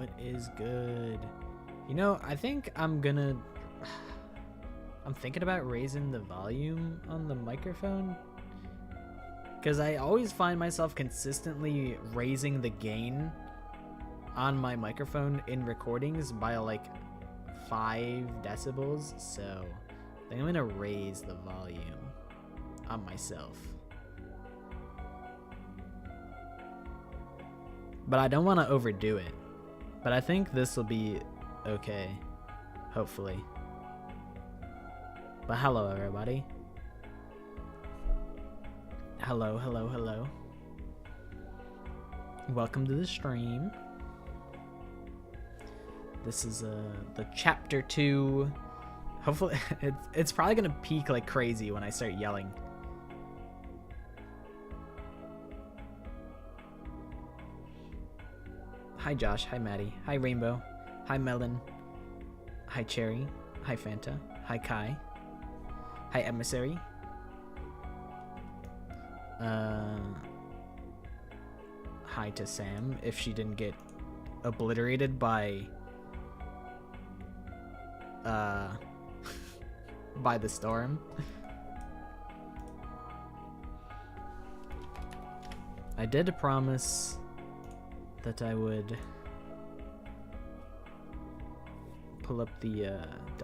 What is good? You know, I think I'm thinking about raising the volume on the microphone, because I always find myself consistently raising the gain on my microphone in recordings by like 5 decibels, so I think I'm gonna raise the volume on myself. But I don't want to overdo it. But I think this will be okay, hopefully. But hello, everybody. Hello, hello, hello. Welcome to the stream. This is the chapter 2. Hopefully, it's probably gonna peak like crazy when I start yelling. Hi Josh, hi Maddie, hi Rainbow, hi Melon, hi Cherry, hi Fanta, hi Kai, hi Emissary. Hi to Sam, if she didn't get obliterated by by the storm. I did promise that I would pull up the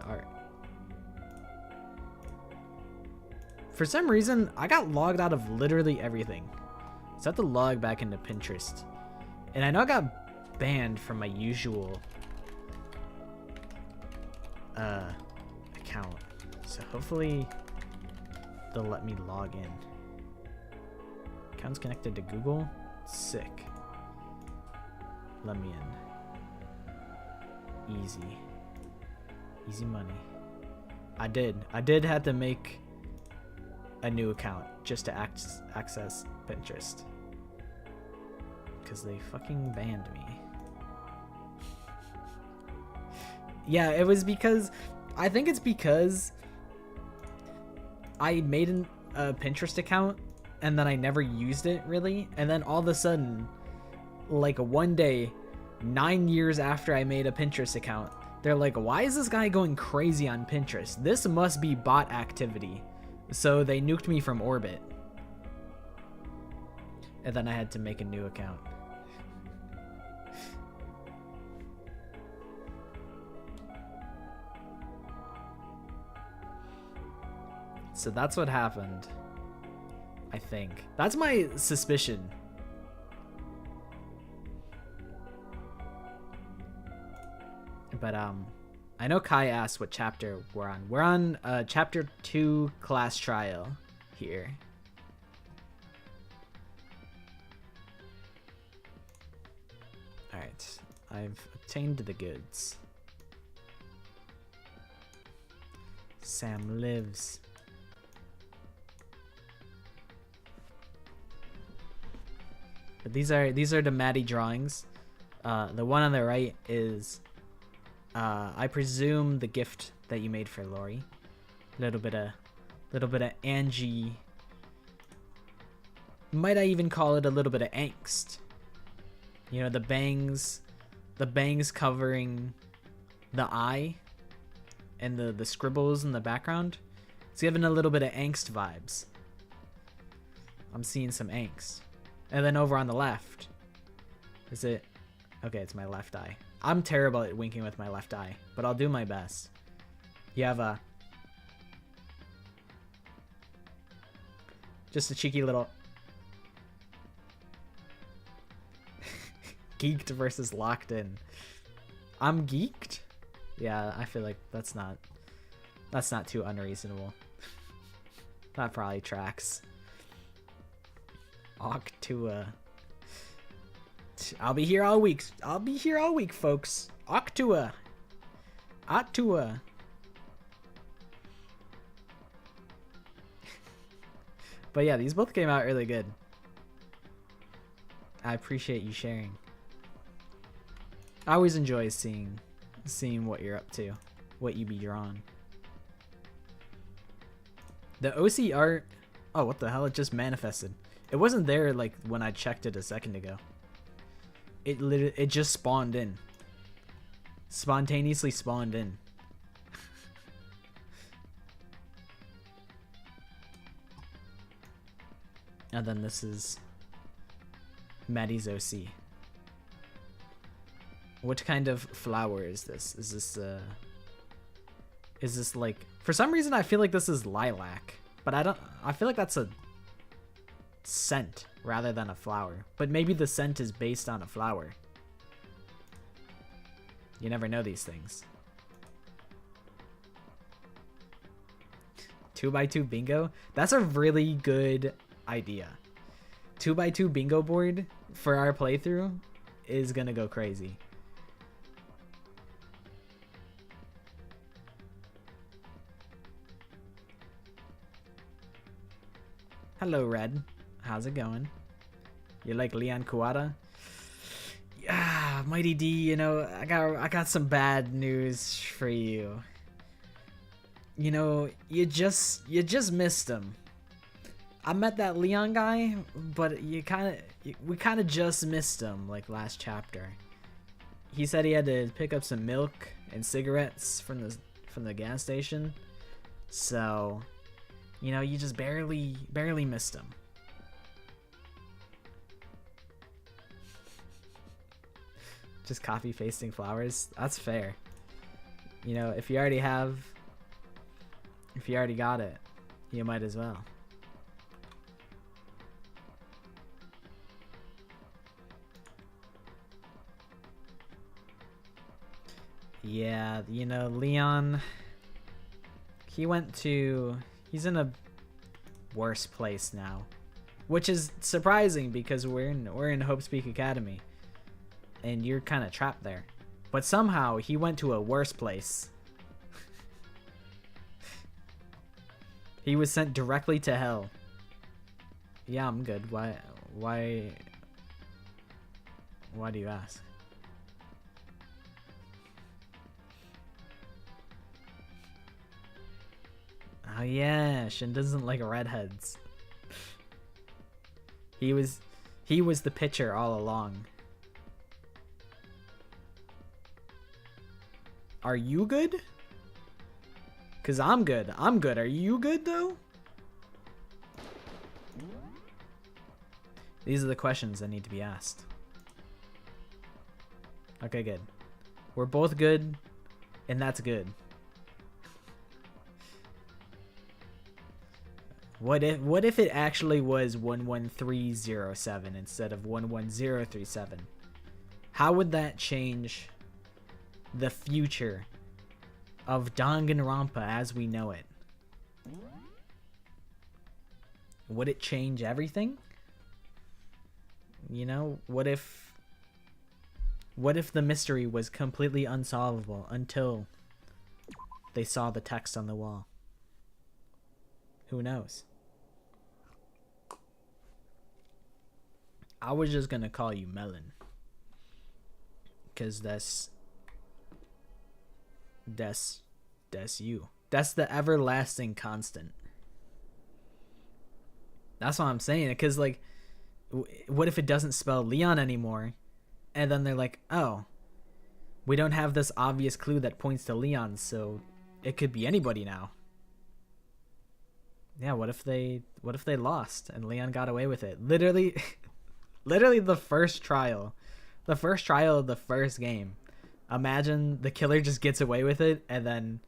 art. For some reason, I got logged out of literally everything. So I have to log back into Pinterest. And I know I got banned from my usual account. So hopefully they'll let me log in. Account's connected to Google. Sick. Let me in. Easy money. I did have to make a new account just to access Pinterest, because they fucking banned me. Yeah, it was because I think it's because I made a Pinterest account and then I never used it really, and then all of a sudden, like one day, 9 years after I made a Pinterest account, they're like, why is this guy going crazy on Pinterest? This must be bot activity. So they nuked me from orbit. And then I had to make a new account. So that's what happened, I think. That's my suspicion. But I know Kai asked what chapter we're on. We're on chapter 2 class trial here. Alright, I've obtained the goods. Sam lives. But these are the Maddie drawings. The one on the right is I presume the gift that you made for Lori. Little bit of Angie. Might I even call it a little bit of angst? You know, the bangs covering the eye, and the scribbles in the background. It's giving a little bit of angst vibes. I'm seeing some angst. And then over on the left, is it? Okay, it's my left eye. I'm terrible at winking with my left eye, but I'll do my best. You have just a cheeky little geeked versus locked in. I'm geeked? Yeah, I feel like that's not too unreasonable. That probably tracks. Octua. I'll be here all week. Folks. Octua. But yeah, these both came out really good. I appreciate you sharing. I always enjoy seeing what you're up to, what you be drawing. The OC art. Oh, what the hell? It just manifested. It wasn't there like when I checked it a second ago. It just spawned in. spontaneously spawned in. And then this is Maddie's OC. What kind of flower is this? Is this like, for some reason I feel like this is lilac, but I feel like that's a scent rather than a flower. But maybe the scent is based on a flower. You never know these things. 2x2 bingo? That's a really good idea. 2x2 bingo board for our playthrough is gonna go crazy. Hello, Red. How's it going? You like Leon Kuwata? Yeah, Mighty D, you know, I got some bad news for you. You know, you just missed him. I met that Leon guy, but we kind of just missed him like last chapter. He said he had to pick up some milk and cigarettes from the gas station. So, you know, you just barely missed him. Just coffee facing flowers. That's fair. You know, if you already got it, you might as well. Yeah, you know, Leon, he's in a worse place now, which is surprising because we're in Hope's Peak Academy and you're kind of trapped there, but somehow he went to a worse place. He was sent directly to hell. Yeah, I'm good. Why do you ask? Oh yeah, Shin doesn't like redheads. He was the pitcher all along. Are you good? Cause I'm good. I'm good. Are you good though? These are the questions that need to be asked. Okay, good. We're both good, and that's good. What if it actually was 11307 instead of 11037? How would that change the future of Danganronpa as we know it? Would it change everything? You know, what if the mystery was completely unsolvable until they saw the text on the wall? Who knows? I was just gonna call you Melon, cause that's you. That's the everlasting constant. That's what I'm saying. Cause like, what if it doesn't spell Leon anymore, and then they're like, oh, we don't have this obvious clue that points to Leon, so it could be anybody now. Yeah, what if they lost and Leon got away with it? Literally the first trial of the first game. Imagine the killer just gets away with it and then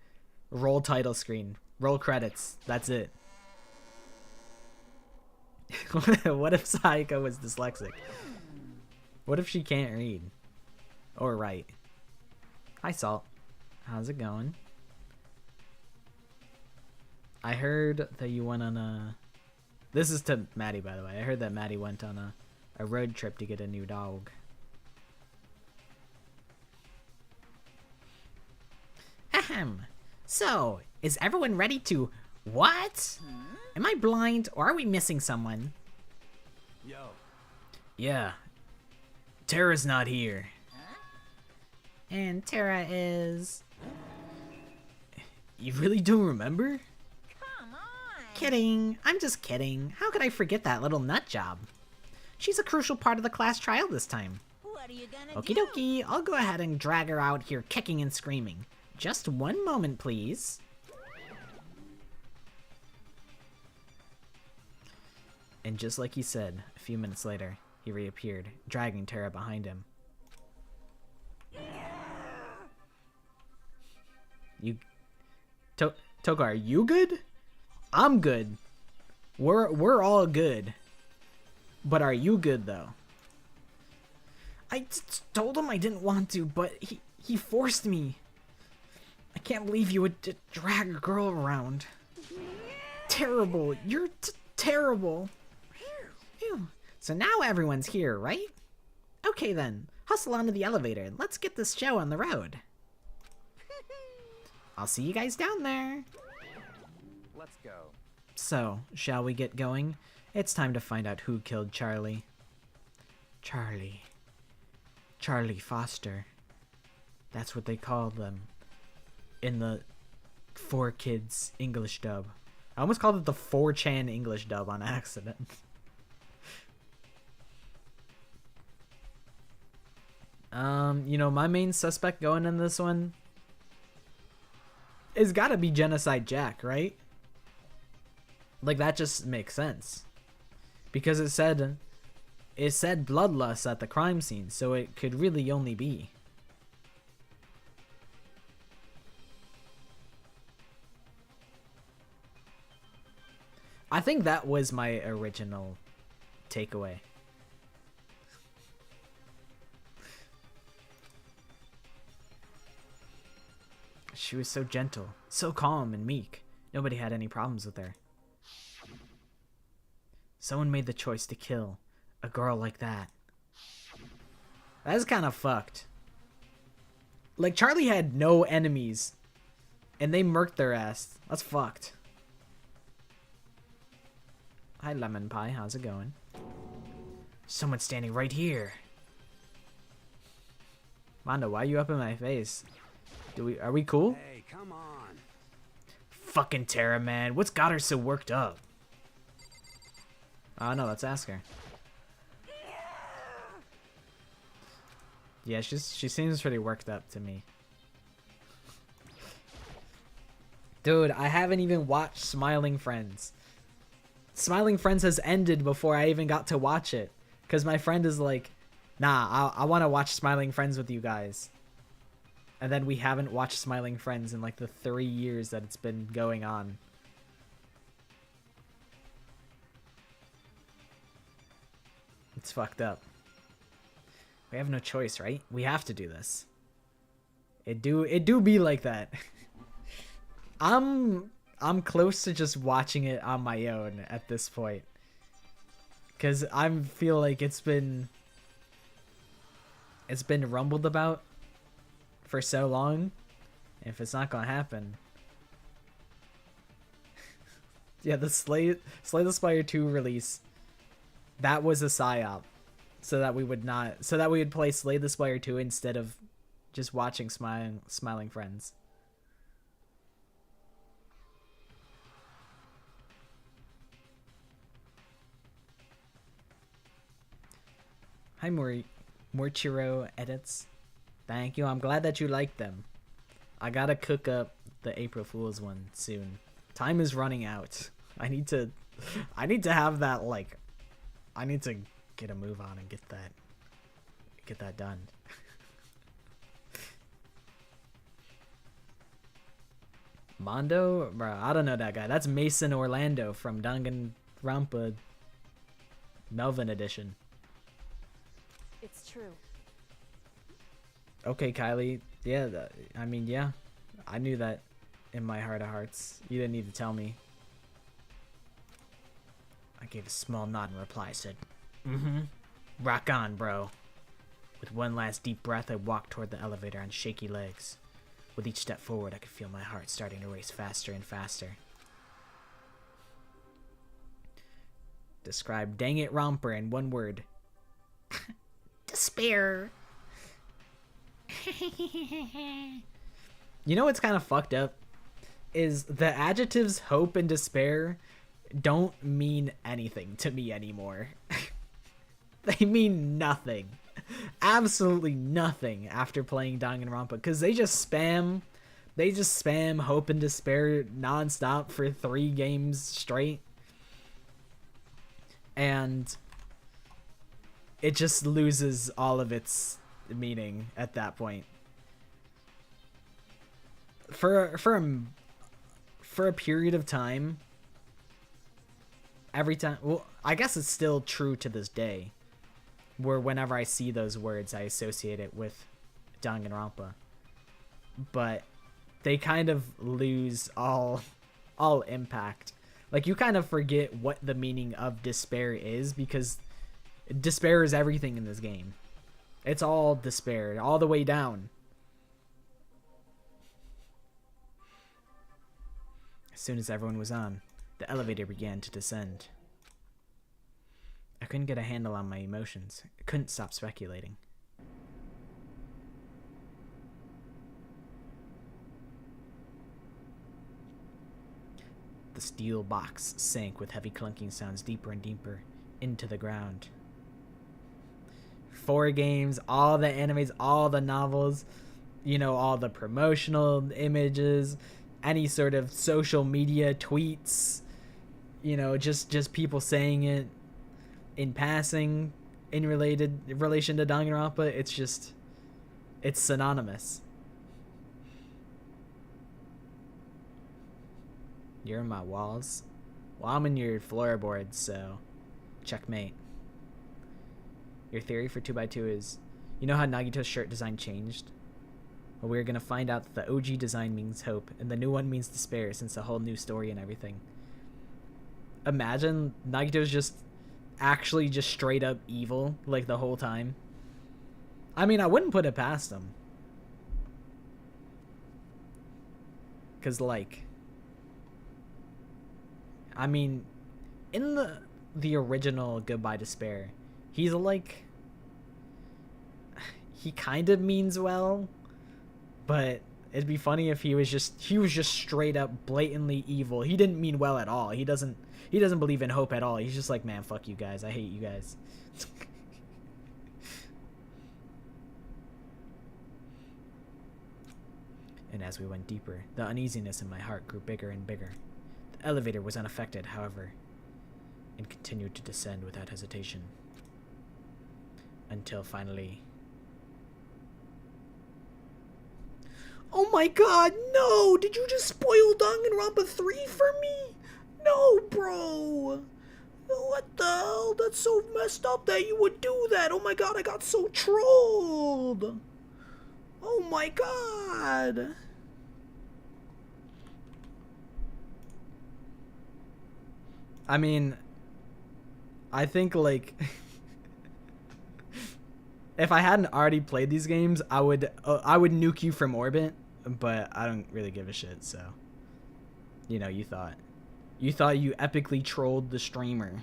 roll title screen, roll credits. That's it. What if Sayaka was dyslexic? What if she can't read or write? Hi, Salt. How's it going? I heard that you went on a... This is to Maddie, by the way. I heard that Maddie went on a road trip to get a new dog. Ahem. So, is everyone ready to... What? Am I blind or are we missing someone? Yo. Yeah. Tara's not here. And Tara is... You really don't remember? Kidding. I'm just kidding. How could I forget that little nut job? She's a crucial part of the class trial this time. Well, What are you gonna Okie do? dokie, I'll go ahead and drag her out here kicking and screaming. Just one moment, please. And just like he said, a few minutes later, he reappeared, dragging Tara behind him. Toka, are you good? I'm good. We're all good. But are you good, though? I told him I didn't want to, but he forced me. I can't believe you would drag a girl around. Terrible. You're terrible. Phew. So now everyone's here, right? Okay then. Hustle onto the elevator. Let's get this show on the road. I'll see you guys down there. Let's go. So, shall we get going? It's time to find out who killed Charlie. Charlie Foster. That's what they call them in the 4Kids English dub. I almost called it the 4chan English dub on accident. You know, my main suspect going in this one is gotta be Genocide Jack, right? Like, that just makes sense. Because it said bloodlust at the crime scene, so it could really only be. I think that was my original takeaway. She was so gentle, so calm and meek. Nobody had any problems with her. Someone made the choice to kill a girl like that. That's kind of fucked. Like, Charlie had no enemies, and they murked their ass. That's fucked. Hi, Lemon Pie. How's it going? Someone's standing right here. Mondo, why are you up in my face? Are we cool? Hey, come on. Fucking Tara, man. What's got her so worked up? Oh, no, let's ask her. Yeah, she seems pretty worked up to me. Dude, I haven't even watched Smiling Friends. Smiling Friends has ended before I even got to watch it. Because my friend is like, nah, I want to watch Smiling Friends with you guys. And then we haven't watched Smiling Friends in like the 3 years that it's been going on. It's fucked up. We have no choice, right? We have to do this. It do be like that. I'm close to just watching it on my own at this point. Cause I feel like it's been rumbled about for so long. If it's not gonna happen. Yeah, the Slay the Spire 2 release. That was a psyop. So that we would play Slay the Spire 2 instead of just watching Smiling Friends. Hi, Morchiro Edits. Thank you. I'm glad that you liked them. I gotta cook up the April Fool's one soon. Time is running out. I need to have that, like, I need to get a move on and get that done. Mondo? Bro, I don't know that guy. That's Mason Orlando from Danganronpa Melvin Edition. It's true. Okay, Kylie. Yeah, I mean, yeah. I knew that in my heart of hearts. You didn't need to tell me. I gave a small nod in reply. I said, mm-hmm. Rock on, bro. With one last deep breath, I walked toward the elevator on shaky legs. With each step forward, I could feel my heart starting to race faster and faster. Describe Dang It Romper in one word. Despair. You know what's kind of fucked up? Is the adjectives hope and despair don't mean anything to me anymore. They mean nothing. absolutely nothing after playing Danganronpa because they just spam hope and despair nonstop for 3 games straight, and it just loses all of its meaning at that point. For a period of time, every time, well, I guess it's still true to this day, where whenever I see those words, I associate it with Danganronpa. But they kind of lose all impact. Like, you kind of forget what the meaning of despair is, because despair is everything in this game. It's all despair, all the way down. As soon as everyone was on, the elevator began to descend. I couldn't get a handle on my emotions. I couldn't stop speculating. The steel box sank with heavy clunking sounds deeper and deeper into the ground. 4 games, all the animes, all the novels, you know, all the promotional images, any sort of social media tweets, you know, just people saying it in passing in relation to Danganronpa. It's synonymous. You're in my walls? Well, I'm in your floorboards, so checkmate. Your theory for 2x2 is, you know how Nagito's shirt design changed? Well, we're gonna find out that the OG design means hope, and the new one means despair, since the whole new story and everything. Imagine Nagito's just actually just straight up evil, like, the whole time. I mean, I wouldn't put it past him. 'Cause, like, I mean, in the original Goodbye Despair, he's like, he kind of means well, but it'd be funny if he was just straight up blatantly evil. He didn't mean well at all. He doesn't believe in hope at all. He's just like, man, fuck you guys. I hate you guys. And as we went deeper, the uneasiness in my heart grew bigger and bigger. The elevator was unaffected, however, and continued to descend without hesitation. Until finally... Oh my god, no! Did you just spoil Danganronpa 3 for me? No, bro! What the hell? That's so messed up that you would do that! Oh my god, I got so trolled! Oh my god! I mean, I think, like... if I hadn't already played these games, I would nuke you from orbit, but I don't really give a shit, so... You know, you thought you epically trolled the streamer.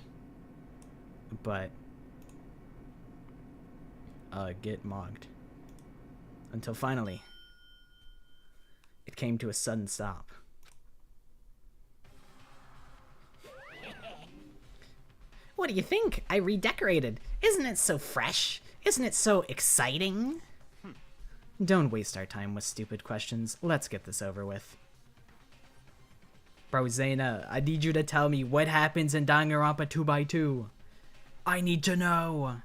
But... get mogged. Until finally... it came to a sudden stop. What do you think? I redecorated. Isn't it so fresh? Isn't it so exciting? Don't waste our time with stupid questions. Let's get this over with. Bro, Zaina, I need you to tell me what happens in Danganronpa 2x2. I need to know.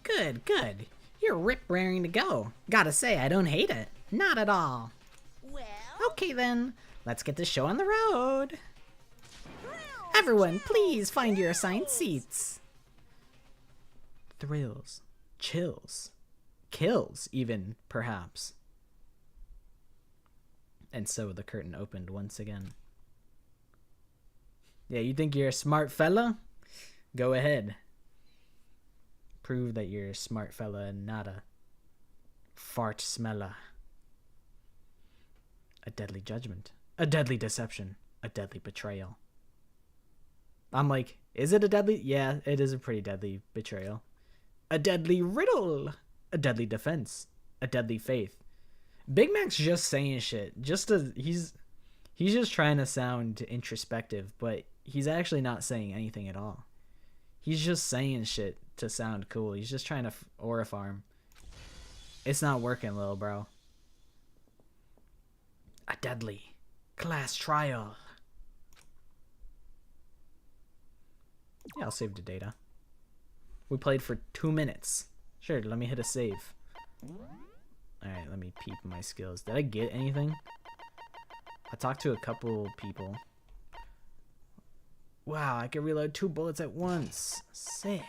Good, good. You're rip-raring to go. Gotta say, I don't hate it. Not at all. Well... Okay then, let's get the show on the road. Everyone, please find your assigned seats. Thrills, chills, kills even, perhaps. And so the curtain opened once again. Yeah, you think you're a smart fella? Go ahead. Prove that you're a smart fella and not a fart smeller. A deadly judgment. A deadly deception. A deadly betrayal. I'm like, is it a deadly? Yeah, it is a pretty deadly betrayal. A deadly riddle. A deadly defense. A deadly faith. Big Mac's just saying shit. He's just trying to sound introspective, but he's actually not saying anything at all. He's just saying shit to sound cool. He's just trying to aura farm. It's not working, little bro. A deadly class trial. Yeah, I'll save the data. We played for 2 minutes. Sure, let me hit a save. Alright, let me peep my skills. Did I get anything? I talked to a couple people. Wow, I can reload 2 bullets at once. Sick.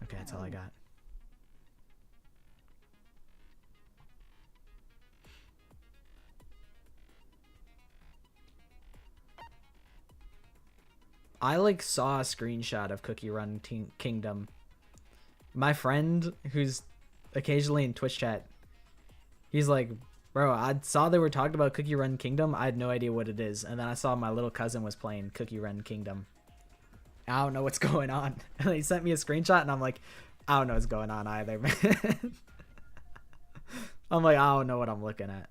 Okay, that's all I got. I like saw a screenshot of Cookie Run Kingdom. My friend, who's occasionally in Twitch chat, he's like, bro, I saw they were talking about Cookie Run Kingdom. I had no idea what it is. And then I saw my little cousin was playing Cookie Run Kingdom. I don't know what's going on. And he sent me a screenshot and I'm like, I don't know what's going on either, man. I'm like, I don't know what I'm looking at.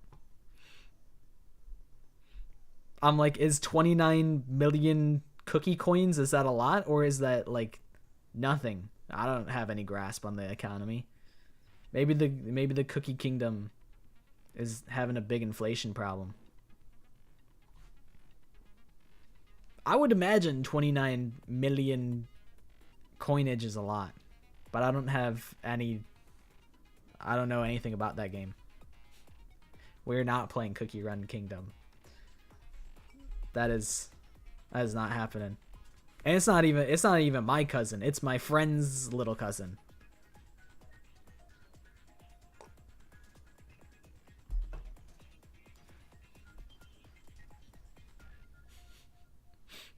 I'm like, is 29 million cookie coins, is that a lot? Or is that like nothing? I don't have any grasp on the economy. Maybe the Cookie Kingdom is having a big inflation problem. I would imagine 29 million coinage is a lot, but I don't know anything about that game. We're not playing Cookie Run Kingdom. That is not happening. And it's not even my cousin. It's my friend's little cousin.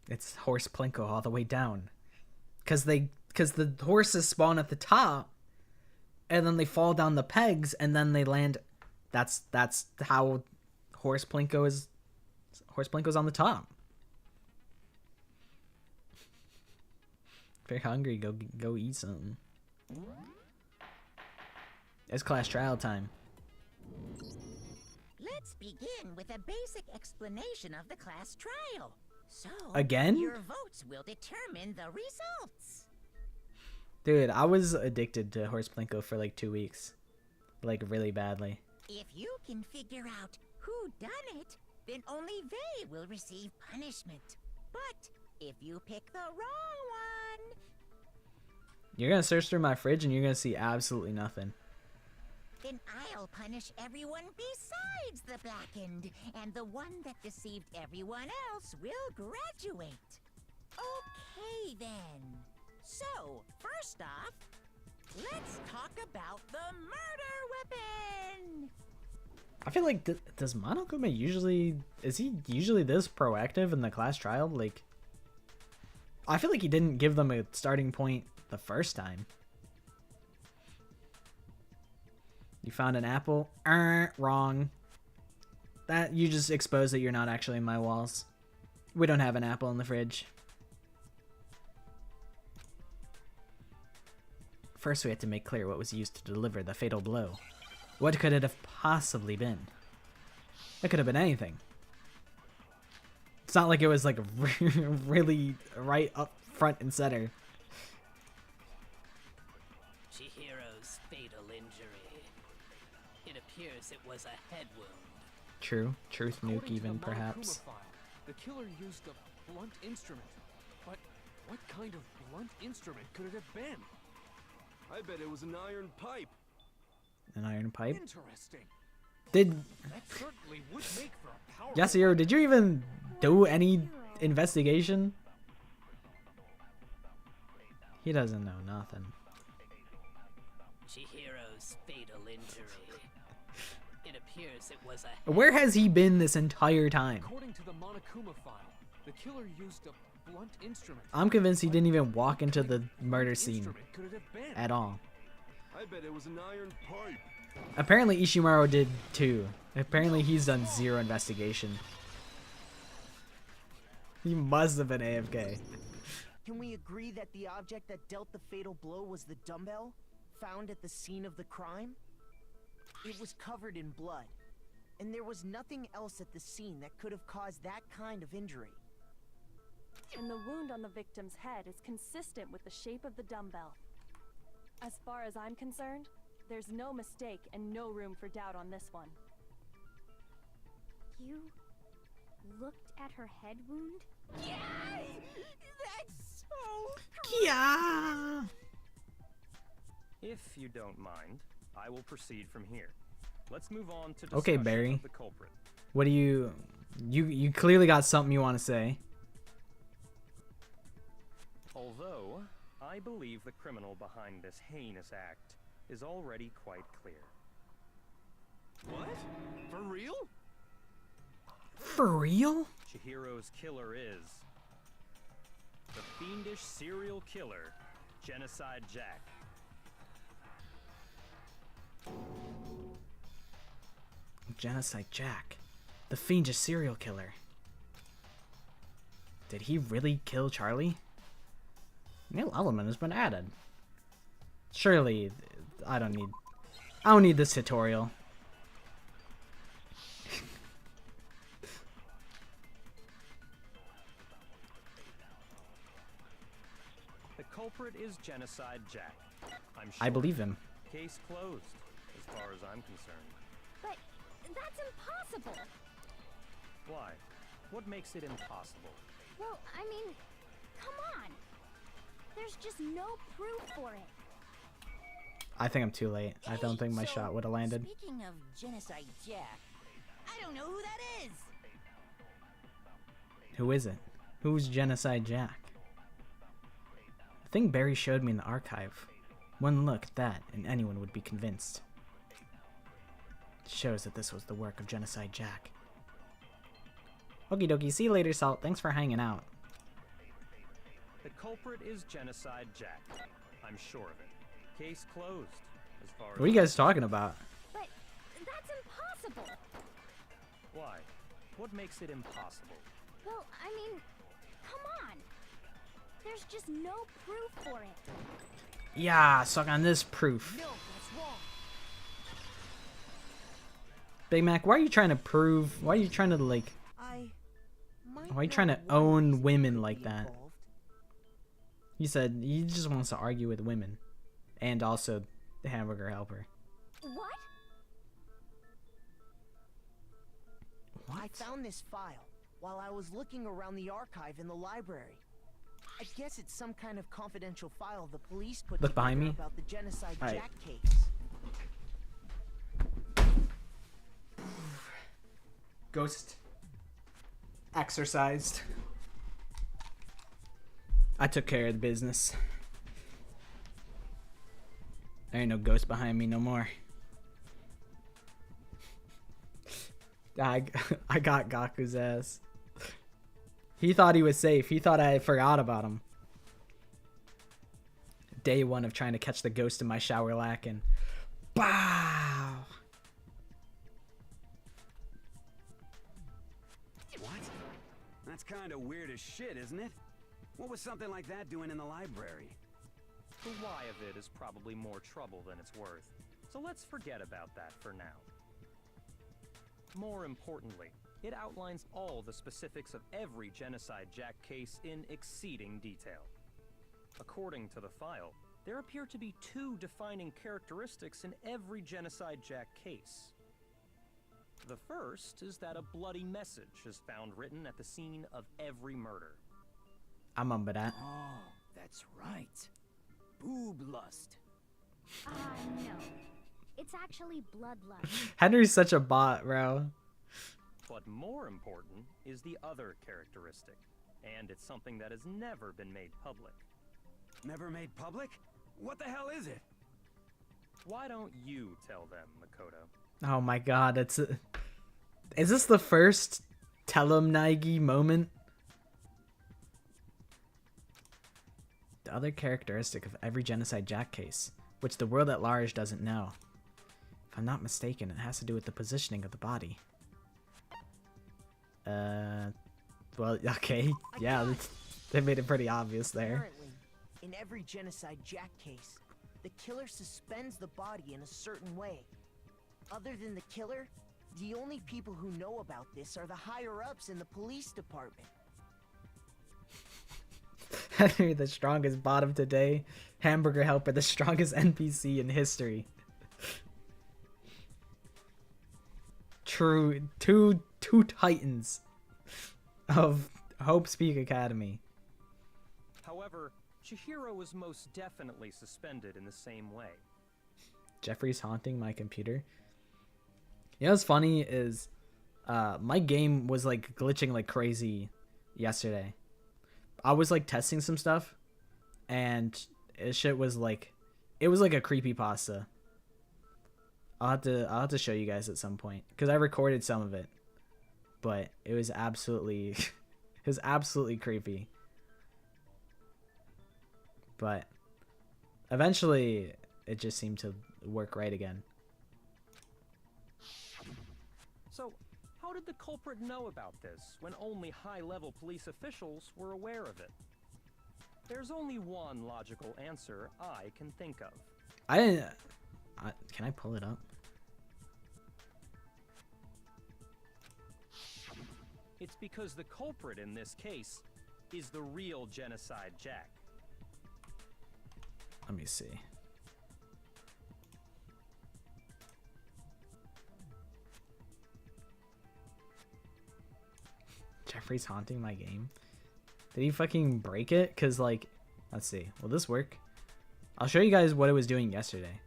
It's horse plinko all the way down. Cause the horses spawn at the top and then they fall down the pegs and then they land. That's how horse plinko is. Horse plinko's on the top. If you're hungry, go eat something. It's class trial time. Let's begin with a basic explanation of the class trial. So, again? Your votes will determine the results. Dude, I was addicted to horse plinko for like 2 weeks. Like really badly. If you can figure out who done it, then only they will receive punishment. But if you pick the wrong one... You're gonna search through my fridge and you're gonna see absolutely nothing. Then I'll punish everyone besides the blackened, and the one that deceived everyone else will graduate. Okay then. So, first off, let's talk about the murder weapon! I feel like, does Monokuma usually... Is he usually this proactive in the class trial? Like, I feel like he didn't give them a starting point the first time. You found an apple? Wrong. That, you just exposed that you're not actually in my walls. We don't have an apple in the fridge. First we had to make clear what was used to deliver the fatal blow. What could it have possibly been? It could have been anything. It's not like it was like really right up front and center. Chihiro's fatal injury. It appears it was a head wound. True. Truth nuke According to even, the perhaps. Monokuma file, the killer used a blunt instrument. But what kind of blunt instrument could it have been? I bet it was an iron pipe. An iron pipe? Interesting. Did... That certainly would make for a powerful... Yasuhiro, did you even do any investigation? He doesn't know nothing. Chihiro's fatal injury. It appears it was a... Where has he been this entire time? According to the Monokuma file, the killer used a blunt instrument. I'm convinced he didn't even walk into the murder What scene instrument could it have been? at all. I bet it was an iron pipe. Apparently Ishimaru did too. Apparently he's done zero investigation. He must have been AFK. Can we agree that the object that dealt the fatal blow was the dumbbell? found at the scene of the crime? It was covered in blood, and there was nothing else at the scene that could have caused that kind of injury. And the wound on the victim's head is consistent with the shape of the dumbbell. As far as I'm concerned, there's no mistake and no room for doubt on this one. You looked at her head wound? Yay! That's so Yeah. If you don't mind, I will proceed from here. Let's move on to Okay, discussion Barry. of the culprit. What do you clearly got something you want to say. Although, I believe the criminal behind this heinous act is already quite clear. What? For real? For real? Chihiro's killer is the fiendish serial killer, Genocide Jack. Genocide Jack, the fiendish serial killer. Did he really kill Charlie? New element has been added. Surely, I don't need this tutorial. The culprit is Genocide Jack. I'm sure. I believe him. Case closed, as far as I'm concerned. But that's impossible. Why? What makes it impossible? Well, I mean, come on. There's just no proof for it. I think I'm too late. I don't think my shot would have landed. Speaking of Genocide Jack, I don't know who that is. Who is it? Who's Genocide Jack? The thing Barry showed me in the archive. One look at that, and anyone would be convinced. It shows that this was the work of Genocide Jack. Okie dokie, see you later, Salt. Thanks for hanging out. The culprit is Genocide Jack. I'm sure of it. Case closed, as far as... What are you guys talking about? But that's impossible. Why? What makes it impossible? Well, I mean, come on. There's just no proof for it. Yeah, suck on this proof. No, that's wrong. Big Mac, why are you trying to prove? Why are you trying to, like... Why are you trying to own women like that? He said he just wants to argue with women. And also the hamburger helper. What? I found this file while I was looking around the archive in the library. I guess it's some kind of confidential file the police put Look behind together me. about the Genocide Alright. Jack case. Ghost exercised. I took care of the business. There ain't no ghost behind me no more. I got Gaku's ass. He thought he was safe. He thought I had forgot about him. Day one of trying to catch the ghost in my shower lacking. Bow! What? That's kind of weird as shit, isn't it? What was something like that doing in the library? The why of it is probably more trouble than it's worth, so let's forget about that for now. More importantly, it outlines all the specifics of every Genocide Jack case in exceeding detail. According to the file, there appear to be two defining characteristics in every Genocide Jack case. The first is that a bloody message is found written at the scene of every murder. I remember that. Oh, that's right. Boob lust. No. It's actually bloodlust. Henry's such a bot, bro. But more important is the other characteristic, and it's something that has never been made public. Never made public? What the hell is it? Why don't you tell them, Makoto? Oh my god, is this the first Telemnagi moment? The other characteristic of every Genocide Jack case, which the world at large doesn't know. If I'm not mistaken, it has to do with the positioning of the body. Well, okay, yeah, they made it pretty obvious there. Apparently, in every Genocide Jack case, the killer suspends the body in a certain way. Other than the killer, the only people who know about this are the higher-ups in the police department. Henry, the strongest bottom today. Hamburger Helper, the strongest NPC in history. True, two titans of Hope Speak Academy. However, Chihiro was most definitely suspended in the same way. Jeffrey's haunting my computer. You know what's funny is my game was like glitching like crazy yesterday. I was like testing some stuff and shit was like, it was like a creepypasta. I'll have to show you guys at some point because I recorded some of it, but it was absolutely it was absolutely creepy. But eventually it just seemed to work right again. So, how did the culprit know about this when only high-level police officials were aware of it? There's only one logical answer I can think of. Can I pull it up? It's because the culprit in this case is the real Genocide Jack. Let me see. Jeffrey's haunting my game. Did he fucking break it? Cause like, let's see. Will this work? I'll show you guys what it was doing yesterday.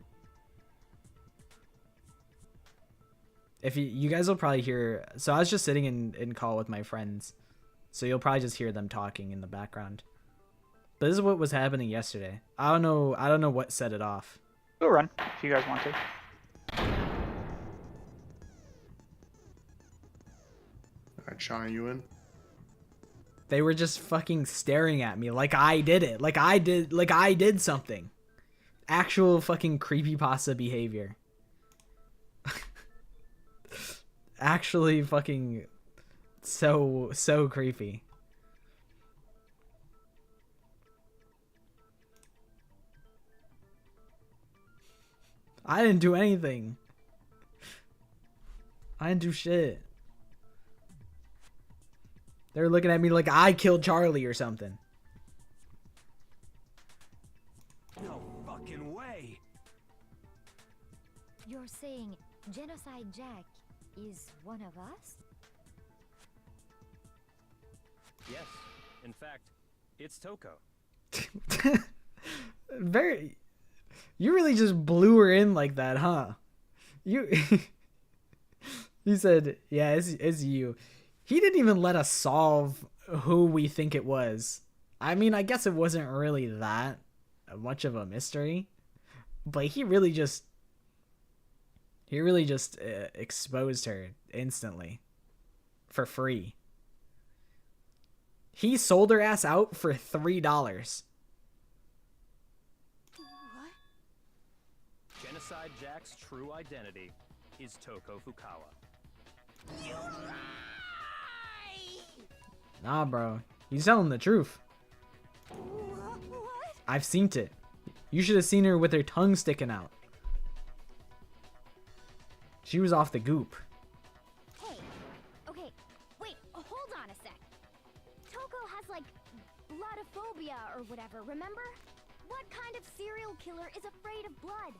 If you guys will probably hear. So I was just sitting in call with my friends, so you'll probably just hear them talking in the background. But this is what was happening yesterday. I don't know what set it off. Go run if you guys want to. Alright, Sean, are you in? They were just fucking staring at me like I did it. Like I did something. Actual fucking creepypasta behavior. Actually fucking so creepy. I didn't do anything. I didn't do shit. They're looking at me like I killed Charlie or something. No fucking way. You're saying Genocide Jack is one of us? Yes, in fact, it's Toko. You really just blew her in like that, huh? You said, yeah, it's you. He didn't even let us solve who we think it was. I mean, I guess it wasn't really that much of a mystery, but he really just exposed her instantly for free. He sold her ass out for $3. Genocide Jack's true identity is Toko Fukawa. You lie! Nah, bro. He's telling the truth. What? I've seen it. You should have seen her with her tongue sticking out. She was off the goop. Hey, okay, wait, hold on a sec. Toko has like bloodophobia or whatever, remember? What kind of serial killer is afraid of blood?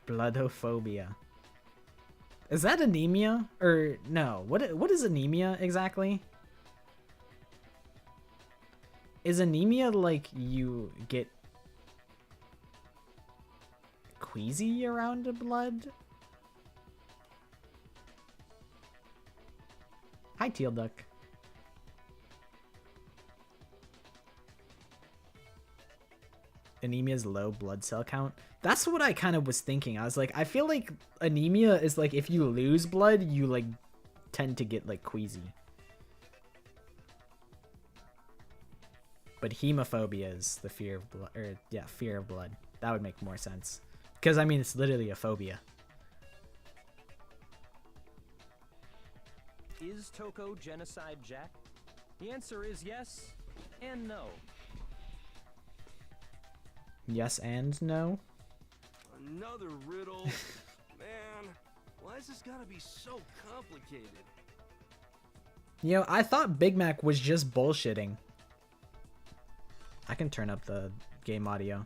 Bloodophobia. Is that anemia? Or no? What is anemia exactly? Is anemia like you get queasy around the blood? Hi, Teal Duck. Anemia's low blood cell count. That's what I kind of was thinking. I was like, I feel like anemia is like if you lose blood, you like tend to get like queasy. But hemophobia is the fear of blood, or yeah, fear of blood. That would make more sense. Because I mean, it's literally a phobia. Is Toko Genocide Jack? The answer is yes and no. Yes and no? Another riddle. Man, why has this gotta be so complicated? You know, I thought Big Mac was just bullshitting. I can turn up the game audio.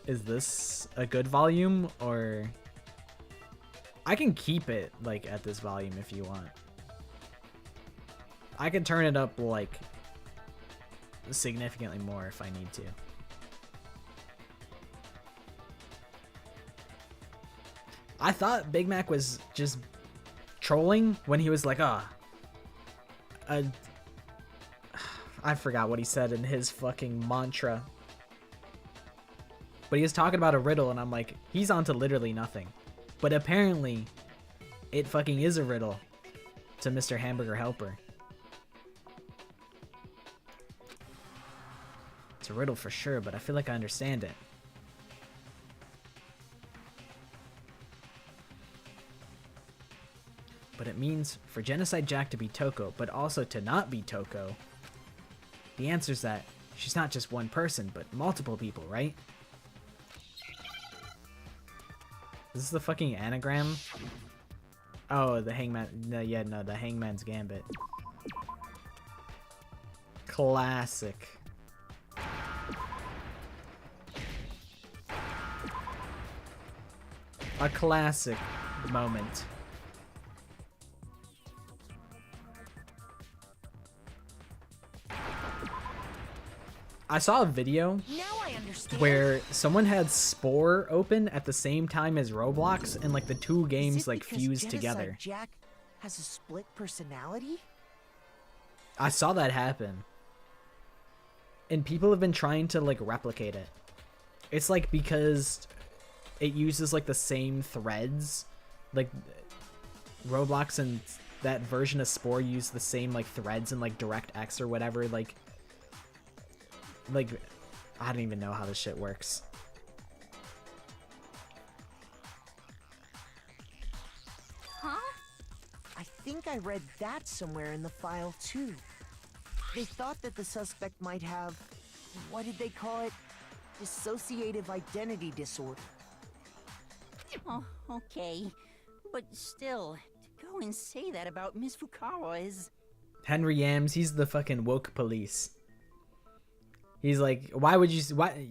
Is this a good volume, or I can keep it like at this volume if you want. I can turn it up like significantly more if I need to. I thought Big Mac was just trolling when he was like, I forgot what he said in his fucking mantra. But he was talking about a riddle, and I'm like, he's onto literally nothing. But apparently, it fucking is a riddle to Mr. Hamburger Helper. It's a riddle for sure, but I feel like I understand it. But it means for Genocide Jack to be Toko, but also to not be Toko. The answer's that she's not just one person, but multiple people, right? Is this the fucking anagram? Oh, the hangman. No, yeah, no, the Hangman's Gambit. Classic. A classic moment. I saw a video where someone had Spore open at the same time as Roblox, and like the two games like fused together. Jack has a split personality? I saw that happen. And people have been trying to like replicate it. It's like because it uses like the same threads. Like Roblox and that version of Spore use the same like threads in like DirectX or whatever. Like I don't even know how this shit works. Huh? I think I read that somewhere in the file too. They thought that the suspect might have, what did they call it? Dissociative identity disorder. Oh, okay. But still, to go and say that about Miss Fukawa is... Henry Yams, he's the fucking woke police. He's like, why would you,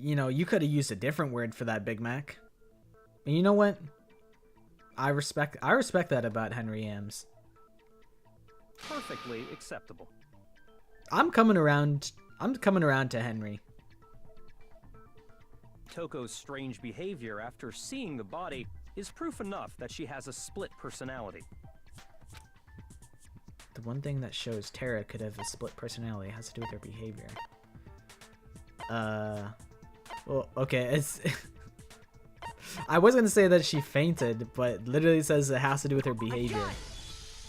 you know, you could have used a different word for that, Big Mac. And you know what? I respect that about Henry Yams. Perfectly acceptable. I'm coming around to Henry. Toko's strange behavior after seeing the body is proof enough that she has a split personality. The one thing that shows Tara could have a split personality has to do with her behavior. Well, okay, it's... I was gonna say that she fainted, but literally says it has to do with her behavior.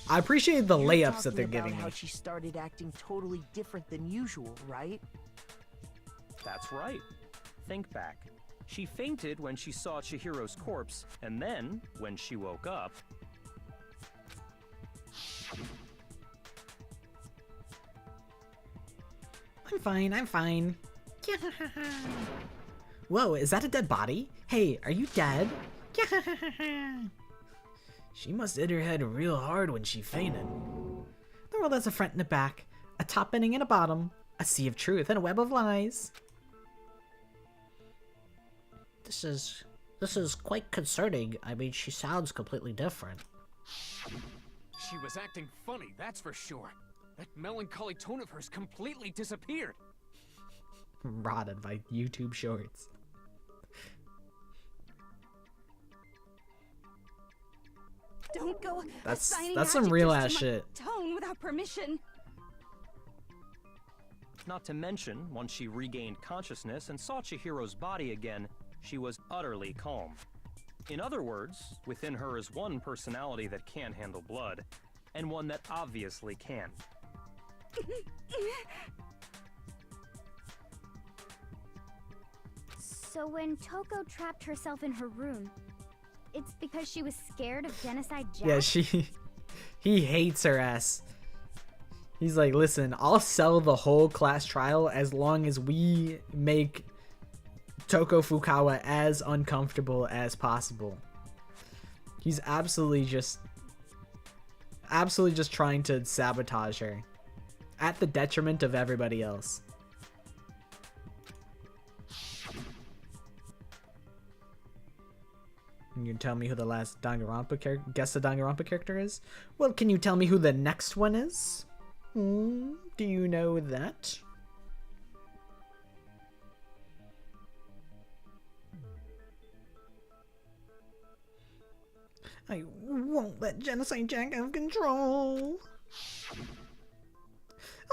I appreciate the layups that they're giving me. How she started acting totally different than usual, right? That's right. Think back. She fainted when she saw Chihiro's corpse, and then, when she woke up... I'm fine. Whoa, is that a dead body? Hey, are you dead? She must hit her head real hard when she fainted. The world has a front and a back, a top ending and a bottom, a sea of truth and a web of lies. This is quite concerning. I mean, she sounds completely different. She was acting funny, that's for sure. That melancholy tone of hers completely disappeared. Rotted by YouTube Shorts. Don't go. That's some real ass shit. Tone without permission. Not to mention, once she regained consciousness and saw Chihiro's body again, she was utterly calm. In other words, within her is one personality that can handle blood, and one that obviously can. So when Toko trapped herself in her room, it's because she was scared of Genocide Jack? Yeah, he hates her ass. He's like, listen, I'll sell the whole class trial as long as we make Toko Fukawa as uncomfortable as possible. He's absolutely just trying to sabotage her at the detriment of everybody else. You can tell me who the last Danganronpa character, guess the Danganronpa character is? Well, can you tell me who the next one is? Do you know that? I won't let Genocide Jack have control.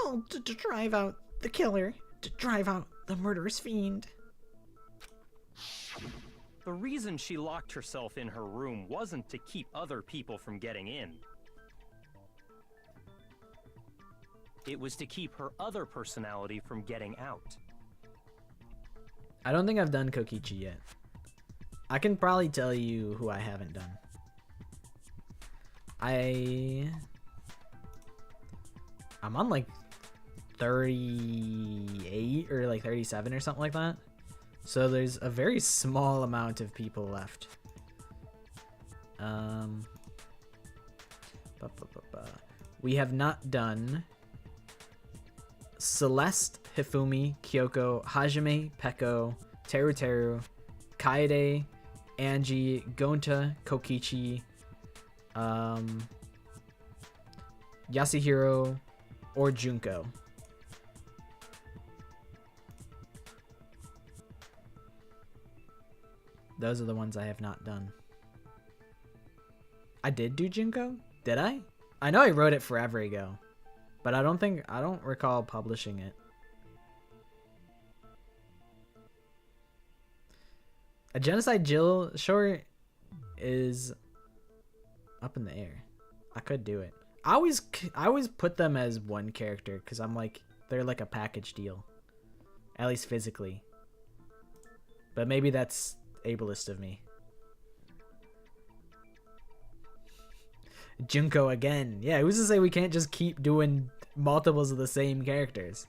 Oh, to drive out the killer, to drive out the murderous fiend. The reason she locked herself in her room wasn't to keep other people from getting in. It was to keep her other personality from getting out. I don't think I've done Kokichi yet. I can probably tell you who I haven't done. I'm on like 38 or like 37 or something like that. So there's a very small amount of people left. We have not done Celeste, Hifumi, Kyoko, Hajime, Peko, Teru, Kaede, Angie, Gonta, Kokichi, Yasuhiro, or Junko. Those are the ones I have not done. I did do Junko? Did I? I know I wrote it forever ago, but I don't recall publishing it. A Genocide Jill short is up in the air. I could do it. I always put them as one character because I'm like, they're like a package deal, at least physically. But maybe that's ableist of me. Junko again. Yeah, who's to say we can't just keep doing multiples of the same characters?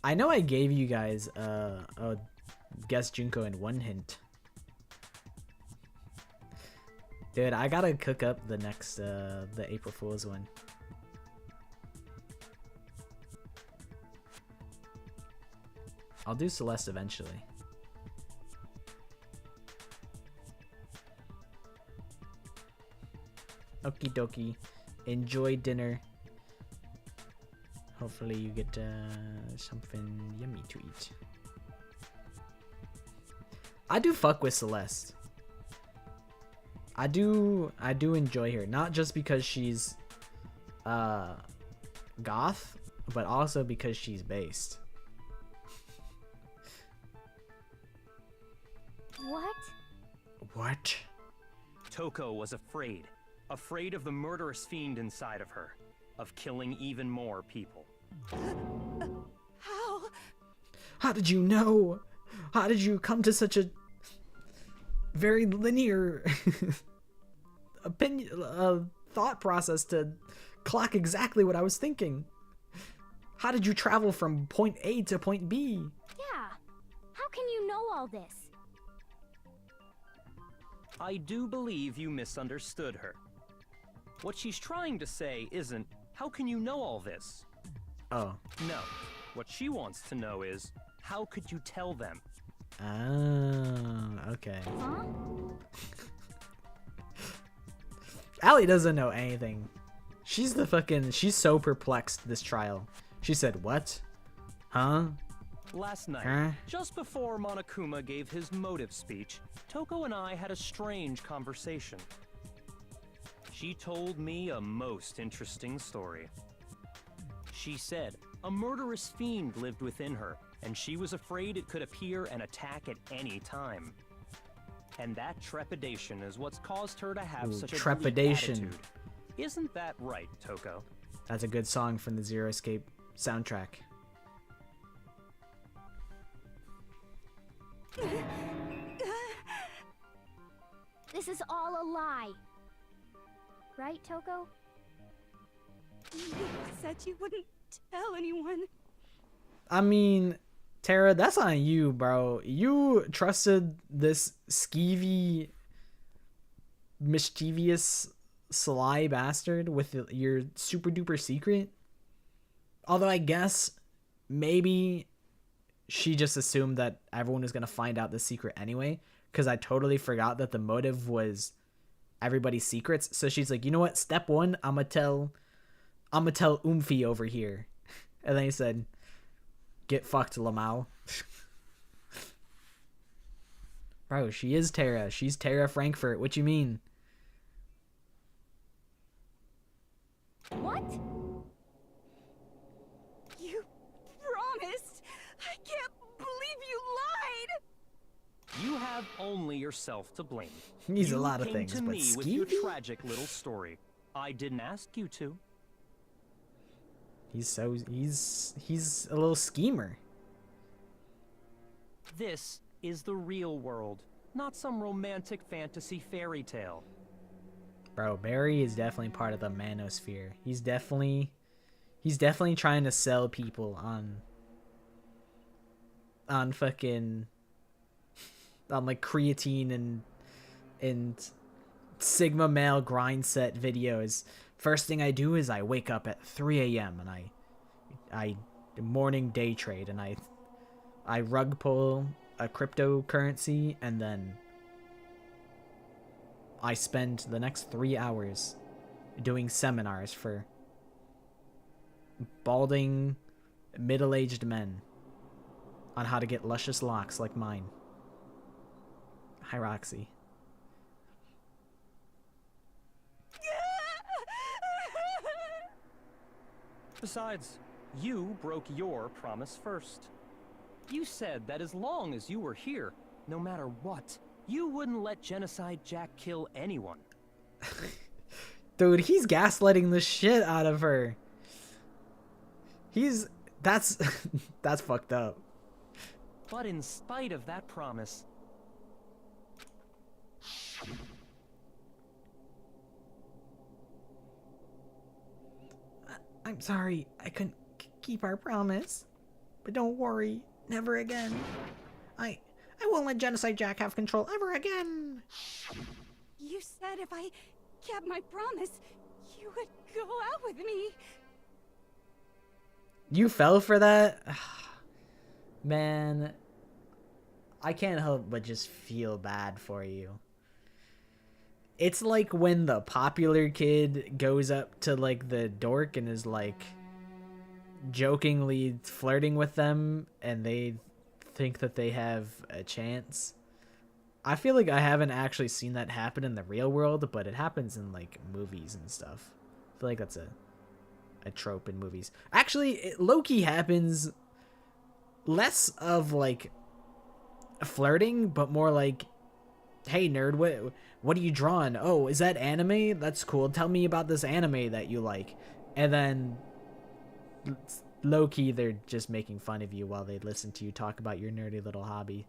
I know I gave you guys a guess Junko in one hint. Dude, I gotta cook up the next the April Fool's one. I'll do Celeste eventually. Okie dokie. Enjoy dinner. Hopefully you get something yummy to eat. I do fuck with Celeste. I do enjoy her. Not just because she's goth, but also because she's based. What? What? Toko was afraid. Afraid of the murderous fiend inside of her. Of killing even more people. How? How did you know? How did you come to such a very linear opinion, thought process to clock exactly what I was thinking? How did you travel from point A to point B? Yeah. How can you know all this? I do believe you misunderstood her. What she's trying to say isn't, how can you know all this? Oh. No. What she wants to know is, how could you tell them? Oh, okay. Huh? Allie doesn't know anything. She's so perplexed this trial. She said, what? Huh? Last night, Huh? just before Monokuma gave his motive speech, Toko and I had a strange conversation. She told me a most interesting story. She said a murderous fiend lived within her, and she was afraid it could appear and attack at any time. And that trepidation is what's caused her to have such a trepidation. bleak attitude. Isn't that right, Toko? That's a good song from the Zero Escape soundtrack. This is all a lie. Right, Toko? You said you wouldn't tell anyone. I mean, Tara, that's on you, bro. You trusted this skeevy, mischievous, sly bastard with your super duper secret. Although I guess maybe she just assumed that everyone was going to find out the secret anyway, because I totally forgot that the motive was everybody's secrets. So she's like, you know what? Step one, I'm going to tell Oomphy over here. And then he said, get fucked, Lamal. Bro, she is Tara. She's Tara Frankfurt. What you mean? What? You promised. I can't believe you lied. You have only yourself to blame. He's you a lot of came things, to but me with your skeevy? tragic little story. I didn't ask you to. He's a little schemer. This is the real world, not some romantic fantasy fairy tale. Bro, Barry is definitely part of the manosphere. He's definitely trying to sell people on fucking on like creatine and Sigma male grind set videos. First thing I do is I wake up at 3 a.m. and I morning day trade and I rug pull a cryptocurrency, and then I spend the next 3 hours doing seminars for balding middle-aged men on how to get luscious locks like mine. Hi, Roxy. Besides, you broke your promise first. You said that as long as you were here, no matter what, you wouldn't let Genocide Jack kill anyone. Dude, he's gaslighting the shit out of her. That's fucked up. But in spite of that promise, I'm sorry, I couldn't keep our promise. But don't worry, never again. I won't let Genocide Jack have control ever again. You said if I kept my promise, you would go out with me. You fell for that? Man, I can't help but just feel bad for you. It's like when the popular kid goes up to like the dork and is like jokingly flirting with them and they think that they have a chance. I feel like I haven't actually seen that happen in the real world, but it happens in like movies and stuff. I feel like that's a trope in movies. Actually, it low-key happens less of like flirting, but more like, hey nerd, what are you drawing? Oh, is that anime? That's cool. Tell me about this anime that you like. And then low-key they're just making fun of you while they listen to you talk about your nerdy little hobby.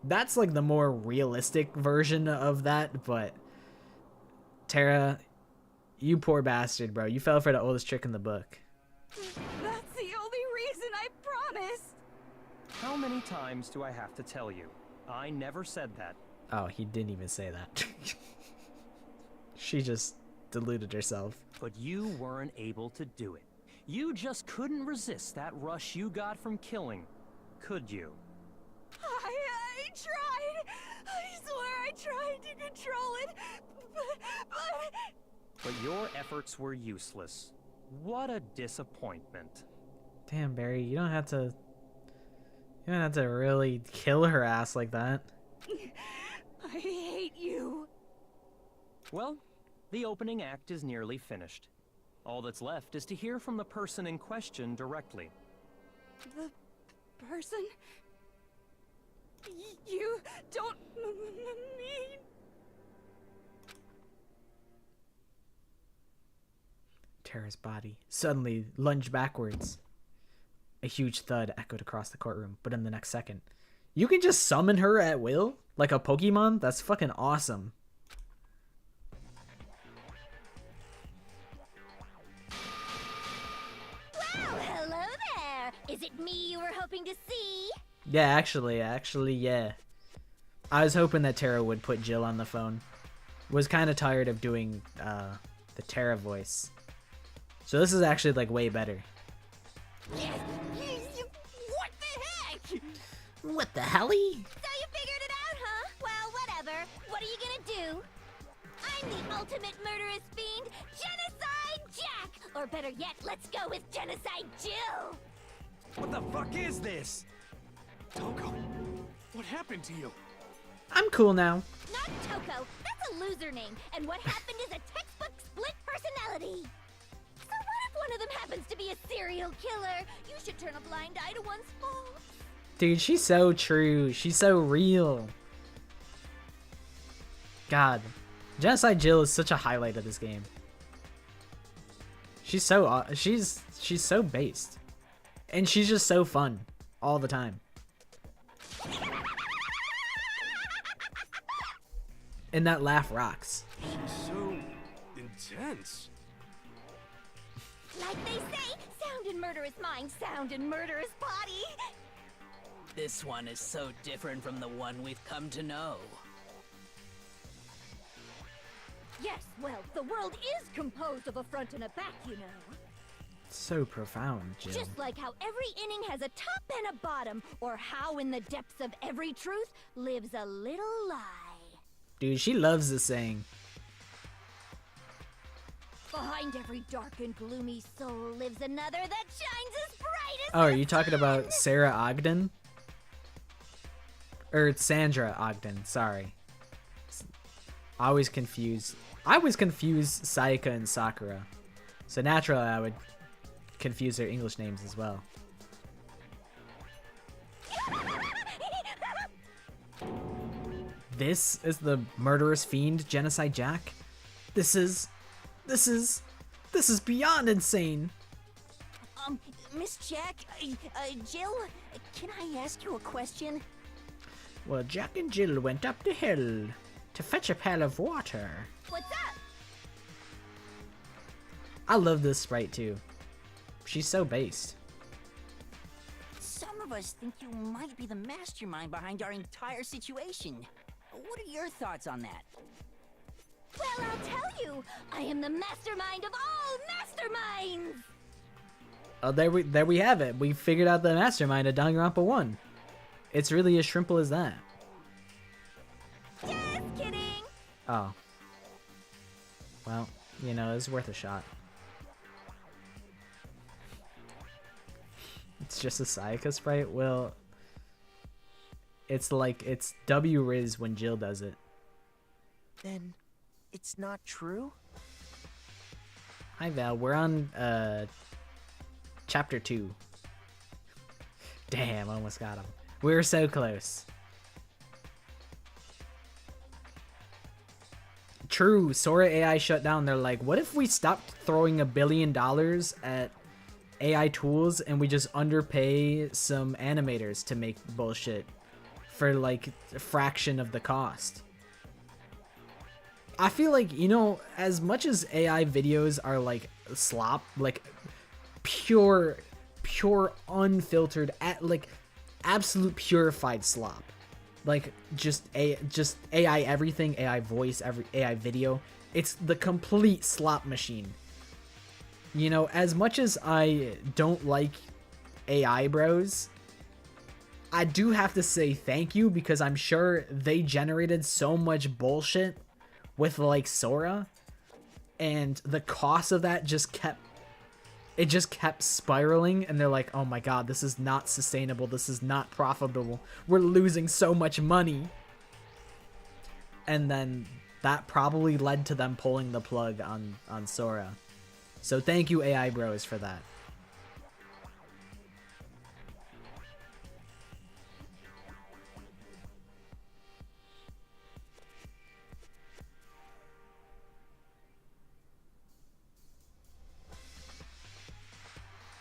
That's like the more realistic version of that, but Tara, you poor bastard, bro. You fell for the oldest trick in the book. That's the only reason I promised. how many times do I have to tell you? I never said that. Oh, he didn't even say that. She just deluded herself. But you weren't able to do it. You just couldn't resist that rush you got from killing, could you? I tried. I swear I tried to control it, But your efforts were useless. What a disappointment. Damn, Barry, you don't have to really kill her ass like that. I hate you. Well, the opening act is nearly finished. All that's left is to hear from the person in question directly. The person? You don't mean... Tara's body suddenly lunged backwards. A huge thud echoed across the courtroom, but in the next second, you can just summon her at will? Like a Pokemon? That's fucking awesome. it me you were hoping to see? Yeah, actually, yeah. I was hoping that Tara would put Jill on the phone. Was kind of tired of doing the Tara voice. So this is actually like way better. What the heck? What the helly? So you figured it out, huh? Well, whatever. What are you gonna do? I'm the ultimate murderous fiend, Genocide Jack! Or better yet, let's go with Genocide Jill! What the fuck is this? Toko, what happened to you? I'm cool now. Not Toko, that's a loser name, and what happened is a textbook split personality. So what if one of them happens to be a serial killer? You should turn a blind eye to one's faults. Dude, she's so true. She's so real. God. Genocide Jill is such a highlight of this game. She's so she's so based. And she's just so fun all the time. And that laugh rocks. She's so intense. Like they say, sound in murderous mind, sound in murderous body. This one is so different from the one we've come to know. Yes, well, the world is composed of a front and a back, you know. So profound, Jill. Just like how every inning has a top and a bottom, or how in the depths of every truth lives a little lie. Dude, she loves this saying. Behind every dark and gloomy soul lives another that shines as bright as Oh, are you talking about Sarah Ogden? Or Sandra Ogden, sorry. I always confuse Sayaka and Sakura. So naturally I would confuse their English names as well. This is the murderous fiend, Genocide Jack? This is beyond insane. Miss Jack, Jill, can I ask you a question? Well, Jack and Jill went up the hill to fetch a pail of water. What's up? I love this sprite too. She's so based. Some of us think you might be the mastermind behind our entire situation. What are your thoughts on that? Well, I'll tell you, I am the mastermind of all masterminds! Oh, there we have it. We figured out the mastermind of Danganronpa 1. It's really as simple as that. Just kidding! Oh. Well, you know, it's worth a shot. It's just a Sayaka sprite? Well, it's like, it's W-Riz when Jill does it. Then, it's not true? Hi Val, we're on, chapter 2. Damn, almost got him. We were so close. True, Sora AI shut down. They're like, what if we stopped throwing $1 billion at AI tools and we just underpay some animators to make bullshit for like a fraction of the cost? I feel like, you know, as much as AI videos are like slop, like pure unfiltered, like absolute purified slop, like just AI everything, AI voice, AI video, it's the complete slop machine. You know, as much as I don't like AI bros, I do have to say thank you, because I'm sure they generated so much bullshit with like Sora, and the cost of that just kept spiraling, and they're like, oh my god, this is not sustainable, this is not profitable, we're losing so much money. And then that probably led to them pulling the plug on Sora. So thank you, AI bros, for that.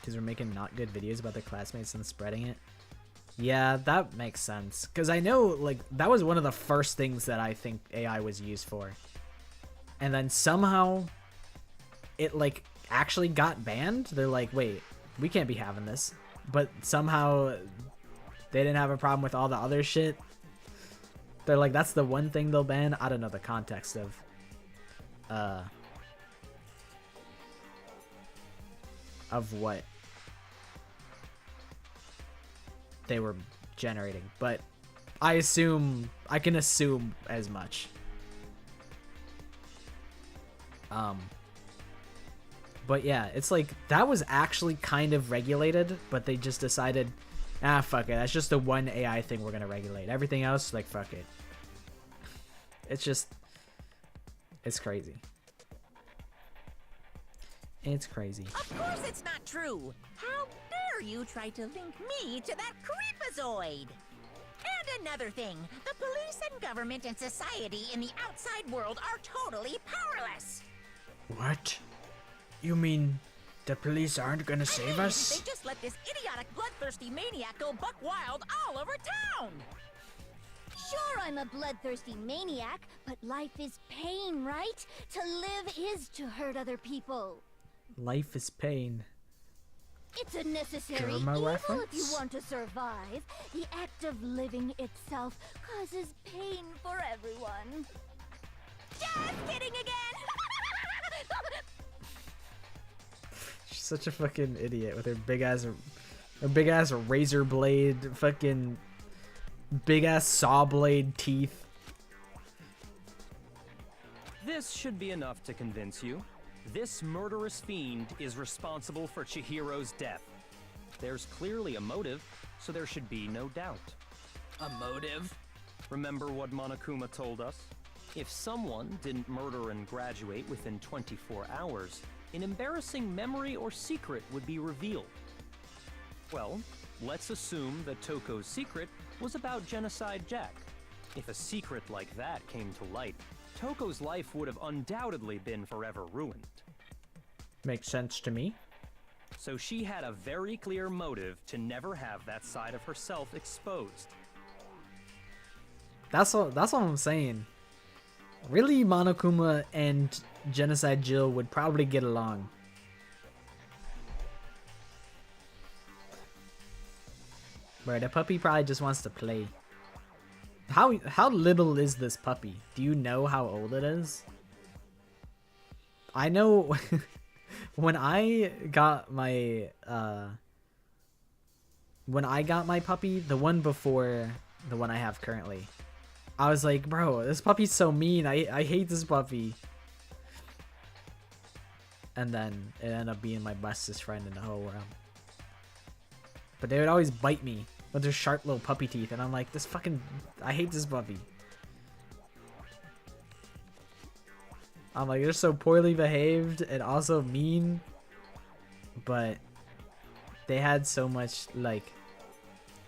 Because we're making not good videos about their classmates and spreading it. Yeah, that makes sense. Because I know, like, that was one of the first things that I think AI was used for. And then somehow it, like, actually got banned. They're like, wait, we can't be having this. but somehow they didn't have a problem with all the other shit. They're like, that's the one thing they'll ban. I don't know the context of what they were generating, but I can assume as much. But yeah, it's like that was actually kind of regulated, but they just decided, fuck it, that's just the one AI thing we're gonna regulate. Everything else, like, fuck it. It's crazy. It's crazy. Of course it's not true. How dare you try to link me to that creepazoid? And another thing, the police and government and society in the outside world are totally powerless. What? You mean the police aren't gonna save us? They just let this idiotic, bloodthirsty maniac go buck wild all over town. Sure, I'm a bloodthirsty maniac, but life is pain, right? To live is to hurt other people. Life is pain. It's a necessary Germa evil reference? if you want to survive. The act of living itself causes pain for everyone. Just kidding again! She's such a fucking idiot with her big ass razor blade, fucking big ass saw blade teeth. This should be enough to convince you. This murderous fiend is responsible for Chihiro's death. There's clearly a motive, so there should be no doubt. A motive? Remember what Monokuma told us? If someone didn't murder and graduate within 24 hours, an embarrassing memory or secret would be revealed. Well, let's assume that Toko's secret was about Genocide Jack. If a secret like that came to light, Toko's life would have undoubtedly been forever ruined. Makes sense to me. So she had a very clear motive to never have that side of herself exposed. That's what I'm saying. Really, Monokuma and Genocide Jill would probably get along. Bro, the puppy probably just wants to play. How little is this puppy? Do you know how old it is? I know when I got my puppy, the one before the one I have currently, I was like, bro, this puppy's so mean. I hate this puppy. And then it ended up being my bestest friend in the whole world. But they would always bite me with their sharp little puppy teeth, and I'm like, I hate this puppy. I'm like, they're so poorly behaved and also mean, but they had so much, like,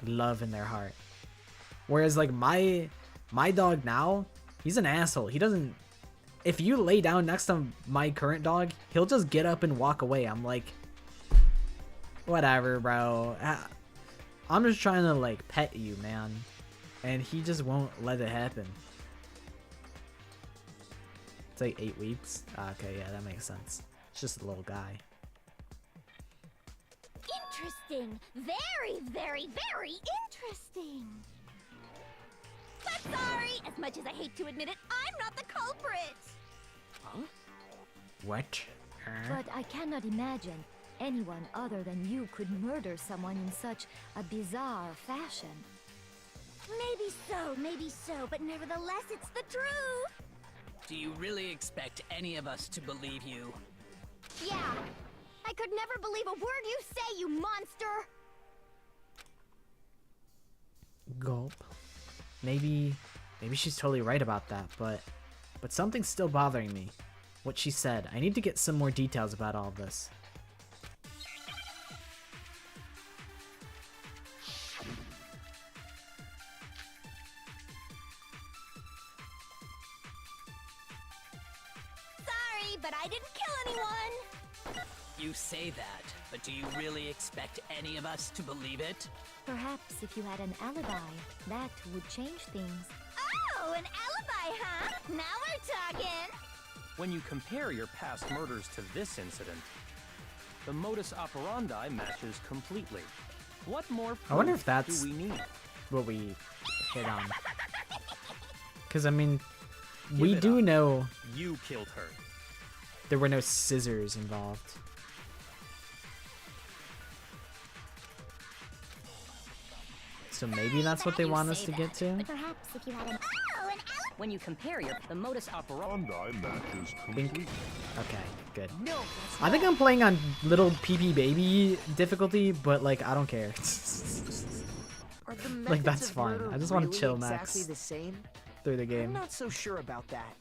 love in their heart. Whereas, like, my dog now, he's an asshole. He doesn't... If you lay down next to my current dog, he'll just get up and walk away. I'm like, whatever, bro. I'm just trying to, like, pet you, man. And he just won't let it happen. It's like 8 weeks. Okay, yeah, that makes sense. It's just a little guy. Interesting. Very, very, very interesting. But sorry, as much as I hate to admit it, I'm not the culprit. Huh? What? But I cannot imagine anyone other than you could murder someone in such a bizarre fashion. Maybe so, but nevertheless, it's the truth. Do you really expect any of us to believe you? Yeah. I could never believe a word you say, you monster! Gulp. Maybe she's totally right about that, but something's still bothering me. What she said. I need to get some more details about all of this. Sorry, but I didn't kill anyone! You say that, but do you really expect any of us to believe it? Perhaps if you had an alibi, that would change things. Oh, an alibi, huh? Now we're talking! When you compare your past murders to this incident, the modus operandi matches completely. What more I wonder proof if that's do we need? what we hit on. Because, I mean, Give we it do up. know You killed her. there were no scissors involved. So maybe that's what they want us to get to? Perhaps if you had an When you compare the modus operandi matches Think- Okay, good. No, I think I'm playing on little PP baby difficulty, but like I don't care. are the Like, methods that's of fine. murder I just wanna really chill exactly max the same? through the I'm game. not so sure about that.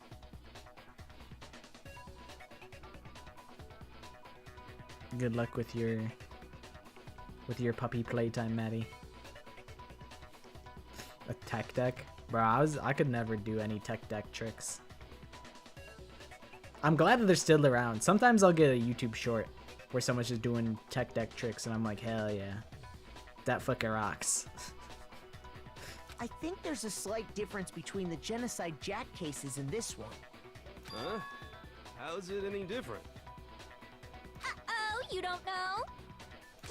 Good luck with your puppy playtime, Maddie. A tech deck? Bro, I could never do any tech deck tricks. I'm glad that they're still around. Sometimes I'll get a YouTube short where someone's just doing tech deck tricks and I'm like, hell yeah. That fucking rocks. I think there's a slight difference between the Genocide Jack cases and this one. Huh? How's it any different? Oh, you don't know?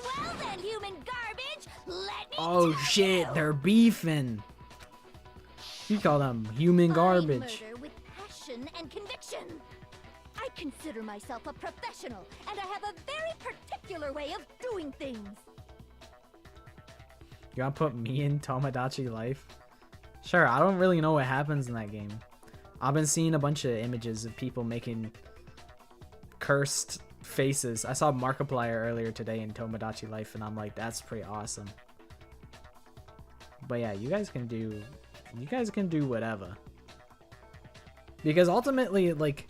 Well then, human garbage, let me Oh tell shit, you. they're beefing. You call them human garbage. I murder with passion and conviction. I consider myself a professional, and I have a very particular way of doing things. You wanna put me in Tomodachi Life? Sure, I don't really know what happens in that game. I've been seeing a bunch of images of people making cursed faces. I saw Markiplier earlier today in Tomodachi Life, and I'm like, that's pretty awesome. But yeah, you guys can do whatever. Because ultimately, like,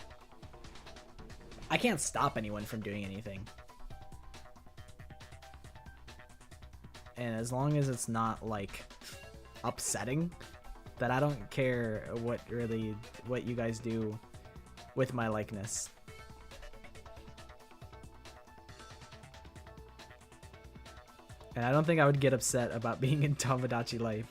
I can't stop anyone from doing anything. And as long as it's not, like, upsetting, that I don't care what you guys do with my likeness. And I don't think I would get upset about being in Tomodachi Life.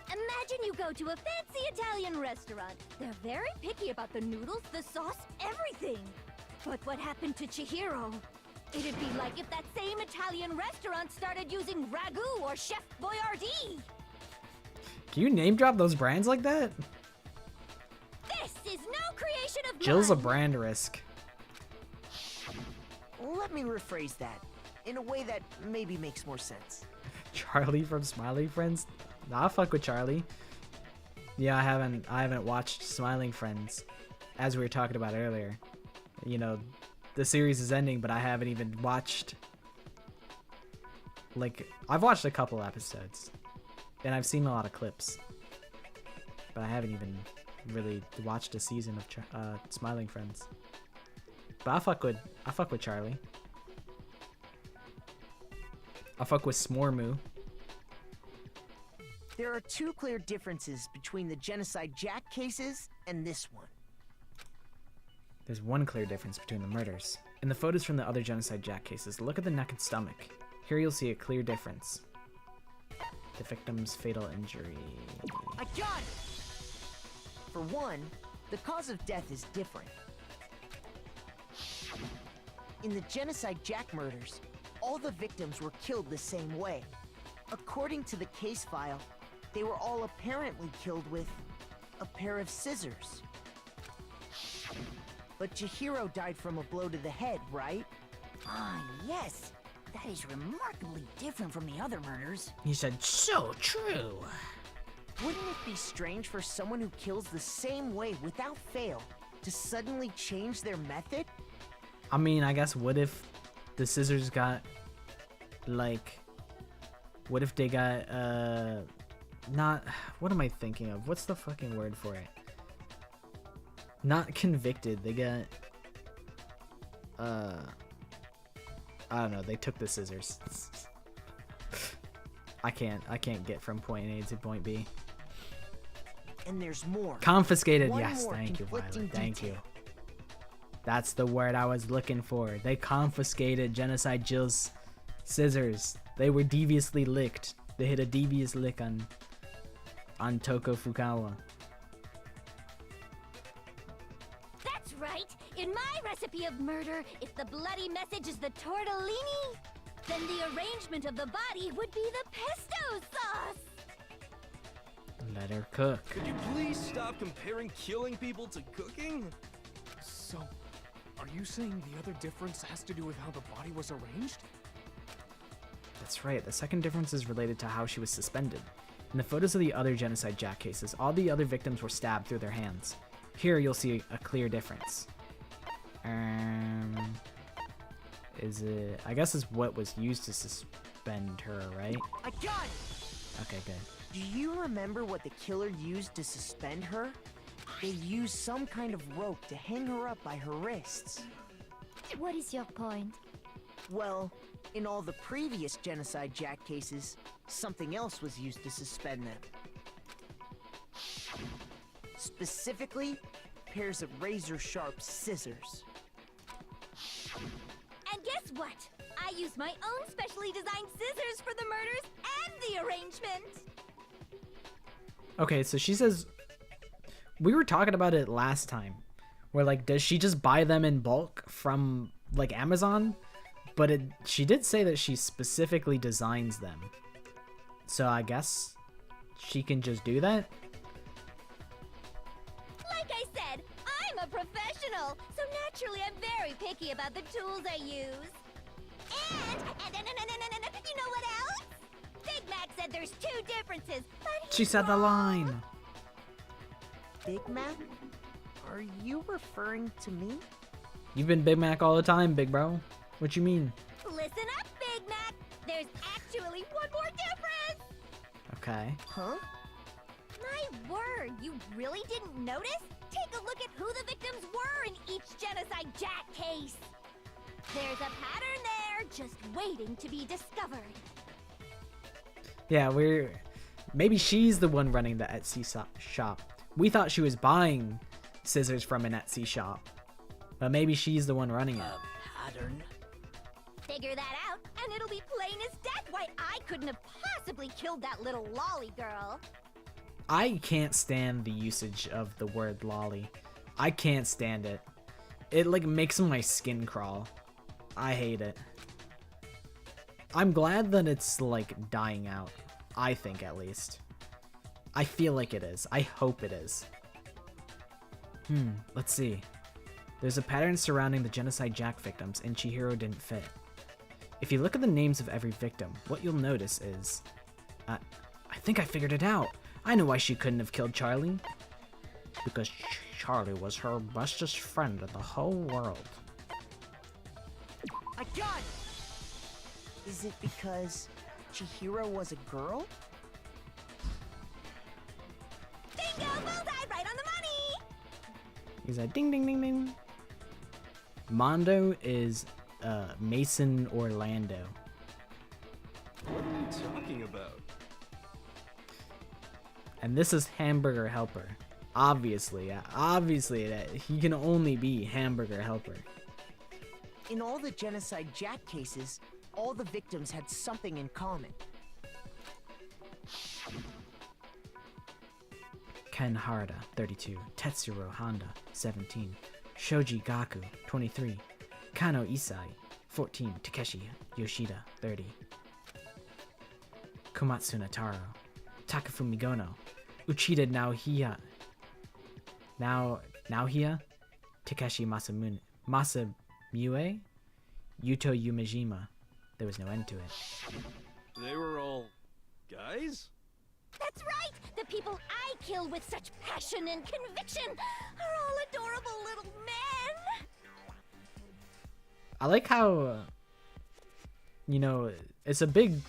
Imagine you go to a fancy Italian restaurant. They're very picky about the noodles, the sauce, everything. But what happened to Chihiro? It'd be like if that same Italian restaurant started using Ragu or Chef Boyardee. Can you name drop those brands like that? This is no creation of Jill's a mine. brand risk. Let me rephrase that in a way that maybe makes more sense. Charlie from Smiling Friends? Nah, I fuck with Charlie. Yeah, I haven't watched Smiling Friends, as we were talking about earlier. You know, the series is ending, but I haven't even watched. Like, I've watched a couple episodes, and I've seen a lot of clips, but I haven't even really watched a season of Smiling Friends. But I fuck with Charlie. I fuck with Smormu. There are two clear differences between the Genocide Jack cases and this one. There's one clear difference between the murders. In the photos from the other Genocide Jack cases, look at the neck and stomach. Here you'll see a clear difference. The victim's fatal injury. I got it! For one, the cause of death is different. In the Genocide Jack murders, all the victims were killed the same way. According to the case file, they were all apparently killed with a pair of scissors. But Chihiro died from a blow to the head, right? Ah, yes. That is remarkably different from the other murders. He said, so true. Wouldn't it be strange for someone who kills the same way without fail to suddenly change their method? I mean, I guess what if the scissors got, like, what if they got, not, what am I thinking of? What's the fucking word for it? Not convicted, they got, I don't know, they took the scissors. I can't get from point A to point B. And there's more. Confiscated, One yes, more thank you, Violet, conflicting thank you. detail. That's the word I was looking for. They confiscated Genocide Jill's scissors. They were deviously licked. They hit a devious lick on Toko Fukawa. That's right. In my recipe of murder, if the bloody message is the tortellini, then the arrangement of the body would be the pesto sauce. Let her cook. Could you please stop comparing killing people to cooking? So, are you saying the other difference has to do with how the body was arranged? That's right. The second difference is related to how she was suspended. In the photos of the other genocide Jack cases, all the other victims were stabbed through their hands. Here you'll see a clear difference. Is it... I guess it's what was used to suspend her, right? I got it! Okay, good. Do you remember what the killer used to suspend her? They used some kind of rope to hang her up by her wrists. What is your point? Well, in all the previous genocide Jack cases, something else was used to suspend them. Specifically, pairs of razor-sharp scissors. And guess what? I used my own specially designed scissors for the murders and the arrangement. Okay, so she says... We were talking about it last time. Where, like, does she just buy them in bulk from, like, Amazon? But she did say that she specifically designs them. So I guess she can just do that? Like I said, I'm a professional, so naturally I'm very picky about the tools I use. And you know what else? Big Mac said there's two differences, but She said the line. Big Mac? Are you referring to me? You've been Big Mac all the time, big bro. What you mean? listen up, Big Mac. There's actually one more difference. Okay. Huh? My word, you really didn't notice? Take a look at who the victims were in each Genocide Jack case. There's a pattern there, just waiting to be discovered. Yeah, maybe she's the one running the Etsy shop. We thought she was buying scissors from an Etsy shop, but maybe she's the one running it. Pattern? Figure that out, and it'll be plain as death why I couldn't have possibly killed that little lolly girl. I can't stand the usage of the word lolly. I can't stand it. It like makes my skin crawl. I hate it. I'm glad that it's like dying out. I think at least. I feel like it is. I hope it is. Let's see. There's a pattern surrounding the Genocide Jack victims, and Chihiro didn't fit. If you look at the names of every victim, what you'll notice is... I think I figured it out. I know why she couldn't have killed Charlie. Because Charlie was her bestest friend in the whole world. I got it! Is it because Chihiro was a girl? Bingo! Bullseye! Right on the money! He's like, ding, ding, ding, ding. Mondo is Mason Orlando. What are you talking about? And this is Hamburger Helper. Obviously that he can only be Hamburger Helper. In all the Genocide Jack cases, all the victims had something in common. Ken Harada, 32. Tetsuro Honda, 17. Shoji Gaku, 23. Kano Isai, 14. Takeshi Yoshida, 30. Komatsu Nataro. Takafumi Gono. Uchida Naohia. Takeshi Masamune. Yuto Yumejima. There was no end to it. They were all guys? That's right! The people I kill with such passion and conviction are all adorable little men! I like how, it's a big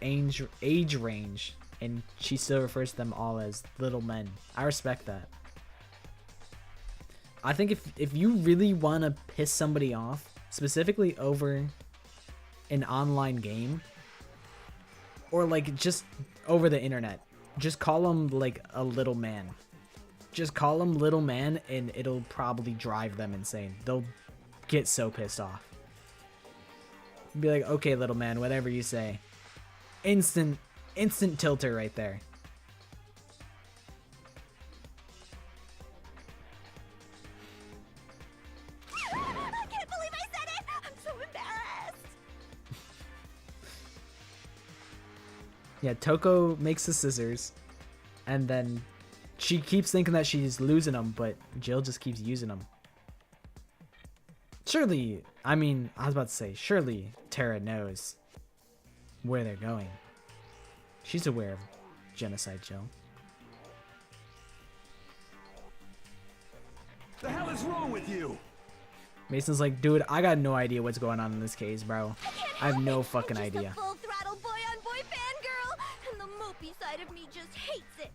age range, and she still refers to them all as little men. I respect that. I think if you really want to piss somebody off, specifically over an online game, or like just over the internet, just call them like a little man. Just call them little man and it'll probably drive them insane. They'll get so pissed off. Be like, okay, little man, whatever you say. Instant tilter right there. I can't believe I said it! I'm so embarrassed! Yeah, Toko makes the scissors, and then she keeps thinking that she's losing them, but Jill just keeps using them. Surely, I was about to say, surely Tara knows where they're going. She's aware of genocide, Jill. The hell is wrong with you? Mason's like, dude, I got no idea what's going on in this case, bro. I have no fucking idea. Full-throttle boy-on-boy fangirl, and the mopey side of me just hates it.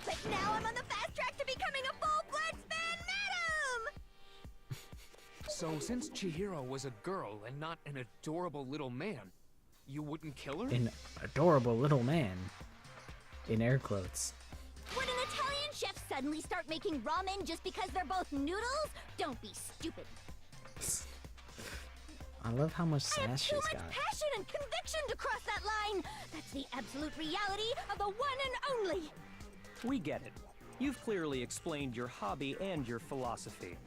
But now I'm on the fast track to becoming a full-fledged fan madam! So since Chihiro was a girl and not an adorable little man, you wouldn't kill her? An adorable little man. In air quotes. Would an Italian chef suddenly start making ramen just because they're both noodles? Don't be stupid. I love how much sass she's got. Too much passion and conviction to cross that line. That's the absolute reality of the one and only. We get it. You've clearly explained your hobby and your philosophy.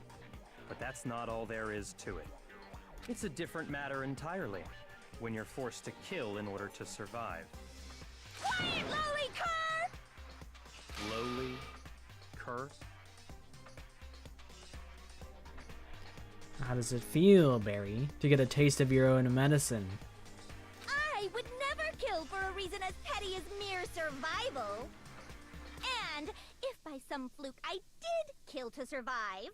But that's not all there is to it. It's a different matter entirely, when you're forced to kill in order to survive. Quiet, lowly cur! Lowly cur? How does it feel, Barry, to get a taste of your own medicine? I would never kill for a reason as petty as mere survival. And if by some fluke I did kill to survive,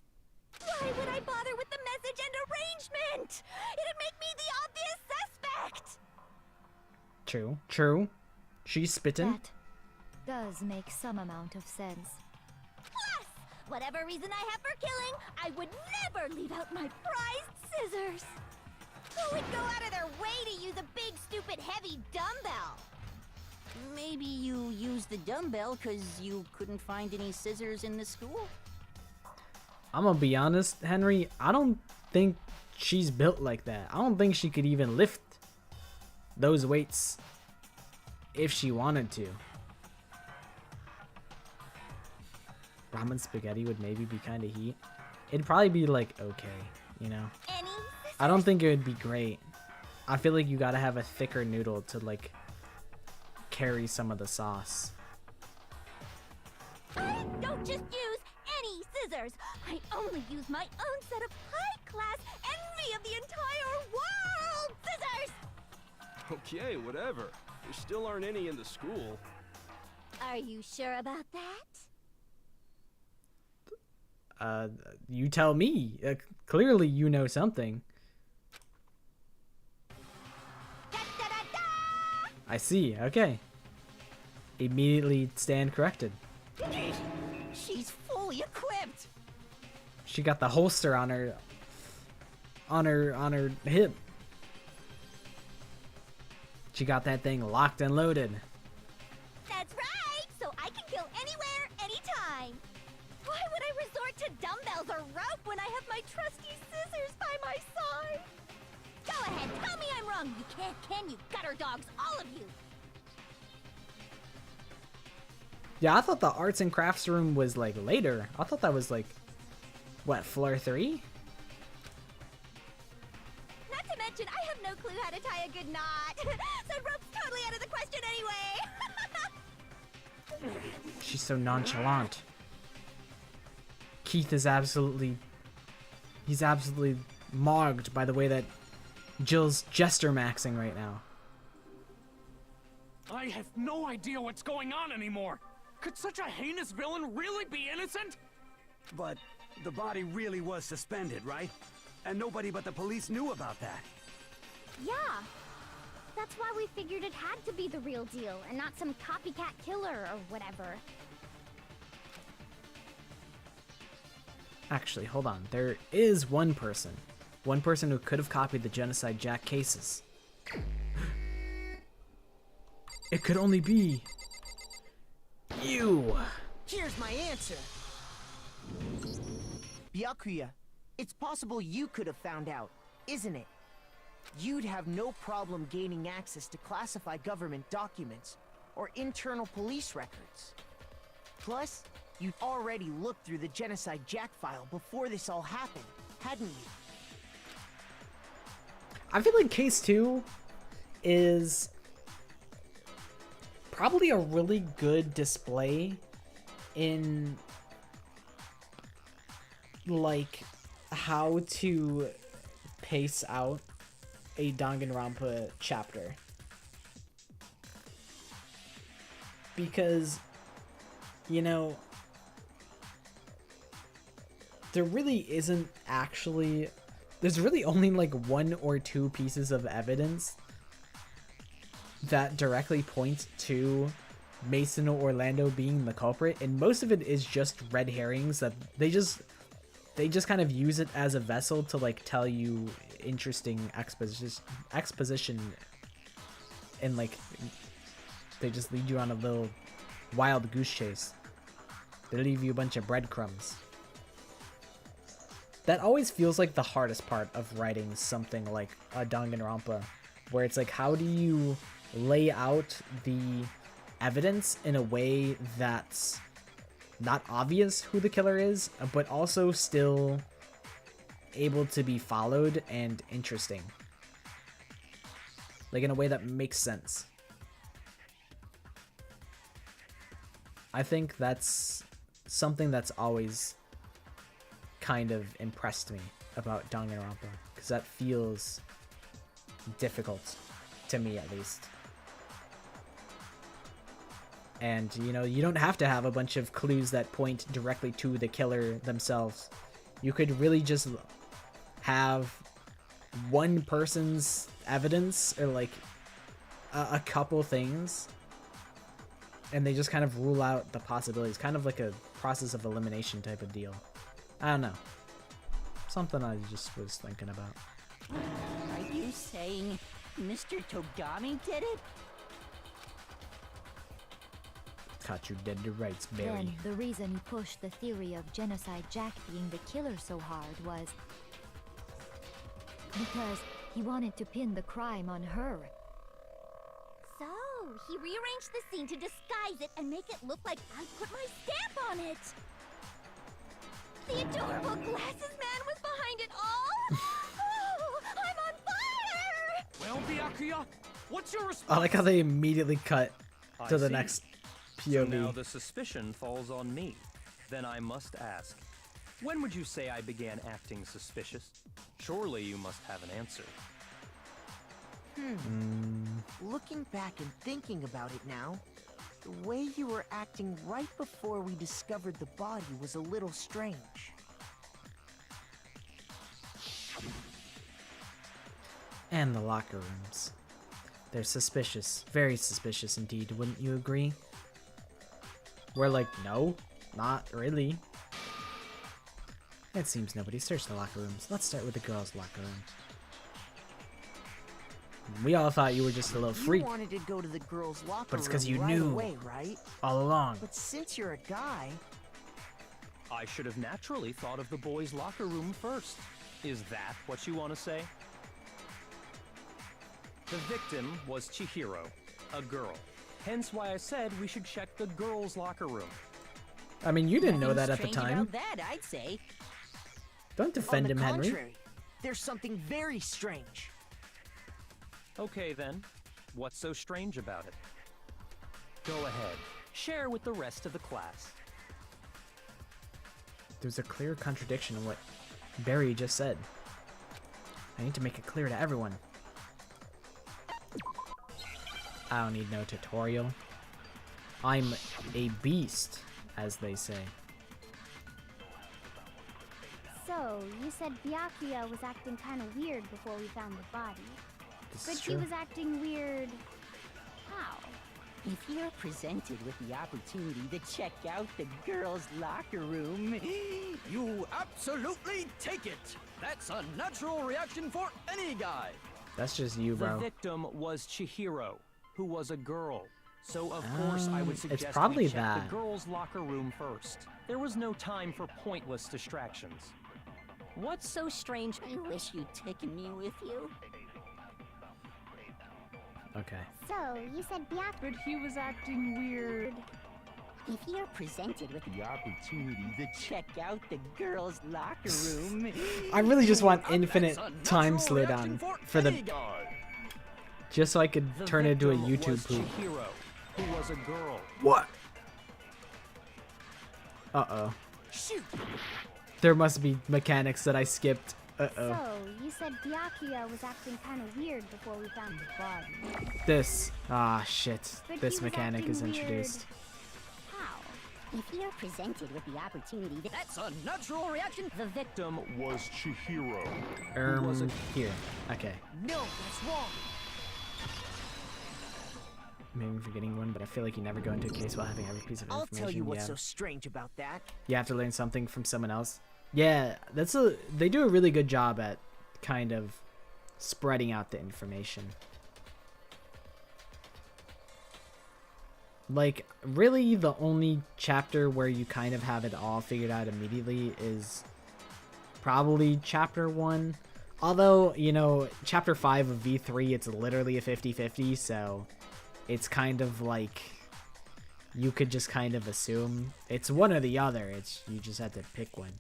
why would I bother with the message and arrangement? It'd make me the obvious suspect. True, true. She's spitting. That does make some amount of sense. Plus, whatever reason I have for killing, I would never leave out my prized scissors. Who would go out of their way to use a big, stupid, heavy dumbbell? Maybe you used the dumbbell because you couldn't find any scissors in the school? I'm gonna be honest, Henry, I don't think she's built like that. I don't think she could even lift those weights if she wanted to. Ramen spaghetti would maybe be kind of heat. It'd probably be like okay, you know. I don't think it would be great. I feel like you gotta have a thicker noodle to like carry some of the sauce. I don't just use any scissors. I only use my own set of high-class envy of the entire world scissors. Okay, whatever. There still aren't any in the school. Are you sure about that? You tell me. Clearly you know something. I see, okay. Immediately stand corrected. She's fully equipped. She got the holster on her hip. She got that thing locked and loaded. That's right, so I can kill anywhere, anytime. Why would I resort to dumbbells or rope when I have my trusty scissors by my side? Go ahead, tell me I'm wrong. You can't, can you, gutter dogs, all of you? Yeah, I thought the arts and crafts room was like later. I thought that was like, what, floor 3? Not to mention, I have no clue how to tie a good knot. So rope's totally out of the question anyway. She's so nonchalant. Keith is absolutely... He's absolutely mogged by the way that Jill's jester maxing right now. I have no idea what's going on anymore. Could such a heinous villain really be innocent? But the body really was suspended, right? And nobody but the police knew about that. Yeah. That's why we figured it had to be the real deal and not some copycat killer or whatever. Actually, hold on. There is one person. One person who could have copied the Genocide Jack cases. It could only be... you! Here's my answer. Byakuya, it's possible you could have found out, isn't it? You'd have no problem gaining access to classified government documents or internal police records. Plus, you'd already looked through the Genocide Jack file before this all happened, hadn't you? I feel like case 2 is probably a really good display in like how to pace out a Danganronpa chapter. Because, you know, there really isn't actually... There's really only like 1 or 2 pieces of evidence that directly point to Mason or Orlando being the culprit, and most of it is just red herrings that they just kind of use it as a vessel to like tell you interesting exposition, and like they just lead you on a little wild goose chase. They leave you a bunch of breadcrumbs. That always feels like the hardest part of writing something like a Danganronpa, where it's like, how do you lay out the evidence in a way that's not obvious who the killer is, but also still able to be followed and interesting. Like in a way that makes sense. I think that's something that's always kind of impressed me about Danganronpa, because that feels difficult to me, at least. And, you know, you don't have to have a bunch of clues that point directly to the killer themselves. You could really just have one person's evidence, or like a couple things, and they just kind of rule out the possibilities. Kind of like a process of elimination type of deal. I don't know. Something I just was thinking about. Are you saying Mr. Togami did it? Caught you dead to rights, Barry. Then the reason he pushed the theory of Genocide Jack being the killer so hard was because he wanted to pin the crime on her. So, he rearranged the scene to disguise it and make it look like I put my stamp on it. The adorable glasses man was behind it all? Oh, I'm on fire! Well, Byakuya, what's your response? I like how they immediately cut to the see. next So POV. now the suspicion falls on me. Then I must ask, when would you say I began acting suspicious? Surely you must have an answer. Looking back and thinking about it now, the way you were acting right before we discovered the body was a little strange. And the locker rooms. They're suspicious. Very suspicious indeed, wouldn't you agree? We're like, no, not really. It seems nobody searched the locker rooms. Let's start with the girls' locker room. We all thought you were just a little freak. You wanted to go to the girls' locker But it's 'cause room you right knew away, right? all along. But since you're a guy, I should have naturally thought of the boys' locker room first. Is that what you want to say? The victim was Chihiro, a girl. Hence why I said we should check the girls' locker room. I mean, you didn't know Nothing that at the strange time. about that, I'd say. Don't defend on him, the Henry. contrary, there's something very strange. Okay then, what's so strange about it? Go ahead, share with the rest of the class. There's a clear contradiction in what Barry just said. I need to make it clear to everyone. I don't need no tutorial. I'm a beast, as they say. So, you said Byakuya was acting kind of weird before we found the body. This But is he true. was acting weird... how? If you're presented with the opportunity to check out the girls' locker room, You absolutely take it! That's a natural reaction for any guy! That's just you, The bro. victim was Chihiro, who was a girl. So of course I would It's suggest probably we check that. the girls' locker room first. There was no time for pointless distractions. what's so strange? I wish you'd taken me with you. Okay. So, you said Byakuya... But he was acting weird. If you're presented with the opportunity to check out the girls' locker room, I really just want infinite That's a time natural reaction slowdown for the... any guy. Just so I could The turn it into a victim YouTube was poop. Chihiro, who was a girl. What? Uh-oh. Shoot! There must be mechanics that I skipped. Uh-oh. So, you said Byakuya was acting kind of weird before we found the body. This. Ah, shit. But This he was mechanic acting is introduced. How? If you're presented with the opportunity, that's a natural reaction. The victim was Chihiro. Here. Okay. No, that's wrong. Maybe I'm forgetting one, but I feel like you never go into a case while having every piece of I'll information. tell you what's Yeah. so strange about that. You have to learn something from someone else. Yeah, they do a really good job at kind of spreading out the information. Like, really the only chapter where you kind of have it all figured out immediately is probably chapter 1. Although, you know, chapter 5 of V3, it's literally a 50-50, so it's kind of like you could just kind of assume it's one or the other. It's you just had to pick one.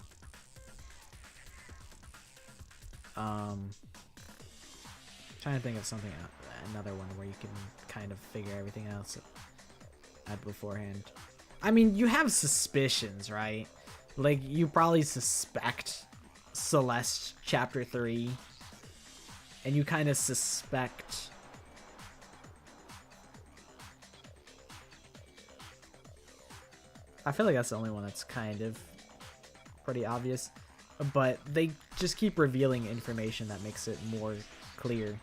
Trying to think of something, another one where you can kind of figure everything else out beforehand. I mean, you have suspicions, right? Like, you probably suspect Celeste chapter 3, and you kind of suspect I feel like that's the only one that's kind of pretty obvious, but they just keep revealing information that makes it more clear,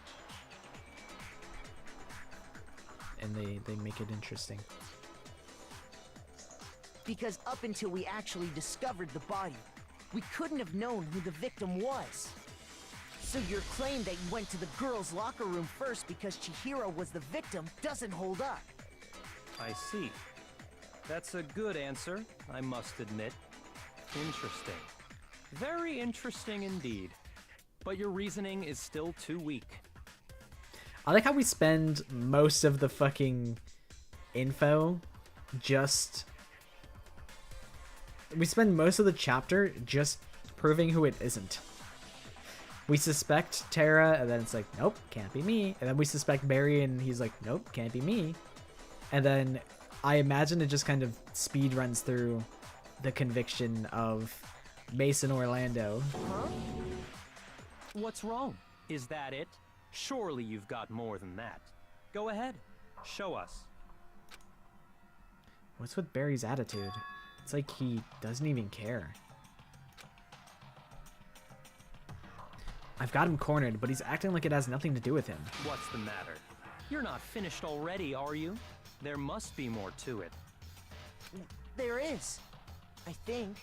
and they make it interesting. Because up until we actually discovered the body, we couldn't have known who the victim was. So your claim that you went to the girls' locker room first because Chihiro was the victim doesn't hold up. I see. That's a good answer, I must admit. Interesting. Very interesting indeed. But your reasoning is still too weak. I like how we spend most of the fucking info just... We spend most of the chapter just proving who it isn't. We suspect Tara, and then it's like, nope, can't be me. And then we suspect Barry, and he's like, nope, can't be me. And then I imagine it just kind of speed runs through the conviction of Mason Orlando. Huh? What's wrong? Is that it? Surely you've got more than that. Go ahead. Show us. What's with Barry's attitude? It's like he doesn't even care. I've got him cornered, but he's acting like it has nothing to do with him. What's the matter? You're not finished already, are you? There must be more to it. There is. I think.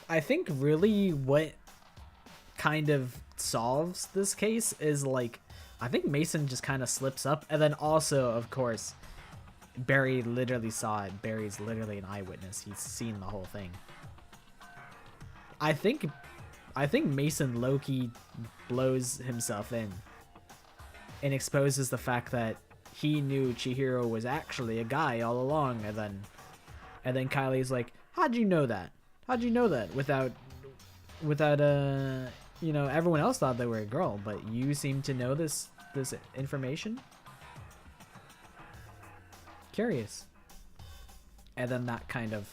I think really what kind of solves this case is like, I think Mason just kind of slips up, and then also, of course, Barry literally saw it. Barry's literally an eyewitness. He's seen the whole thing. I think Mason low-key blows himself in and exposes the fact that he knew Chihiro was actually a guy all along, and then Kylie's like, how'd you know that? How'd you know that? Without you know, everyone else thought they were a girl, but you seem to know this information? Curious. And then that kind of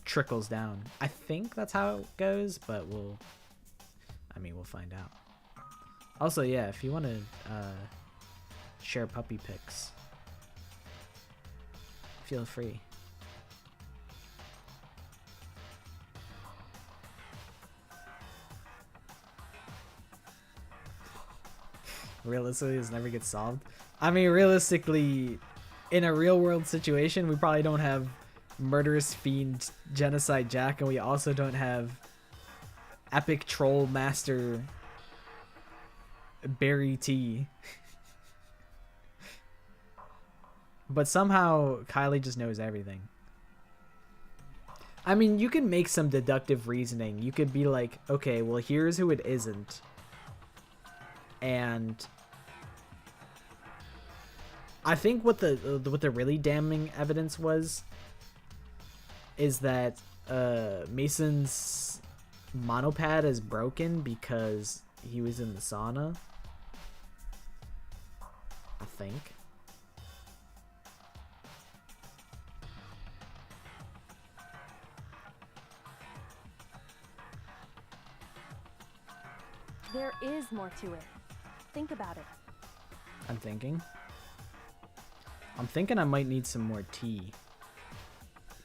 trickles down. I think that's how it goes, but we'll find out. Also, yeah, if you want to share puppy pics, feel free. Realistically, this never gets solved. I mean, realistically, in a real world situation, we probably don't have murderous fiend genocide Jack, and we also don't have epic troll master Barry T. But somehow Kylie just knows everything. I mean, you can make some deductive reasoning. You could be like, okay, well, here's who it isn't. And I think what the really damning evidence was is that Mason's monopad is broken because he was in the sauna. think. There is more to it. Think about it. I'm thinking I might need some more tea.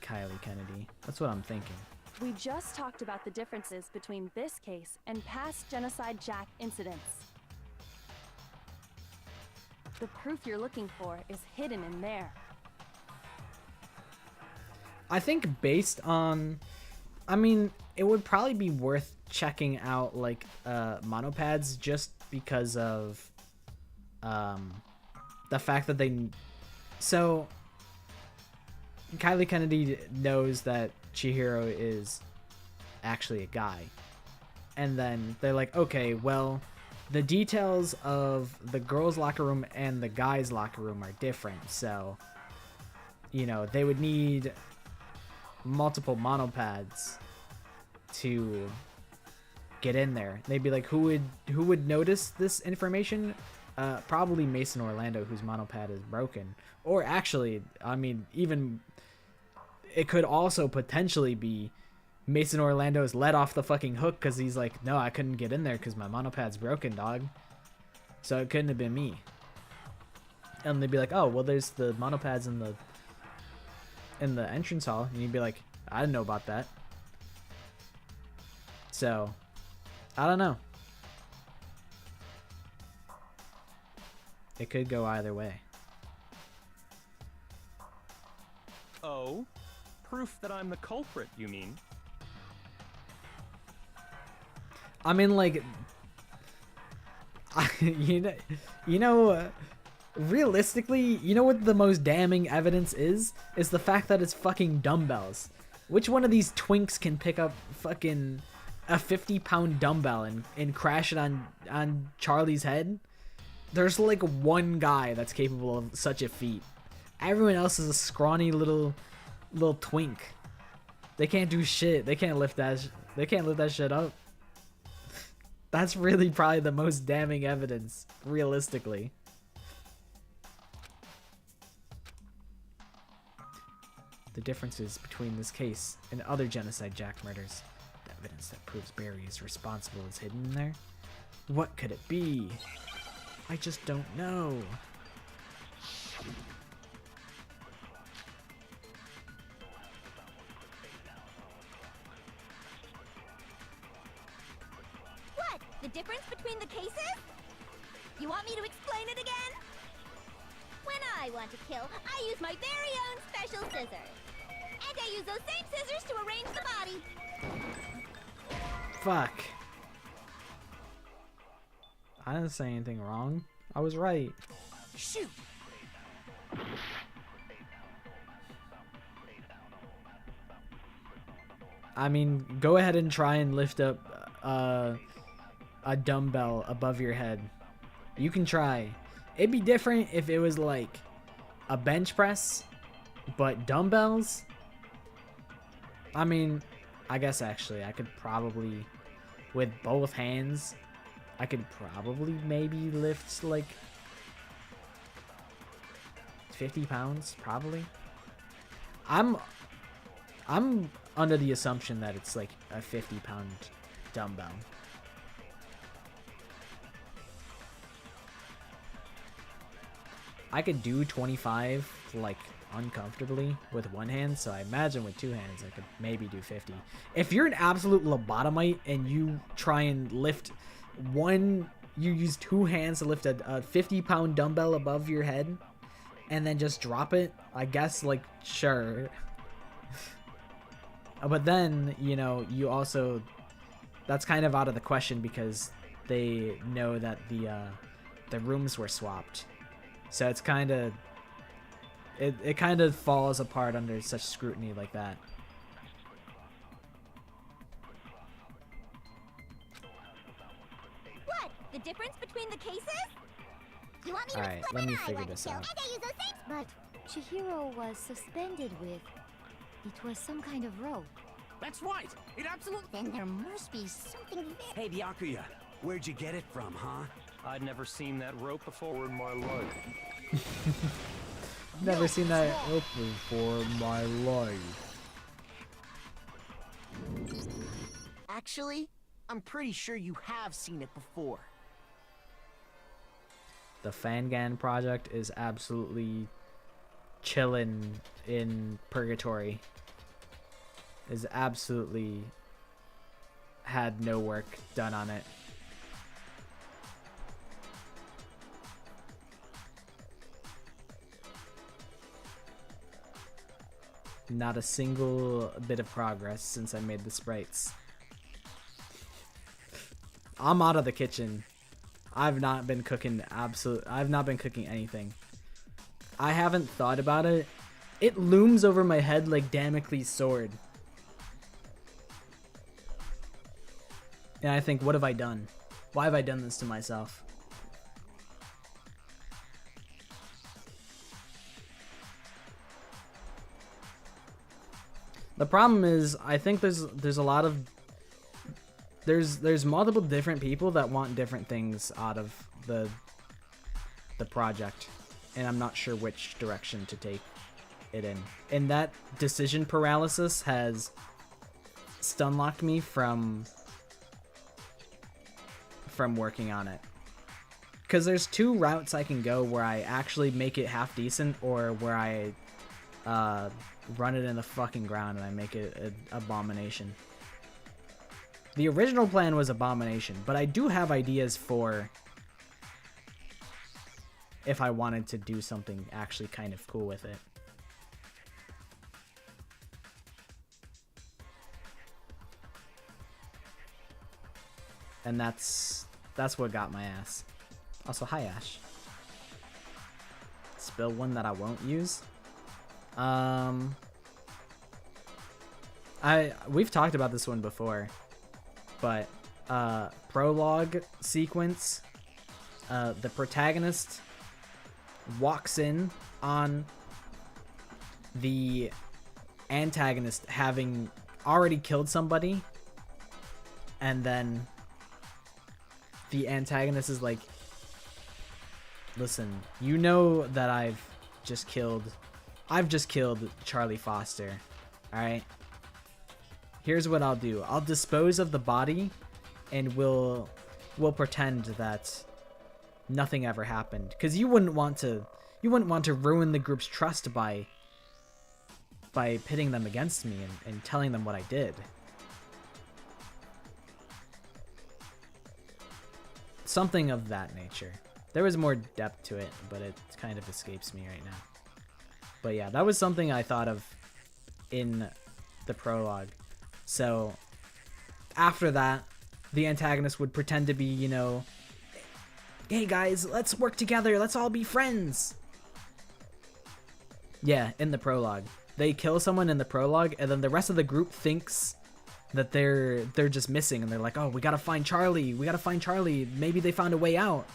Kylie Kennedy. That's what I'm thinking. We just talked about the differences between this case and past Genocide Jack incidents. The proof you're looking for is hidden in there. I think based on, I mean, it would probably be worth checking out like monopads just because of the fact that so Kylie Kennedy knows that Chihiro is actually a guy, and then they're like, okay, well, the details of the girls' locker room and the guys' locker room are different, so you know they would need multiple monopads to get in there. They'd be like, who would notice this information? Probably Mason Orlando, whose monopad is broken. Or actually, I mean, even it could also potentially be Mason Orlando's let off the fucking hook because he's like, no, I couldn't get in there because my monopad's broken, dog. So it couldn't have been me. And they'd be like, oh, well, there's the monopads in the entrance hall. And you'd be like, I didn't know about that. So, I don't know. It could go either way. Oh? Proof that I'm the culprit, you mean? I mean, like, you know, realistically, you know what the most damning evidence is? Is the fact that it's fucking dumbbells. Which one of these twinks can pick up fucking a 50-pound dumbbell and crash it on Charlie's head? There's like one guy that's capable of such a feat. Everyone else is a scrawny little twink. They can't do shit. They can't lift that shit up. That's really probably the most damning evidence, realistically. The differences between this case and other Genocide Jack murders. The evidence that proves Barry is responsible is hidden in there. What could it be? I just don't know. What? The difference between the cases? You want me to explain it again? When I want to kill, I use my very own special scissors. And I use those same scissors to arrange the body. Fuck. I didn't say anything wrong. I was right. Shoot! I mean, go ahead and try and lift up a dumbbell above your head. You can try. It'd be different if it was like a bench press, but dumbbells? I mean, I guess actually I could probably, with both hands, I could probably maybe lift like 50 pounds, probably. I'm under the assumption that it's like a 50-pound dumbbell. I could do 25 like uncomfortably with one hand, so I imagine with two hands I could maybe do 50. If you're an absolute lobotomite and you try and lift you use two hands to lift a 50-pound dumbbell above your head and then just drop it, I guess, like, sure. But then, you know, you also, that's kind of out of the question because they know that the rooms were swapped. So it's kind of, it kind of falls apart under such scrutiny like that. What? The difference between the cases? You want me to Alright, explain let me when I figure want this to kill, out. and I use those same. But Chihiro was suspended with. It was some kind of rope. That's right. It absolutely. Then there must be something Hey, Byakuya, where'd you get it from, huh? I'd never seen that rope before in my life. Never seen that open for my life. Actually, I'm pretty sure you have seen it before. The Fangan project is absolutely chillin' in purgatory. Is absolutely had no work done on it. Not a single bit of progress since I made the sprites. I'm out of the kitchen. I've not been cooking anything. I haven't thought about it. It looms over my head like Damocles' sword. And I think, what have I done? Why have I done this to myself? The problem is, I think there's a lot of there's multiple different people that want different things out of the project, and I'm not sure which direction to take it in. And that decision paralysis has stun-locked me from working on it. Because there's two routes I can go where I actually make it half decent, or where I run it in the fucking ground and I make it an abomination. The original plan was abomination, but I do have ideas for if I wanted to do something actually kind of cool with it. And that's what got my ass. Also, hi Ash. Spill one that I won't use. We've talked about this one before, but prologue sequence, the protagonist walks in on the antagonist having already killed somebody, and then the antagonist is like, listen, you know that I've just killed Charlie Foster, alright? Here's what I'll do. I'll dispose of the body, and we'll pretend that nothing ever happened. Because you wouldn't want to ruin the group's trust by pitting them against me and telling them what I did. Something of that nature. There was more depth to it, but it kind of escapes me right now. But yeah, that was something I thought of in the prologue. So after that, the antagonist would pretend to be, you know, hey guys, let's work together, let's all be friends. Yeah, in the prologue. They kill someone in the prologue, and then the rest of the group thinks that they're just missing, and they're like, oh, we gotta find Charlie, maybe they found a way out.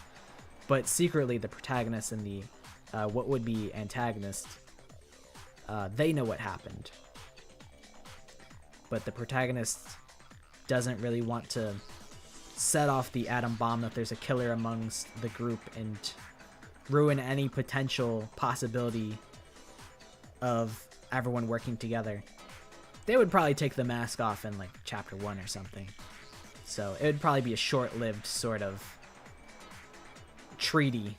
But secretly, the protagonist and the what would be antagonist, they know what happened. But the protagonist doesn't really want to set off the atom bomb that there's a killer amongst the group and ruin any potential possibility of everyone working together. They would probably take the mask off in like chapter 1 or something. So it would probably be a short-lived sort of treaty.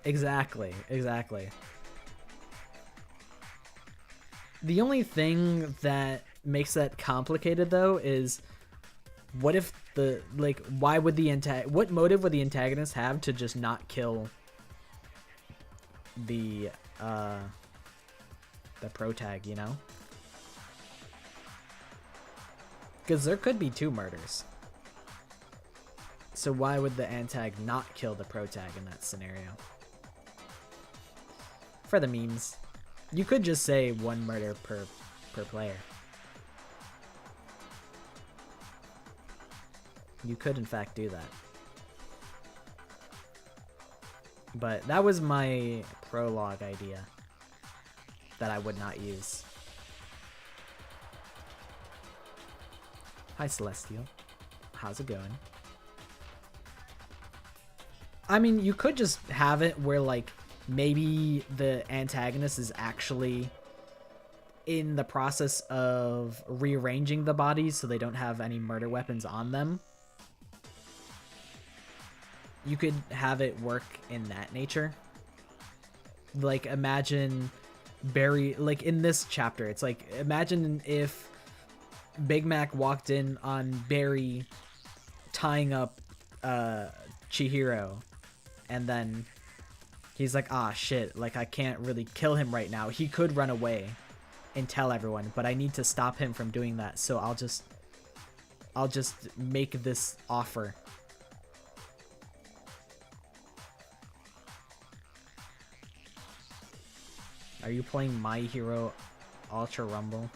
Exactly. The only thing that makes that complicated though is, what if what motive would the antagonist have to just not kill the protag, you know? Because there could be 2 murders. So why would the antag not kill the protag in that scenario? For the memes. You could just say 1 murder per player. You could in fact do that. But that was my prologue idea that I would not use. Hi Celestial. How's it going? I mean, you could just have it where, like, maybe the antagonist is actually in the process of rearranging the bodies so they don't have any murder weapons on them. You could have it work in that nature. Like, imagine Barry, like, in this chapter, it's like, imagine if Big Mac walked in on Barry tying up Chihiro, and then he's like, ah, shit, like, I can't really kill him right now. He could run away and tell everyone, but I need to stop him from doing that, so I'll just make this offer. Are you playing My Hero Ultra Rumble?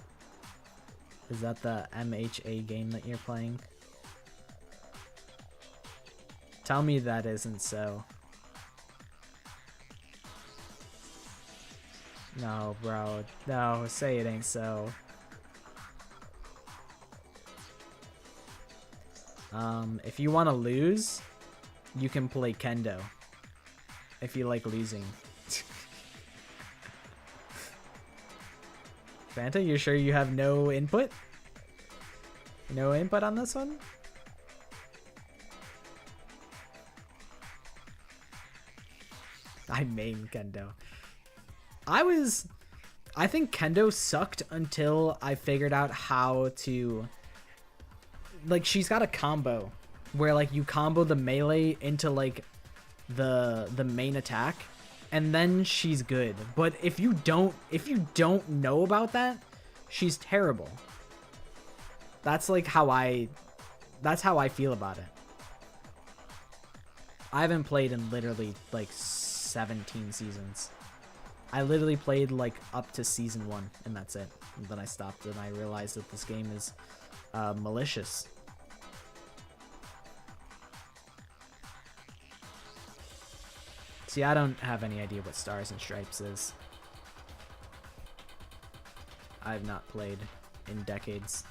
Is that the MHA game that you're playing? Tell me that isn't so. No, bro. No, say it ain't so. If you want to lose, you can play Kendo. If you like losing. Fanta, you sure you have no input? No input on this one? I main Kendo. I think Kendo sucked until I figured out how to, like, she's got a combo where, like, you combo the melee into, like, the main attack, and then she's good. But if you don't know about that, she's terrible. That's like how I feel about it. I haven't played in literally like 17 seasons. I literally played like up to season 1, and that's it. And then I stopped, and I realized that this game is malicious. See, I don't have any idea what Stars and Stripes is. I've not played in decades.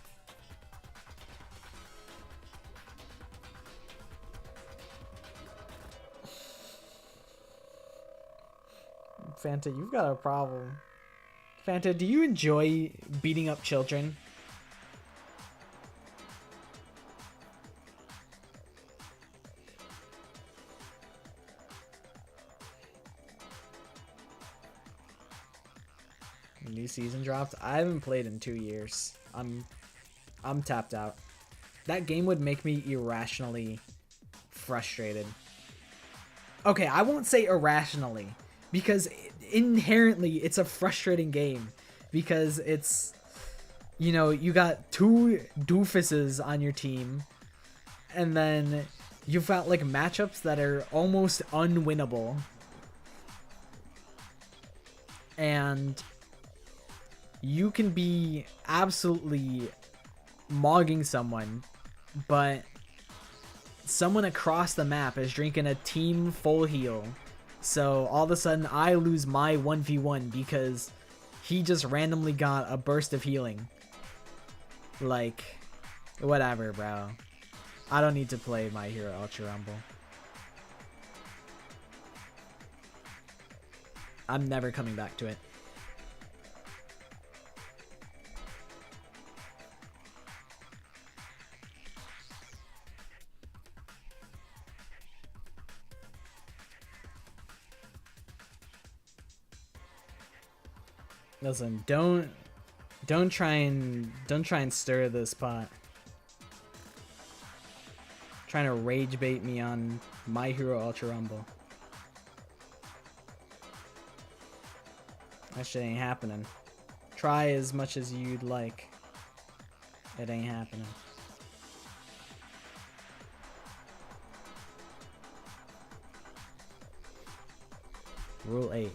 Fanta, you've got a problem. Fanta, do you enjoy beating up children? New season dropped. I haven't played in 2 years. I'm tapped out. That game would make me irrationally frustrated. Okay, I won't say irrationally, because inherently it's a frustrating game, because it's, you know, you got 2 doofuses on your team, and then you've got like matchups that are almost unwinnable, and you can be absolutely mogging someone, but someone across the map is drinking a team full heal. So all of a sudden I lose my 1v1 because he just randomly got a burst of healing. Like, whatever, bro. I don't need to play My Hero Ultra Rumble. I'm never coming back to it. Listen, don't try and stir this pot. Trying to rage bait me on My Hero Ultra Rumble. That shit ain't happening. Try as much as you'd like. It ain't happening. Rule 8.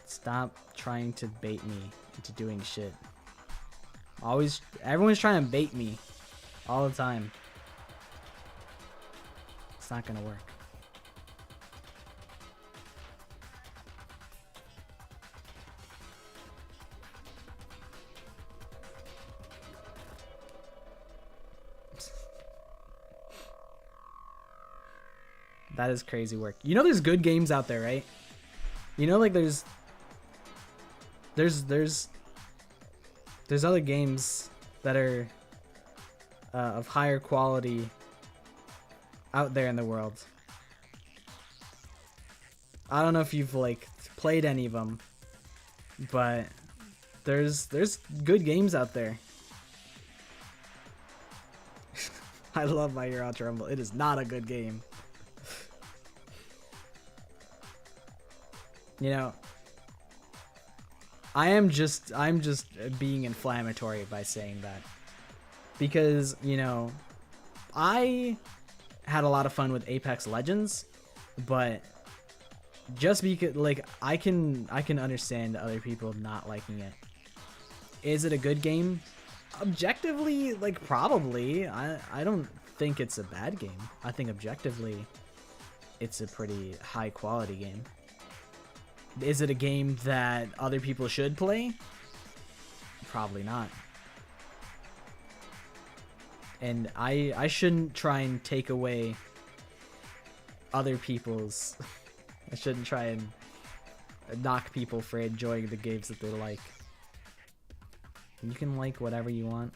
Stop trying to bait me into doing shit. Everyone's trying to bait me all the time. It's not gonna work. That is crazy work. You know there's good games out there, right? You know, like there's other games that are of higher quality out there in the world. I don't know if you've like played any of them, but there's good games out there. I love My Hero Ultra Rumble. It is not a good game. You know, I'm just being inflammatory by saying that, because, you know, I had a lot of fun with Apex Legends, but just because, like, I can understand other people not liking it. Is it a good game? Objectively, like, probably. I don't think it's a bad game. I think objectively it's a pretty high quality game. Is it a game that other people should play? Probably not. And I shouldn't try and take away other people's... I shouldn't try and knock people for enjoying the games that they like. You can like whatever you want.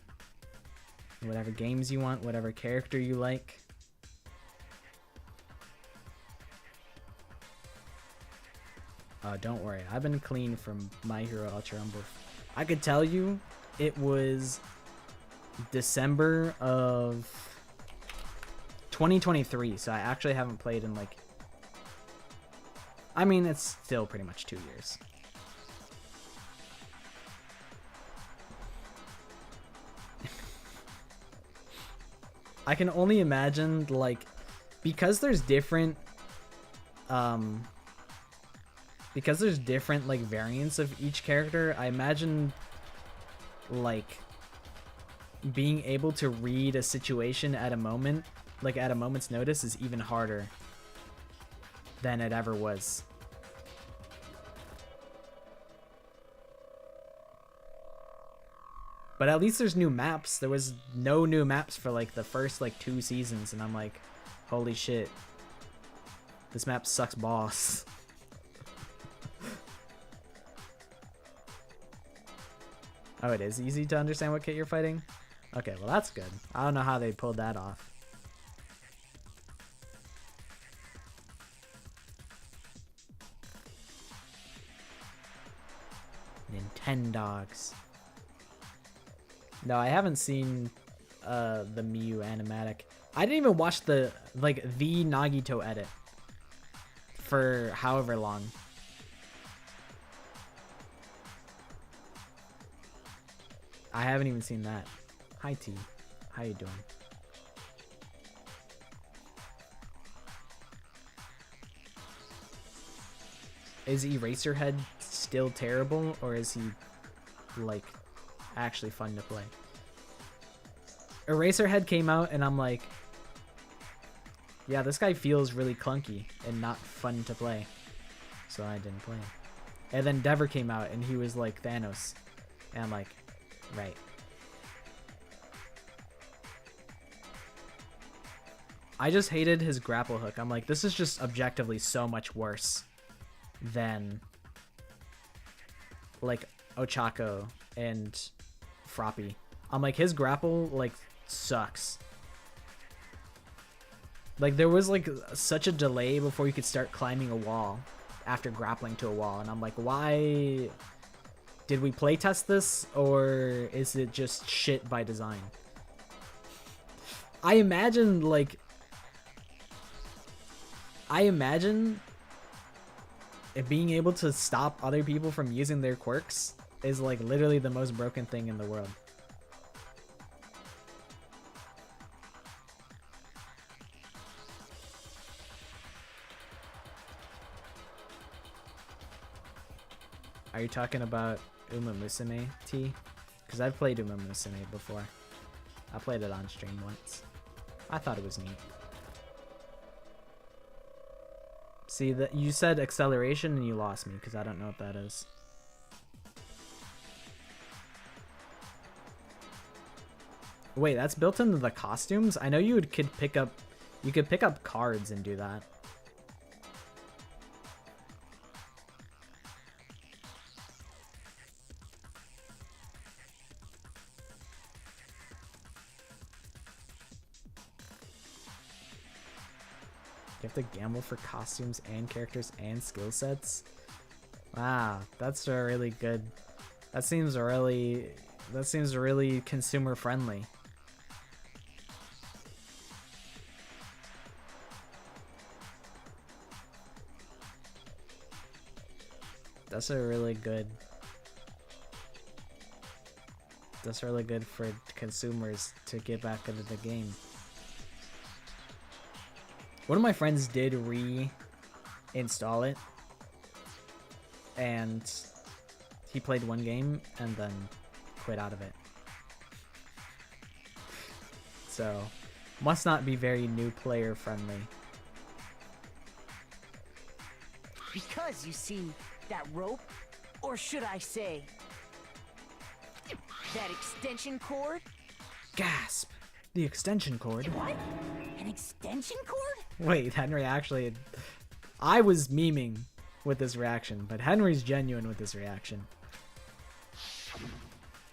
Whatever games you want, whatever character you like. Don't worry, I've been clean from My Hero Ultra Rumble. I could tell you it was December of 2023, so I actually haven't played in like... I mean, it's still pretty much 2 years. I can only imagine, like, because there's different like variants of each character, I imagine like being able to read a situation at a moment, like at a moment's notice, is even harder than it ever was. But at least there's new maps. There was no new maps for like the first like 2 seasons, and I'm like, holy shit, this map sucks balls. Oh, it is easy to understand what kit you're fighting? Okay, well that's good. I don't know how they pulled that off. Nintendogs. No, I haven't seen the Miyu animatic. I didn't even watch the Nagito edit for however long. I haven't even seen that. Hi T, how you doing? Is Eraserhead still terrible, or is he like actually fun to play? Eraserhead came out and I'm like, yeah, this guy feels really clunky and not fun to play, so I didn't play him. And then Dever came out and he was like Thanos, and I'm like, right. I just hated his grapple hook. I'm like, this is just objectively so much worse than like Ochako and Froppy. I'm like, his grapple like sucks. Like there was like such a delay before you could start climbing a wall after grappling to a wall, and I'm like, why did we playtest this, or is it just shit by design? I imagine it being able to stop other people from using their quirks is like literally the most broken thing in the world. Are you talking about Uma Musume, T? Because I've played Uma Musume before. I played it on stream once. I thought it was neat. See, that you said acceleration and you lost me because I don't know what that is. Wait, that's built into the costumes? I know you could pick up cards and do that. You have to gamble for costumes and characters and skill sets. Wow, that's a really good. That seems really consumer friendly. That's really good for consumers to get back into the game. One of my friends did reinstall it, and he played one game and then quit out of it. So, must not be very new player friendly. Because, you see, that rope, or should I say, that extension cord? Gasp! The extension cord? What? An extension cord? Wait, Henry actually... I was memeing with this reaction, but Henry's genuine with this reaction.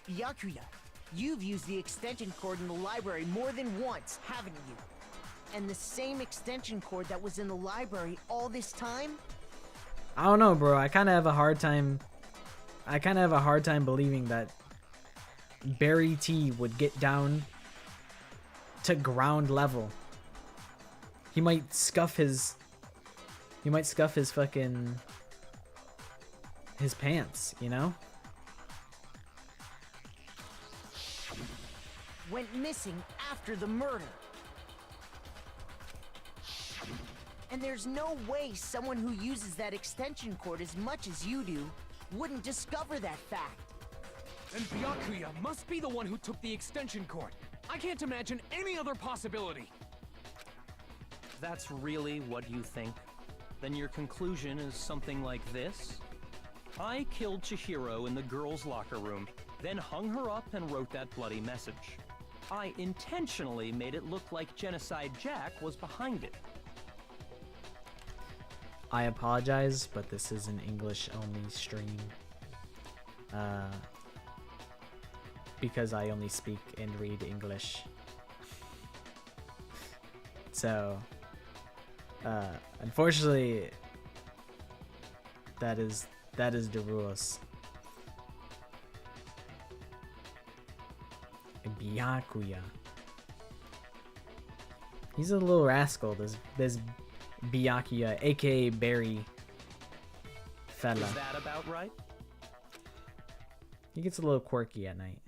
Byakuya, you've used the extension cord in the library more than once, haven't you? And the same extension cord that was in the library all this time? I don't know, bro. I kind of have a hard time believing that Barry T would get down to ground level. He might scuff his fucking his pants, you know? Went missing after the murder. And there's no way someone who uses that extension cord as much as you do wouldn't discover that fact. And Byakuya must be the one who took the extension cord. I can't imagine any other possibility. That's really what you think? Then your conclusion is something like this? I killed Chihiro in the girls' locker room, then hung her up and wrote that bloody message. I intentionally made it look like Genocide Jack was behind it. I apologize, but this is an English-only stream. Because I only speak and read English. So, unfortunately, that is the rules. Byakuya. He's a little rascal, this Byakuya, aka Barry fella. Is that about right? He gets a little quirky at night.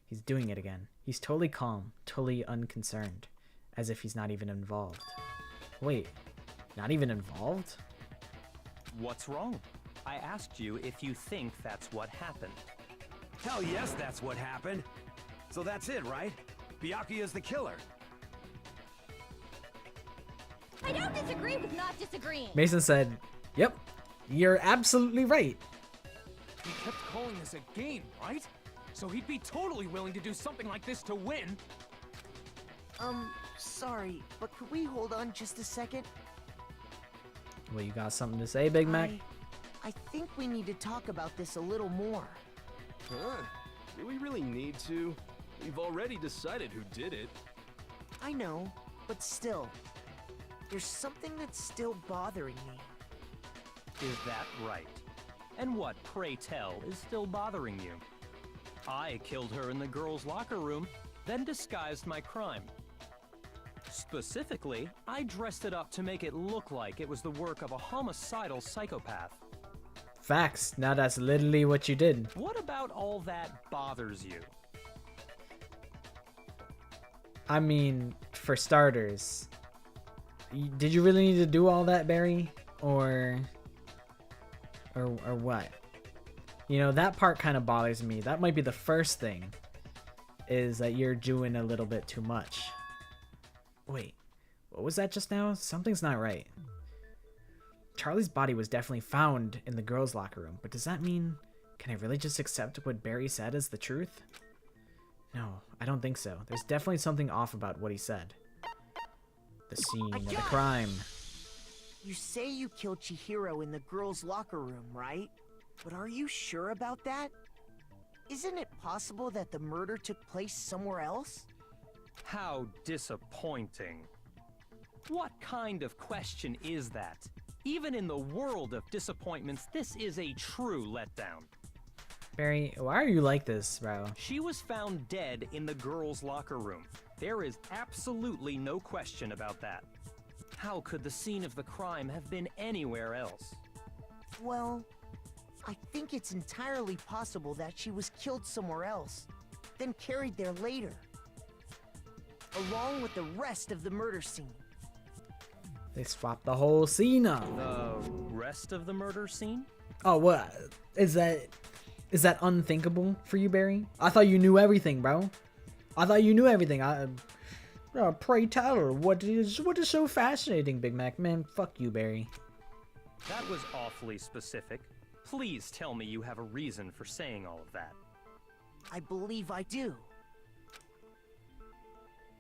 He's doing it again. He's totally calm, totally unconcerned, as if he's not even involved. Wait, not even involved? What's wrong? I asked you if you think that's what happened. Hell yes, that's what happened. So that's it, right? Byakuya's the killer. I don't disagree with not disagreeing. Mason said, "Yep, you're absolutely right." He kept calling this a game, right? So he'd be totally willing to do something like this to win. Sorry, but could we hold on just a second? Well, you got something to say, Big Mac? I think we need to talk about this a little more. Huh? Do we really need to? We've already decided who did it. I know, but still, there's something that's still bothering me. Is that right? And what, pray tell, is still bothering you? I killed her in the girls' locker room, then disguised my crime. Specifically, I dressed it up to make it look like it was the work of a homicidal psychopath. Facts. Now that's literally what you did. What about all that bothers you? I mean, for starters, did you really need to do all that, Barry? Or what? You know, that part kind of bothers me. That might be the first thing, is that you're doing a little bit too much. Wait, what was that just now? Something's not right. Charlie's body was definitely found in the girls' locker room, but does that mean, can I really just accept what Barry said as the truth? No, I don't think so. There's definitely something off about what he said. The scene of the crime. You say you killed Chihiro in the girls' locker room, right? But are you sure about that? Isn't it possible that the murder took place somewhere else? How disappointing. What kind of question is that? Even in the world of disappointments, this is a true letdown. Barry, why are you like this, bro? She was found dead in the girls' locker room. There is absolutely no question about that. How could the scene of the crime have been anywhere else? Well, I think it's entirely possible that she was killed somewhere else, then carried there later, along with the rest of the murder scene. They swapped the whole scene up. The rest of the murder scene? Oh, what? Is that unthinkable for you, Barry? I thought you knew everything, bro. I thought you knew everything. Pray tell her, what is so fascinating, Big Mac? Man, fuck you, Barry. That was awfully specific. Please tell me you have a reason for saying all of that. I believe I do.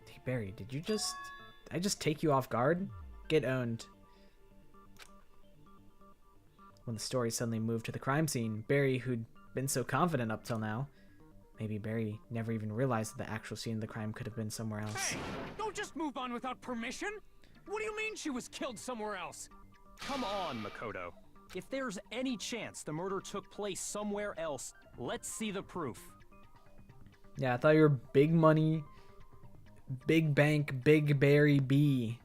Hey, Barry, did I just take you off guard? Get owned. When the story suddenly moved to the crime scene, Barry, who'd been so confident up till now, maybe Barry never even realized that the actual scene of the crime could have been somewhere else. Hey, don't just move on without permission! What do you mean she was killed somewhere else? Come on, Makoto. If there's any chance the murder took place somewhere else, let's see the proof. Yeah, I thought you were big money, big bank, big Barry B.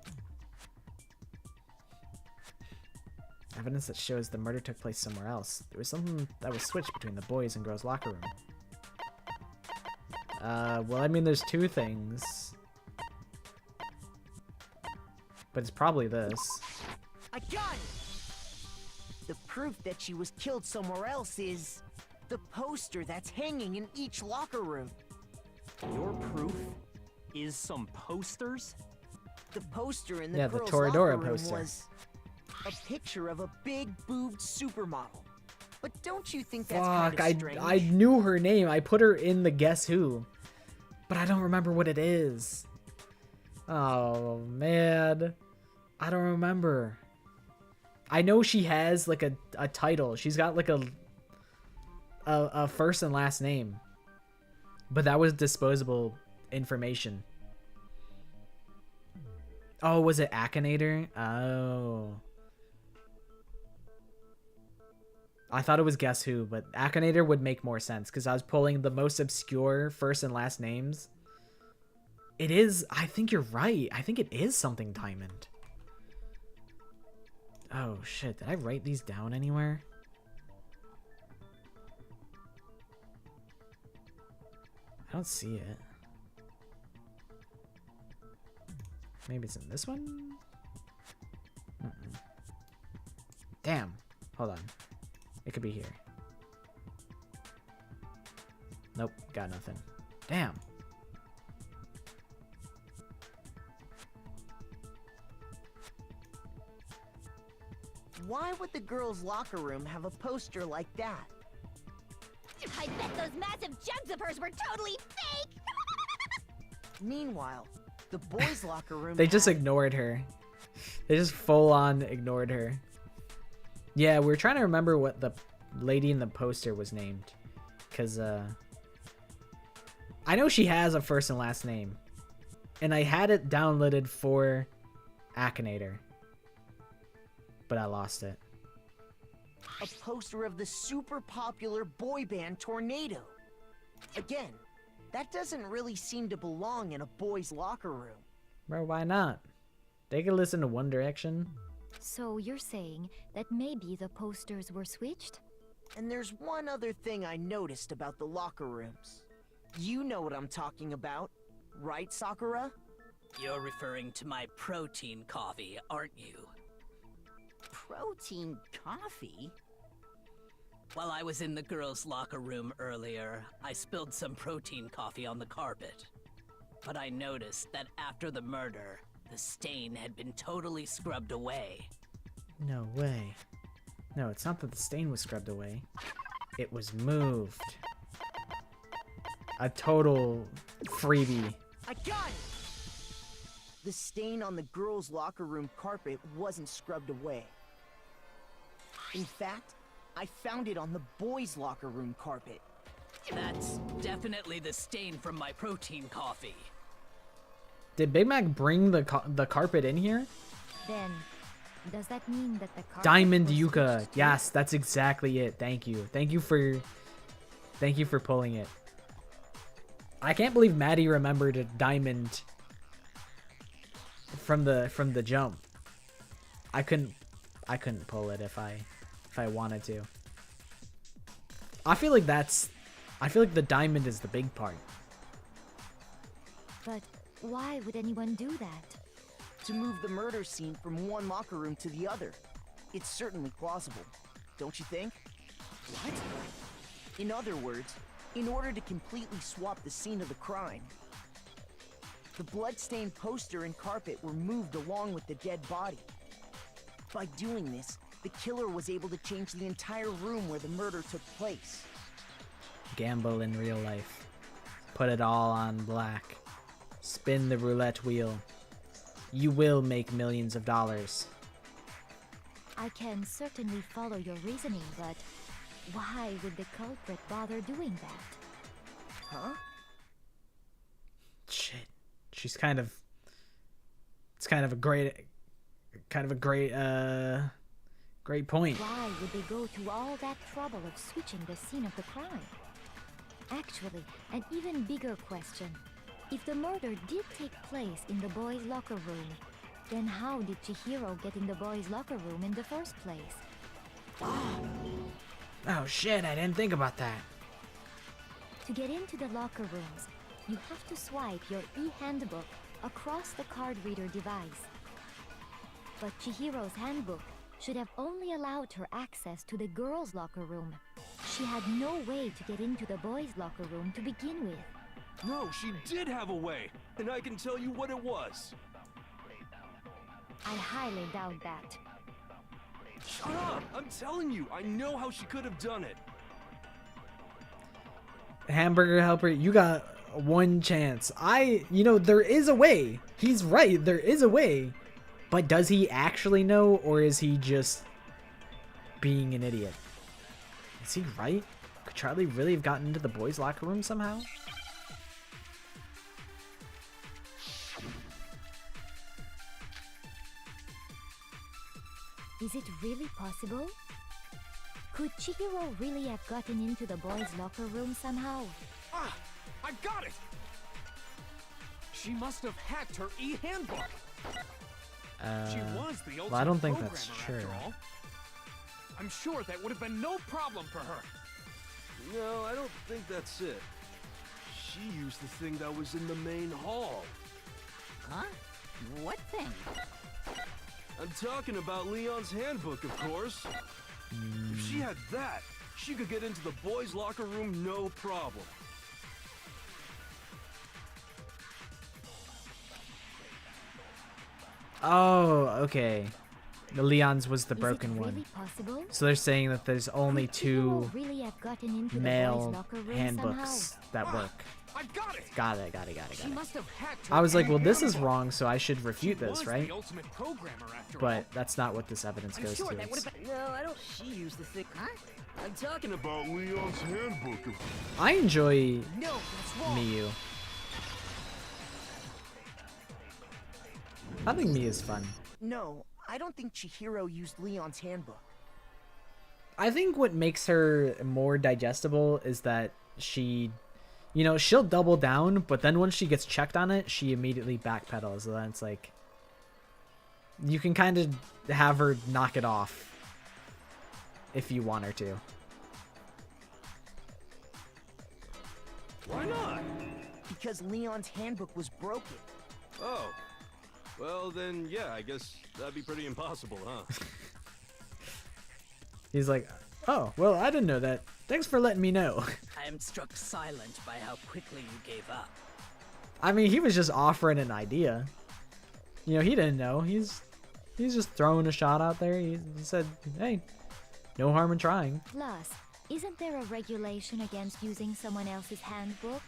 Evidence that shows the murder took place somewhere else. There was something that was switched between the boys and girls' locker room. Well, I mean, there's two things. But it's probably this. A gun! The proof that she was killed somewhere else is the poster that's hanging in each locker room. Your proof is some posters? The poster in the girls' Toradora locker room poster. was a picture of a big boobed supermodel. But don't you think that's kind of strange? I knew her name. I put her in the Guess Who. But I don't remember what it is. Oh, man. I don't remember. I know she has, like, a title. She's got, like, a first and last name. But that was disposable information. Oh, was it Akinator? Oh. I thought it was Guess Who, but Akinator would make more sense because I was pulling the most obscure first and last names. It is, I think you're right. I think it is something Diamond. Oh shit, did I write these down anywhere? I don't see it. Maybe it's in this one? Mm-mm. Damn. Hold on. It could be here. Nope, got nothing. Damn. Why would the girls' locker room have a poster like that? I bet those massive jugs of hers were totally fake! Meanwhile, the boys' locker room They just ignored her. They just full on ignored her. Yeah, we were trying to remember what the lady in the poster was named. Because, I know she has a first and last name. And I had it downloaded for Akinator. But I lost it. A poster of the super popular boy band Tornado. Again, that doesn't really seem to belong in a boys' locker room. Bro, why not? They could listen to One Direction. So you're saying that maybe the posters were switched? And there's one other thing I noticed about the locker rooms. You know what I'm talking about, right, Sakura? You're referring to my protein coffee, aren't you? Protein coffee? While I was in the girls' locker room earlier, I spilled some protein coffee on the carpet. But I noticed that after the murder, the stain had been totally scrubbed away. No way. No, it's not that the stain was scrubbed away. It was moved. A total freebie. I got it! The stain on the girls' locker room carpet wasn't scrubbed away. In fact, I found it on the boys' locker room carpet. That's definitely the stain from my protein coffee. Did Big Mac bring the carpet in here? Then, does that mean that the carpet Diamond was Yucca. switched to- Yes, that's exactly it. Thank you. Thank you for pulling it. I can't believe Maddie remembered a diamond from the jump. I couldn't pull it if I wanted to. I feel like the diamond is the big part. But why would anyone do that? To move the murder scene from one locker room to the other. It's certainly plausible, don't you think? What? In other words, in order to completely swap the scene of the crime, the blood-stained poster and carpet were moved along with the dead body. By doing this, the killer was able to change the entire room where the murder took place. Gamble in real life. Put it all on black. Spin the roulette wheel. You will make millions of dollars. I can certainly follow your reasoning, but why would the culprit bother doing that? Huh? Shit. It's kind of a great point. Why would they go to all that trouble of switching the scene of the crime? Actually, an even bigger question. If the murder did take place in the boys' locker room, then how did Chihiro get in the boys' locker room in the first place? Oh shit, I didn't think about that. To get into the locker rooms, you have to swipe your e-handbook across the card reader device. But Chihiro's handbook should have only allowed her access to the girls' locker room. She had no way to get into the boys' locker room to begin with. No, she did have a way, and I can tell you what it was. I highly doubt that. Shut up! I'm telling you, I know how she could have done it. Hamburger helper, you got one chance. There is a way. He's right, there is a way. But does he actually know, or is he just being an idiot? Is he right? Could Charlie really have gotten into the boys' locker room somehow? Is it really possible? Could Chihiro really have gotten into the boys' locker room somehow? Ah! I've got it! She must have hacked her e-handbook. She was the ultimate well, I don't think that's programmer, true. after all. I'm sure that would have been no problem for her. No, I don't think that's it. She used the thing that was in the main hall. Huh? What thing? I'm talking about Leon's handbook, of course. If she had that, she could get into the boys' locker room no problem. Oh, okay. The Leon's was the Is broken it really one. possible? So they're saying that there's only Could two Chihiro really have gotten into the male boys' locker room handbooks somehow? that work. I've got it. Got it. She must have hacked her I was like, well, this is e-handbook. wrong, so I should refute She this, was right? the ultimate programmer, after all. But that's not what this evidence I'm goes sure to. that would have been. No, I don't. She used the thick. Huh? I'm talking about Leon's handbook. I enjoy No, that's wrong. Miyu. I think Miyu's fun. No, I don't think Chihiro used Leon's handbook. I think what makes her more digestible is that she, she'll double down, but then once she gets checked on it, she immediately backpedals. So then it's like, you can kind of have her knock it off if you want her to. Why not? Because Leon's handbook was broken. Oh. Well, then, yeah, I guess that'd be pretty impossible, huh? He's like, oh, well, I didn't know that. Thanks for letting me know. I am struck silent by how quickly you gave up. I mean, he was just offering an idea. He didn't know. He's just throwing a shot out there. He said, hey, no harm in trying. Plus, isn't there a regulation against using someone else's handbook?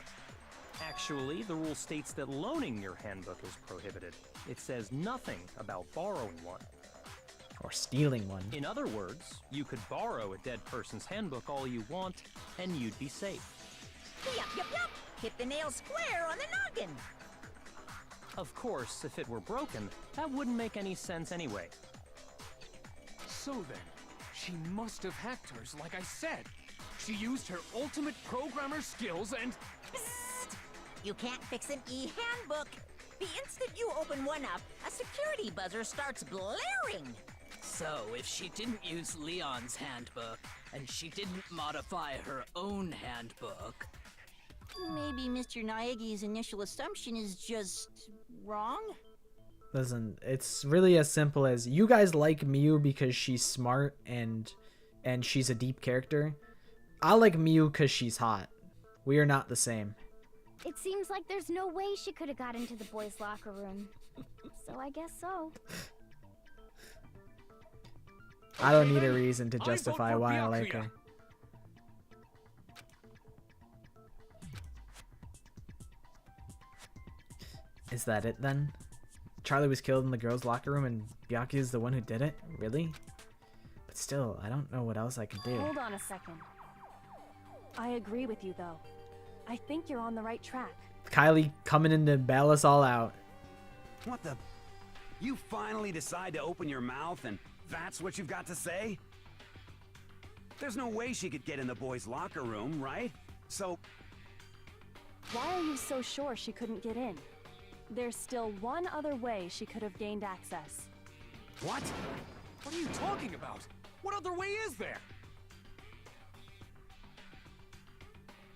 Actually, the rule states that loaning your handbook is prohibited. It says nothing about borrowing one. Or stealing one. In other words, you could borrow a dead person's handbook all you want, and you'd be safe. Yup, yup, yup. Hit the nail square on the noggin. Of course, if it were broken, that wouldn't make any sense anyway. So then, she must have hacked hers like I said. She used her ultimate programmer skills and... Psst! You can't fix an e-handbook. The instant you open one up, a security buzzer starts blaring. So, if she didn't use Leon's handbook, and she didn't modify her own handbook... Maybe Mr. Naegi's initial assumption is just wrong? Listen, it's really as simple as you guys like Miu because she's smart and she's a deep character. I like Miu because she's hot. We are not the same. It seems like there's no way she could have got into the boys' locker room. So I guess so. I don't need a reason to justify why I like her. Is that it then? Charlie was killed in the girls' locker room and Byakuya is the one who did it? Really? But still, I don't know what else I can do. Hold on a second. I agree with you, though. I think you're on the right track. Kylie coming in to bail us all out. What the? You finally decide to open your mouth and that's what you've got to say? There's no way she could get in the boys' locker room, right? So... Why are you so sure she couldn't get in? There's still one other way she could have gained access. What? What are you talking about? What other way is there?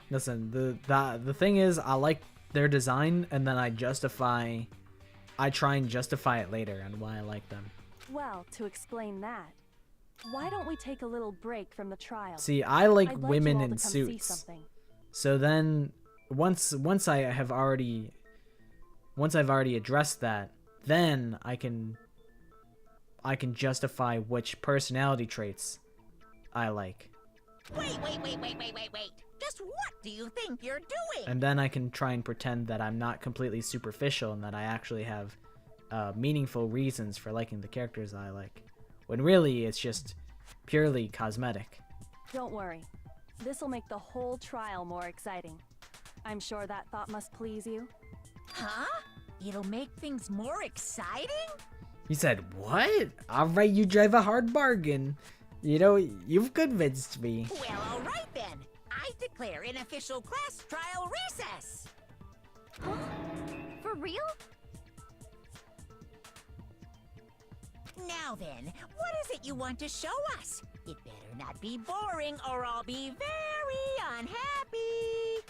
Listen, the thing is, I like their design, and then I try and justify it later on why I like them. Well, to explain that, why don't we take a little break from the trial? See, I like I'd women you all in to come see suits. something. So then, once I've already addressed that, then I can justify which personality traits I like. Wait. Just what do you think you're doing? And then I can try and pretend that I'm not completely superficial and that I actually have meaningful reasons for liking the characters I like. When really, it's just purely cosmetic. Don't worry. This'll make the whole trial more exciting. I'm sure that thought must please you. Huh? It'll make things more exciting? You said, what? Alright, you drive a hard bargain. You know, you've convinced me. Well, alright then. I declare an official class trial recess. Huh? For real? Now then, what is it you want to show us? It better not be boring or I'll be very unhappy.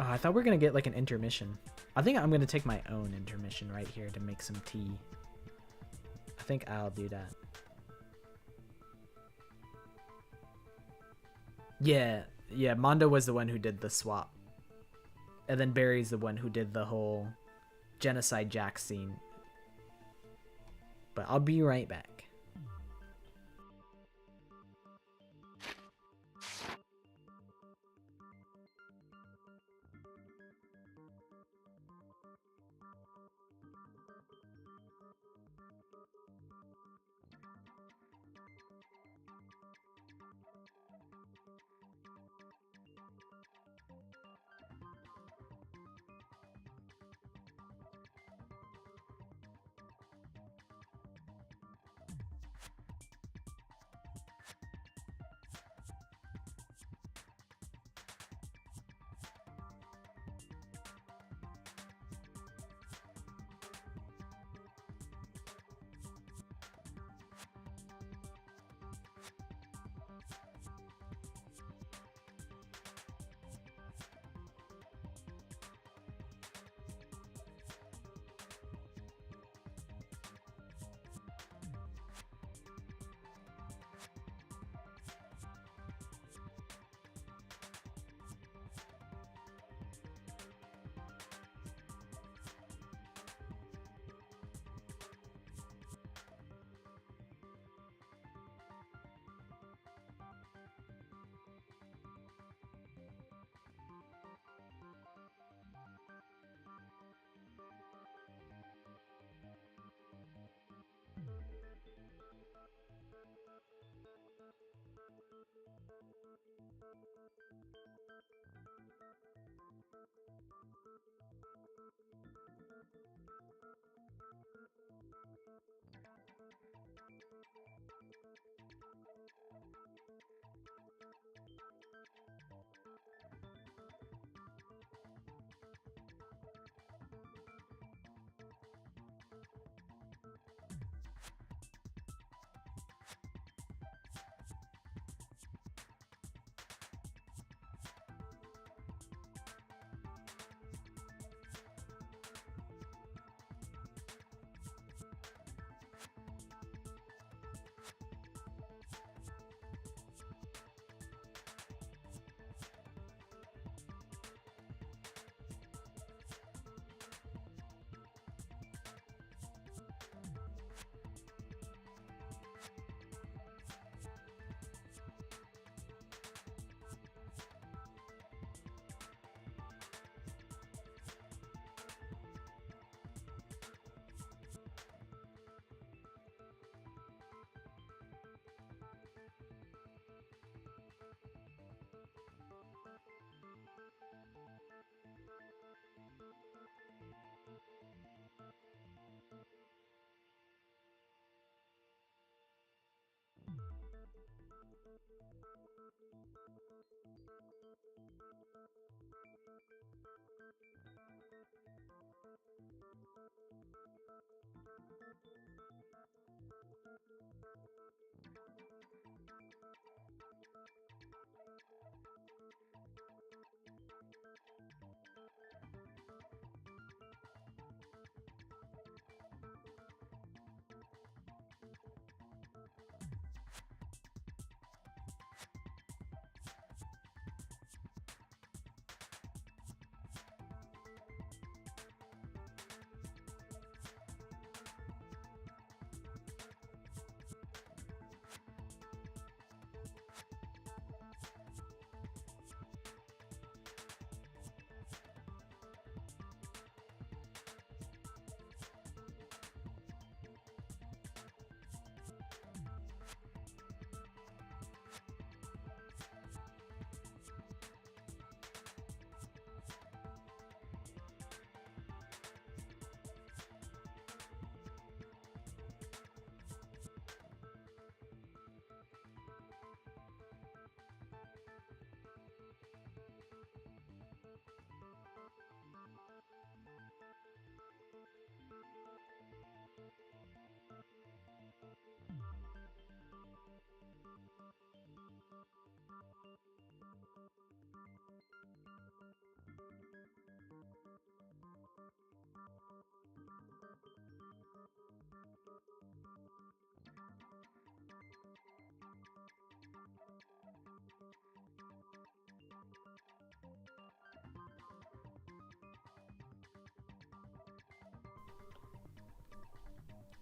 Oh, I thought we were gonna get like an intermission. I think I'm gonna take my own intermission right here to make some tea. I think I'll do that. Yeah, Mondo was the one who did the swap. And then Barry's the one who did the whole genocide Jack scene. But I'll be right back.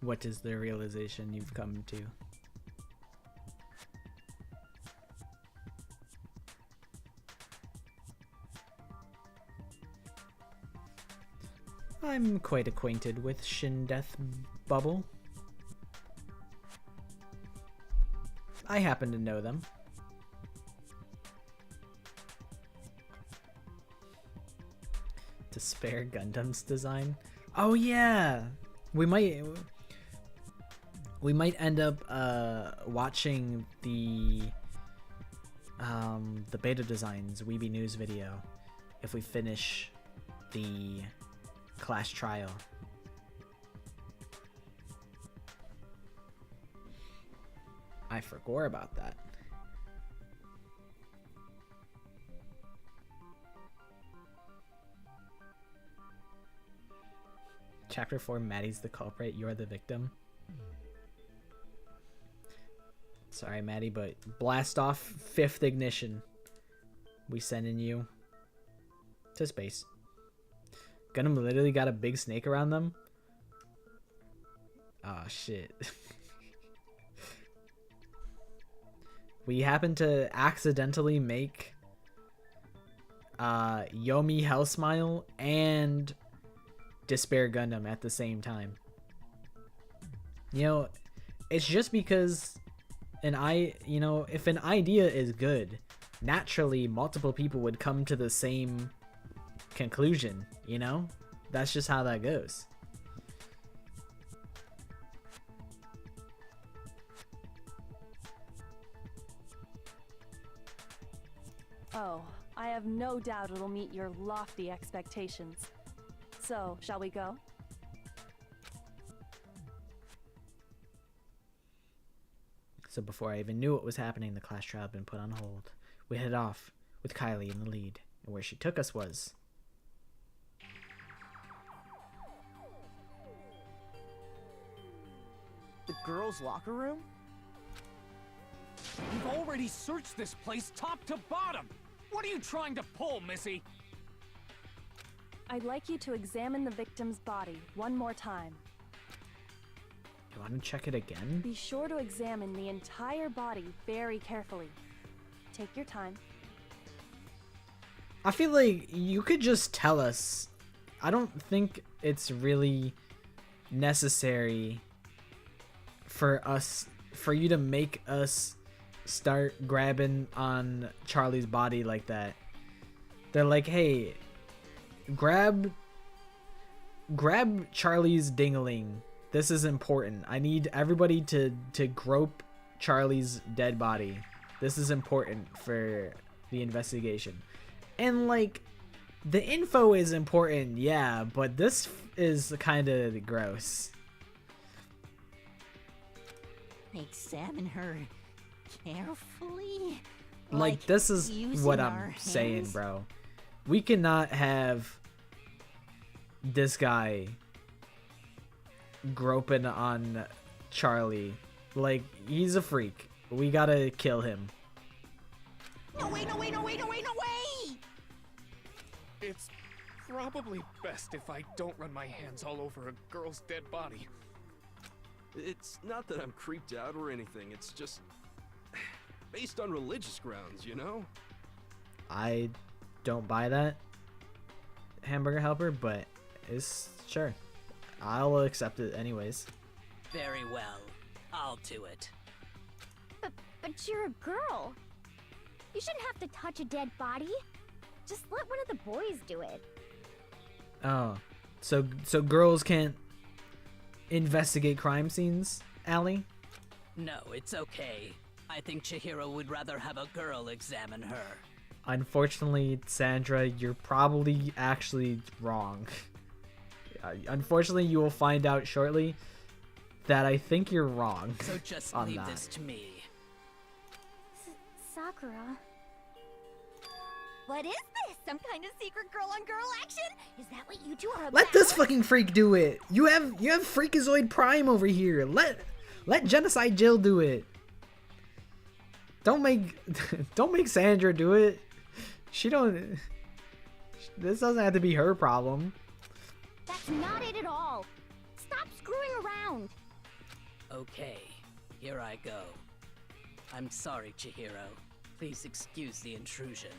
What is the realization you've come to? I'm quite acquainted with Shin Death Bubble. I happen to know them. Despair Gundam's design. Oh yeah, we might end up watching the beta designs Weeby News video if we finish the class trial. I forgot about that. Chapter 4, Maddie's the culprit, you're the victim. Sorry, Maddie, but blast off fifth ignition. We sending you to space. Gundam literally got a big snake around them. Oh shit. We happen to accidentally make Yomi Hell Smile and Despair Gundam at the same time. You know, it's just because if an idea is good, naturally multiple people would come to the same conclusion, you know? that's just how that goes. Oh, I have no doubt it'll meet your lofty expectations. So, shall we go? So before I even knew what was happening, the class trial had been put on hold. We headed off, with Kylie in the lead, and where she took us was... The girls' locker room? We've already searched this place top to bottom! What are you trying to pull, Missy? I'd like you to examine the victim's body one more time. You want to check it again? Be sure to examine the entire body very carefully. Take your time. I feel like you could just tell us. I don't think it's really necessary for you to make us start grabbing on Charlie's body like that. They're like, hey, grab Charlie's dingling. This is important. I need everybody to grope Charlie's dead body. This is important for the investigation. And like, the info is important, yeah, but this is kind of gross. Examine her carefully? Like this is what I'm our saying, hands? bro. We cannot have this guy groping on Charlie. Like, he's a freak. We gotta kill him. No way, no way, no way, no way, no way! It's probably best if I don't run my hands all over a girl's dead body. It's not that I'm creeped out or anything, it's just based on religious grounds, you know? I don't buy that, Hamburger Helper, but it's sure. I'll accept it anyways. Very well. I'll do it. But you're a girl. You shouldn't have to touch a dead body. Just let one of the boys do it. Oh, so girls can't investigate crime scenes, Allie? No, it's okay. I think Chihiro would rather have a girl examine her. Unfortunately, Sandra, you're probably actually wrong. Unfortunately, you will find out shortly that I think you're wrong. So just on leave that. this to me. Sakura. What is this? Some kind of secret girl-on-girl action? Is that what you two are about? Let this fucking freak do it. You have Freakazoid Prime over here. Let Genocide Jill do it. Don't make Sandra do it. This doesn't have to be her problem. That's not it at all. Stop screwing around. Okay, here I go. I'm sorry, Chihiro. Please excuse the intrusion.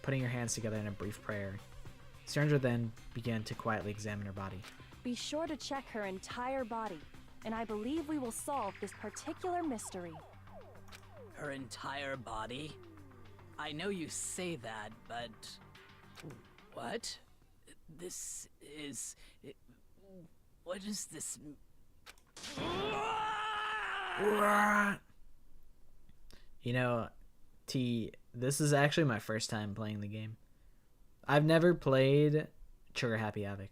Putting her hands together in a brief prayer, Sandra then began to quietly examine her body. Be sure to check her entire body, and I believe we will solve this particular mystery. Her entire body? I know you say that, but... What? This is... What is this... You know, T, this is actually my first time playing the game. I've never played Trigger Happy Havoc.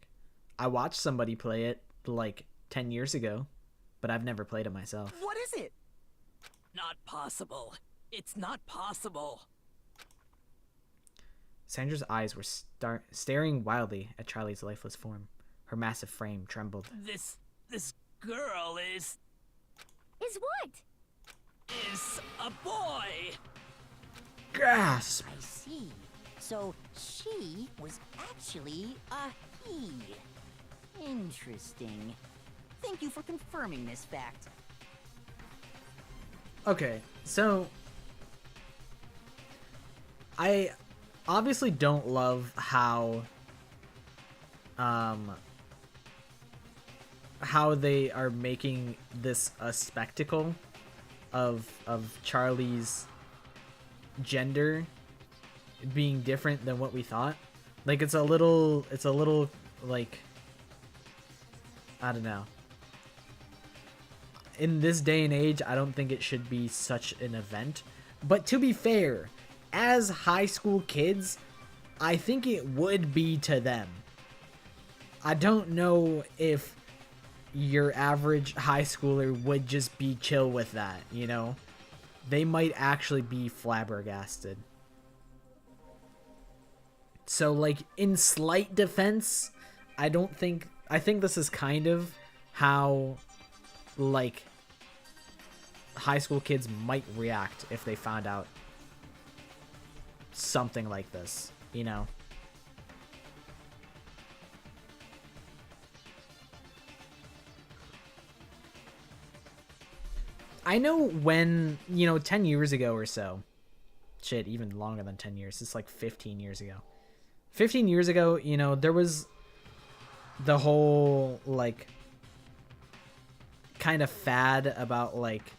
I watched somebody play it like 10 years ago, but I've never played it myself. What is it? Not possible. It's not possible. Sandra's eyes were staring wildly at Charlie's lifeless form. Her massive frame trembled. This girl is what? Is a boy. Gasp! I see. So she was actually a he. Interesting. Thank you for confirming this fact. Okay, so I obviously don't love how they are making this a spectacle of Charlie's gender being different than what we thought. Like it's a little like, I don't know. In this day and age, I don't think it should be such an event. But to be fair, as high school kids, I think it would be to them. I don't know if your average high schooler would just be chill with that, you know? They might actually be flabbergasted. So, like, in slight defense, I think this is kind of how, like, high school kids might react if they found out something like this, you know? I know when, 10 years ago or so, shit, even longer than 10 years, it's like 15 years ago. 15 years ago, there was the whole, like, kind of fad about, like,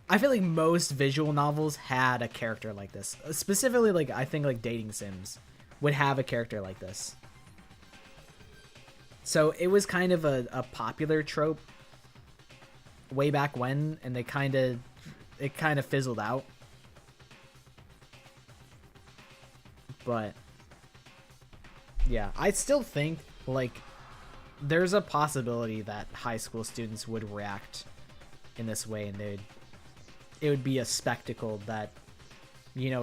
I feel like most visual novels had a character like this. Specifically, like, I think, like, dating sims would have a character like this. So it was kind of a popular trope way back when, and it kind of fizzled out. But yeah, I still think, like, there's a possibility that high school students would react in this way, and it would be a spectacle that,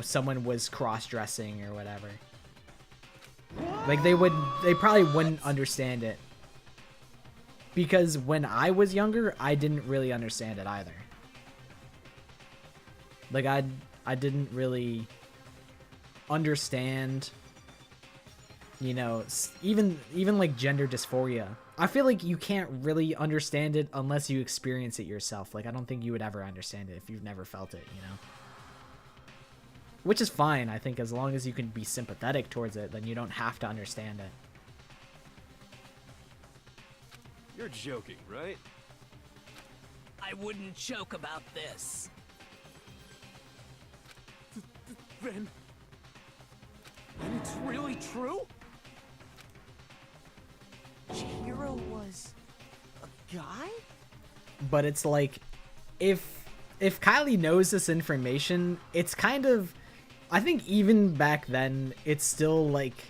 someone was cross-dressing or whatever. Like, they probably wouldn't understand it. Because when I was younger, I didn't really understand it either. Like, I didn't really understand, even like gender dysphoria. I feel like you can't really understand it unless you experience it yourself. Like, I don't think you would ever understand it if you've never felt it, Which is fine, I think, as long as you can be sympathetic towards it, then you don't have to understand it. You're joking, right? I wouldn't joke about this. Then it's really true? Chihiro was a guy? But it's like, if Kylie knows this information, it's kind of, I think even back then, it's still like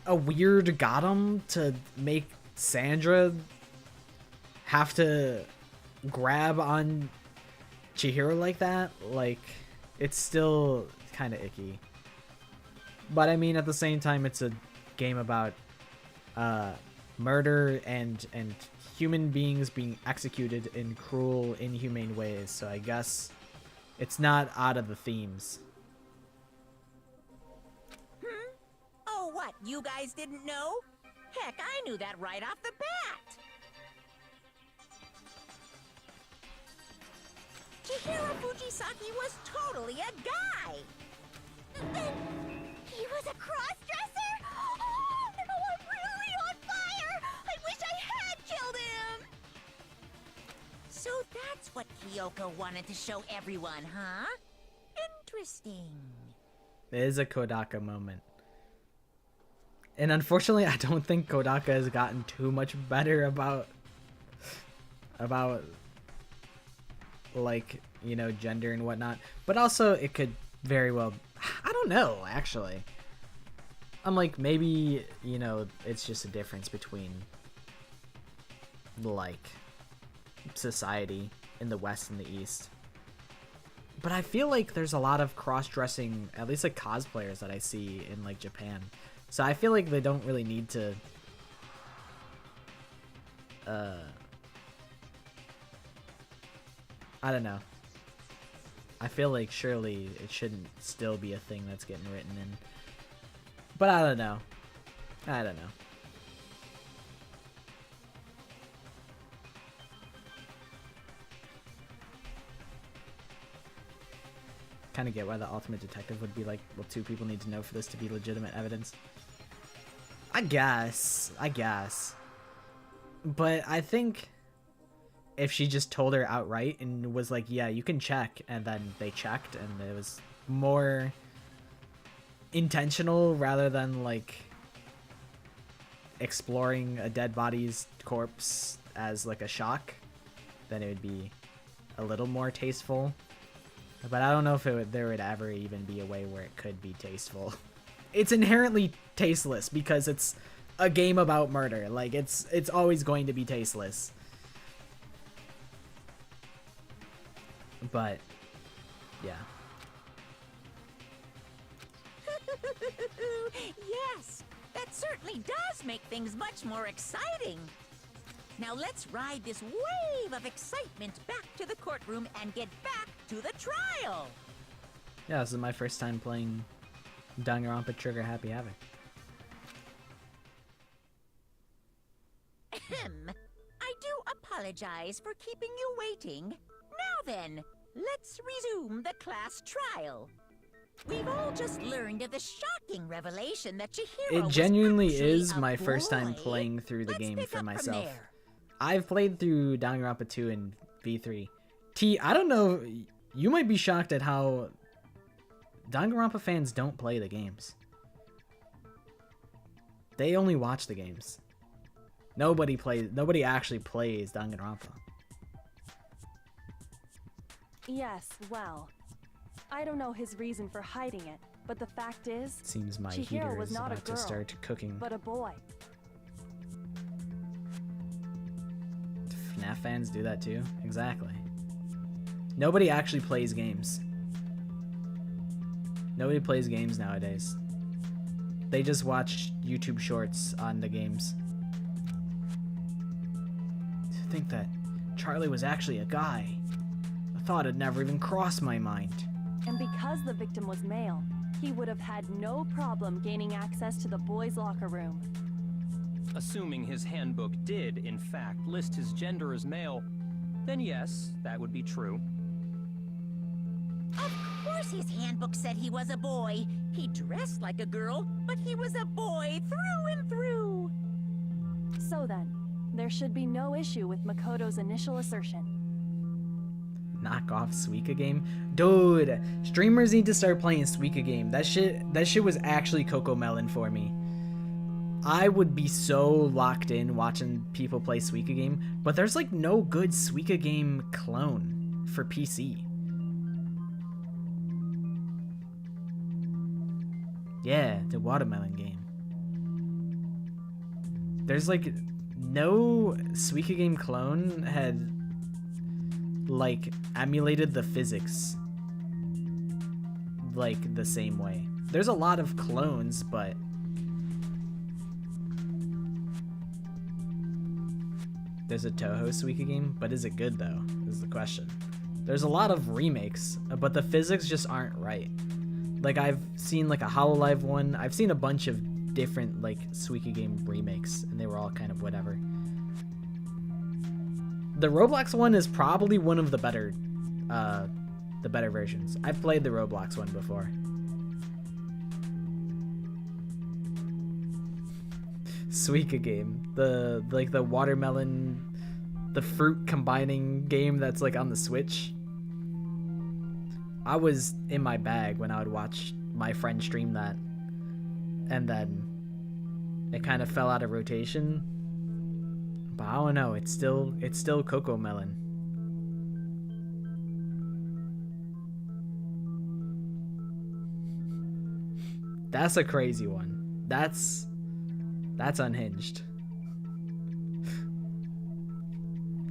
a weird gotham to make Sandra have to grab on Chihiro like that. Like, it's still kind of icky. But I mean, at the same time, it's a game about murder and human beings being executed in cruel, inhumane ways. So I guess it's not out of the themes. Oh, what? You guys didn't know? Heck, I knew that right off the bat. Chihiro Fujisaki was totally a guy. Then he was a cross-dresser? Oh, no, I'm really on fire! I wish I had killed him! So that's what Kyoko wanted to show everyone, huh? Interesting. It is a Kodaka moment. And unfortunately, I don't think Kodaka has gotten too much better about like, gender and whatnot. But also, it could very well, I don't know, actually. I'm like, maybe, it's just a difference between, like, society in the West and the East. But I feel like there's a lot of cross-dressing, at least like cosplayers that I see in, like, Japan. So I feel like they don't really need to I don't know. I feel like surely it shouldn't still be a thing that's getting written in. But I don't know. I don't know. Kind of get why the ultimate detective would be like, well, two people need to know for this to be legitimate evidence. I guess. But I think if she just told her outright and was like, yeah, you can check, and then they checked and it was more intentional rather than like exploring a dead body's corpse as like a shock, then it would be a little more tasteful. But I don't know if there would ever even be a way where it could be tasteful. It's inherently tasteless because it's a game about murder. Like it's always going to be tasteless. But yeah. Yes, that certainly does make things much more exciting. Now let's ride this wave of excitement back to the courtroom and get back to the trial. Yeah, this is my first time playing Danganronpa Trigger Happy Havoc. Ahem. I do apologize for keeping you waiting. Now then, let's resume the class trial. We've all just learned of the shocking revelation that Chihiro It genuinely was is actually my a first time boy. playing through the Let's game pick for up from myself. there. I've played through Danganronpa 2 and V3. T, I don't know, you might be shocked at how Danganronpa fans don't play the games. They only watch the games. Nobody actually plays Danganronpa. Yes, well, I don't know his reason for hiding it, but the fact is, Seems my Chihiro heater was is not a about girl, to start cooking. but a boy. FNAF fans do that too? Exactly. Nobody actually plays games. Nobody plays games nowadays. They just watch YouTube shorts on the games. To think that Charlie was actually a guy. A thought had never even crossed my mind. And because the victim was male, he would have had no problem gaining access to the boys' locker room. Assuming his handbook did, in fact, list his gender as male, then yes, that would be true. Of course his handbook said he was a boy. He dressed like a girl, but he was a boy through and through. So then, there should be no issue with Makoto's initial assertion. Knock off Suika game? Dude, streamers need to start playing Suika game. That shit was actually Coco Melon for me. I would be so locked in watching people play Suika game, but there's like no good Suika game clone for PC. Yeah, the watermelon game. There's like no Suika game clone had like emulated the physics like the same way. There's a lot of clones, but there's a Toho Suika game, but is it good though? Is the question. There's a lot of remakes, but the physics just aren't right. Like I've seen like a Hololive one. I've seen a bunch of different like Suika game remakes, and they were all kind of whatever. The Roblox one is probably one of the better versions. I've played the Roblox one before. Suika game, the watermelon, the fruit combining game that's like on the Switch. I was in my bag when I would watch my friend stream that, and then it kind of fell out of rotation. But I don't know, it's still Coco Melon. That's a crazy one. That's unhinged.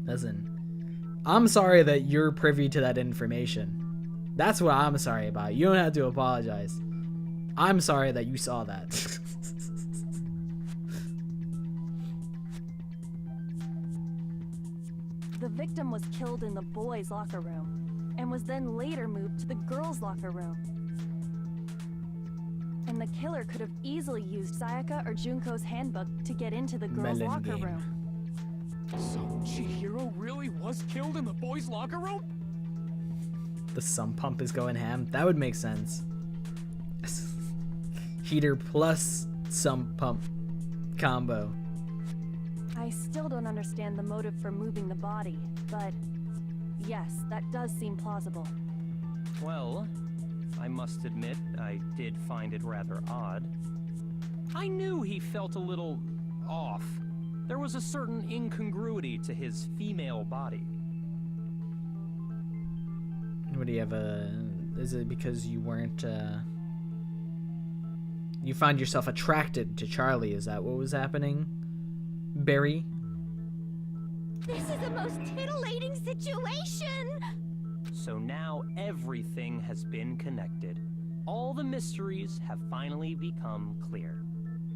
Listen, I'm sorry that you're privy to that information. That's what I'm sorry about. You don't have to apologize. I'm sorry that you saw that. The victim was killed in the boys' locker room, and was then later moved to the girls' locker room. And the killer could have easily used Sayaka or Junko's handbook to get into the girls' Melon locker game. room. So Chihiro really was killed in the boys' locker room? The sump pump is going ham. That would make sense. Heater plus sump pump combo. I still don't understand the motive for moving the body, but yes, that does seem plausible. Well, I must admit, I did find it rather odd. I knew he felt a little off. There was a certain incongruity to his female body. What do you have is it because you weren't, you found yourself attracted to Charlie? Is that what was happening, Barry? This is the most titillating situation! So now everything has been connected. All the mysteries have finally become clear.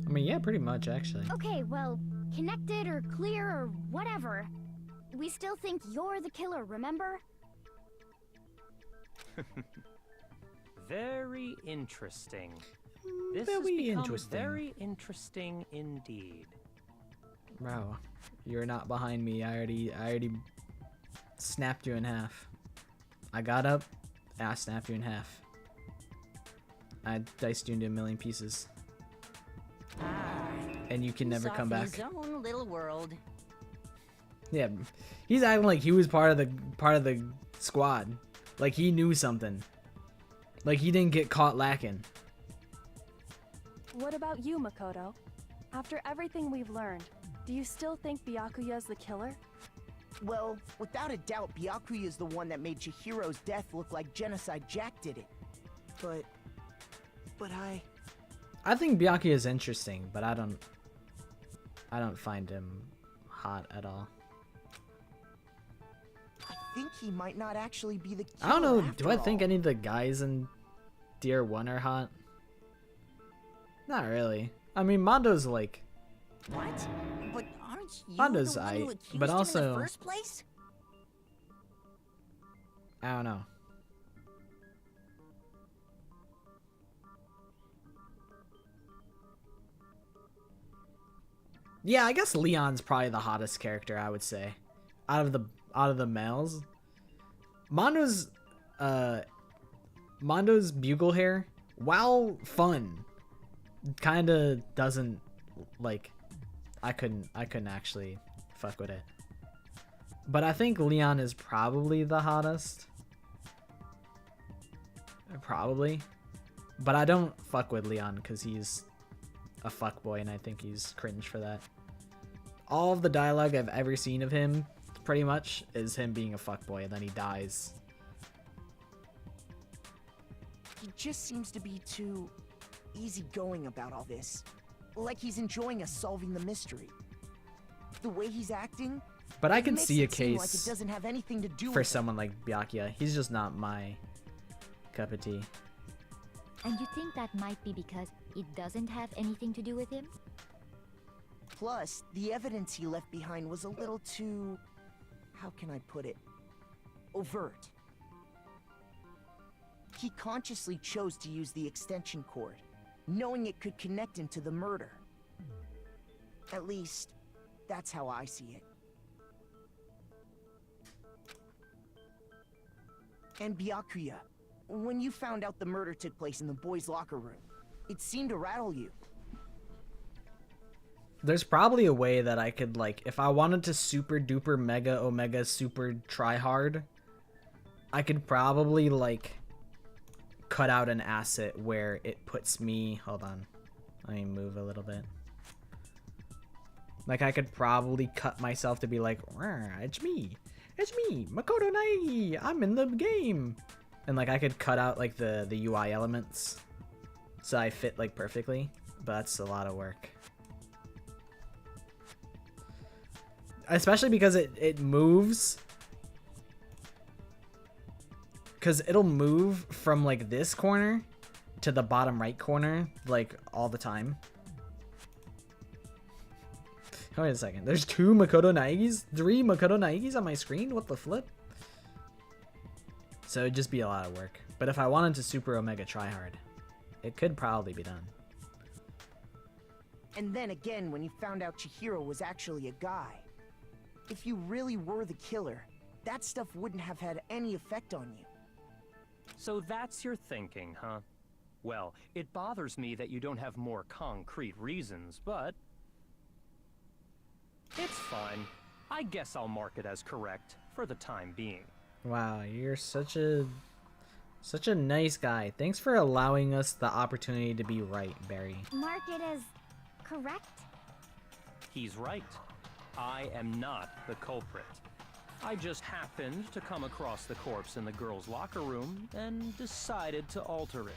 I mean, yeah, pretty much, actually. Okay, well, connected or clear or whatever. We still think you're the killer, remember? Very interesting. This Very has become interesting. very interesting indeed. Bro, you're not behind me. I already snapped you in half. I got up, and I snapped you in half. I diced you into a million pieces. And you can never come back. His own little world. Yeah, he's acting like he was part of the squad. Like he knew something. Like he didn't get caught lacking. What about you, Makoto? After everything we've learned, do you still think Byakuya's the killer? Well, without a doubt, Byakuya is the one that made Chihiro's death look like Genocide Jack did it. But I think Byakuya is interesting, but I don't find him hot at all. I think he might not actually be the killer. I don't know. after Do I think all. any of the guys in Dear 1 are hot? Not really. I mean, Mondo's like... What? But aren't you Mondo's the one who accused but him also... in the first place? I don't know. Yeah, I guess Leon's probably the hottest character, I would say. Out of the males. Mondo's bugle hair, while fun, kinda doesn't like I couldn't actually fuck with it. But I think Leon is probably the hottest. Probably. But I don't fuck with Leon because he's a fuckboy and I think he's cringe for that. All of the dialogue I've ever seen of him, pretty much, is him being a fuckboy and then he dies. He just seems to be too easygoing about all this. Like he's enjoying us solving the mystery. The way he's acting... But I it can makes see a it seem case like it doesn't have anything to do for with someone like Byakuya. He's just not my cup of tea. And you think that might be because it doesn't have anything to do with him? Plus, the evidence he left behind was a little too... how can I put it? Overt. He consciously chose to use the extension cord, knowing it could connect him to the murder. At least, that's how I see it. And Byakuya, when you found out the murder took place in the boys' locker room, it seemed to rattle you. There's probably a way that I could, like, if I wanted to super duper mega omega super try hard, I could probably, like, cut out an asset where it puts me... Hold on. Let me move a little bit. Like, I could probably cut myself to be like, it's me. It's me, Makoto Naegi. I'm in the game. And, like, I could cut out, like, the UI elements so I fit, like, perfectly. But that's a lot of work. Especially because it moves. Because it'll move from, like, this corner to the bottom right corner, like, all the time. Wait a second. There's 2 Makoto Naegis? 3 Makoto Naegis on my screen? What the flip? So it'd just be a lot of work. But if I wanted to super omega tryhard, it could probably be done. And then again, when you found out Chihiro was actually a guy. If you really were the killer, that stuff wouldn't have had any effect on you. So that's your thinking, huh? Well, it bothers me that you don't have more concrete reasons, but... it's fine. I guess I'll mark it as correct for the time being. Wow, you're such a Such a nice guy. Thanks for allowing us the opportunity to be right, Barry. Mark it as correct? He's right. I am not the culprit. I just happened to come across the corpse in the girls' locker room and decided to alter it.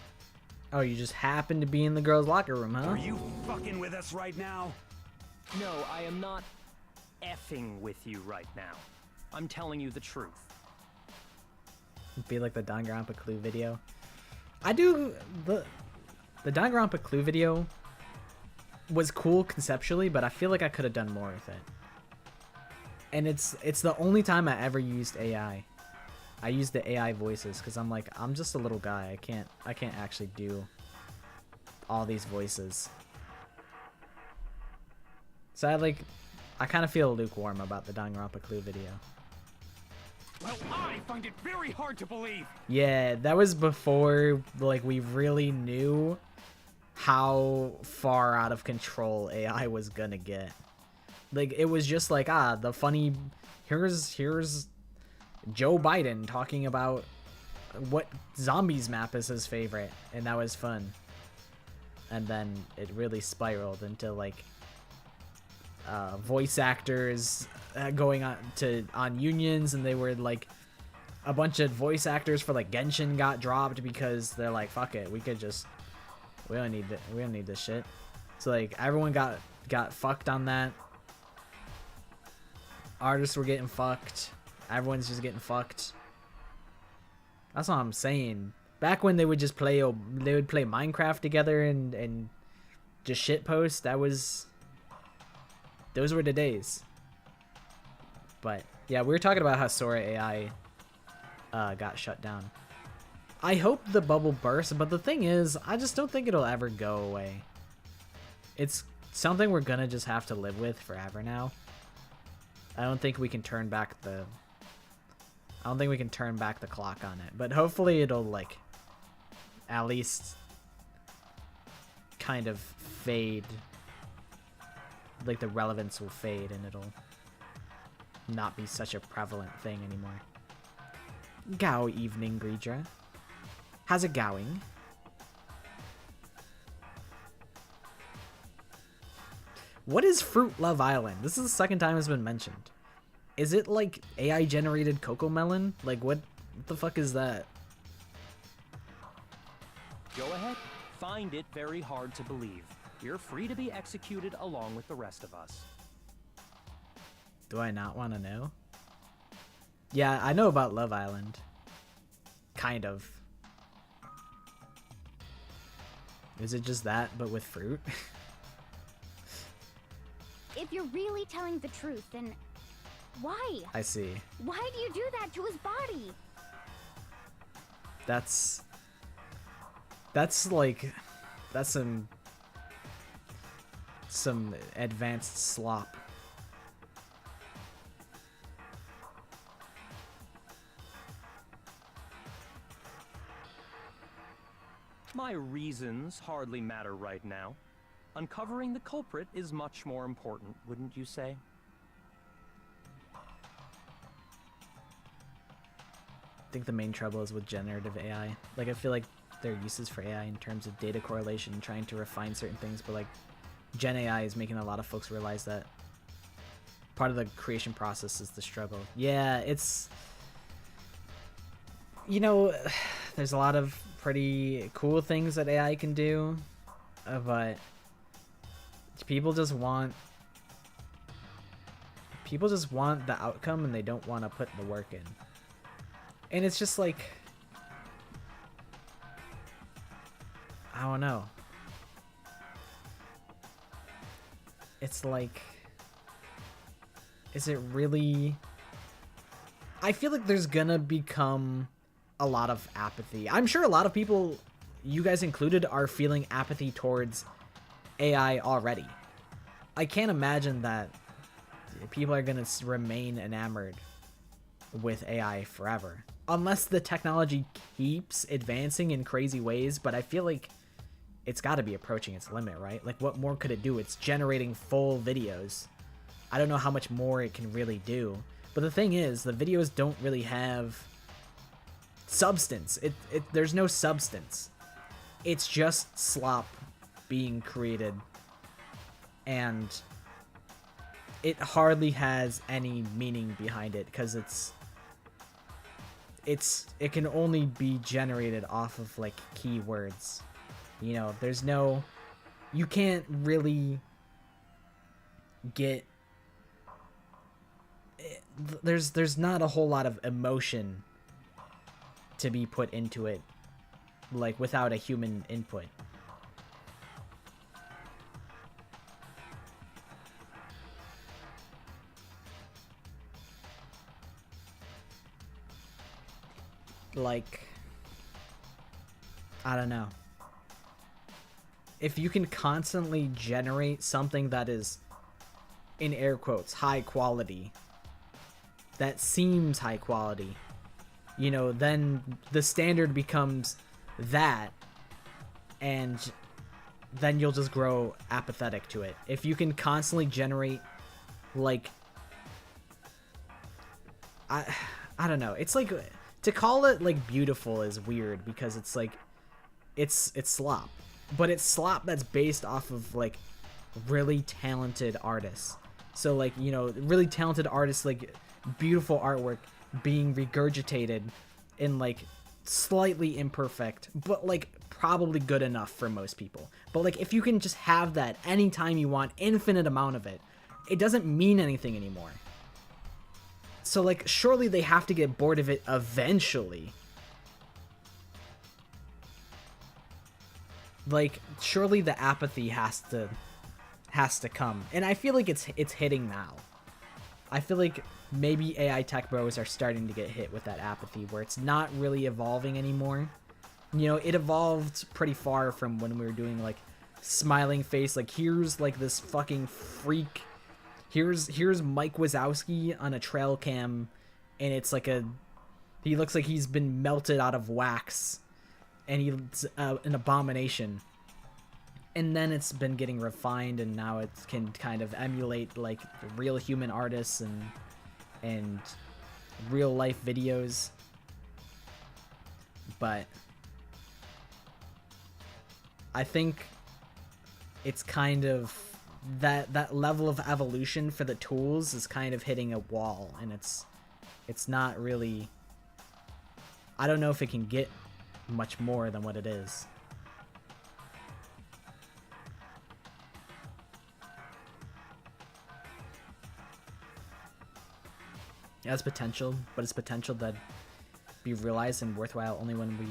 Oh, you just happened to be in the girls' locker room, huh? Are you fucking with us right now? No, I am not effing with you right now. I'm telling you the truth. It'd be like the Danganronpa Clue video. I do the Danganronpa Clue video was cool conceptually, but I feel like I could have done more with it. And it's the only time I ever used AI. I used the AI voices because I'm like, I'm just a little guy. I can't actually do all these voices. So I kind of feel lukewarm about the Danganronpa Clue video. Well, I find it very hard to believe. Yeah, that was before like we really knew how far out of control AI was gonna get. Like it was just like the funny here's Joe Biden talking about what zombies map is his favorite, and that was fun. And then it really spiraled into like voice actors going on unions, and they were like a bunch of voice actors for like Genshin got dropped because they're like, fuck it, we don't need this shit. So like everyone got fucked on that. Artists were getting fucked. Everyone's just getting fucked. That's what I'm saying. Back when they would just play Minecraft together and just shitpost, those were the days. But yeah, we were talking about how Sora AI got shut down. I hope the bubble bursts, but the thing is, I just don't think it'll ever go away. It's something we're gonna just have to live with forever now. I don't think we can turn back the clock on it, but hopefully it'll like at least kind of fade. Like the relevance will fade and it'll not be such a prevalent thing anymore. Gow evening, Greedra. How's it going? What is Fruit Love Island? This is the second time it's been mentioned. Is it like AI generated Cocoa Melon? Like what the fuck is that? Go ahead. Find it very hard to believe. You're free to be executed along with the rest of us. Do I not want to know? Yeah, I know about Love Island. Kind of. Is it just that, but with fruit? If you're really telling the truth, then why? I see. Why do you do that to his body? That's some advanced slop. My reasons hardly matter right now. Uncovering the culprit is much more important, wouldn't you say? I think the main trouble is with generative AI. Like, I feel like there are uses for AI in terms of data correlation, trying to refine certain things, but like Gen AI is making a lot of folks realize that part of the creation process is the struggle. Yeah, it's, you know, there's a lot of pretty cool things that AI can do, but people just want the outcome and they don't want to put the work in. And it's just like, I don't know. It's like, is it really? I feel like there's gonna become a lot of apathy. I'm sure a lot of people, you guys included, are feeling apathy towards AI already. I can't imagine that people are gonna remain enamored with AI forever. Unless the technology keeps advancing in crazy ways, but I feel like it's got to be approaching its limit, right? Like, what more could it do? It's generating full videos. I don't know how much more it can really do. But the thing is, the videos don't really have substance. There's no substance. It's just slop being created, and it hardly has any meaning behind it because it can only be generated off of like keywords. You know, you can't really get, there's not a whole lot of emotion to be put into it, like without a human input. Like, I don't know. If you can constantly generate something that is, in air quotes, high quality, that seems high quality, you know, then the standard becomes that, and then you'll just grow apathetic to it. If you can constantly generate, like, I don't know. It's like, to call it like beautiful is weird because it's like, it's slop, but it's slop that's based off of like really talented artists. So like, you know, really talented artists, like beautiful artwork being regurgitated in like slightly imperfect, but like probably good enough for most people. But like, if you can just have that anytime you want, infinite amount of it, it doesn't mean anything anymore. So like, surely they have to get bored of it eventually. Like, surely the apathy has to come. And I feel like it's hitting now. I feel like maybe AI tech bros are starting to get hit with that apathy where it's not really evolving anymore. You know, it evolved pretty far from when we were doing like smiling face, like here's like this fucking freak, here's Mike Wazowski on a trail cam, and it's like he looks like he's been melted out of wax, and he's an abomination. And then it's been getting refined, and now it can kind of emulate like real human artists and real life videos. But I think it's kind of that level of evolution for the tools is kind of hitting a wall, and it's not really, I don't know if it can get much more than what it is. It has potential, but it's potential that be realized and worthwhile only when we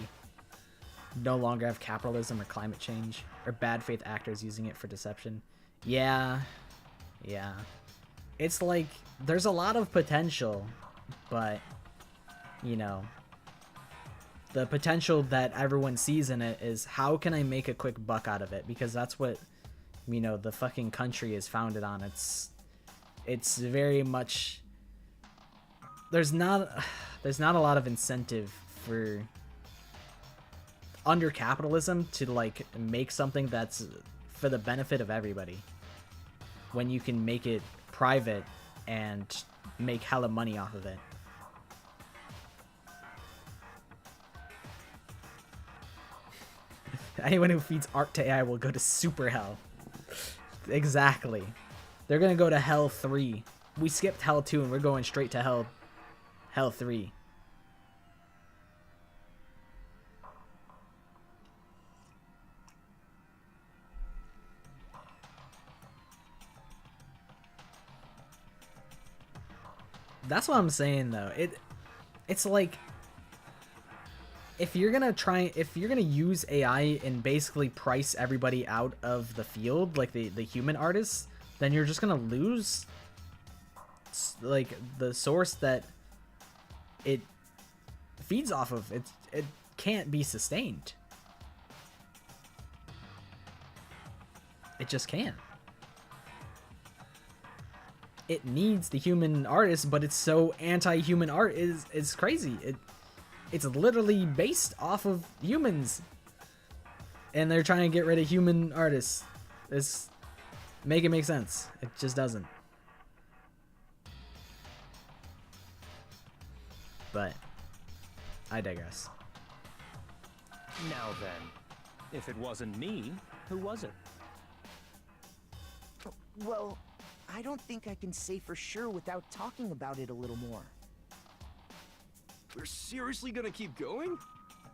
no longer have capitalism or climate change or bad faith actors using it for deception. Yeah. It's like, there's a lot of potential, but, you know, the potential that everyone sees in it is, how can I make a quick buck out of it? Because that's what, you know, the fucking country is founded on. It's very much, there's not a lot of incentive for, under capitalism, to like make something that's for the benefit of everybody, when you can make it private and make hella money off of it. Anyone who feeds art to AI will go to super hell. Exactly. They're gonna go to hell 3. We skipped hell 2 and we're going straight to hell 3. That's what I'm saying though. It's like, if you're gonna use AI and basically price everybody out of the field, like the human artists, then you're just gonna lose like the source that it feeds off of. It can't be sustained. It just can't. It needs the human artist, but it's so anti-human art is crazy. It's literally based off of humans, and they're trying to get rid of human artists. Make it make sense. It just doesn't. But I digress. Now then, if it wasn't me, who was it? Well, I don't think I can say for sure without talking about it a little more. We're seriously gonna keep going?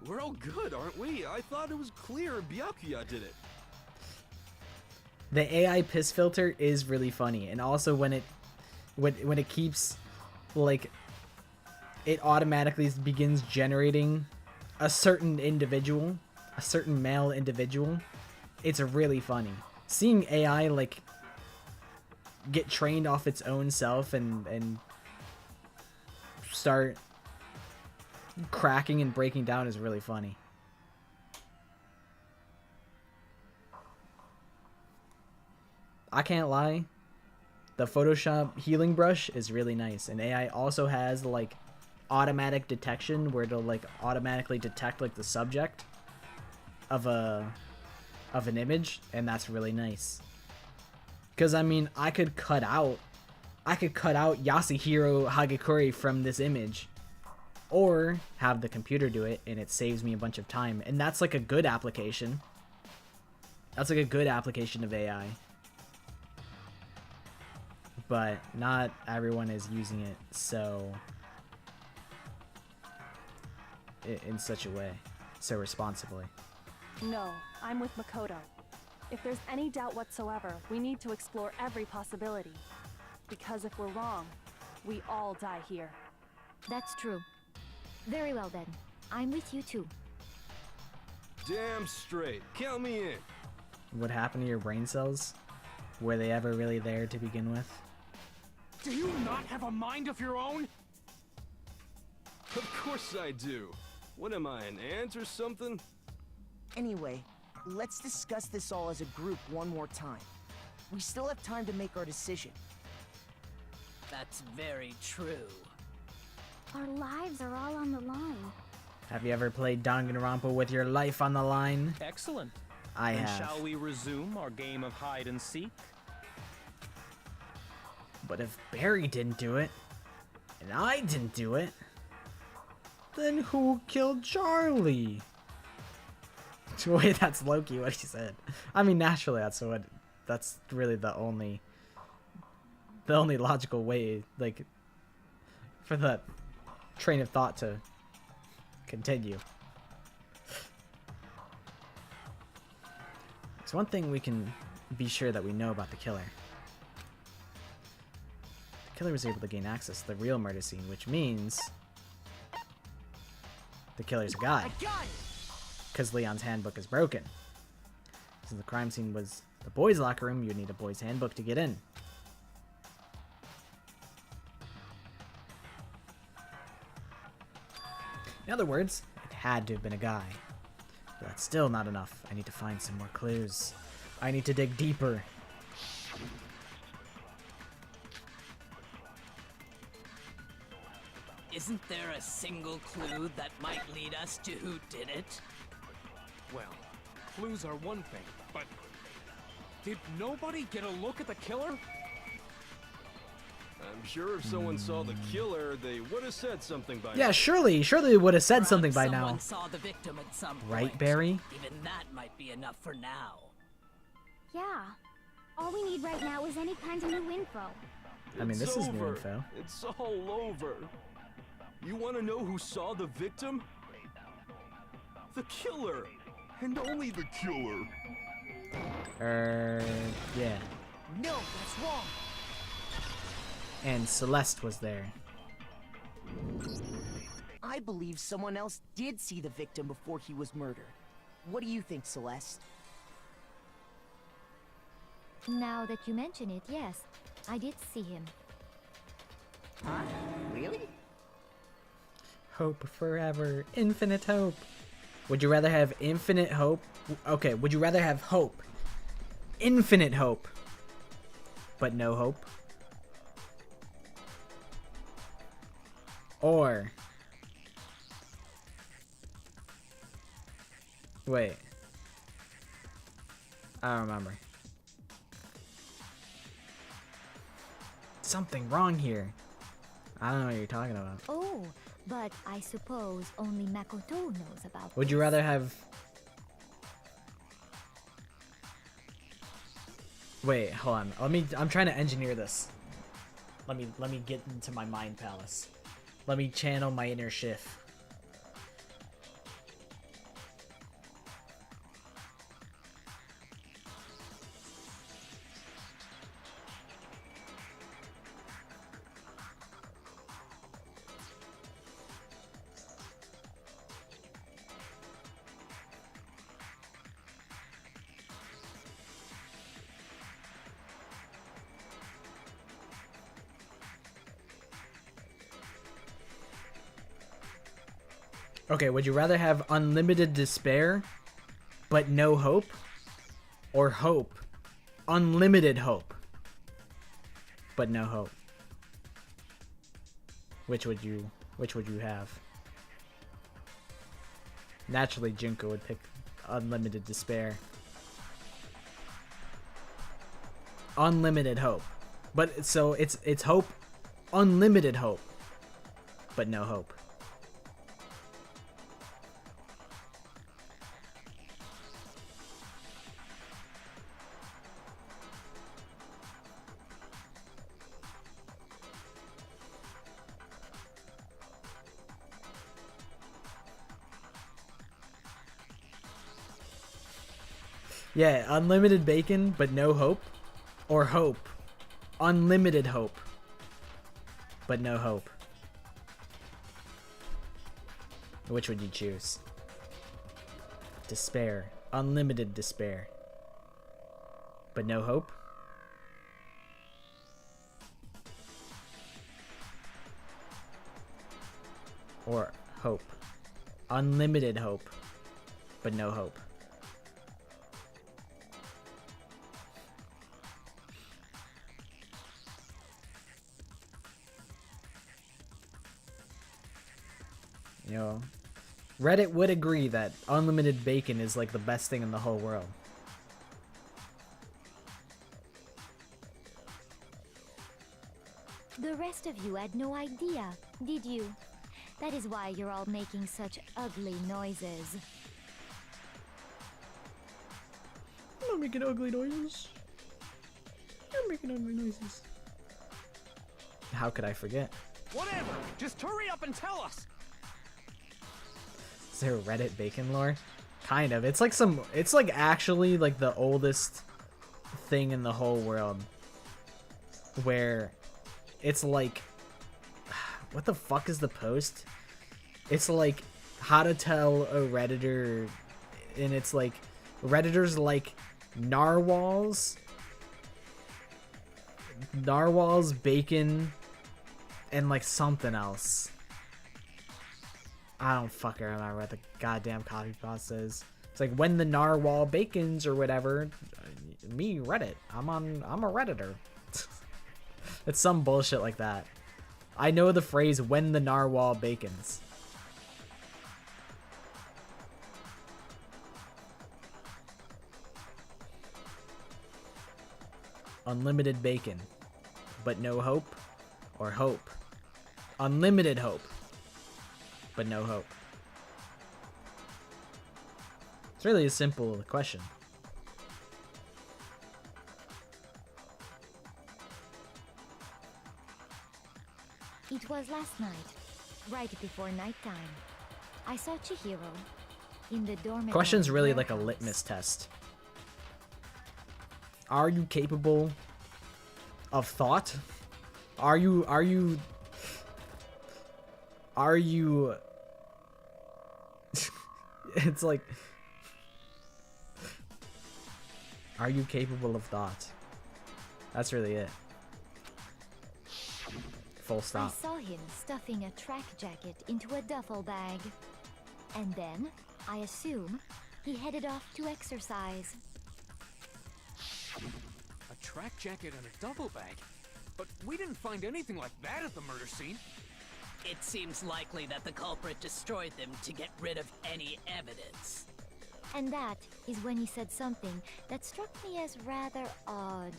We're all good, aren't we? I thought it was clear Byakuya did it. The AI piss filter is really funny, and also when it keeps, like, it automatically begins generating a certain individual, a certain male individual. It's really funny. Seeing AI, like, get trained off its own self and start cracking and breaking down is really funny. I can't lie, the Photoshop healing brush is really nice, and AI also has like automatic detection where it'll like automatically detect like the subject of an image, and that's really nice. Because I mean, I could cut out Yasuhiro Hagekure from this image, or have the computer do it, and it saves me a bunch of time, and that's like a good application. That's like a good application of AI. But not everyone is using it in such a way, so responsibly. No, I'm with Makoto. If there's any doubt whatsoever, we need to explore every possibility. Because if we're wrong, we all die here. That's true. Very well then. I'm with you too. Damn straight. Count me in. What happened to your brain cells? Were they ever really there to begin with? Do you not have a mind of your own? Of course I do. What am I, an ant or something? Anyway, let's discuss this all as a group one more time. We still have time to make our decision. That's very true. Our lives are all on the line. Have you ever played Danganronpa with your life on the line? Excellent. I Then have. shall we resume our game of hide and seek? But if Barry didn't do it, and I didn't do it, then who killed Charlie? Wait, that's Loki, what he said. I mean, naturally, that's really the only logical way, like, for the train of thought to continue. There's one thing we can be sure that we know about the killer. The killer was able to gain access to the real murder scene, which means the killer's a guy. Because Leon's handbook is broken. Since the crime scene was the boys' locker room, you'd need a boys' handbook to get in. In other words, it had to have been a guy. But that's still not enough. I need to find some more clues. I need to dig deeper. Isn't there a single clue that might lead us to who did it? Well, clues are one thing, but did nobody get a look at the killer? I'm sure if someone saw the killer, they would have said something by now. Yeah, surely they would have said something by now. Someone saw the victim at some point. Right, Barry? Even that might be enough for now. Yeah. All we need right now is any kind of new info. I mean, this is new over. info. It's all over. You want to know who saw the victim? The killer. And only the killer. Yeah. No, that's wrong. And Celeste was there. I believe someone else did see the victim before he was murdered. What do you think, Celeste? Now that you mention it, yes, I did see him. Huh? Really? Hope forever. Infinite hope. Would you rather have infinite hope? Okay, would you rather have hope? Infinite hope. But no hope? Or... Wait. I don't remember. Something wrong here. I don't know what you're talking about. Oh, But I suppose only Makoto knows about Would you this. rather have... Wait, hold on. I'm trying to engineer this. Let me get into my mind palace. Let me channel my inner Schiff. Okay, would you rather have unlimited despair, but no hope? Or hope, unlimited hope, but no hope? Which would you have? Naturally, Junko would pick unlimited despair. Unlimited hope. But, so, it's hope, unlimited hope, but no hope. Yeah, unlimited bacon, but no hope. Or hope. Unlimited hope, but no hope. Which would you choose? Despair. Unlimited despair, but no hope? Or hope. Unlimited hope, but no hope. You know, Reddit would agree that unlimited bacon is like the best thing in the whole world. The rest of you had no idea, did you? That is why you're all making such ugly noises. I'm not making ugly noises. You're making ugly noises. How could I forget? Whatever! Just hurry up and tell us! Is there Reddit bacon lore? Kind of. It's like actually like the oldest thing in the whole world. Where it's like, what the fuck is the post? It's like how to tell a Redditor, and it's like Redditors like narwhals, bacon, and like something else. I don't fucking remember what the goddamn copy paste is. It's like when the narwhal bacons or whatever. Me, Reddit. I'm a Redditor. It's some bullshit like that. I know the phrase when the narwhal bacons. Unlimited bacon, but no hope, or hope. Unlimited hope, but no hope. It's really a simple question. It was last night, right before nighttime. I saw Chihiro in the dormitory. Question's really like a litmus test. Are you capable of thought? Are you it's like, are you capable of thought? That's really it. Full stop. I saw him stuffing a track jacket into a duffel bag. And then, I assume, he headed off to exercise. A track jacket and a duffel bag? But we didn't find anything like that at the murder scene. It seems likely that the culprit destroyed them to get rid of any evidence. And that is when he said something that struck me as rather odd.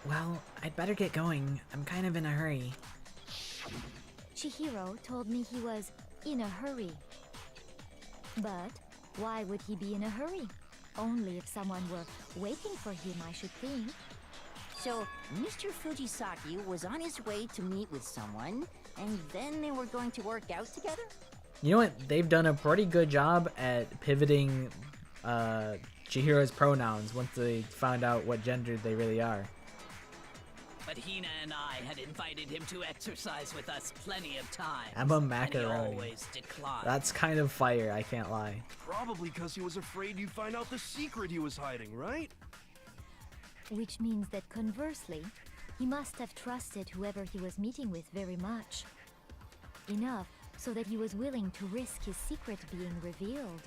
Well, I'd better get going. I'm kind of in a hurry. Chihiro told me he was in a hurry. But why would he be in a hurry? Only if someone were waiting for him, I should think. So, Mr. Fujisaki was on his way to meet with someone, and then they were going to work out together? You know what? They've done a pretty good job at pivoting Chihiro's pronouns once they found out what gender they really are. But Hina and I had invited him to exercise with us plenty of times. I'm a And he macaroni. always declined. That's kind of fire, I can't lie. Probably because he was afraid you'd find out the secret he was hiding, right? Which means that conversely, he must have trusted whoever he was meeting with very much. Enough so that he was willing to risk his secret being revealed.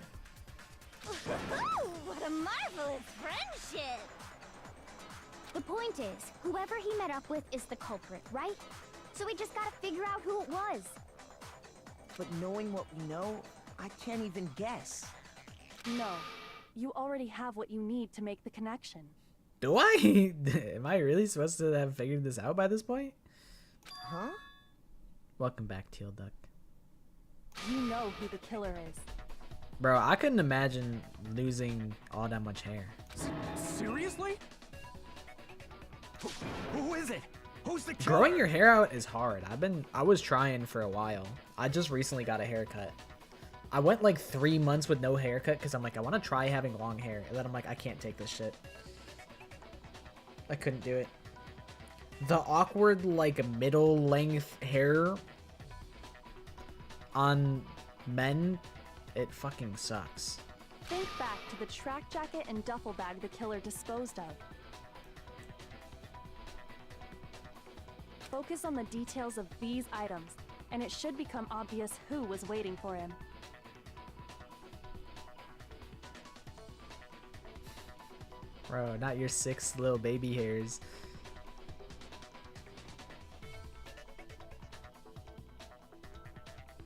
What a marvelous friendship! The point is, whoever he met up with is the culprit, right? So we just gotta figure out who it was. But knowing what we know, I can't even guess. No. You already have what you need to make the connection. Do I? Am I really supposed to have figured this out by this point? Huh? Welcome back, Teal Duck. You know who the killer is. Bro, I couldn't imagine losing all that much hair. Seriously? Who is it? Who's the killer? Growing your hair out is hard. I was trying for a while. I just recently got a haircut. I went like 3 months with no haircut because I'm like, I want to try having long hair. And then I'm like, I can't take this shit. I couldn't do it. The awkward, like, middle length hair on men, it fucking sucks. Think back to the track jacket and duffel bag the killer disposed of. Focus on the details of these items, and it should become obvious who was waiting for him. Bro, not your 6 little baby hairs.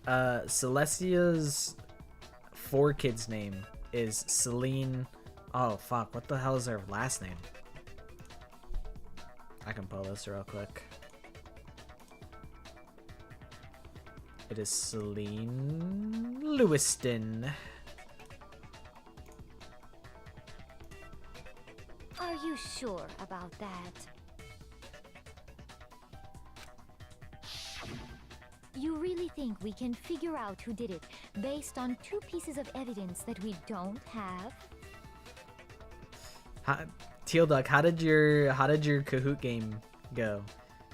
Celestia's 4 kids name is Celine. Oh fuck, what the hell is her last name? I can pull this real quick. It is Celine Lewiston. Are you sure about that? You really think we can figure out who did it based on 2 pieces of evidence that we don't have? Teal Duck, how did your Kahoot game go?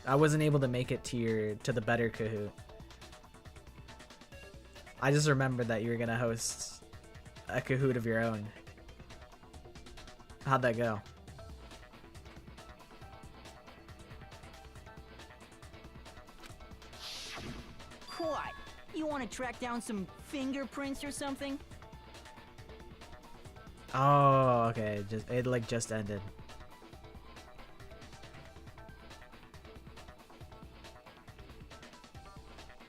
I wasn't able to make it to the better Kahoot. I just remembered that you were gonna host a Kahoot of your own. How'd that go? What? You want to track down some fingerprints or something? Oh, okay. It just ended.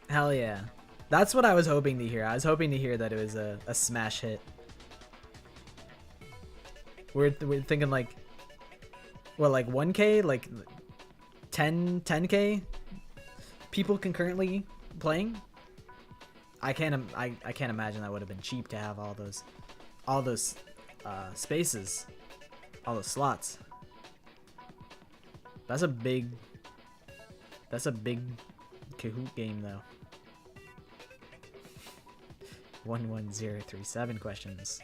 Hell yeah. That's what I was hoping to hear. I was hoping to hear that it was a smash hit. We're thinking like, what, like 1K? Like 10K people concurrently playing? I can't imagine that would have been cheap to have all those spaces, all those slots. That's a big Kahoot game though. 11037 questions.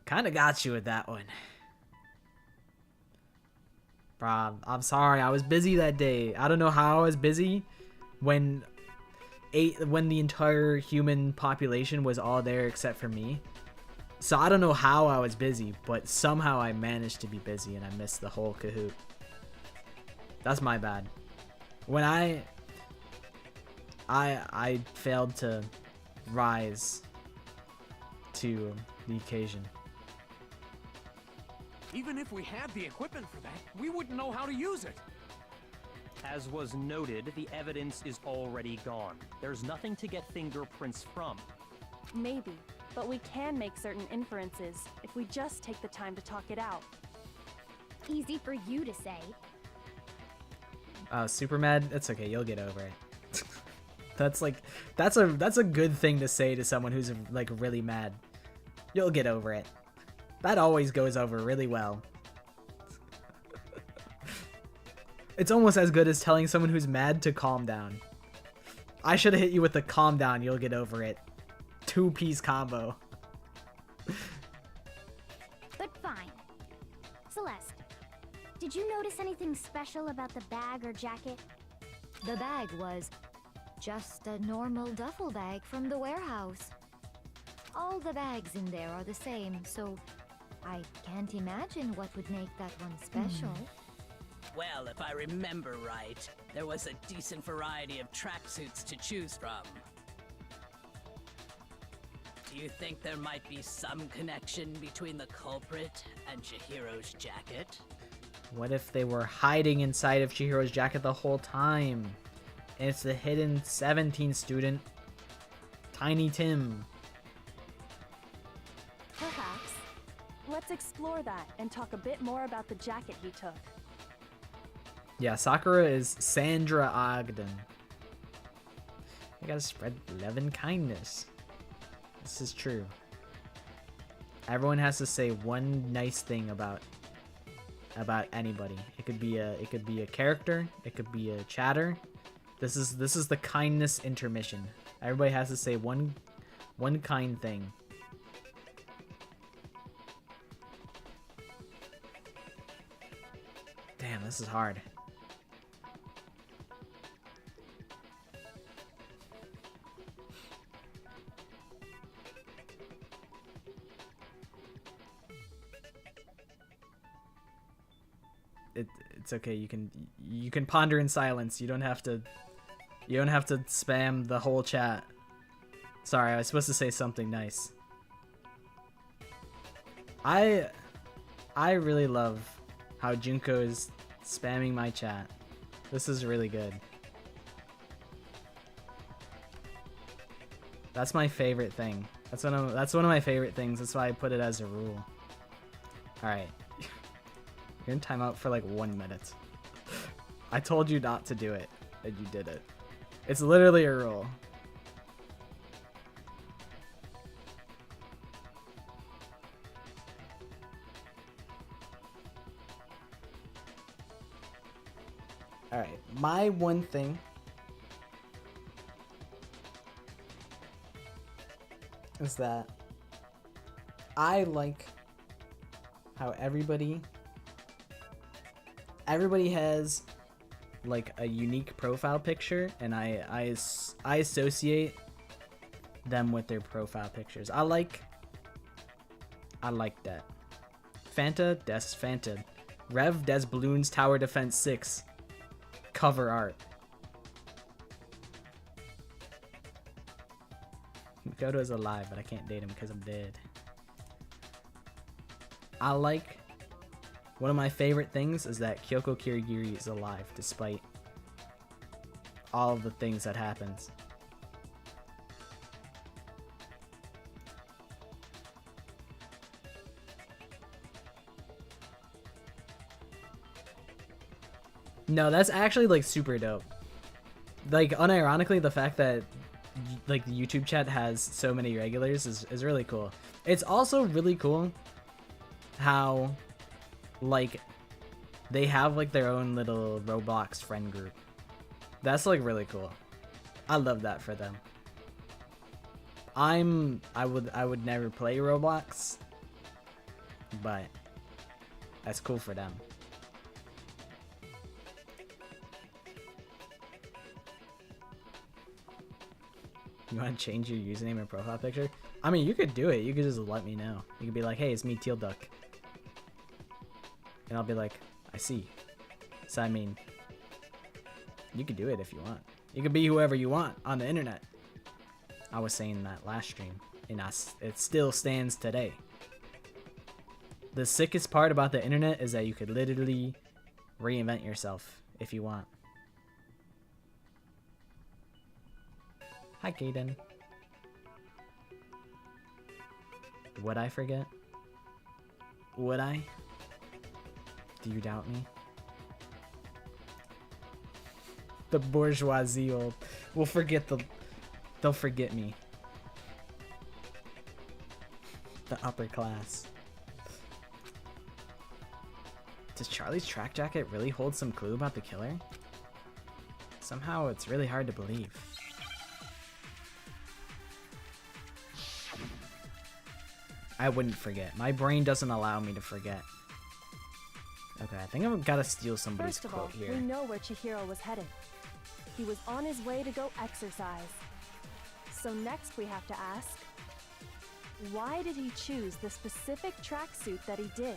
Kinda got you with that one. Bro, I'm sorry, I was busy that day. I don't know how I was busy when the entire human population was all there except for me. So I don't know how I was busy, but somehow I managed to be busy and I missed the whole Kahoot. That's my bad. When I failed to rise to the occasion. Even if we had the equipment for that, we wouldn't know how to use it. As was noted, the evidence is already gone. There's nothing to get fingerprints from. Maybe, but we can make certain inferences if we just take the time to talk it out. Easy for you to say. Super mad? It's okay, you'll get over it. That's a good thing to say to someone who's like really mad. You'll get over it. That always goes over really well. It's almost as good as telling someone who's mad to calm down. I should have hit you with the calm down, you'll get over it. 2-piece combo. But fine. Celeste, did you notice anything special about the bag or jacket? The bag was just a normal duffel bag from the warehouse. All the bags in there are the same, so I can't imagine what would make that one special. Well, if I remember right, there was a decent variety of tracksuits to choose from. Do you think there might be some connection between the culprit and Chihiro's jacket? What if they were hiding inside of Chihiro's jacket the whole time? And it's the hidden 17 student, Tiny Tim. Perhaps. Let's explore that and talk a bit more about the jacket he took. Yeah, Sakura is Sandra Ogden. You gotta spread love and kindness. This is true. Everyone has to say one nice thing about anybody. It could be a character, it could be a chatter. This is the kindness intermission. Everybody has to say one kind thing. Damn, this is hard. It's okay. You can ponder in silence. You don't have to spam the whole chat. Sorry, I was supposed to say something nice. I really love how Junko is spamming my chat. This is really good. That's my favorite thing. That's one of my favorite things. That's why I put it as a rule. All right. You're in timeout for like 1 minute. I told you not to do it, and you did it. It's literally a rule. Alright, my one thing is that I like how everybody has like a unique profile picture, and I associate them with their profile pictures. I like that. Fanta des Fanta. Rev des Balloons Tower Defense 6. Cover art. Makoto is alive, but I can't date him because I'm dead. I like... One of my favorite things is that Kyoko Kirigiri is alive, despite all of the things that happens. No, that's actually like super dope. Like, unironically, the fact that like the YouTube chat has so many regulars is really cool. It's also really cool how like they have like their own little Roblox friend group. That's like really cool. I love that for them. I would never play Roblox, but that's cool for them. You want to change your username and profile picture? I mean, you could do it. You could just let me know. You could be like, hey, it's me, Teal Duck. And I'll be like, I see. So, I mean, you could do it if you want. You could be whoever you want on the internet. I was saying that last stream, and it still stands today. The sickest part about the internet is that you could literally reinvent yourself if you want. Hi, Kaden. Would I forget? Would I? Do you doubt me? The bourgeoisie will forget the... They'll forget me. The upper class. Does Charlie's track jacket really hold some clue about the killer? Somehow it's really hard to believe. I wouldn't forget. My brain doesn't allow me to forget. Okay, I think I've got to steal somebody's First of quote all, here. we know where Chihiro was headed. He was on his way to go exercise. So next we have to ask, why did he choose the specific tracksuit that he did?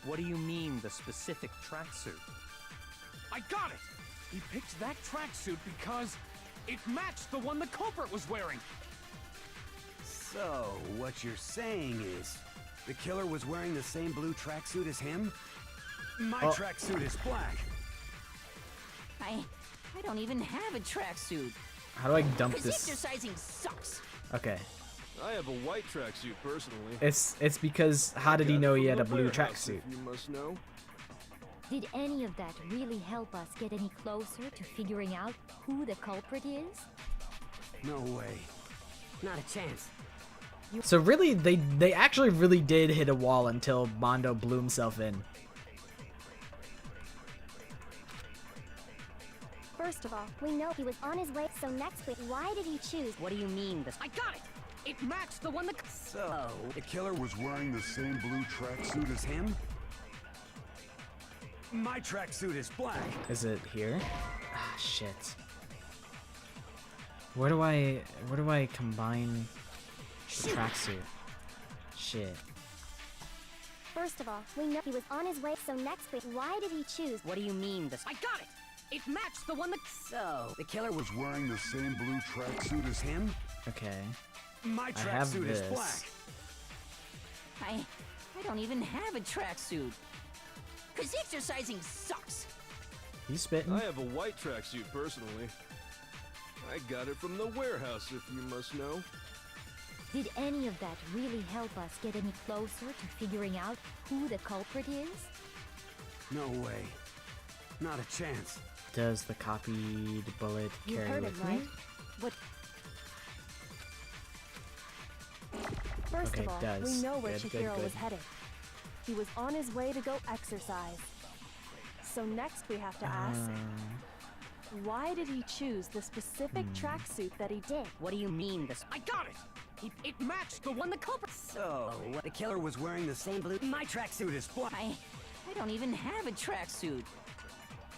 What do you mean, the specific tracksuit? I got it! He picked that tracksuit because it matched the one the culprit was wearing. So, what you're saying is, the killer was wearing the same blue tracksuit as him? My tracksuit is black. I don't even have a tracksuit. How do I dump Because this? exercising sucks. Okay. I have a white tracksuit personally. It's because how did he know he had a blue tracksuit? You must know. Did any of that really help us get any closer to figuring out who the culprit is? No way. Not a chance. So really, they actually really did hit a wall until Mondo blew himself in. First of all, we know he was on his way, so next week, why did he choose? What do you mean, this? I got it! It matched the one that... So, the killer was wearing the same blue tracksuit as him? My tracksuit is black. Is it here? Ah, shit. Where do I combine the tracksuit? Shit. First of all, we know he was on his way, so next week, why did he choose? What do you mean, this? I got it! It matched the one that... So, the killer was... wearing the same blue tracksuit as him? Okay. My I have tracksuit is this. black. I don't even have a tracksuit. Because exercising sucks. He's spitting. I have a white tracksuit personally. I got it from the warehouse, if you must know. Did any of that really help us get any closer to figuring out who the culprit is? No way. Not a chance. Does the copied bullet You carry heard it, with right? me? What? First Okay, of all, it does. we know where Good, Chihiro good. was headed. He was on his way to go exercise. So next we have to ask, why did he choose the specific tracksuit that he did? What do you mean, this? I got it! It matched the one the culprit... So, the killer was wearing the same blue... My tracksuit is black. I don't even have a tracksuit.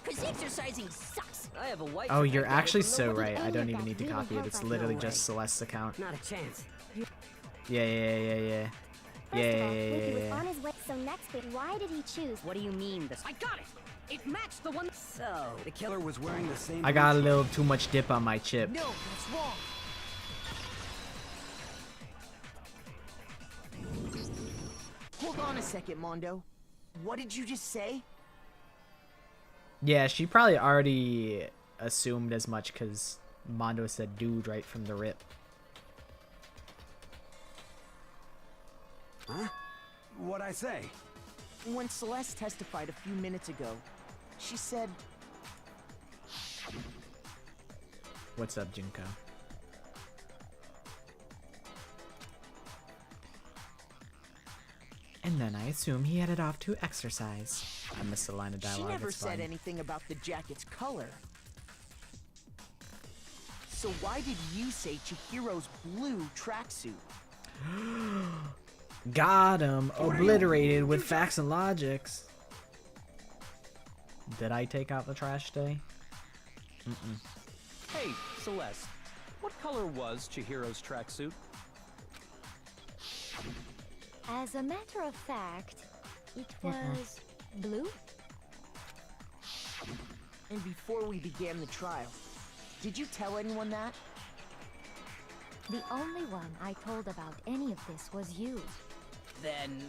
Because exercising sucks. I have a white... Oh, you're actually so Did right. I any don't of even that need to really copy it. help It's us? literally No just Celeste's account. Not a chance. Yeah. First of all, he was on his way, so next week, why did he choose? What do you mean, this? I got it! It matched the one... So, The killer was wearing the same... I got a little too much dip on my chip. No, that's wrong. Hold on a second, Mondo. What did you just say? Yeah, she probably already assumed as much because Mondo said dude right from the rip. Huh? What'd I say? When Celeste testified a few minutes ago, she said... What's up, Junko? And then I assume he headed off to exercise. I missed a line of She dialogue. never it's said fine. anything about the jacket's color. So why did you say Chihiro's blue tracksuit? Got him! Obliterated with facts and logics. Did I take out the trash day? Hey, Celeste. What color was Chihiro's tracksuit? As a matter of fact, it was blue. And before we began the trial, did you tell anyone that? The only one I told about any of this was you. Then,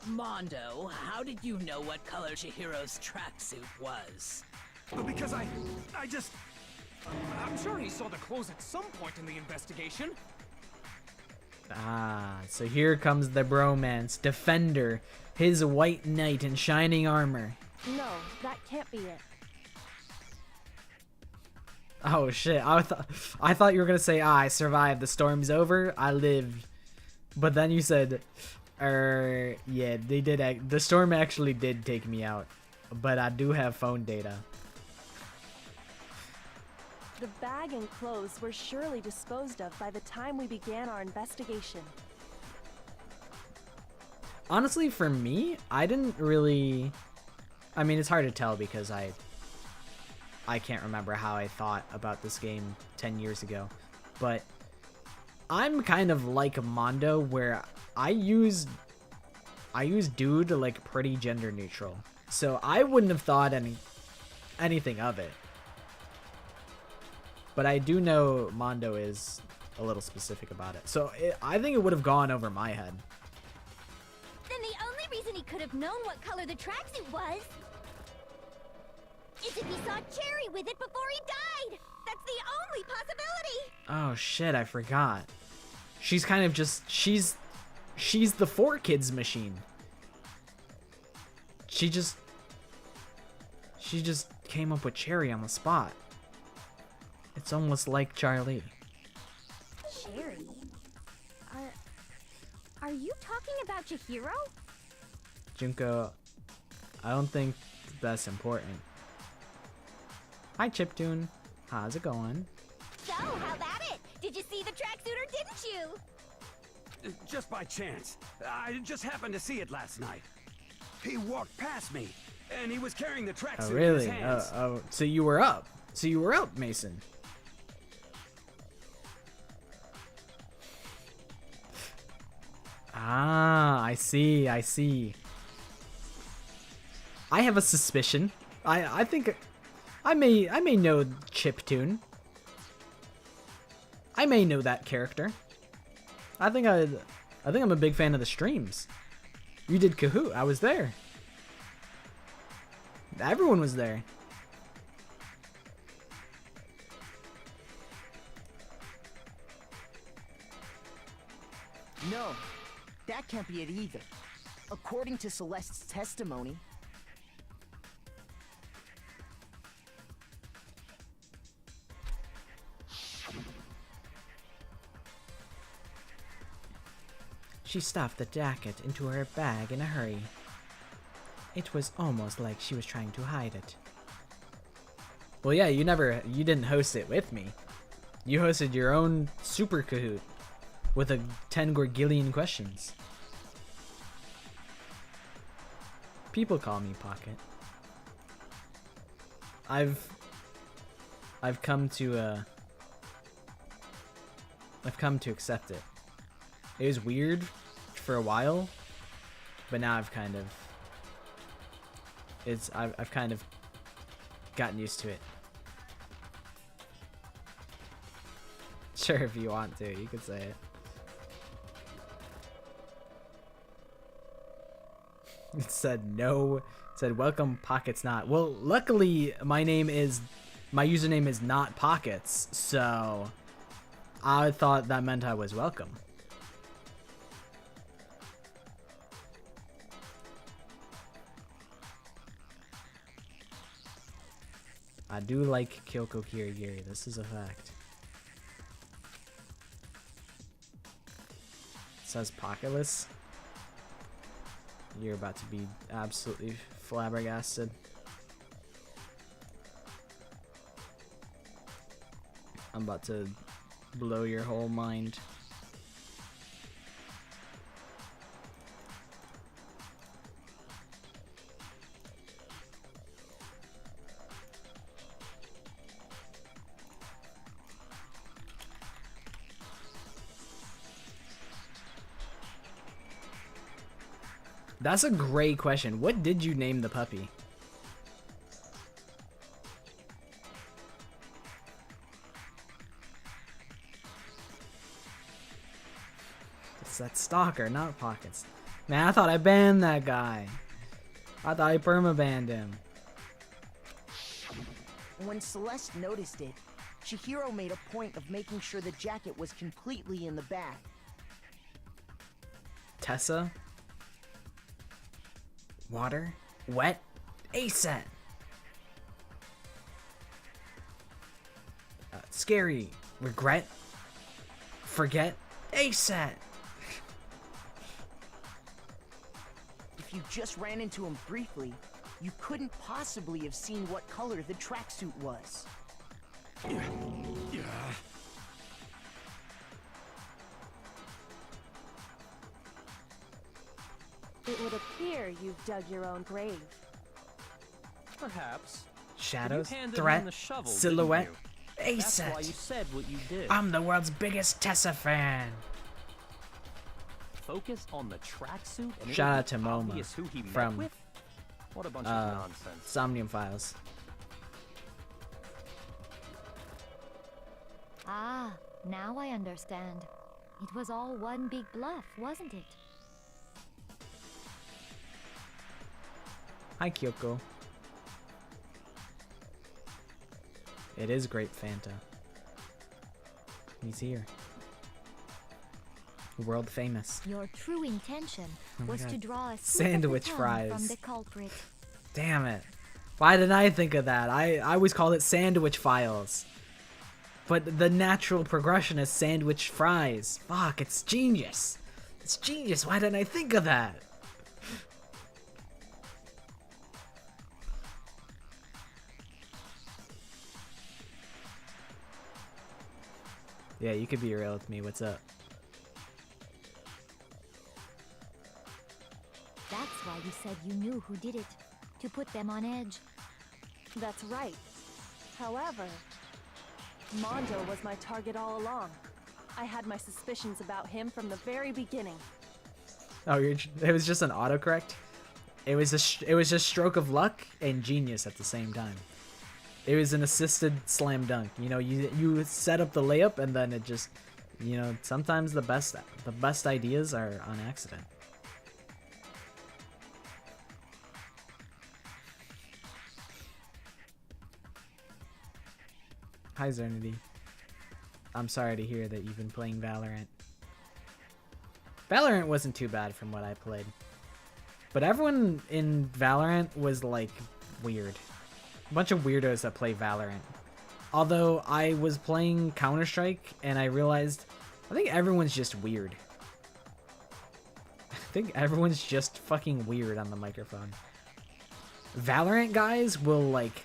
Mondo, how did you know what color Chihiro's tracksuit was? Because I just... I'm sure he saw the clothes at some point in the investigation. Ah, so here comes the bromance. Defender, his white knight in shining armor. No, that can't be it. Oh shit! I thought you were gonna say, I survived. The storm's over. I lived. But then you said, yeah, they did. The storm actually did take me out, but I do have phone data. The bag and clothes were surely disposed of by the time we began our investigation. Honestly, for me, I didn't really... I mean, it's hard to tell because I can't remember how I thought about this game 10 years ago. But I'm kind of like Mondo, where I use dude like pretty gender neutral. So I wouldn't have thought anything of it. But I do know Mondo is a little specific about it. So I think it would have gone over my head. Then the only reason he could have known what color the tracksuit was is if he saw Cherry with it before he died. That's the only possibility. Oh shit, I forgot. She's kind of just she's the 4Kids machine. She just came up with Cherry on the spot. It's almost like Charlie. Cherry? Are you talking about Chihiro? Junko, I don't think that's important. Hi, Chiptune. How's it going? So, how about it? Did you see the tracksuit or didn't you? Just by chance. I just happened to see it last night. He walked past me, and he was carrying the tracksuit Oh, really? in his hands. Oh, so you were up. So you were up, Mason. Ah, I see. I have a suspicion. I think I may know Chiptune. I may know that character. I think I'm a big fan of the streams. You did Kahoot. I was there. Everyone was there. No, that can't be it either. According to Celeste's testimony, she stuffed the jacket into her bag in a hurry. It was almost like she was trying to hide it. Well, yeah, you didn't host it with me. You hosted your own Super Kahoot with 10 Gorgillion questions. People call me Pocket. I've come to accept it. It was weird for a while, but now I've kind of gotten used to it. Sure, if you want to, you could say it. It said no. It said welcome Pockets not. Well, luckily my username is not Pockets, so I thought that meant I was welcome. I do like Kyoko Kirigiri, this is a fact. It says Pocketless. You're about to be absolutely flabbergasted. I'm about to blow your whole mind. That's a great question. What did you name the puppy? It's that stalker, not Pockets. Man, I thought I banned that guy. I thought I perma-banned him. when Celeste noticed it, Chihiro made a point of making sure the jacket was completely in the bag. Tessa? Water? Wet? ASAP! Scary. Regret. Forget. ASAP. If you just ran into him briefly, you couldn't possibly have seen what color the tracksuit was. It would appear you've dug your own grave. Perhaps. Shadows. You handed Threat. him the shovel, Silhouette. didn't you? That's why ASAP. you said what you did. I'm the world's biggest Tessa fan. Focus on the tracksuit and Shout it'll out to be Moma obvious who he met from with? What a bunch of nonsense. Somnium Files. Ah, now I understand. It was all one big bluff, wasn't it? Hi, Kyoko. It is Grape Fanta. He's here. World famous. Your true intention Oh my was to God. draw a slip of the Sandwich tongue fries. from the culprit. Damn it. Why didn't I think of that? I always called it Sandwich Files. But the natural progression is Sandwich Fries. Fuck, it's genius. It's genius. Why didn't I think of that? Yeah, you could be real with me. What's up? That's why you said you knew who did it. To put them on edge. That's right. However, Mondo was my target all along. I had my suspicions about him from the very beginning. Oh, it was just an autocorrect? It was just stroke of luck and genius at the same time. It was an assisted slam dunk. You know, you set up the layup and then it just, you know, sometimes the best ideas are on accident. Hi, Zernity. I'm sorry to hear that you've been playing Valorant. Valorant wasn't too bad from what I played. But everyone in Valorant was, like, weird. A bunch of weirdos that play Valorant. Although I was playing Counter-Strike and I realized I think everyone's just weird. I think everyone's just fucking weird on the microphone. Valorant guys will, like,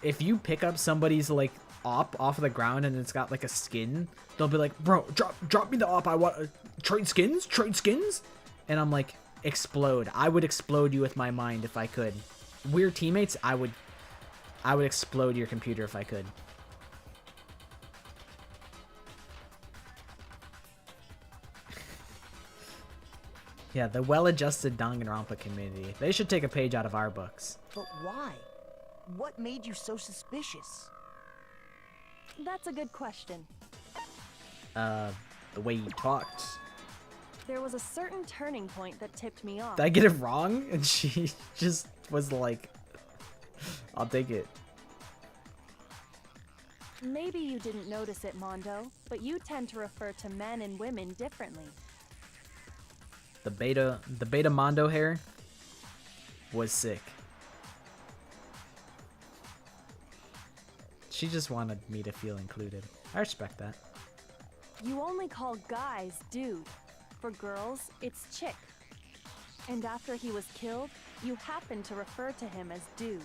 if you pick up somebody's, like, op off of the ground and it's got, like, a skin, they'll be like, bro, drop me the op. I want trade skins. And I'm like, explode. I would explode you with my mind if I could. Weird teammates, I would explode your computer if I could. Yeah, the well-adjusted Danganronpa community. They should take a page out of our books. But why? What made you so suspicious? That's a good question. The way you talked. There was a certain turning point that tipped me off. Did I get it wrong? And she just was like, I'll take it. Maybe you didn't notice it, Mondo, but you tend to refer to men and women differently. The beta Mondo hair was sick. She just wanted me to feel included. I respect that. You only call guys dude. For girls, it's chick. And after he was killed, you happened to refer to him as dude.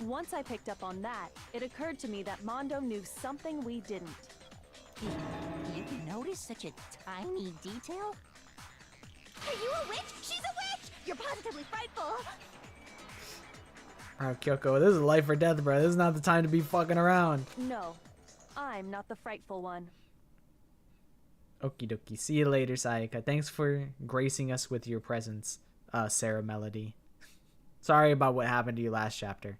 Once I picked up on that, it occurred to me that Mondo knew something we didn't. You notice such a tiny detail? Are you a witch? She's a witch! You're positively frightful! Alright, Kyoko, this is life or death, bro. This is not the time to be fucking around. No, I'm not the frightful one. Okie dokie. See you later, Sayaka. Thanks for gracing us with your presence, Sarah Melody. Sorry about what happened to you last chapter.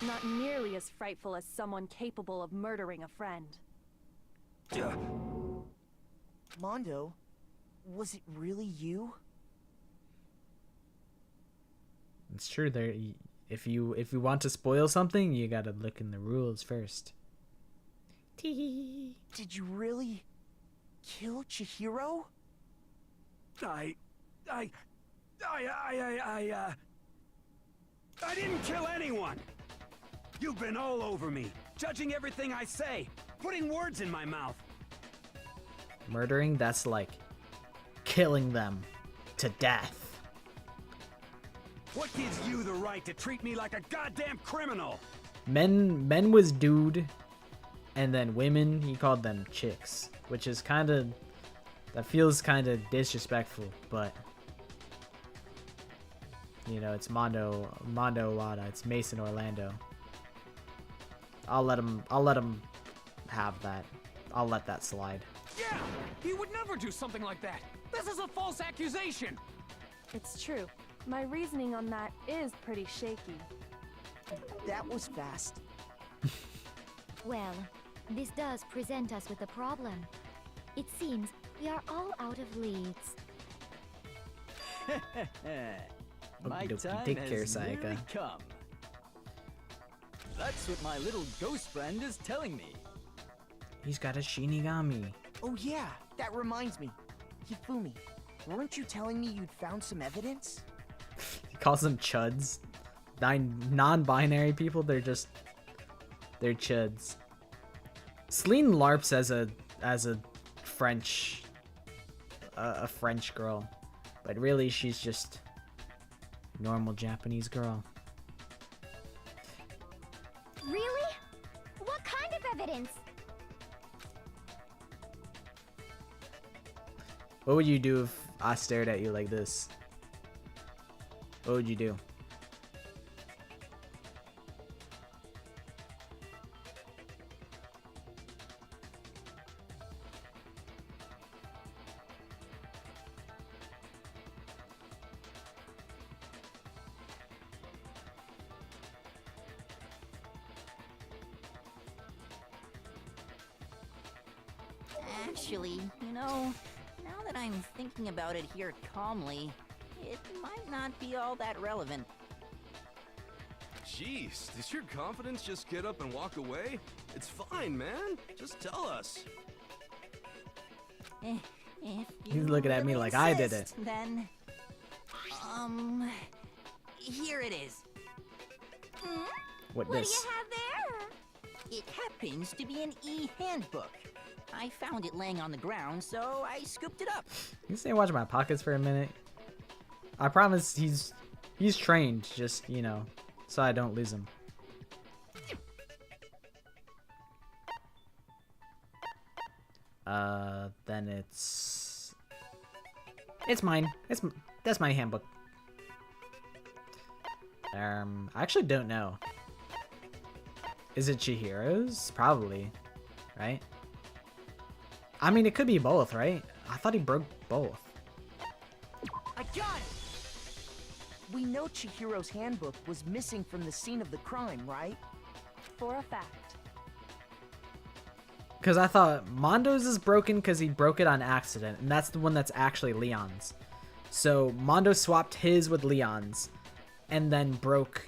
Not nearly as frightful as someone capable of murdering a friend. Mondo, was it really you? It's true. There, if you want to spoil something, you gotta look in the rules first. Tee. Did you really kill Chihiro? I didn't kill anyone! You've been all over me. Judging everything I say, putting words in my mouth. Murdering, that's like killing them to death. What gives you the right to treat me like a goddamn criminal? Men was dude, and then women, he called them chicks, which is kind of, that feels kind of disrespectful, but you know, it's Mondo Wada, it's Mason Orlando. I'll let him have that. I'll let that slide. Yeah! He would never do something like that! This is a false accusation! It's true. My reasoning on that is pretty shaky. That was fast. Well, this does present us with a problem. It seems we are all out of leads. My Okey-dokey. time Take care, has nearly Sayaka. come. That's what my little ghost friend is telling me. He's got a Shinigami. Oh yeah, that reminds me. Hifumi, weren't you telling me you'd found some evidence? He calls them chuds. Non-binary people, they're chuds. Celine LARPs as a French girl, but really she's just a normal Japanese girl. Really? What kind of evidence? What would you do if I stared at you like this? What would you do? Actually, you know, now that I'm thinking about it here calmly, it might not be all that relevant. Jeez, does your confidence just get up and walk away? It's fine, man. Just tell us. If He's you looking at me really like I did insist, it. Then, here it is. What do this? you have there? It happens to be an e-handbook. I found it laying on the ground, so I scooped it up. You stay watch my pockets for a minute. I promise he's trained, just, you know, so I don't lose him. Then it's mine. That's my handbook. I actually don't know. Is it Chihiro's? Probably, right? I mean, it could be both, right? I thought he broke both. I got it! We know Chihiro's handbook was missing from the scene of the crime, right? For a fact. Because I thought Mondo's is broken because he broke it on accident, and that's the one that's actually Leon's. So Mondo swapped his with Leon's, and then broke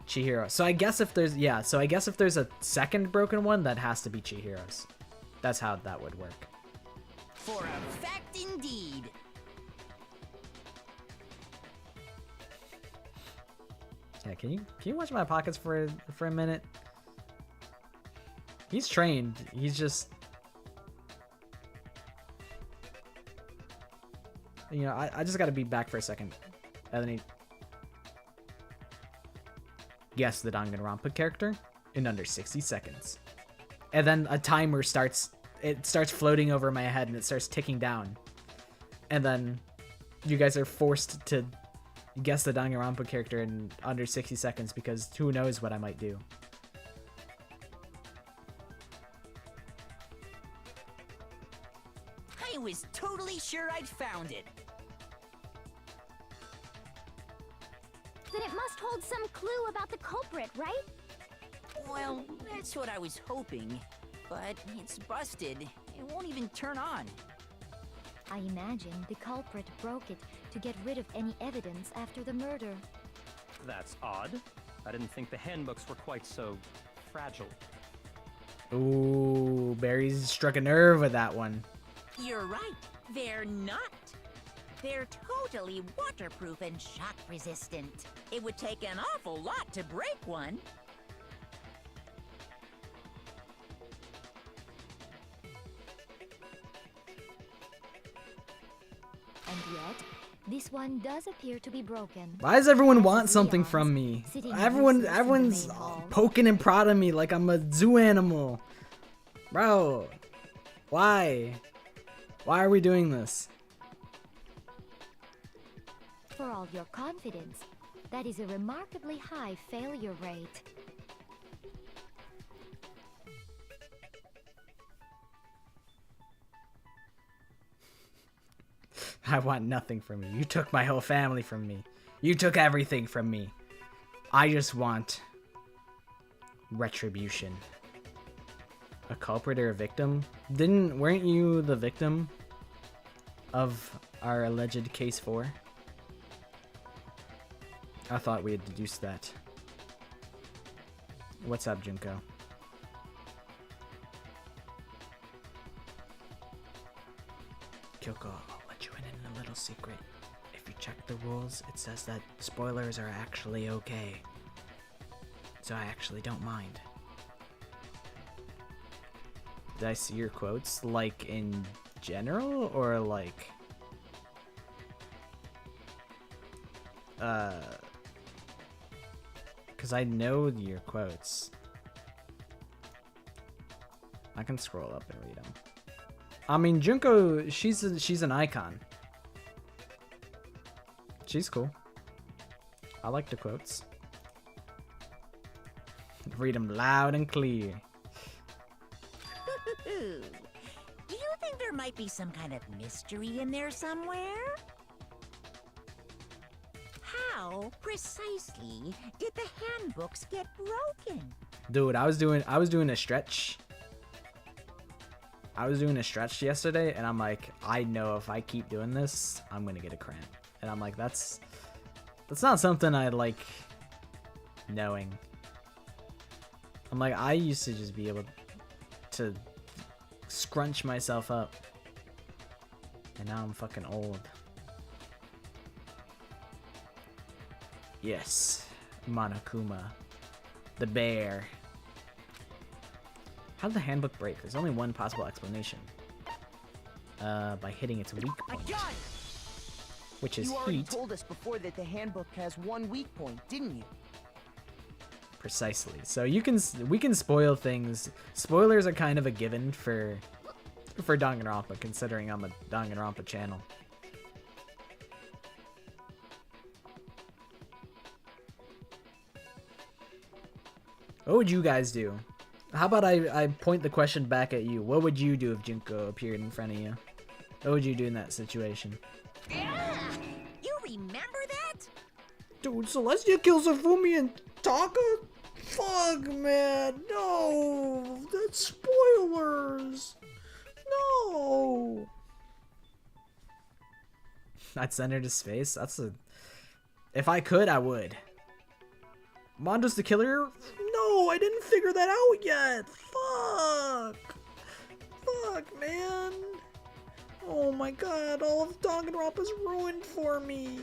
Chihiro. So I guess if there's a second broken one, that has to be Chihiro's. That's how that would work. For a fact indeed. Yeah, can you watch my pockets for a minute? He's trained. He's just, you know, I just got to be back for a second, and then he guess the Danganronpa character in under 60 seconds, and then a timer starts. It starts floating over my head, and it starts ticking down, and then you guys are forced to guess the Danganronpa character in under 60 seconds because who knows what I might do. I was totally sure I'd found it. Then it must hold some clue about the culprit, right? Well, that's what I was hoping. But it's busted. It won't even turn on. I imagine the culprit broke it to get rid of any evidence after the murder. That's odd. I didn't think the handbooks were quite so fragile. Ooh, Barry's struck a nerve with that one. You're right. They're not. They're totally waterproof and shock resistant. It would take an awful lot to break one. This one does appear to be broken. Why does everyone As want is something Leon's, from me? sitting Everyone's useless in the main hall. poking and prodding me like I'm a zoo animal. Bro, why? Why are we doing this? For all your confidence, that is a remarkably high failure rate. I want nothing from you. You took my whole family from me. You took everything from me. I just want retribution. A culprit or a victim? Weren't you the victim of our alleged case 4? I thought we had deduced that. What's up, Junko? Kyoko, I'll let you in a little secret. If you check the rules, it says that spoilers are actually okay. So I actually don't mind. Did I see your quotes? Like in general, or like... Because I know your quotes. I can scroll up and read them. I mean, Junko, she's an icon. She's cool. I like the quotes. Read them loud and clear. Do you think there might be some kind of mystery in there somewhere? How precisely did the handbooks get broken? Dude, I was doing a stretch. I was doing a stretch yesterday, and I'm like, I know if I keep doing this, I'm gonna get a cramp. And I'm like, that's not something I like knowing. I'm like, I used to just be able to scrunch myself up, and now I'm fucking old. Yes, Monokuma, the bear. How did the handbook break? There's only one possible explanation. By hitting its weak point, which is You already heat. told us before that the handbook has one weak point, didn't you? Precisely. So we can spoil things. Spoilers are kind of a given for Danganronpa, considering I'm a Danganronpa channel. What would you guys do? How about I point the question back at you? What would you do if Junko appeared in front of you? What would you do in that situation? You remember that? Dude, Celestia kills Afumi and Taka? Fuck, man. No. That's spoilers. No. I'd send her to space? If I could, I would. Mondo's the killer? No, I didn't figure that out yet. Fuck. Fuck, man. Oh my god, all of Danganronpa's ruined for me.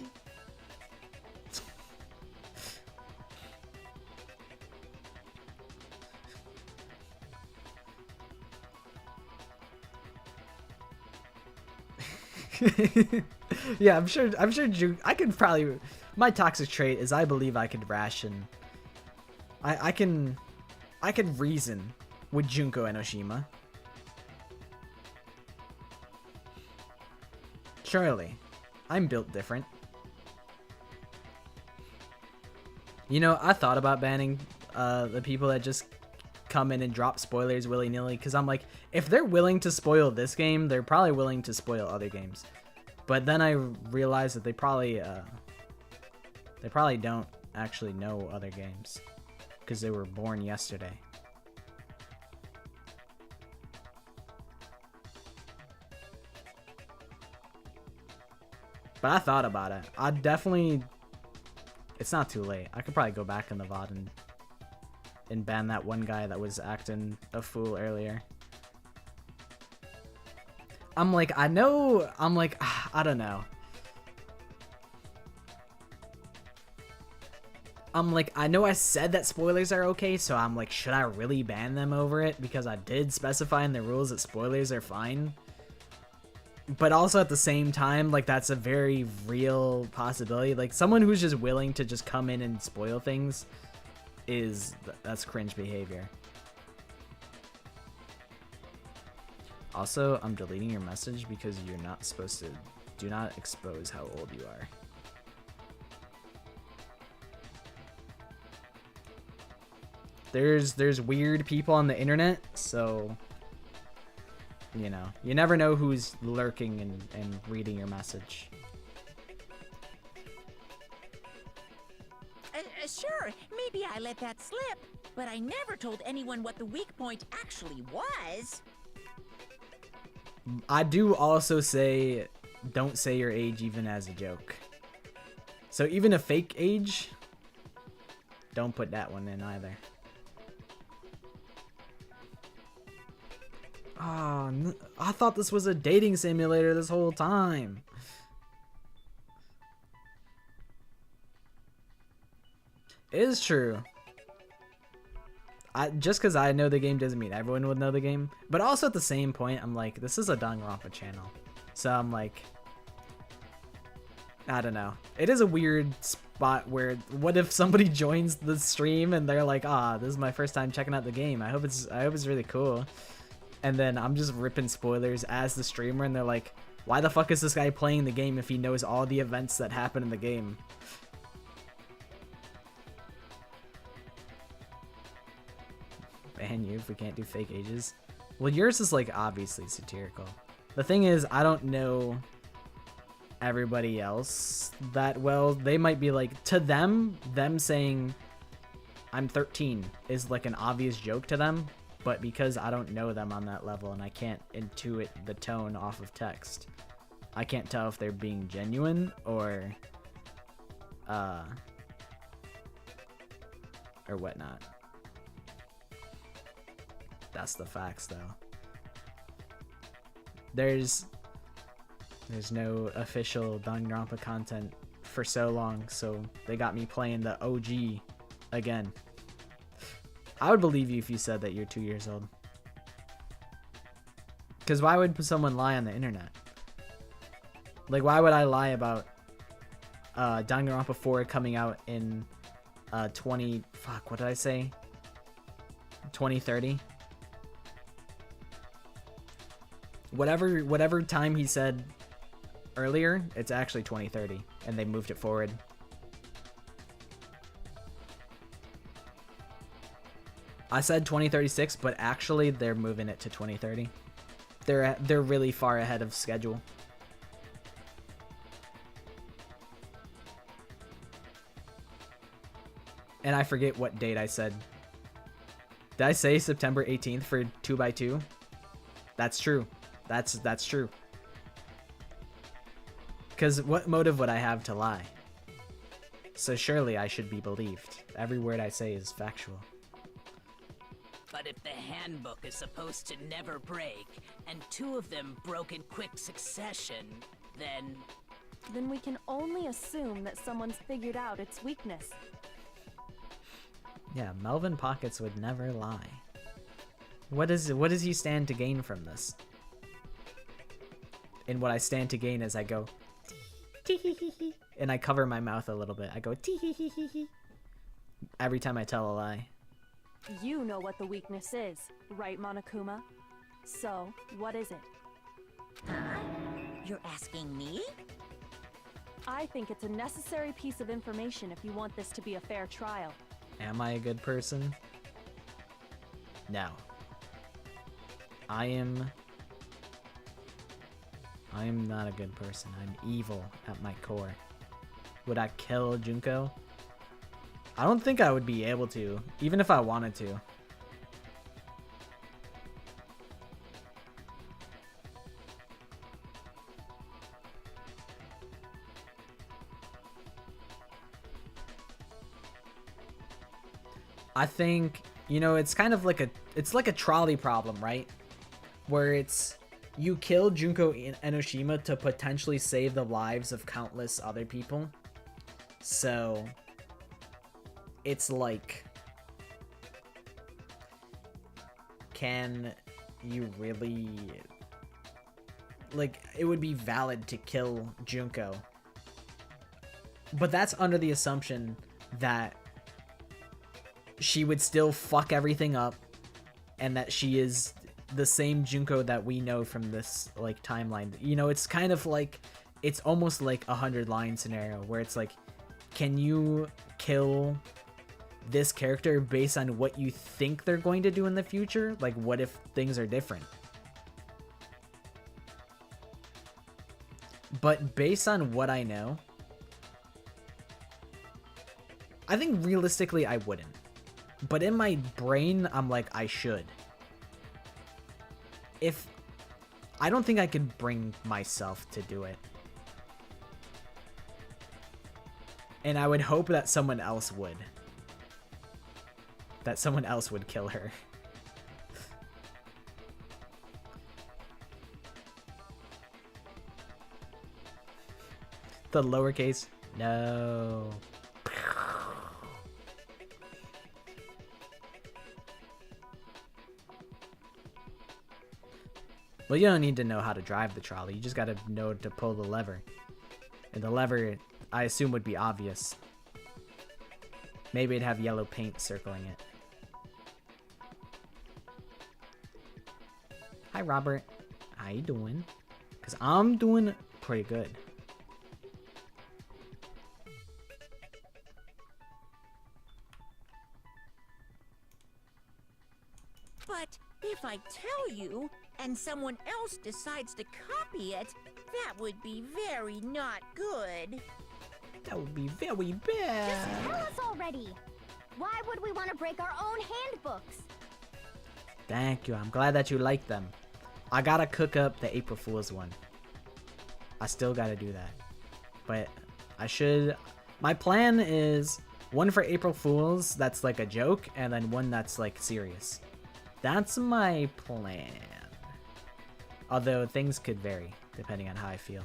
Yeah, I'm sure I could probably, my toxic trait is I believe I could ration. I can reason with Junko Enoshima. Surely, I'm built different. You know, I thought about banning the people that just come in and drop spoilers willy-nilly, because I'm like, if they're willing to spoil this game, they're probably willing to spoil other games. But then I realized that they probably don't actually know other games, because they were born yesterday. But I thought about it. I'd definitely... It's not too late. I could probably go back in the VOD and ban that one guy that was acting a fool earlier. I'm like, I know... I'm like, I don't know. I'm like, I know I said that spoilers are okay, so I'm like, should I really ban them over it? Because I did specify in the rules that spoilers are fine. but also at the same time, like, that's a very real possibility. Like, someone who's just willing to just come in and spoil things that's cringe behavior. Also, I'm deleting your message because you're not supposed to. Do not expose how old you are. There's weird people on the internet, so you know, you never know who's lurking and reading your message. Sure, maybe I let that slip, but I never told anyone what the weak point actually was. I do also say, don't say your age even as a joke. So even a fake age, don't put that one in either. Oh, I thought this was a dating simulator this whole time. It is true. Just because I know the game doesn't mean everyone would know the game. But also at the same point, I'm like, this is a Danganronpa channel. So I'm like, I don't know. It is a weird spot where, what if somebody joins the stream and they're like, this is my first time checking out the game. I hope it's really cool. And then I'm just ripping spoilers as the streamer and they're like, why the fuck is this guy playing the game if he knows all the events that happen in the game? Ban you if we can't do fake ages. Well, yours is like obviously satirical. The thing is, I don't know everybody else that well. They might be like, to them saying I'm 13 is like an obvious joke to them, but because I don't know them on that level and I can't intuit the tone off of text, I can't tell if they're being genuine or whatnot. That's the facts, though. There's no official Danganronpa content for so long, so they got me playing the OG again. I would believe you if you said that you're 2 years old. Because why would someone lie on the internet? Like, why would I lie about Danganronpa 4 coming out in 2030? Whatever time he said earlier, it's actually 2030, and they moved it forward. I said 2036, but actually they're moving it to 2030. They're really far ahead of schedule. And I forget what date I said. Did I say September 18th for 2x2? That's true. That's true. Because what motive would I have to lie? So surely I should be believed. Every word I say is factual. But if the handbook is supposed to never break, and two of them broke in quick succession, then we can only assume that someone's figured out its weakness. Yeah, Melvin Pockets would never lie. What does he stand to gain from this? And what I stand to gain is I go tee-hee-hee-hee, and I cover my mouth a little bit. I go tee-hee-hee-hee-hee every time I tell a lie. You know what the weakness is, right, Monokuma? So, what is it? You're asking me? I think it's a necessary piece of information if you want this to be a fair trial. Am I a good person? No. I am not a good person. I'm evil at my core. Would I kill Junko? I don't think I would be able to, even if I wanted to. I think, you know, it's kind of like it's like a trolley problem, right? Where it's, you kill Junko Enoshima to potentially save the lives of countless other people. So it's like, can you really like, it would be valid to kill Junko. But that's under the assumption that she would still fuck everything up, and that she is the same Junko that we know from this, like, timeline. You know, it's kind of like, it's almost like a 100-line scenario, where it's like, can you kill this character based on what you think they're going to do in the future? Like, what if things are different? But based on what I know, I think realistically I wouldn't. But in my brain, I'm like, I should. I don't think I could bring myself to do it. And I would hope that someone else would. That someone else would kill her. The lowercase? No. Well, you don't need to know how to drive the trolley. You just gotta know to pull the lever. And the lever, I assume, would be obvious. Maybe it'd have yellow paint circling it. Hi, Robert. How you doing? Because I'm doing pretty good. But if I tell you, and someone else decides to copy it, that would be very not good. That would be very bad. Just tell us already. Why would we want to break our own handbooks? Thank you. I'm glad that you like them. I gotta cook up the April Fool's one. I still gotta do that. But I should... My plan is one for April Fool's that's like a joke, and then one that's like serious. That's my plan. Although things could vary depending on how I feel.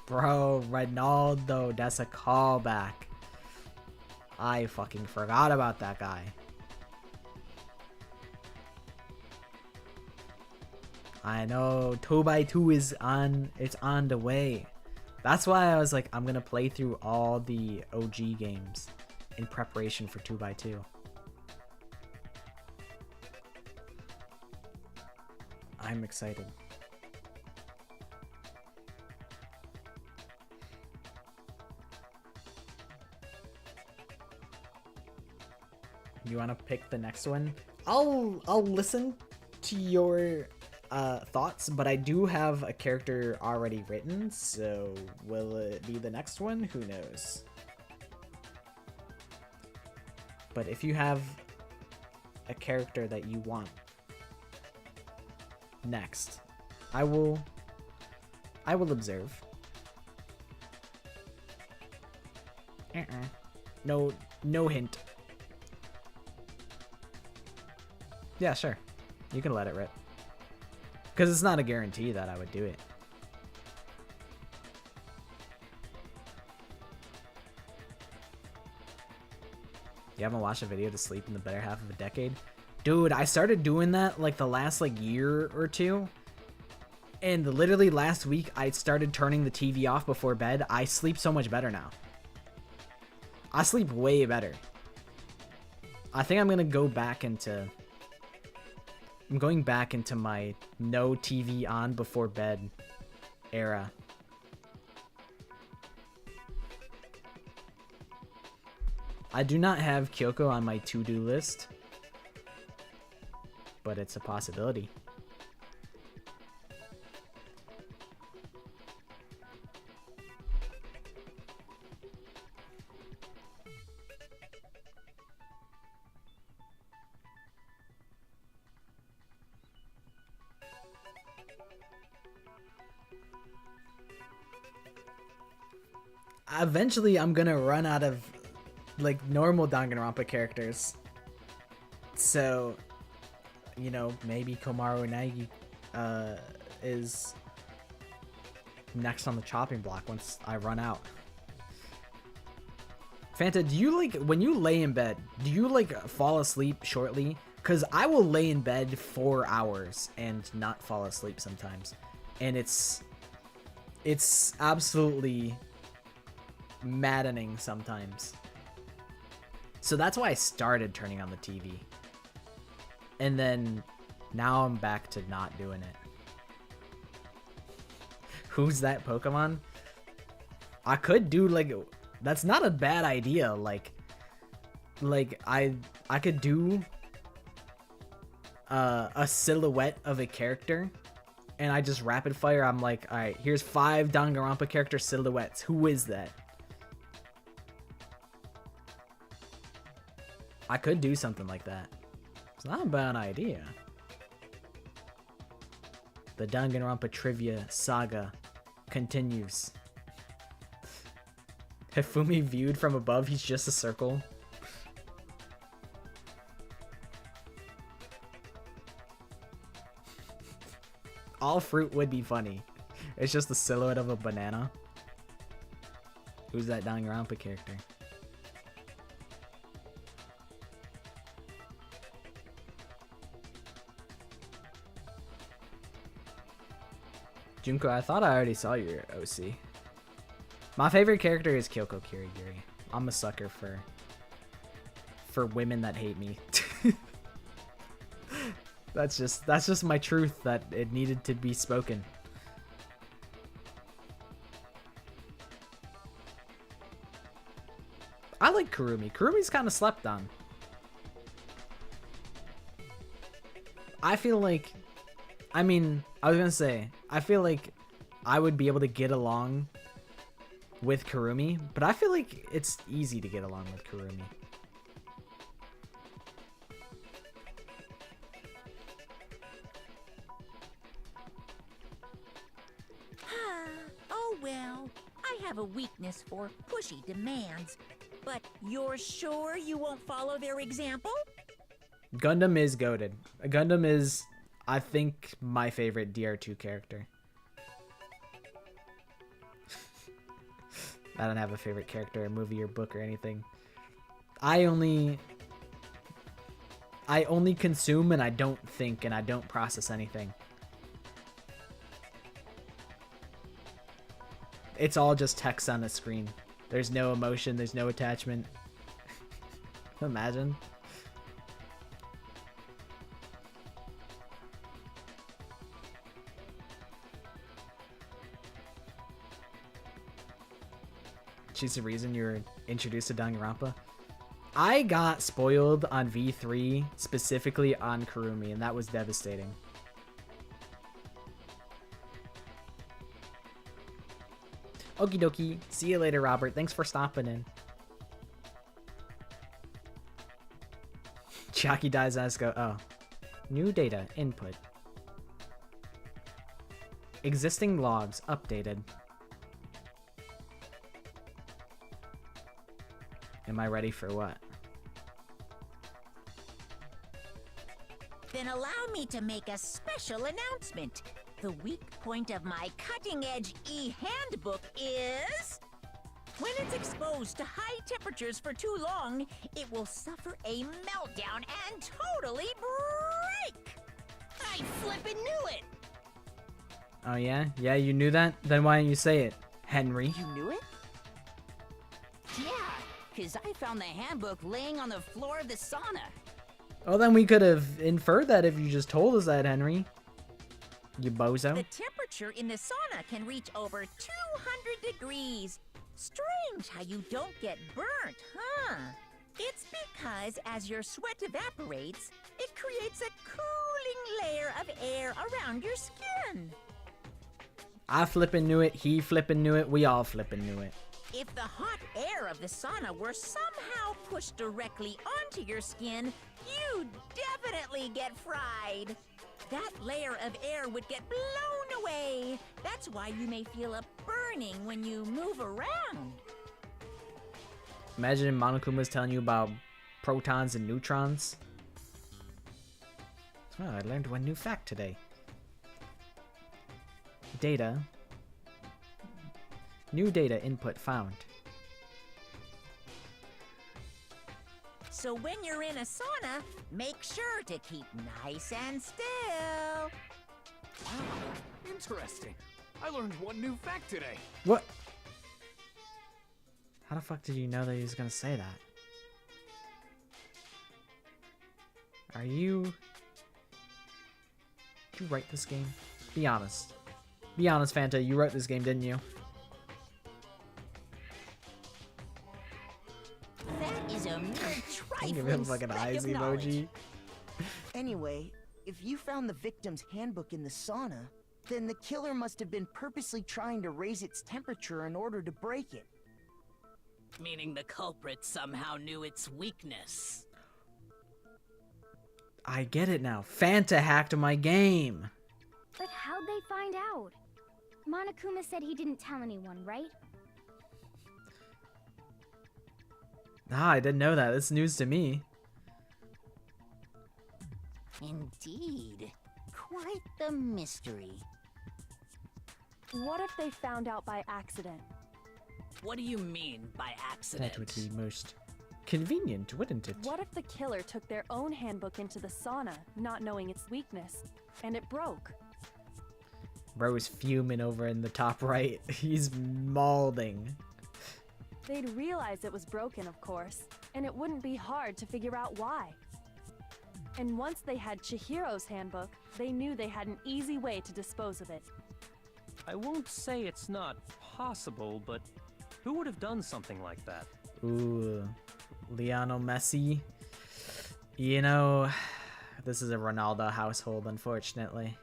Bro, Ronaldo, that's a callback. I fucking forgot about that guy. I know, 2x2 is on, it's on the way. That's why I was like, I'm gonna play through all the OG games in preparation for 2x2. I'm excited. You want to pick the next one? I'll listen to your thoughts, but I do have a character already written, so will it be the next one? Who knows? But if you have a character that you want next, I will observe. No hint. Yeah, sure. You can let it rip. Because it's not a guarantee that I would do it. You haven't watched a video to sleep in the better half of a decade? Dude, I started doing that like the last like year or two. And literally last week I started turning the TV off before bed. I sleep so much better now. I sleep way better. I think I'm gonna go back into... I'm going back into my no TV on before bed era. I do not have Kyoko on my to-do list, but it's a possibility. Eventually, I'm gonna run out of like normal Danganronpa characters. So, you know, maybe Komaru Nagi is next on the chopping block once I run out. Fanta, do you like, when you lay in bed, do you like fall asleep shortly? Because I will lay in bed 4 hours and not fall asleep sometimes. and it's absolutely maddening sometimes. So that's why I started turning on the TV. And then now I'm back to not doing it. Who's that Pokemon? I could do like, that's not a bad idea. Like I could do a silhouette of a character, and I just rapid fire. I'm like, all right, here's 5 Danganronpa character silhouettes. Who is that? I could do something like that. It's not a bad idea. The Danganronpa trivia saga continues. Hifumi viewed from above, he's just a circle. All fruit would be funny. It's just the silhouette of a banana. Who's that Danganronpa character? Junko, I thought I already saw your OC. My favorite character is Kyoko Kirigiri. I'm a sucker for women that hate me. That's just my truth, that it needed to be spoken. I like Kurumi. Kurumi's kind of slept on. I feel like, I mean, I was gonna say, I feel like I would be able to get along with Kurumi, but I feel like it's easy to get along with Kurumi. Oh well, I have a weakness for pushy demands, but you're sure you won't follow their example? Gundam is goated. Gundam is, I think, my favorite DR2 character. I don't have a favorite character, movie, or book, or anything. I only consume, and I don't think, and I don't process anything. It's all just text on the screen. There's no emotion, there's no attachment. Imagine. She's the reason you were introduced to Danganronpa. I got spoiled on V3, specifically on Kurumi, and that was devastating. Okie dokie. See you later, Robert. Thanks for stopping in. Chucky dies as go. Oh. New data. Input. Existing logs. Updated. Am I ready for what? Then allow me to make a special announcement. The weak point of my cutting-edge e-handbook is... when it's exposed to high temperatures for too long, it will suffer a meltdown and totally break! I flippin' knew it! Oh yeah? Yeah, you knew that? Then why didn't you say it, Henry? You knew it? Yeah, because I found the handbook laying on the floor of the sauna. Oh, then we could have inferred that if you just told us that, Henry. You bozo. The temperature in the sauna can reach over 200 degrees. Strange how you don't get burnt, huh? It's because as your sweat evaporates, it creates a cooling layer of air around your skin. I flippin' knew it, he flippin' knew it, we all flippin' knew it. If the hot air of the sauna were somehow pushed directly onto your skin, you'd definitely get fried. That layer of air would get blown away. That's why you may feel a burning when you move around. Imagine Monokuma's telling you about protons and neutrons. Oh, I learned one new fact today. Data. New data input found. So when you're in a sauna, make sure to keep nice and still. Wow, Interesting. I learned one new fact today. What? How the fuck did you know that he was gonna say that? Are you... Did you write this game? Be honest. Be honest, Fanta. You wrote this game, didn't you? That is a mere Give him trifling like an speck eyes of knowledge. emoji. Anyway, if you found the victim's handbook in the sauna, then the killer must have been purposely trying to raise its temperature in order to break it. Meaning the culprit somehow knew its weakness. I get it now. Fanta hacked my game. But how'd they find out? Monokuma said he didn't tell anyone, right? Ah, I didn't know that. It's news to me. Indeed. Quite the mystery. What if they found out by accident? What do you mean by accident? That would be most convenient, wouldn't it? What if the killer took their own handbook into the sauna, not knowing its weakness, and it broke? Bro is fuming over in the top right. He's mauling. They'd realize it was broken, of course, and it wouldn't be hard to figure out why. And once they had Chihiro's handbook, they knew they had an easy way to dispose of it. I won't say it's not possible, but who would have done something like that? Ooh, Lionel Messi. You know, this is a Ronaldo household, unfortunately.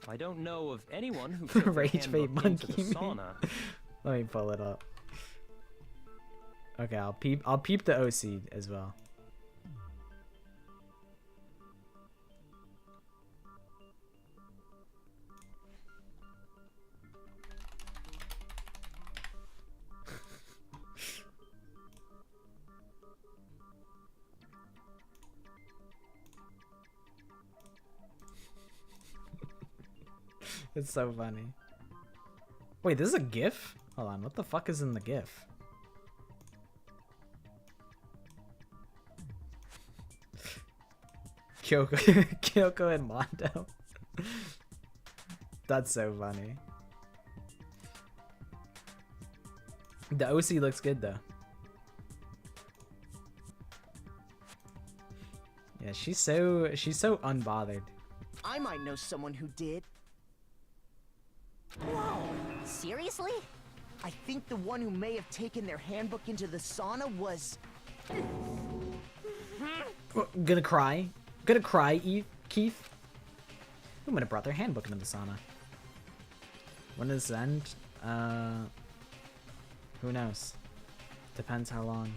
I don't know of anyone who took their Rage bait handbook into the monkey. sauna. Let me pull it up. Okay, I'll peep the OC as well. It's so funny. Wait, this is a GIF? Hold on, what the fuck is in the GIF? Kyoko and Mondo. That's so funny. The OC looks good though. Yeah, she's so unbothered. I might know someone who did. Whoa! Seriously? I think the one who may have taken their handbook into the sauna was... Gonna cry? Gonna cry, Keith? Who might have brought their handbook into the sauna? When does this end? Who knows? Depends how long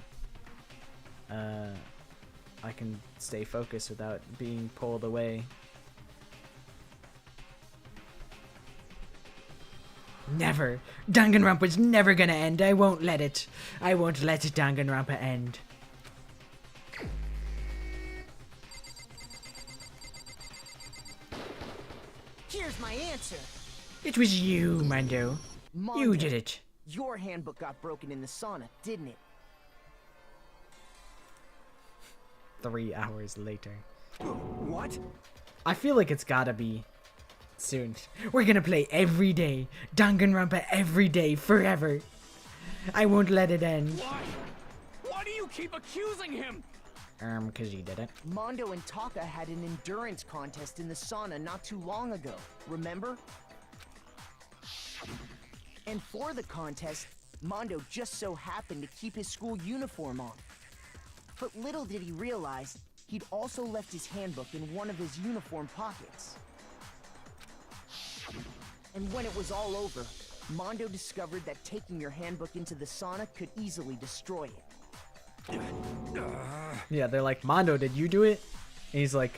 I can stay focused without being pulled away. Never! Danganronpa's never gonna end. I won't let it. I won't let Danganronpa end. Here's my answer. It was you, Mando. You did it. Your handbook got broken in the sauna, didn't it? 3 hours later. What? I feel like it's gotta be soon. We're gonna play every day. Danganronpa every day, forever. I won't let it end. Why? Why do you keep accusing him? Cause you did it. Mondo and Taka had an endurance contest in the sauna not too long ago, remember? And for the contest, Mondo just so happened to keep his school uniform on. But little did he realize, he'd also left his handbook in one of his uniform pockets. And when it was all over, Mondo discovered that taking your handbook into the sauna could easily destroy it. Yeah, they're like, Mondo, did you do it? And he's like,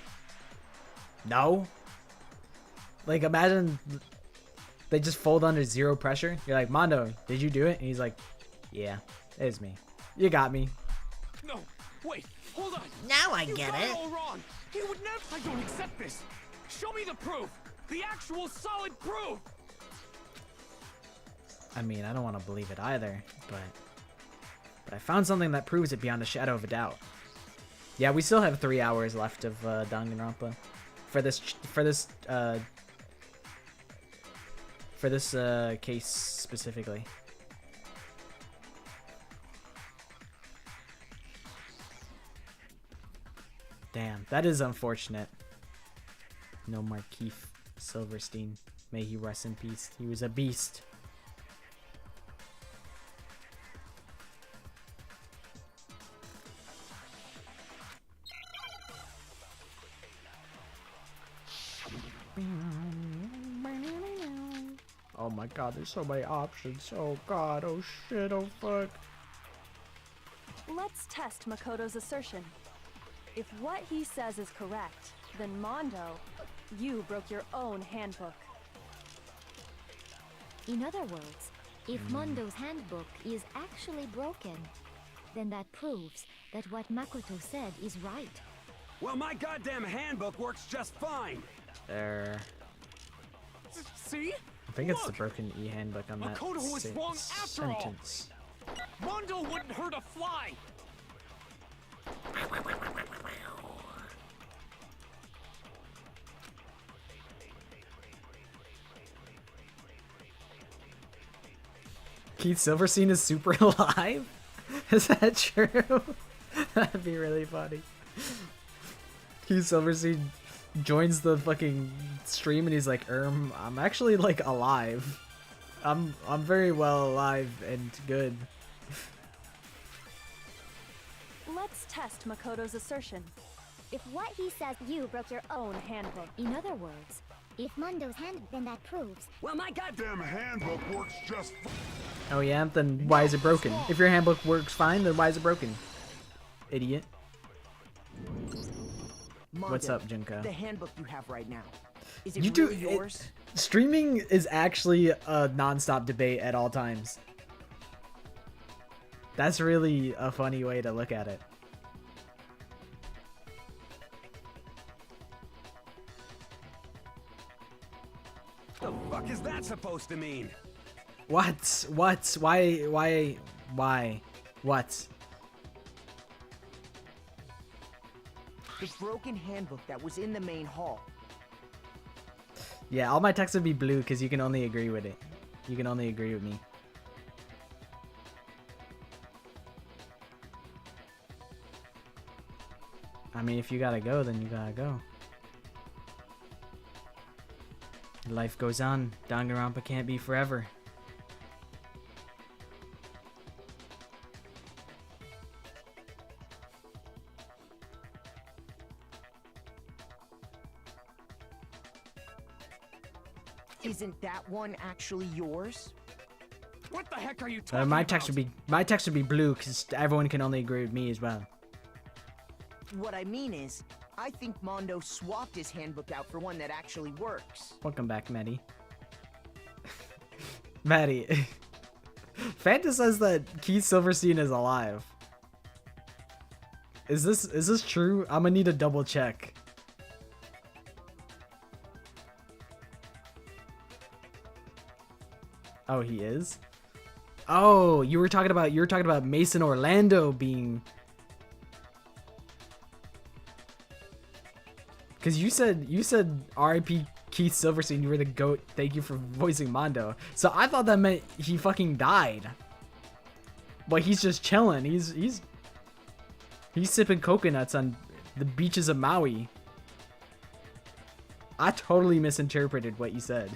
no. Like, imagine they just fold under zero pressure. You're like, Mondo, did you do it? And he's like, yeah, it was me. You got me. No, wait, hold on. Now I You get got it. all wrong. He would never. I don't accept this. Show me the proof. The actual solid proof. I mean, I don't want to believe it either, but I found something that proves it beyond a shadow of a doubt. Yeah, we still have 3 hours left of Danganronpa for this For this case specifically. Damn, that is unfortunate. No more Keith Silverstein. May he rest in peace. He was a beast. Oh my god, there's so many options. Oh god, oh shit, oh fuck. Let's test Makoto's assertion. If what he says is correct, then Mondo, you broke your own handbook. In other words, if Mondo's handbook is actually broken, then that proves that what Makoto said is right. Well, my goddamn handbook works just fine. There. See? I think it's the broken e-handbook on that Makoto was wrong after all. sentence. Mondo wouldn't hurt a fly. Keith Silverstein is super alive? Is that true? That'd be really funny. Keith Silverstein joins the fucking stream and he's like, I'm actually like alive. I'm very well alive and good. Let's test Makoto's assertion. If what he says, you broke your own handbook. In other words, if Mondo's handbook, then that proves. Well, my goddamn handbook works just fine. Oh yeah? Then why is it broken? If your handbook works fine, then why is it broken? Idiot. Mondo, What's up, Junko? The handbook you have right now. Is it You really do yours? Streaming is actually a non-stop debate at all times. That's really a funny way to look at it. The fuck is that supposed to mean? What? What? Why? What? The broken handbook that was in the main hall. Yeah, all my texts would be blue because you can only agree with it. You can only agree with me. I mean, if you gotta go, then you gotta go. Life goes on. Danganronpa can't be forever. Isn't that one actually yours? What the heck are you talking My about? text would be blue because everyone can only agree with me as well. What I mean is, I think Mondo swapped his handbook out for one that actually works. Welcome back, Maddie. Maddie. Fanta says that Keith Silverstein is alive. Is this true? I'm gonna need a double check. Oh, he is? Oh, you were talking about Mason Orlando being. Cause you said R.I.P. Keith Silverstein, you were the GOAT, thank you for voicing Mondo. So I thought that meant he fucking died. But he's just chilling. He's sipping coconuts on the beaches of Maui. I totally misinterpreted what you said.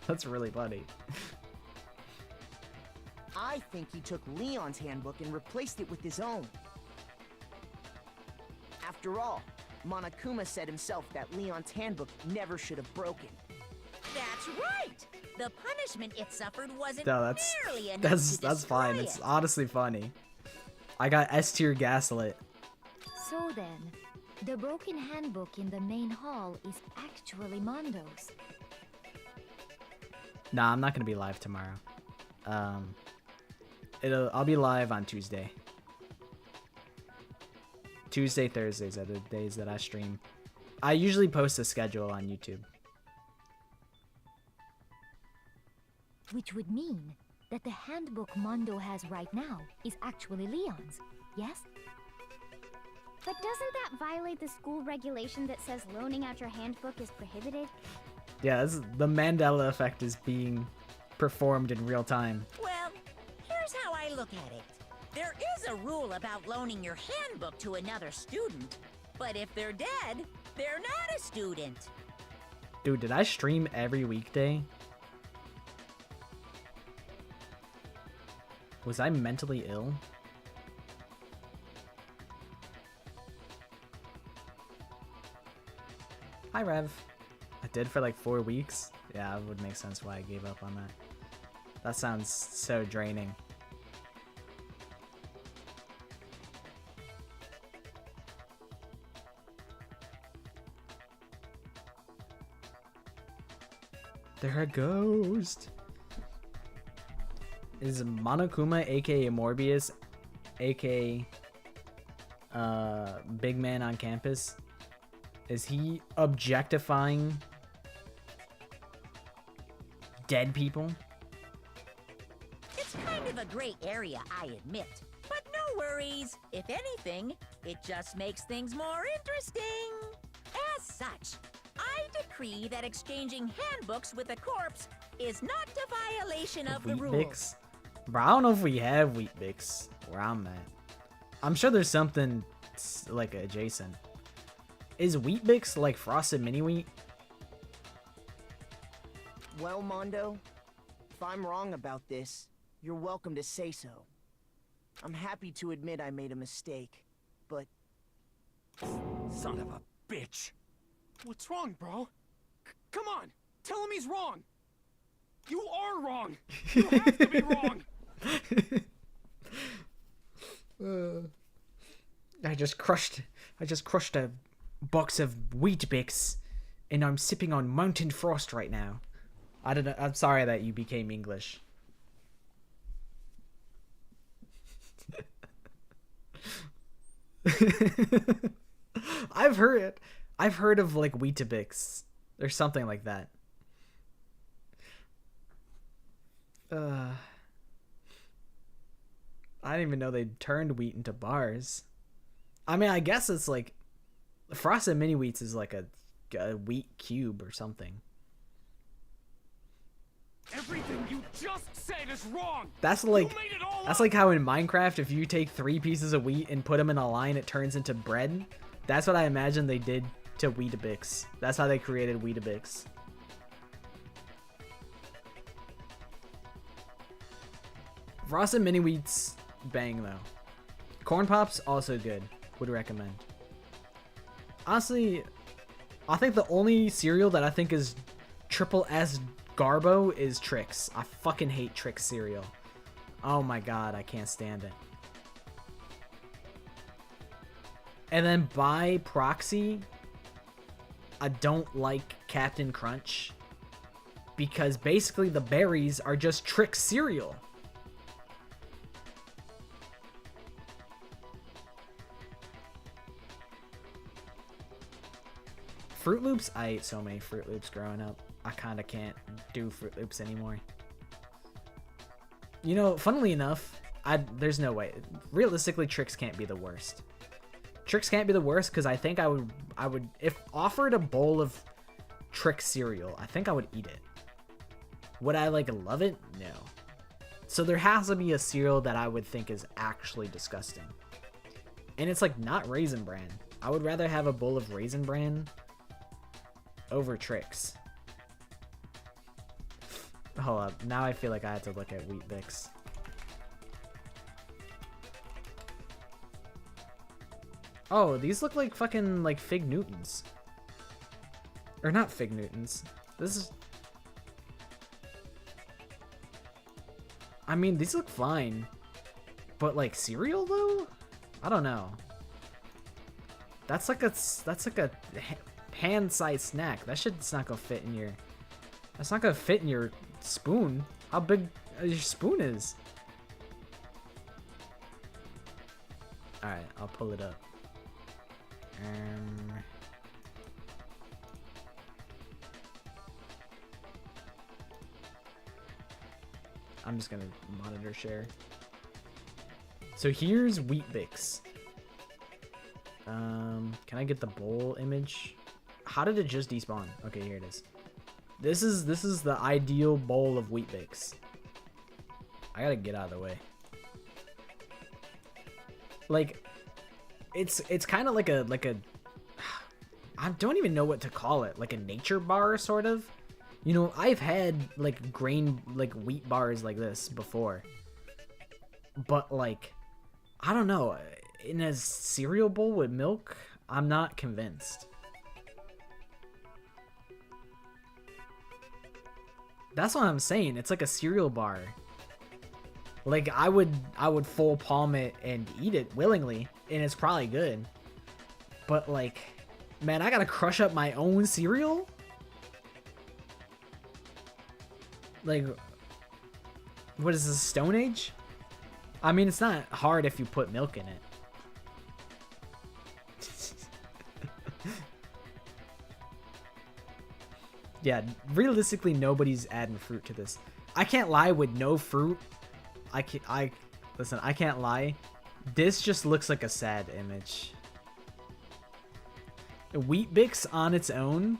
That's really funny. I think he took Leon's handbook and replaced it with his own. After all, Monokuma said himself that Leon's handbook never should have broken. That's right! The punishment it suffered wasn't No, nearly enough that's fine. destroy It's it. honestly funny. I got S tier gaslit. So then, the broken handbook in the main hall is actually Mondo's. Nah, I'm not gonna be live tomorrow. I'll be live on Tuesday. Tuesday, Thursdays are the days that I stream. I usually post a schedule on YouTube. Which would mean that the handbook Mondo has right now is actually Leon's, yes? But doesn't that violate the school regulation that says loaning out your handbook is prohibited? Yeah, the Mandela effect is being performed in real time. Well, here's how I look at it. There is a rule about loaning your handbook to another student, but if they're dead, they're not a student. Dude, did I stream every weekday? Was I mentally ill? Hi, Rev. I did for like 4 weeks. Yeah, it would make sense why I gave up on that. That sounds so draining. They're a ghost. Is Monokuma, aka Morbius, aka Big Man on Campus, is he objectifying dead people? It's kind of a gray area, I admit. But no worries. If anything, it just makes things more interesting. As such, I decree that exchanging handbooks with a corpse is not a violation of the rules. Weet-Bix? Bro, I don't know if we have Weet-Bix where I'm at. I'm sure there's something like adjacent. Is Weet-Bix like Frosted Mini Wheat? Well, Mondo, if I'm wrong about this, you're welcome to say so. I'm happy to admit I made a mistake, but... Son of a bitch! What's wrong, bro? Come on! Tell him he's wrong! You are wrong! You have to be wrong! I just crushed a box of Weet-Bix, and I'm sipping on Mountain Frost right now. I don't know. I'm sorry that you became English. I've heard of like Weet-Bix or something like that. I didn't even know they turned wheat into bars. I mean, I guess it's like Frosted Mini Wheats is like a wheat cube or something. Everything you just said is wrong. That's like how in Minecraft, if you take 3 pieces of wheat and put them in a line, it turns into bread. That's what I imagine they did to Weet-Bix. That's how they created Weet-Bix. Frosted Mini Wheats bang though. Corn Pops also good. Would recommend. Honestly, I think the only cereal that I think is triple S Garbo is Trix. I fucking hate Trix cereal. Oh my god, I can't stand it. And then by proxy, I don't like Captain Crunch because basically the berries are just Trix cereal. Fruit Loops? I ate so many Fruit Loops growing up. I kind of can't do Fruit Loops anymore. You know, funnily enough, there's no way. Realistically, Trix can't be the worst. Trix can't be the worst because I think I would, if offered a bowl of Trix cereal, I think I would eat it. Would I like love it? No. So there has to be a cereal that I would think is actually disgusting. And it's like not Raisin Bran. I would rather have a bowl of Raisin Bran over Trix. Hold up. Now I feel like I have to look at Weet-Bix. Oh, these look like fucking like Fig Newtons. Or not Fig Newtons. This is... I mean, these look fine. But like cereal though? I don't know. That's like a hand-sized snack. That shit's not gonna fit in your... That's not gonna fit in your spoon. How big your spoon is. Alright, I'll pull it up. I'm just gonna monitor share. So here's Weet-Bix. Can I get the bowl image? How did it just despawn? Okay, here it is. This is the ideal bowl of Wheat Bix. I gotta get out of the way. Like, it's kind of like a I don't even know what to call it. Like a nature bar, sort of. You know, I've had like wheat bars like this before, but like, I don't know. In a cereal bowl with milk, I'm not convinced. That's what I'm saying. It's like a cereal bar. Like I would full palm it and eat it willingly, and it's probably good. But like, man, I gotta crush up my own cereal? Like, what is this, Stone Age? I mean, it's not hard if you put milk in it. Yeah, realistically, nobody's adding fruit to this. I can't lie, with no fruit, listen, I can't lie. This just looks like a sad image. Wheat Bix on its own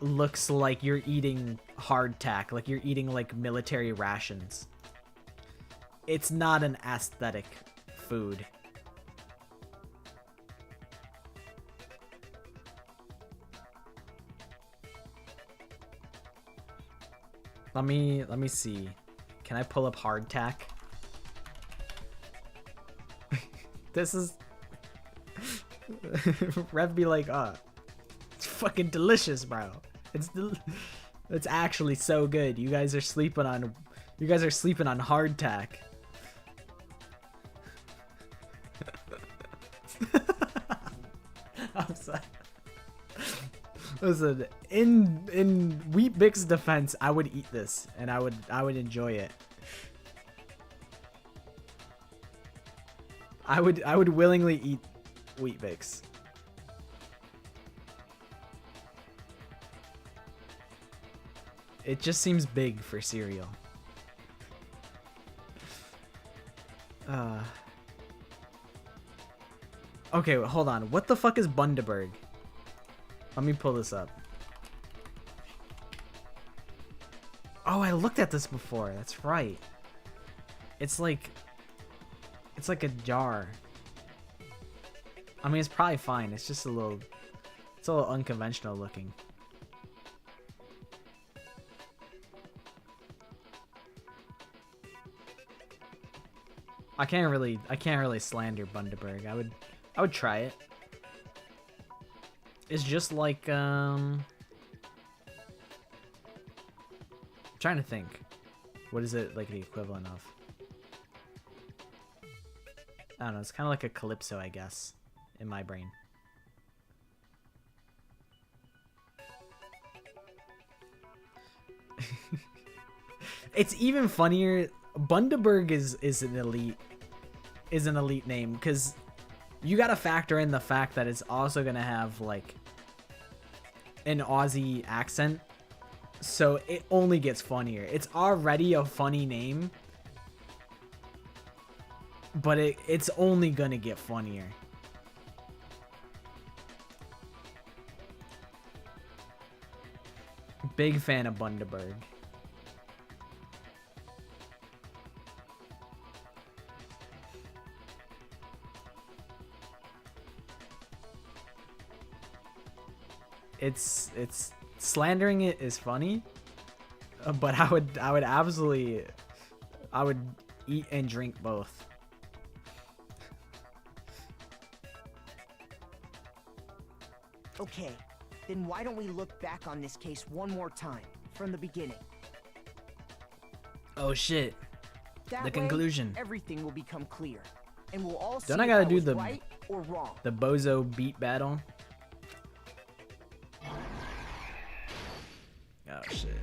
looks like you're eating hardtack, like you're eating like military rations. It's not an aesthetic food. Let me see. Can I pull up hardtack? This is Rev be like, it's fucking delicious, bro. It's actually so good. You guys are sleeping on hardtack. I'm sorry. Listen, in Wheat Bix defense, I would eat this and I would enjoy it. I would willingly eat Wheat Bix. It just seems big for cereal. Okay, hold on. What the fuck is Bundaberg? Let me pull this up. Oh, I looked at this before. That's right. It's like a jar. I mean, it's probably fine. It's just a little unconventional looking. I can't really slander Bundaberg. I would try it. It's just like I'm trying to think. What is it like the equivalent of? I don't know, it's kind of like a Calypso, I guess, in my brain. It's even funnier. Bundaberg is an elite name, because you gotta factor in the fact that it's also gonna have like an Aussie accent, so it only gets funnier. It's already a funny name, but it's only gonna get funnier. Big fan of Bundaberg. It's slandering it is funny, but I would absolutely eat and drink both. Okay, then why don't we look back on this case one more time, from the beginning? Oh shit. That The way, conclusion. everything will become clear, and we'll all see Don't I if gotta I do was the right or wrong. the bozo beat battle? Oh shit.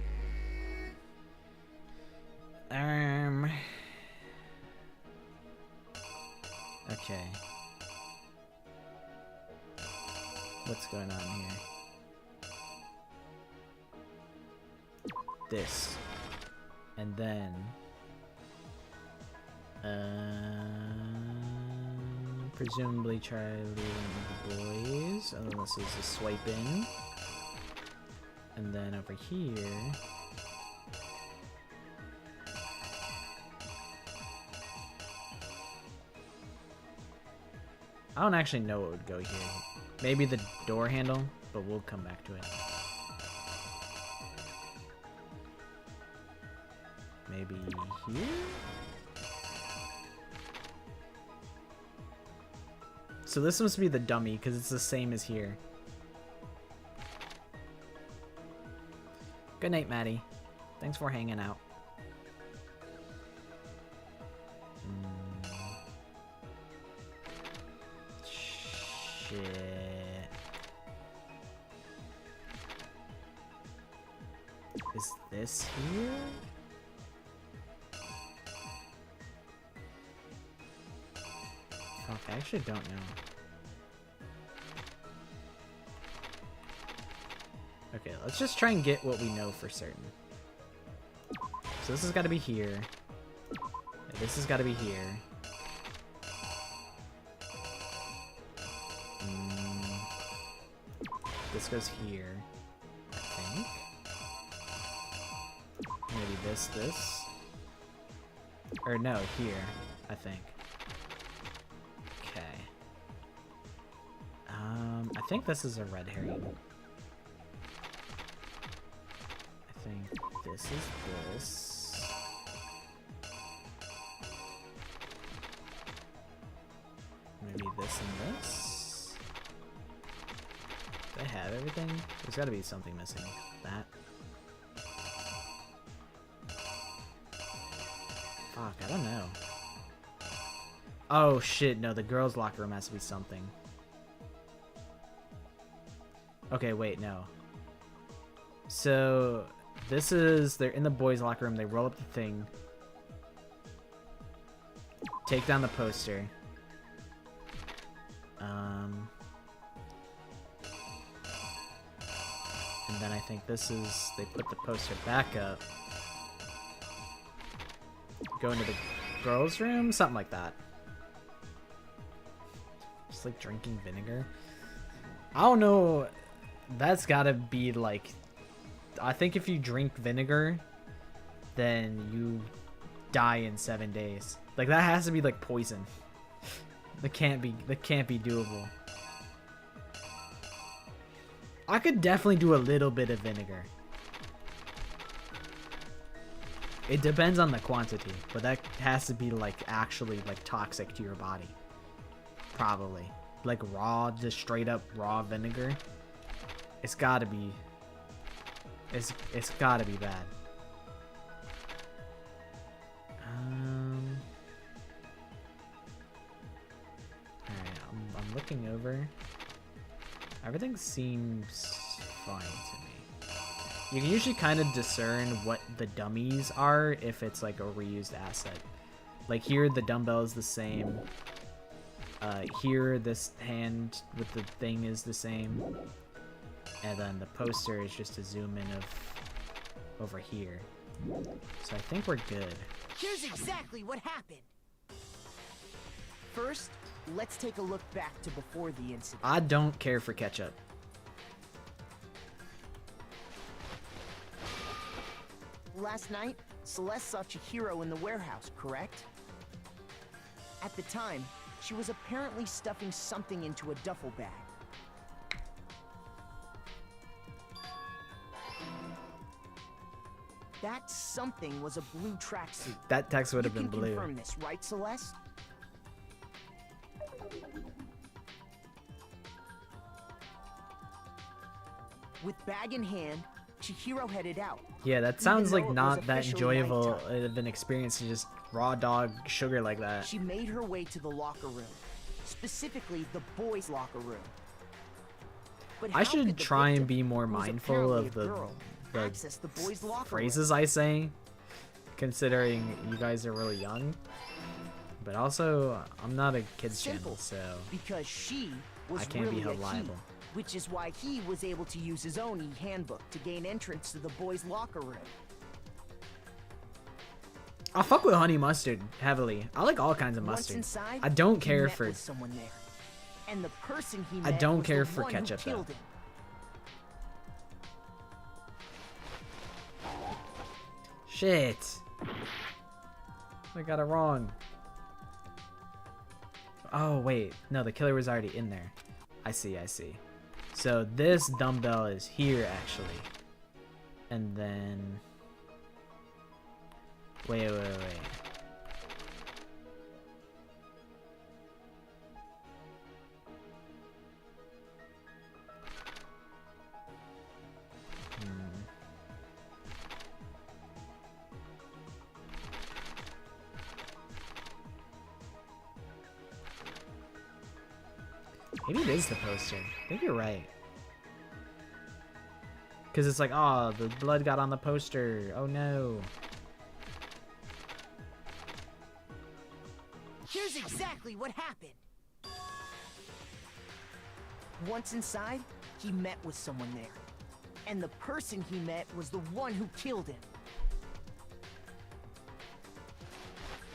Okay. What's going on here? This. And then presumably try leaving the boys. Oh, this is a swipe in. And then over here... I don't actually know what would go here. Maybe the door handle, but we'll come back to it. Maybe here? So this must be the dummy, because it's the same as here. Good night, Maddie. Thanks for hanging out. Shit. Is this here? Fuck, I actually don't know. Okay, let's just try and get what we know for certain. So this has got to be here. This has got to be here. This goes here, I think. Maybe this. Or no, here, I think. Okay. I think this is a red herring. I think this is this. Maybe this and this. Do I have everything? There's gotta be something missing. That. Fuck, I don't know. Oh shit, no, the girls' locker room has to be something. Okay, wait, no. So, this is, they're in the boys' locker room, they roll up the thing. Take down the poster. And then I think this is, they put the poster back up. Go into the girls' room? Something like that. Just like drinking vinegar. I don't know. That's gotta be like... I think if you drink vinegar, then you die in 7 days. Like that has to be like poison. That can't be doable. I could definitely do a little bit of vinegar. It depends on the quantity, but that has to be like actually like toxic to your body. Probably. Like raw, just straight up raw vinegar. It's gotta be. It's gotta be bad. Alright, I'm looking over. Everything seems fine to me. You can usually kind of discern what the dummies are if it's like a reused asset. Like here, the dumbbell is the same. Here, this hand with the thing is the same. And then the poster is just a zoom in of over here. So I think we're good. Here's exactly what happened. First, let's take a look back to before the incident. I don't care for ketchup. Last night, Celeste saw Chihiro in the warehouse, correct? At the time, she was apparently stuffing something into a duffel bag. That something was a blue tracksuit. That text would have been blue. You can confirm this, right, Celeste? With bag in hand, Chihiro headed out. Yeah, that sounds like not that enjoyable of an experience to just raw dog sugar like that. She made her way to the locker room, specifically the boys' locker room. But I should try and be more mindful of the phrases I say, considering you guys are really young. But also, I'm not a kids channel, so because she was I can't be held liable. Which is why he was able to use his own e-handbook to gain entrance to the boys' locker room. I fuck with honey mustard heavily. I like all kinds of mustard. Inside, I don't care for someone there. And the person he I met don't was care the for one who ketchup though. killed him. Shit. I got it wrong. Oh, wait. No, the killer was already in there. I see, I see. So this dumbbell is here, actually. And then... Wait. Maybe it is the poster. I think you're right. Because it's like, oh, the blood got on the poster. Oh no. Here's exactly what happened. Once inside, he met with someone there. And the person he met was the one who killed him.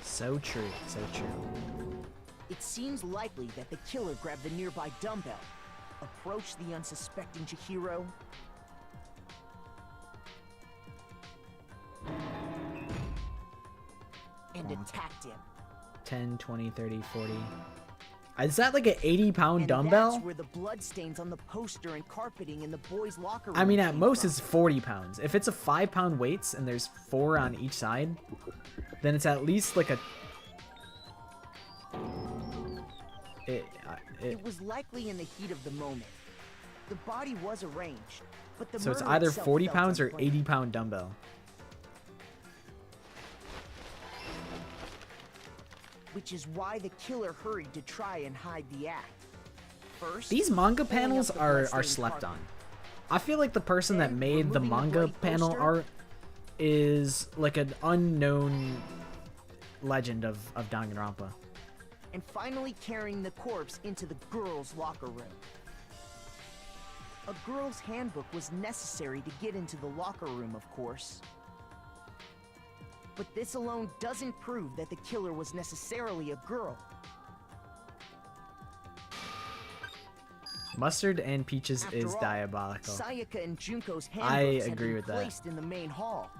So true, so true. It seems likely that the killer grabbed the nearby dumbbell, approached the unsuspecting Chihiro, and attacked him. 10, 20, 30, 40. Is that like an 80-pound And dumbbell? that's where the bloodstains on the poster and carpeting in the boys' locker room I mean, at came most from. it's 40 pounds. If it's a 5-pound weights and there's 4 on each side, then it's at least like a... It was likely in the heat of the moment. The body was arranged, but the So it's murder either itself 40 felt pounds or unplanned. 80-pound dumbbell. Which is why the killer hurried to try and hide the act. First, These manga pulling up panels the are bloodstained slept carpet. on. I feel like the person that Then, made the removing the manga bloody panel poster. art is like an unknown legend of Danganronpa. And finally carrying the corpse into the girls' locker room. A girl's handbook was necessary to get into the locker room, of course. But this alone doesn't prove that the killer was necessarily a girl. Mustard and Peaches After is all, diabolical. Sayaka and Junko's I handbooks had agree been with that. placed in the main hall.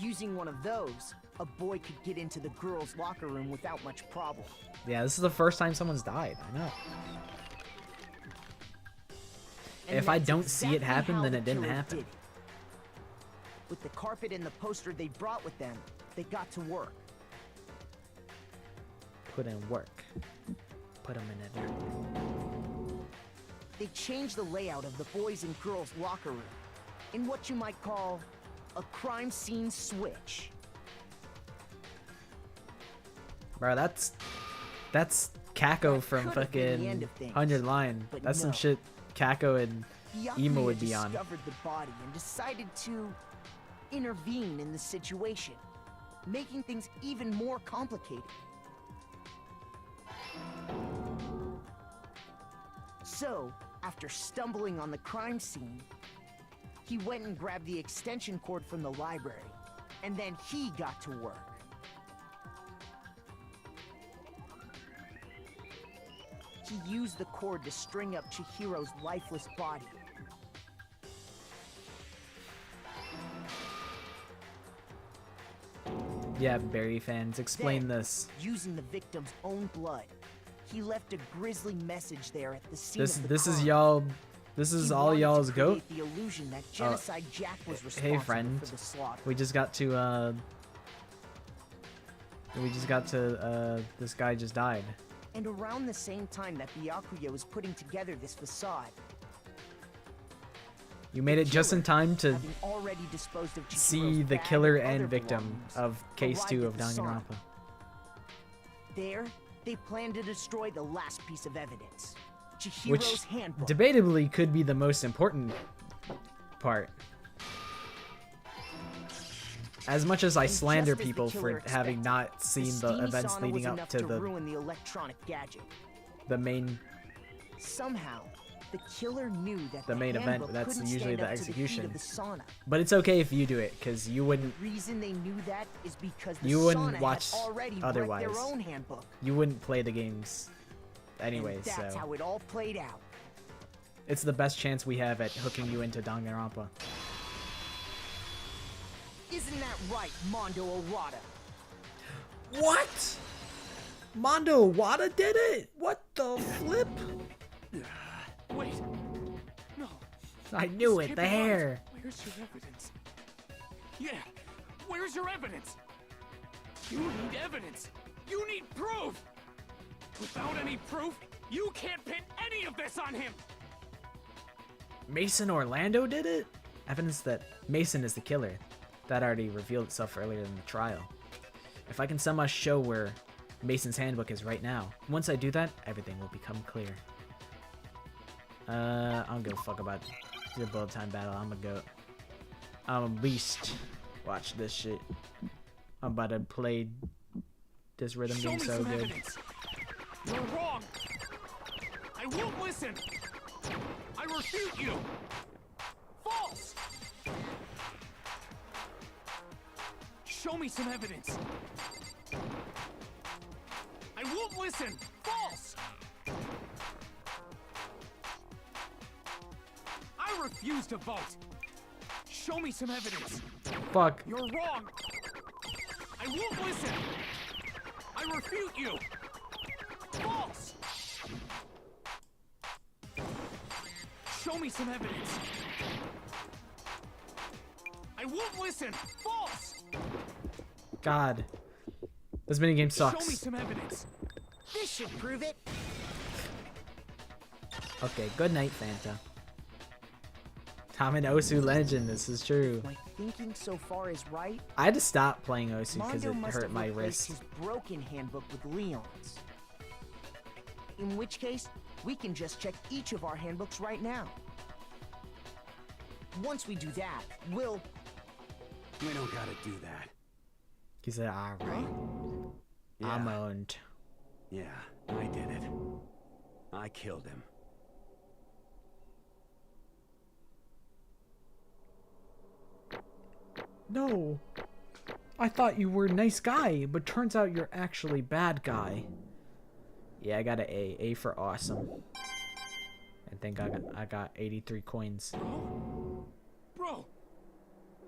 Using one of those, a boy could get into the girls' locker room without much problem. Yeah, this is the first time someone's died. I know. And If I that's don't see it exactly happen, how then the it didn't killer happen. did it. With the carpet and the poster they brought with them, they got to work. Put in work. Put them in it. They changed the layout of the boys' and girls' locker room in what you might call a crime scene switch. Bro, that's Kako from could have been the end fucking of things, 100 Line. but That's some no. shit Kako and Emo Byakuya would be on. discovered the body and decided to intervene in the situation, making things even more complicated. So, after stumbling on the crime scene, he went and grabbed the extension cord from the library, and then he got to work. He used the cord to string up Chihiro's lifeless body. Yeah, Barry fans, explain Then, this. Using the victim's own blood, he left a grisly message there at the scene of the This is crime. y'all. This is He all wanted to y'all's goat. create the illusion that Genocide Jack was responsible Hey friend, for the slaughter. we just got to this guy just died. And around the same time that Byakuya was putting together this facade, You made it just in time to having already disposed of see Chihiro's the bag killer and and other victim belongings, of case arrived 2 at of the sauna. Danganronpa. There, they planned to destroy the last piece of evidence, Chihiro's Which handbook. debatably could be the most important part. As much as I And slander just as the people killer for having expected, not seen the steamy events sauna leading was up enough to the ruin the electronic gadget. main Somehow, the killer knew that the main event. handbook That's couldn't usually stand the up to the heat execution. of the sauna. But it's okay if you do it, because you wouldn't The reason they knew that is because the You sauna wouldn't had watch already read otherwise. their own handbook. you wouldn't play the games anyway. And that's So how it all played out. it's the best chance we have at hooking you into Danganronpa. Isn't that right, Mondo Owada? What? Mondo Owada did it? What the flip? Wait. No. I knew This it, can't the be right. hair. Where's your evidence? Yeah, where's your evidence? You need evidence. You need proof. Without any proof, you can't pin any of this on him. Mason Orlando did it? Evidence that Mason is the killer. That already revealed itself earlier in the trial. If I can somehow show where Mason's handbook is right now, once I do that, everything will become clear. I don't give a fuck about the bullet time battle. I'm a goat. I'm a beast. Watch this shit. I'm about to play this rhythm Show game me so some good. evidence. You're wrong. I won't listen. I refute you. False. Show me some evidence. I won't listen. False. I refuse to vote. Show me some evidence. Fuck. You're wrong. I won't listen. I refute you. False. Show me some evidence. I won't listen. False. God. This minigame Show sucks. me some evidence. This should prove it. Okay, good night, Fanta. Taminosu Legend, this is true. My thinking so far is right. I had to stop playing Osu because Mondo it must hurt have my replaced wrist. his broken handbook with Leon's. In which case, we can just check each of our handbooks right now. Once we do that, we'll... We don't gotta do that. He said, alright. I'm owned. Yeah, I did it. I killed him. No. I thought you were a nice guy, but turns out you're actually bad guy. Yeah, I got an A. A for awesome. I think I got 83 coins. Bro,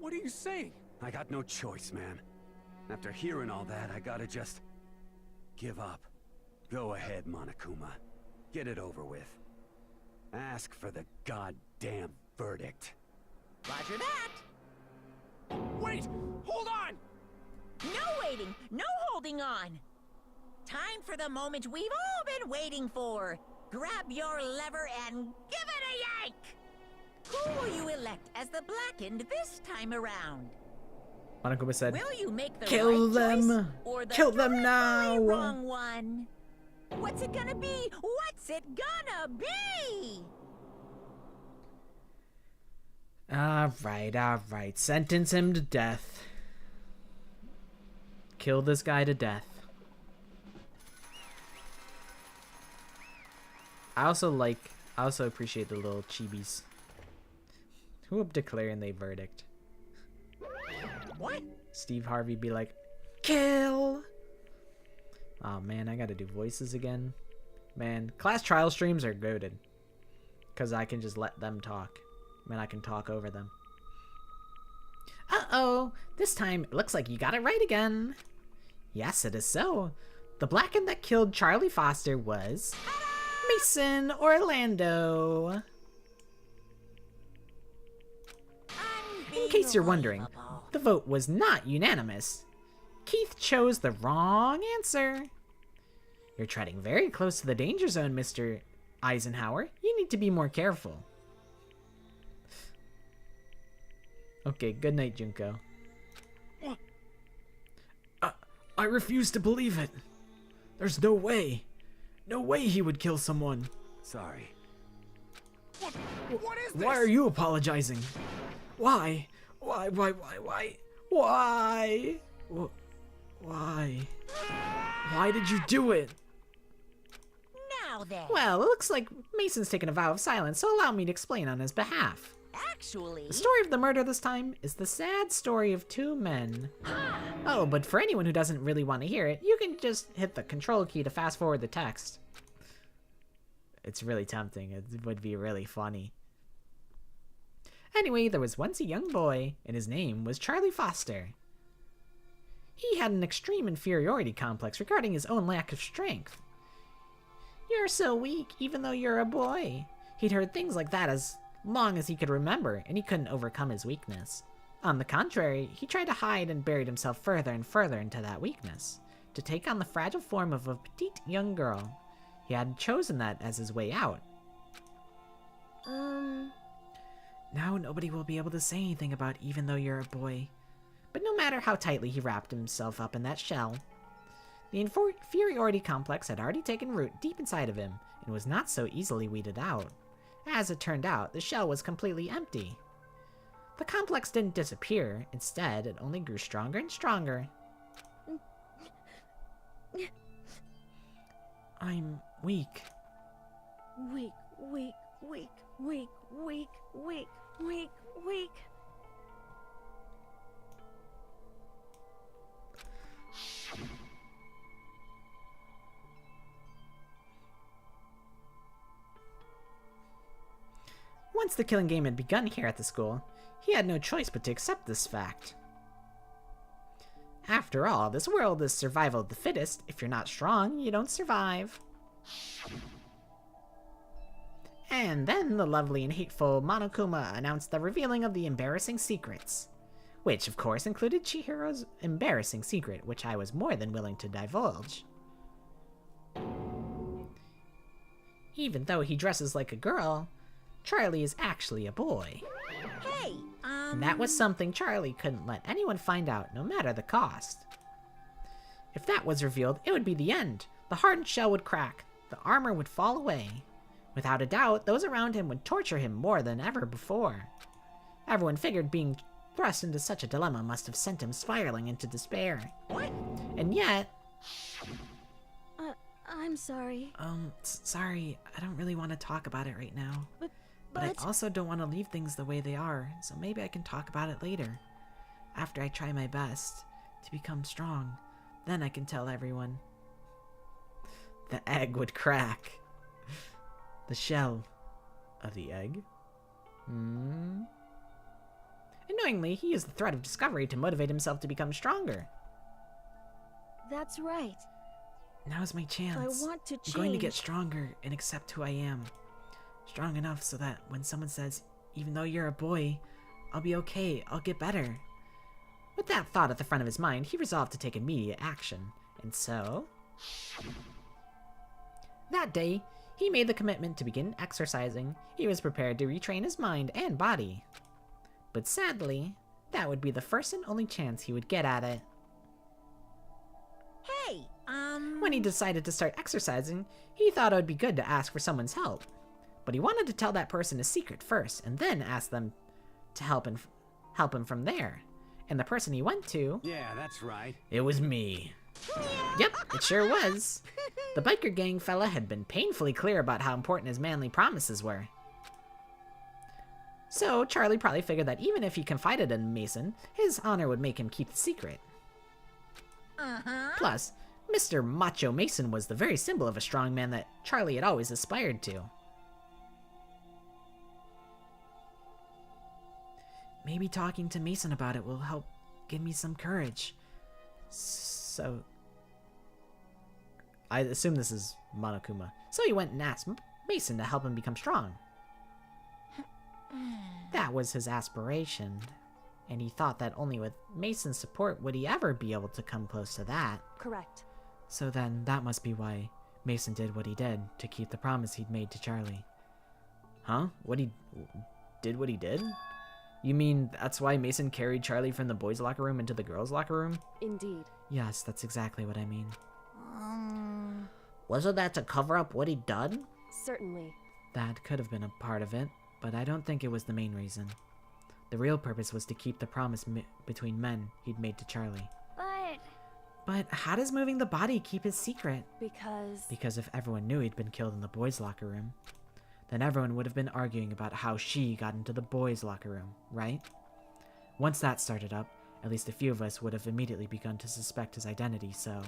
what are you saying? I got no choice, man. After hearing all that, I gotta just... give up. Go ahead, Monokuma. Get it over with. Ask for the goddamn verdict. Roger that. Wait! Hold on! No waiting, no holding on. Time for the moment we've all been waiting for. Grab your lever and give it a yank! Who will you elect as the Blackened this time around? Monokuma said, Will you make the kill right them! choice or the Kill them dreadfully now! wrong one? What's it gonna be? What's it gonna be? Alright. Sentence him to death. Kill this guy to death. I also appreciate the little chibis. Who up declaring their verdict? What? Steve Harvey be like, kill! Oh man, I gotta do voices again. Man, class trial streams are goated. Because I can just let them talk. Man, I can talk over them. Uh-oh, this time it looks like you got it right again. Yes, it is so. The Blackened that killed Charlie Foster was... Mason Orlando. In case you're wondering, the vote was not unanimous. Keith chose the wrong answer. You're treading very close to the danger zone, Mr. Eisenhower. You need to be more careful. Okay, good night, Junko. What? I refuse to believe it. There's no way. No way he would kill someone. Sorry. What is this? Why are you apologizing? Why? Why? Why? Why did you do it? Now then. Well, it looks like Mason's taken a vow of silence, so allow me to explain on his behalf. Actually... The story of the murder this time is the sad story of two men. Oh, but for anyone who doesn't really want to hear it, you can just hit the control key to fast forward the text. It's really tempting. It would be really funny. Anyway, there was once a young boy, and his name was Charlie Foster. He had an extreme inferiority complex regarding his own lack of strength. "You're so weak, even though you're a boy." He'd heard things like that as long as he could remember, and he couldn't overcome his weakness. On the contrary, he tried to hide and buried himself further and further into that weakness, to take on the fragile form of a petite young girl. He had chosen that as his way out. Now nobody will be able to say anything about even though you're a boy. But no matter how tightly he wrapped himself up in that shell, the inferiority complex had already taken root deep inside of him and was not so easily weeded out. As it turned out, the shell was completely empty. The complex didn't disappear. Instead, it only grew stronger and stronger. I'm weak. Weak, weak, weak, weak, weak, weak, weak, weak. Once the killing game had begun here at the school, he had no choice but to accept this fact. After all, this world is survival of the fittest. If you're not strong, you don't survive. And then the lovely and hateful Monokuma announced the revealing of the embarrassing secrets. Which, of course, included Chihiro's embarrassing secret, which I was more than willing to divulge. Even though he dresses like a girl, Charlie is actually a boy. Hey, And that was something Charlie couldn't let anyone find out, no matter the cost. If that was revealed, it would be the end. The hardened shell would crack. The armor would fall away. Without a doubt, those around him would torture him more than ever before. Everyone figured being thrust into such a dilemma must have sent him spiraling into despair. What? And yet... I'm sorry. Sorry, I don't really want to talk about it right now. But I also don't want to leave things the way they are, so maybe I can talk about it later. After I try my best to become strong, then I can tell everyone. The egg would crack. The shell of the egg? Annoyingly, he used the threat of discovery to motivate himself to become stronger. That's right. Now's my chance. I want to change. I'm going to get stronger and accept who I am. Strong enough so that when someone says, even though you're a boy, I'll be okay, I'll get better. With that thought at the front of his mind, he resolved to take immediate action. And so... that day, he made the commitment to begin exercising. He was prepared to retrain his mind and body. But sadly, that would be the first and only chance he would get at it. Hey, When he decided to start exercising, he thought it would be good to ask for someone's help. But he wanted to tell that person a secret first, and then ask them to help him from there. And the person he went to... Yeah, that's right. It was me. Yep, it sure was. The biker gang fella had been painfully clear about how important his manly promises were. So Charlie probably figured that even if he confided in Mason, his honor would make him keep the secret. Plus, Mr. Macho Mason was the very symbol of a strong man that Charlie had always aspired to. Maybe talking to Mason about it will help give me some courage. So... I assume this is Monokuma. So he went and asked Mason to help him become strong. That was his aspiration. And he thought that only with Mason's support would he ever be able to come close to that. Correct. So then that must be why Mason did what he did to keep the promise he'd made to Charlie. Huh? What he did? You mean that's why Mason carried Charlie from the boys' locker room into the girls' locker room? Indeed. Yes, that's exactly what I mean. Wasn't that to cover up what he'd done? Certainly. That could have been a part of it, but I don't think it was the main reason. The real purpose was to keep the promise between men he'd made to Charlie. But how does moving the body keep his secret? Because if everyone knew he'd been killed in the boys' locker room, then everyone would have been arguing about how she got into the boys' locker room, right? Once that started up, at least a few of us would have immediately begun to suspect his identity, so...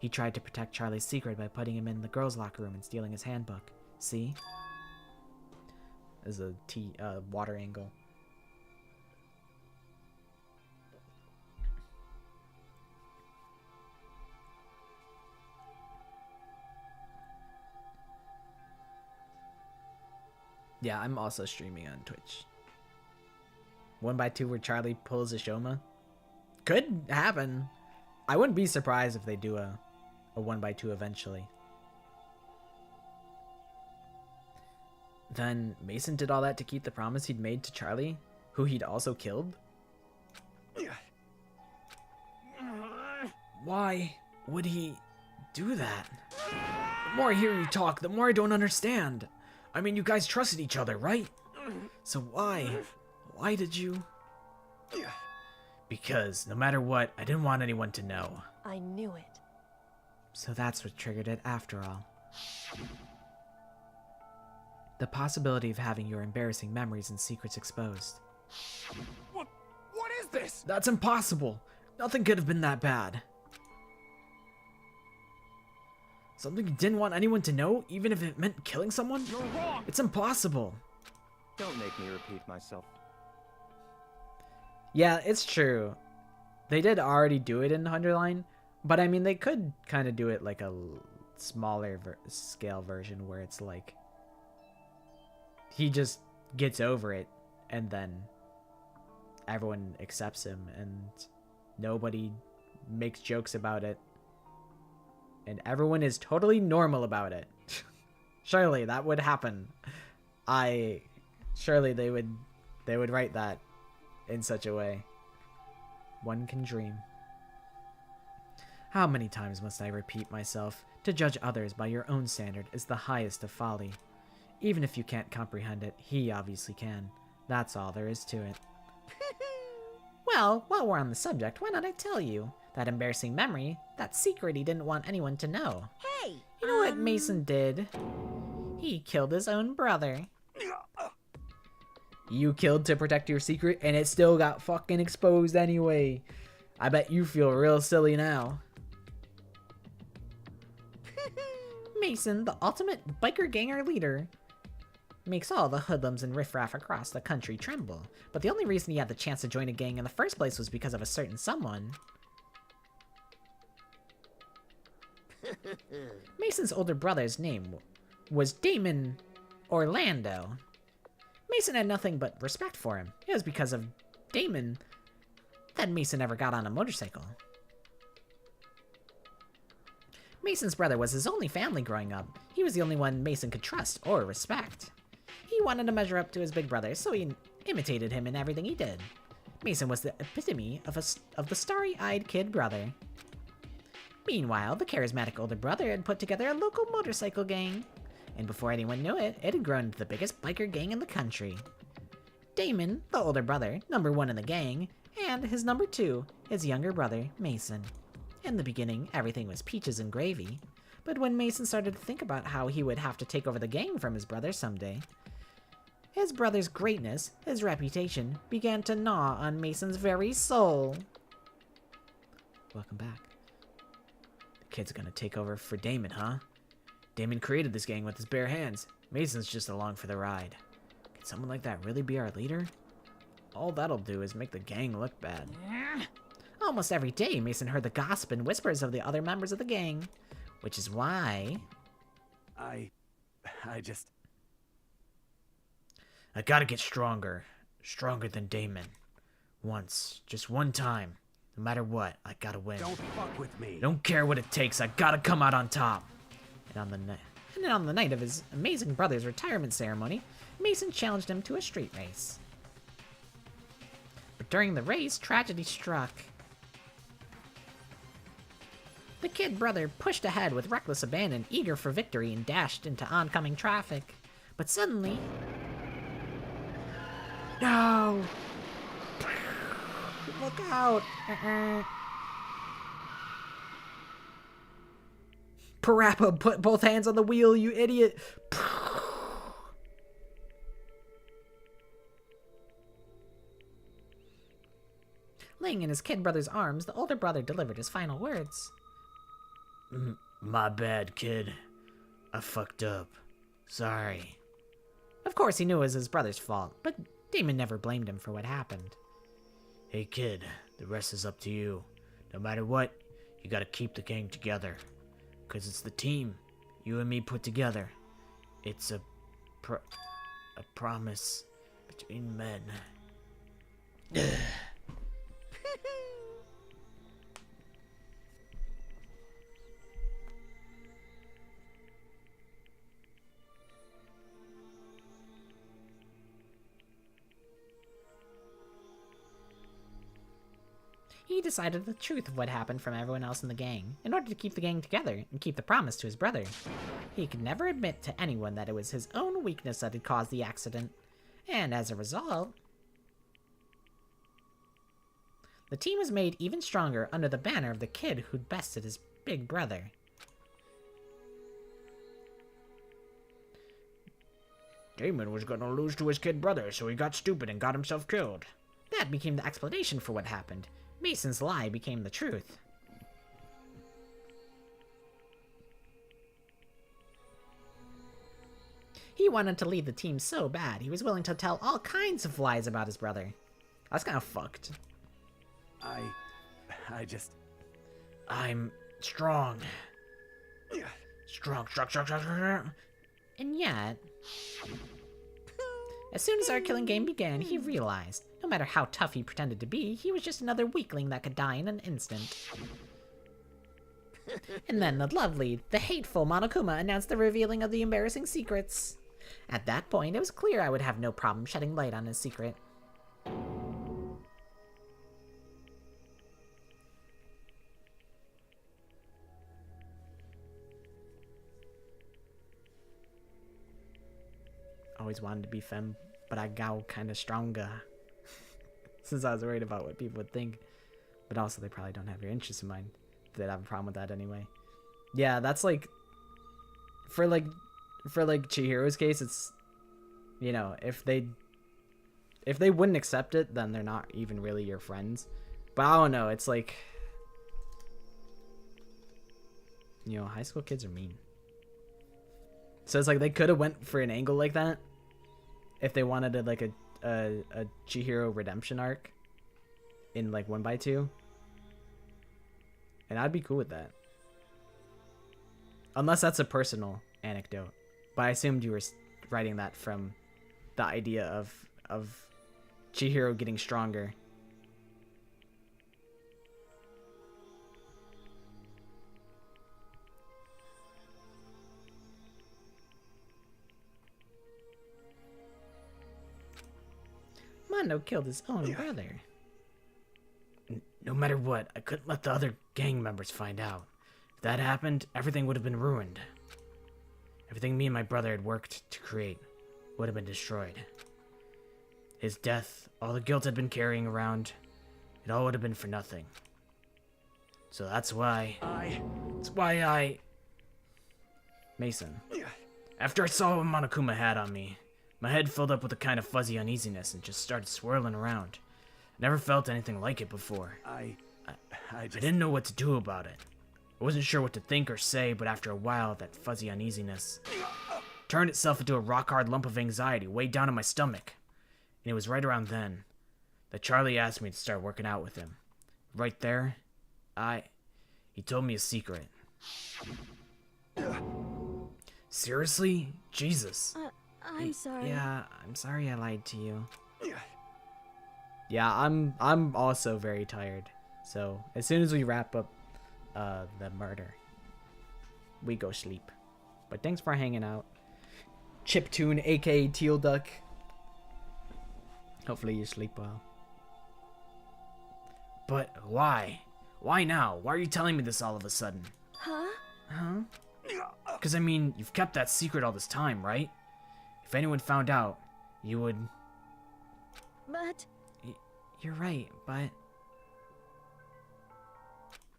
He tried to protect Charlie's secret by putting him in the girls' locker room and stealing his handbook. See? There's a water angle. Yeah, I'm also streaming on Twitch. 1x2 where Charlie pulls a Shoma. Could happen. I wouldn't be surprised if they do a 1x2 eventually. Then Mason did all that to keep the promise he'd made to Charlie, who he'd also killed? Why would he do that? The more I hear you talk, the more I don't understand. I mean, you guys trusted each other, right? So why? Why did you? Because no matter what, I didn't want anyone to know. I knew it. So that's what triggered it after all. The possibility of having your embarrassing memories and secrets exposed. What is this? That's impossible. Nothing could have been that bad. Something you didn't want anyone to know, even if it meant killing someone? You're wrong! It's impossible. Don't make me repeat myself. Yeah, it's true. They did already do it in Underline, but I mean, they could kind of do it like a smaller scale version where it's like he just gets over it and then everyone accepts him and nobody makes jokes about it and everyone is totally normal about it. Surely that would happen. Surely they would write that in such a way. One can dream. How many times must I repeat myself? To judge others by your own standard is the highest of folly. Even if you can't comprehend it, he obviously can. That's all there is to it. Well, while we're on the subject, why not I tell you? That embarrassing memory, that secret he didn't want anyone to know. Hey! You know what Mason did? He killed his own brother. You killed to protect your secret, and it still got fucking exposed anyway. I bet you feel real silly now. Mason, the ultimate biker ganger leader, makes all the hoodlums and riffraff across the country tremble. But the only reason he had the chance to join a gang in the first place was because of a certain someone. Mason's older brother's name was Damon Orlando. Mason had nothing but respect for him. It was because of Damon that Mason never got on a motorcycle. Mason's brother was his only family growing up. He was the only one Mason could trust or respect. He wanted to measure up to his big brother, so he imitated him in everything he did. Mason was the epitome of the starry-eyed kid brother. Meanwhile, the charismatic older brother had put together a local motorcycle gang. And before anyone knew it, it had grown into the biggest biker gang in the country. Damon, the older brother, number one in the gang, and his number two, his younger brother, Mason. In the beginning, everything was peaches and gravy. But when Mason started to think about how he would have to take over the gang from his brother someday, his brother's greatness, his reputation, began to gnaw on Mason's very soul. Welcome back. The kid's gonna take over for Damon, huh? Damon created this gang with his bare hands. Mason's just along for the ride. Can someone like that really be our leader? All that'll do is make the gang look bad. Almost every day, Mason heard the gossip and whispers of the other members of the gang. Which is why... I gotta get stronger. Stronger than Damon. Once. Just one time. No matter what, I gotta win. Don't fuck with me. Don't care what it takes, I gotta come out on top. And on the night of his amazing brother's retirement ceremony, Mason challenged him to a street race. But during the race, tragedy struck. The kid brother pushed ahead with reckless abandon, eager for victory, and dashed into oncoming traffic. But suddenly... No! Look out! Parappa, put both hands on the wheel, you idiot! Laying in his kid brother's arms, the older brother delivered his final words. My bad, kid. I fucked up. Sorry. Of course, he knew it was his brother's fault, but Damon never blamed him for what happened. Hey, kid, the rest is up to you. No matter what, you gotta keep the gang together. 'Cause it's the team you and me put together. It's a a promise between men. He decided the truth of what happened from everyone else in the gang, in order to keep the gang together and keep the promise to his brother. He could never admit to anyone that it was his own weakness that had caused the accident, and as a result, the team was made even stronger under the banner of the kid who'd bested his big brother. Damon was gonna lose to his kid brother, so he got stupid and got himself killed. That became the explanation for what happened. Mason's lie became the truth. He wanted to lead the team so bad, he was willing to tell all kinds of lies about his brother. That's kind of fucked. I'm strong. Strong. And yet, as soon as our killing game began, he realized, no matter how tough he pretended to be, he was just another weakling that could die in an instant. And then the hateful Monokuma announced the revealing of the embarrassing secrets. At that point, it was clear I would have no problem shedding light on his secret. Always wanted to be femme, but I got kind of stronger. Since I was worried about what people would think. But also, they probably don't have your interests in mind. They'd have a problem with that anyway. Yeah, that's like... For Chihiro's case, it's... You know, if they wouldn't accept it, then they're not even really your friends. But I don't know, it's like... You know, high school kids are mean. So it's like they could have went for an angle like that if they wanted a, like a Chihiro redemption arc in like 1x2, and I'd be cool with that. Unless that's a personal anecdote, but I assumed you were writing that from the idea of Chihiro getting stronger. Mondo killed his own brother. No matter what, I couldn't let the other gang members find out. If that happened, everything would have been ruined. Everything me and my brother had worked to create would have been destroyed. His death, all the guilt I'd been carrying around, it all would have been for nothing. So that's why I... Mason. After I saw what Monokuma had on me, my head filled up with a kind of fuzzy uneasiness and just started swirling around. Never felt anything like it before. I didn't know what to do about it. I wasn't sure what to think or say, but after a while, that fuzzy uneasiness turned itself into a rock-hard lump of anxiety way down in my stomach. And it was right around then that Charlie asked me to start working out with him. Right there, he told me a secret. Seriously? Jesus. I'm sorry. Yeah, I'm sorry I lied to you. Yeah, I'm also very tired. So, as soon as we wrap up the murder, we go sleep. But thanks for hanging out. Chiptune, aka Teal Duck. Hopefully you sleep well. But why? Why now? Why are you telling me this all of a sudden? Huh? Because, I mean, you've kept that secret all this time, right? If anyone found out, you would... But... You're right, but...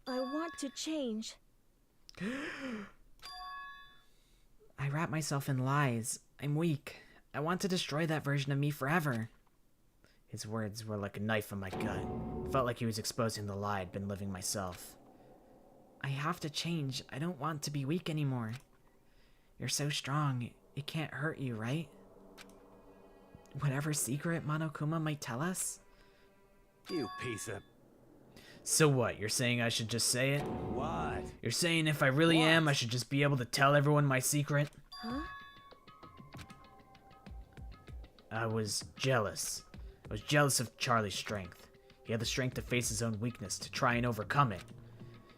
I want to change. I wrap myself in lies. I'm weak. I want to destroy that version of me forever. His words were like a knife in my gut. It felt like he was exposing the lie I'd been living myself. I have to change. I don't want to be weak anymore. You're so strong. It can't hurt you, right? Whatever secret Monokuma might tell us? You piece of... So what, you're saying I should just say it? What? You're saying if I really am, I should just be able to tell everyone my secret? Huh? I was jealous. I was jealous of Charlie's strength. He had the strength to face his own weakness, to try and overcome it.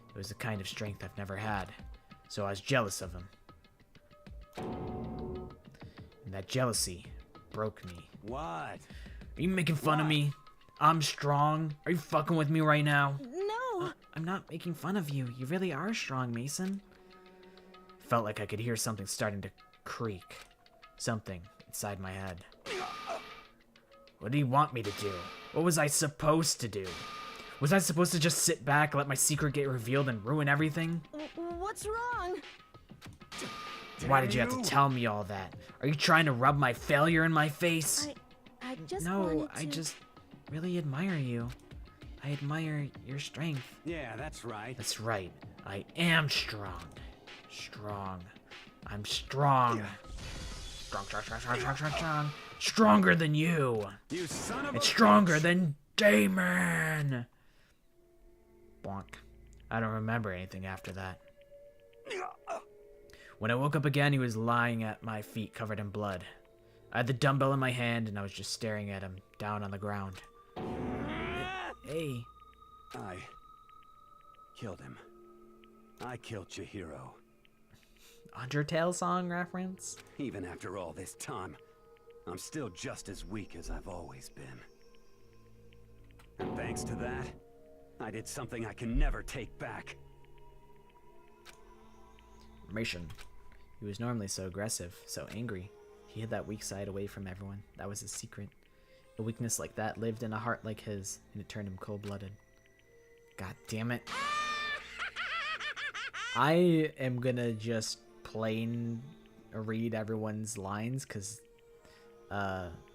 It was the kind of strength I've never had, so I was jealous of him. And that jealousy broke me. What? Are you making fun of me? I'm strong. Are you fucking with me right now? No! I'm not making fun of you. You really are strong, Mason. Felt like I could hear something starting to creak. Something inside my head. What do you want me to do? What was I supposed to do? Was I supposed to just sit back, let my secret get revealed, and ruin everything? What's wrong? Why did you have to tell me all that? Are you trying to rub my failure in my face? I just No, wanted to... I just really admire you. I admire your strength. Yeah, that's right. That's right. I am strong. Strong. I'm strong. Strong. Stronger than you. You son of a It's stronger bitch. than Damon. Bonk. I don't remember anything after that. When I woke up again, he was lying at my feet covered in blood. I had the dumbbell in my hand and I was just staring at him down on the ground. Hey. I killed him. I killed Chihiro. Undertale song reference? Even after all this time, I'm still just as weak as I've always been. And thanks to that, I did something I can never take back. Mason. He was normally so aggressive, so angry. He hid that weak side away from everyone. That was his secret. A weakness like that lived in a heart like his, and it turned him cold-blooded. God damn it. I am gonna just plain read everyone's lines, because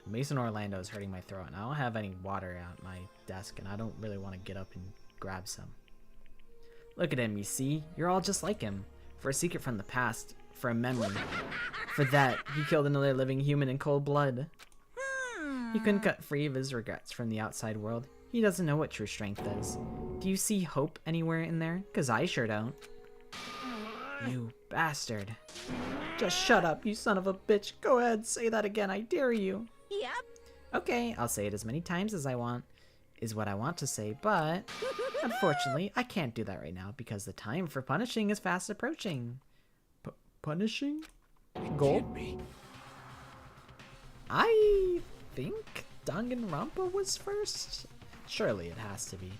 Mason Orlando is hurting my throat, and I don't have any water at my desk, and I don't really want to get up and grab some. Look at him, you see? You're all just like him. For a secret from the past, for a memory. For that, he killed another living human in cold blood. He couldn't cut free of his regrets from the outside world. He doesn't know what true strength is. Do you see hope anywhere in there? 'Cause I sure don't. You bastard. Just shut up, you son of a bitch. Go ahead, say that again, I dare you. Yep. Okay, I'll say it as many times as I want, is what I want to say, but unfortunately, I can't do that right now because the time for punishing is fast approaching. Punishing? Goal? I think Danganronpa was first? Surely it has to be.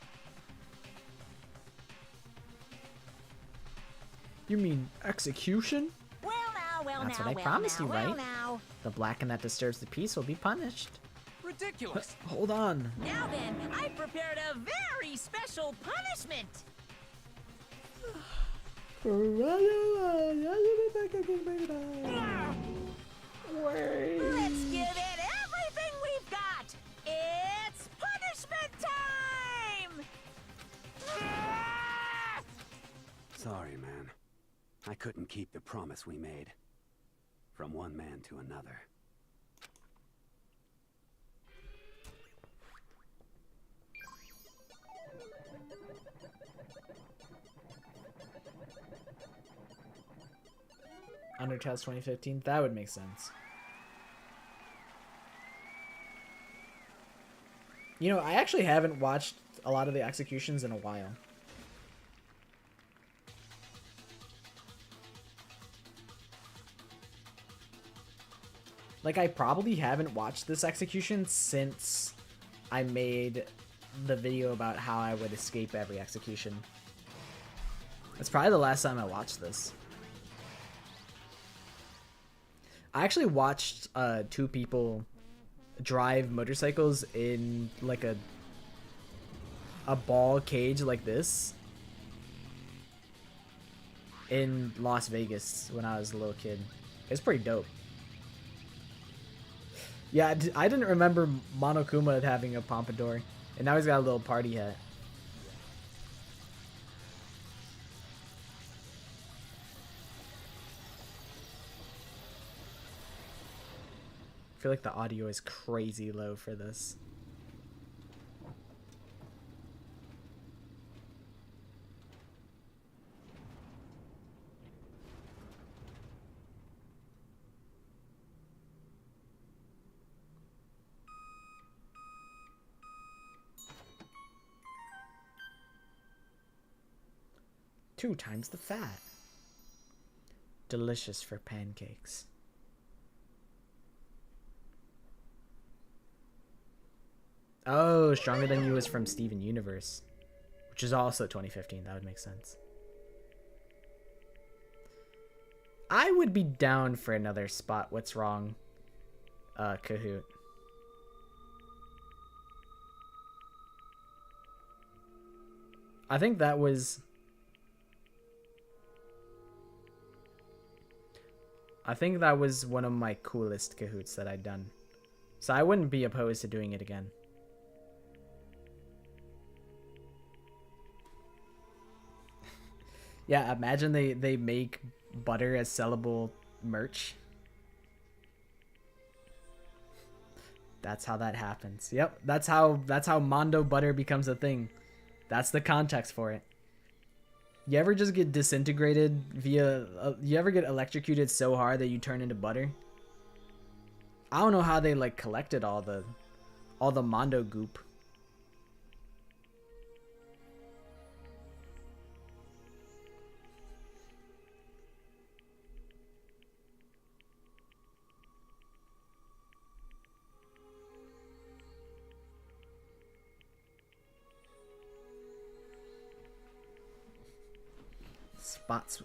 You mean execution? Well now, That's now, what I well promised now, you, well right? now. The blacken that disturbs the peace will be punished. Ridiculous. Hold on. Now then, I prepared a very special punishment. Let's give it everything we've got. It's punishment time! Sorry, man. I couldn't keep the promise we made. From one man to another. Undertale's 2015, that would make sense. You know, I actually haven't watched a lot of the executions in a while. Like, I probably haven't watched this execution since I made the video about how I would escape every execution. That's probably the last time I watched this. I actually watched two people drive motorcycles in like a ball cage like this in Las Vegas when I was a little kid. It's pretty dope. Yeah, I didn't remember Monokuma having a pompadour, and now he's got a little party hat. I feel like the audio is crazy low for this. 2 times the fat. Delicious for pancakes. Oh, Stronger Than You is from Steven Universe, which is also 2015. That would make sense. I would be down for another Spot What's Wrong Kahoot. I think that was one of my coolest Kahoots that I'd done. So I wouldn't be opposed to doing it again. Yeah, imagine they make butter as sellable merch. That's how that happens. Yep, that's how Mondo butter becomes a thing. That's the context for it. You ever just get disintegrated via... you ever get electrocuted so hard that you turn into butter? I don't know how they like collected all the Mondo goop.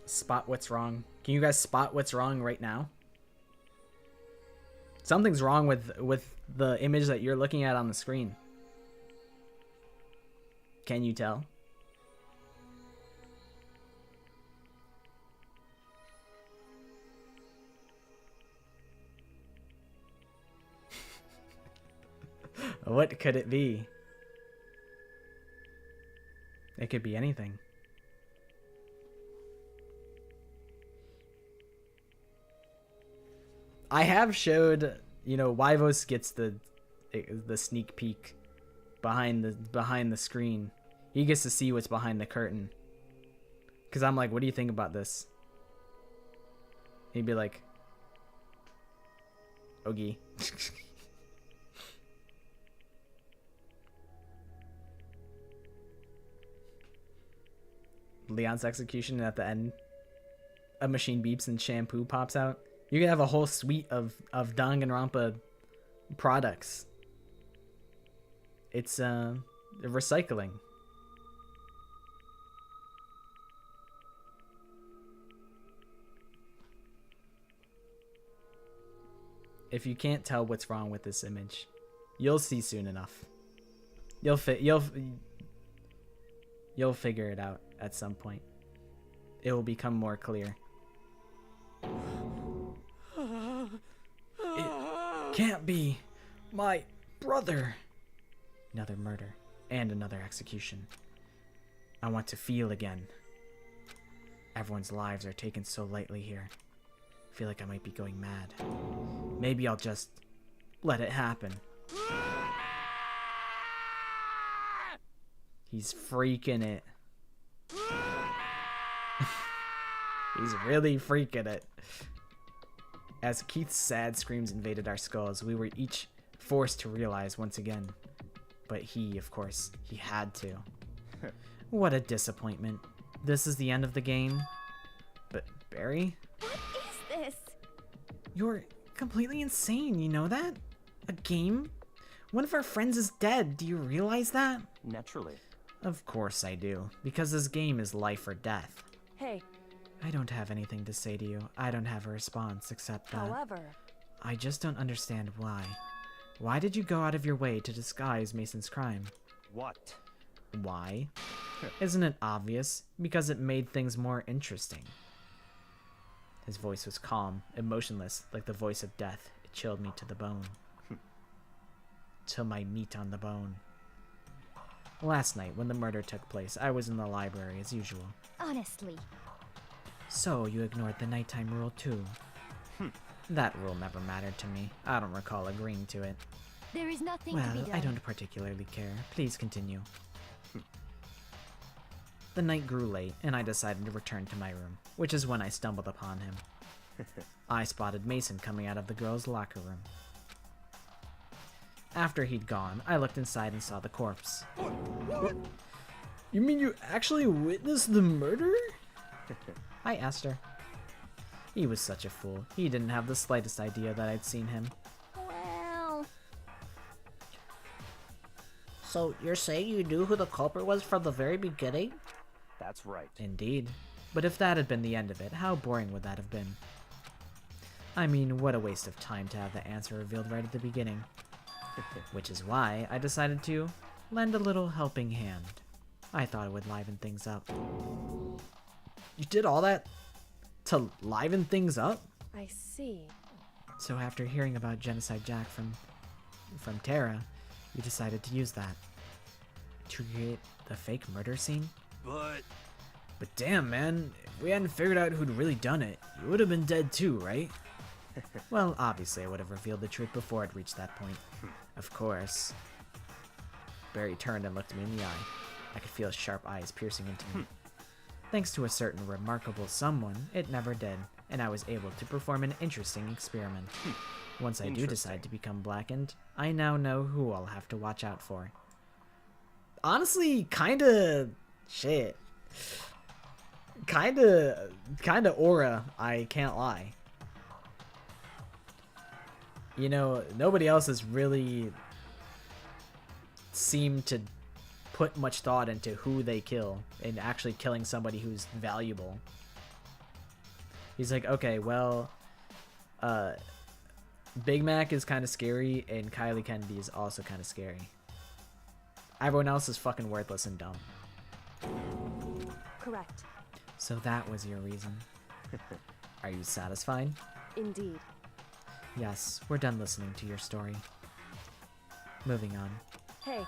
Spot what's wrong. Can you guys spot what's wrong right now? Something's wrong with the image that you're looking at on the screen. Can you tell? What could it be? It could be anything. I have showed, you know, Wyvos gets the sneak peek behind the screen. He gets to see what's behind the curtain. Cause I'm like, what do you think about this? He'd be like, Ogie. Leon's execution, and at the end, a machine beeps and shampoo pops out. You can have a whole suite of Danganronpa products. It's recycling. If you can't tell what's wrong with this image, you'll see soon enough. You'll figure it out at some point. It will become more clear. It can't be my brother. Another murder and another execution. I want to feel again. Everyone's lives are taken so lightly here. I feel like I might be going mad. Maybe I'll just let it happen. He's freaking it. He's really freaking it. As Keith's sad screams invaded our skulls, we were each forced to realize once again. But he, of course, he had to. What a disappointment. This is the end of the game. But Barry? What is this? You're completely insane, you know that? A game? One of our friends is dead, do you realize that? Naturally. Of course I do, because this game is life or death. Hey. I don't have anything to say to you. I don't have a response except that... However... I just don't understand why. Why did you go out of your way to disguise Mason's crime? What? Why? Isn't it obvious? Because it made things more interesting. His voice was calm, emotionless, like the voice of death. It chilled me to the bone. To my meat on the bone. Last night, when the murder took place, I was in the library as usual. Honestly. So, you ignored the nighttime rule too? That rule never mattered to me. I don't recall agreeing to it. There is nothing to be Well, done. I don't particularly care. Please continue. The night grew late, and I decided to return to my room, which is when I stumbled upon him. I spotted Mason coming out of the girls' locker room. After he'd gone, I looked inside and saw the corpse. What? You mean you actually witnessed the murder? I asked her. He was such a fool. He didn't have the slightest idea that I'd seen him. Well... So, you're saying you knew who the culprit was from the very beginning? That's right. Indeed. But if that had been the end of it, how boring would that have been? I mean, what a waste of time to have the answer revealed right at the beginning. Which is why I decided to lend a little helping hand. I thought it would liven things up. You did all that to liven things up? I see. So after hearing about Genocide Jack from Terra, you decided to use that to create the fake murder scene? But damn, man, if we hadn't figured out who'd really done it, you would have been dead too, right? Well, obviously I would have revealed the truth before it reached that point. Of course. Barry turned and looked me in the eye. I could feel his sharp eyes piercing into me. Thanks to a certain remarkable someone, it never did, and I was able to perform an interesting experiment. Once I do decide to become blackened, I now know who I'll have to watch out for. Honestly, kinda... shit. Kinda aura, I can't lie. You know, nobody else has really seemed to put much thought into who they kill and actually killing somebody who's valuable. He's like, okay, well, Big Mac is kind of scary and Kylie Kennedy is also kind of scary. Everyone else is fucking worthless and dumb. Correct. So that was your reason. Are you satisfied? Indeed. Yes, we're done listening to your story. Moving on. Hey.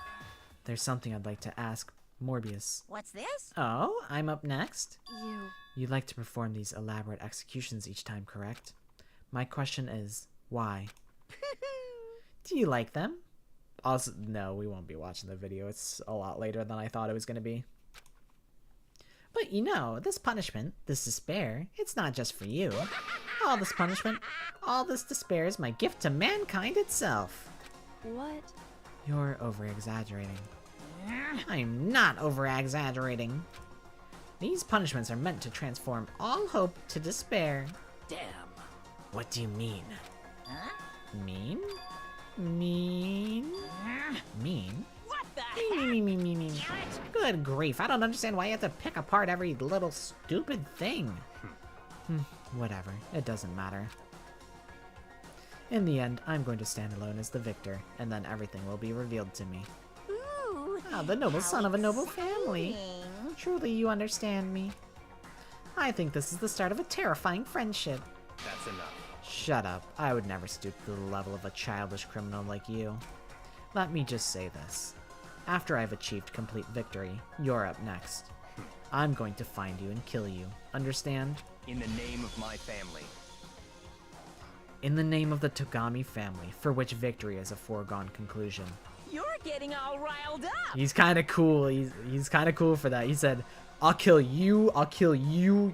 There's something I'd like to ask Morbius. What's this? Oh, I'm up next? You... You'd like to perform these elaborate executions each time, correct? My question is, why? Do you like them? Also, no, we won't be watching the video. It's a lot later than I thought it was going to be. But you know, this punishment, this despair, it's not just for you. All this punishment, all this despair is my gift to mankind itself. What? You're over-exaggerating. I'm not over-exaggerating. These punishments are meant to transform all hope to despair. Damn. What do you mean? Huh? Mean? Mean? Mean? What the heck? Mean. Good grief, I don't understand why you have to pick apart every little stupid thing. Whatever, it doesn't matter. In the end, I'm going to stand alone as the victor, and then everything will be revealed to me. Ooh, The noble son of a noble family. Truly, you understand me. I think this is the start of a terrifying friendship. That's enough. Shut up. I would never stoop to the level of a childish criminal like you. Let me just say this. After I've achieved complete victory, you're up next. I'm going to find you and kill you. Understand? In the name of my family. In the name of the Togami family, for which victory is a foregone conclusion. You're getting all riled up. He's kind of cool. He's kind of cool for that. He said, I'll kill you,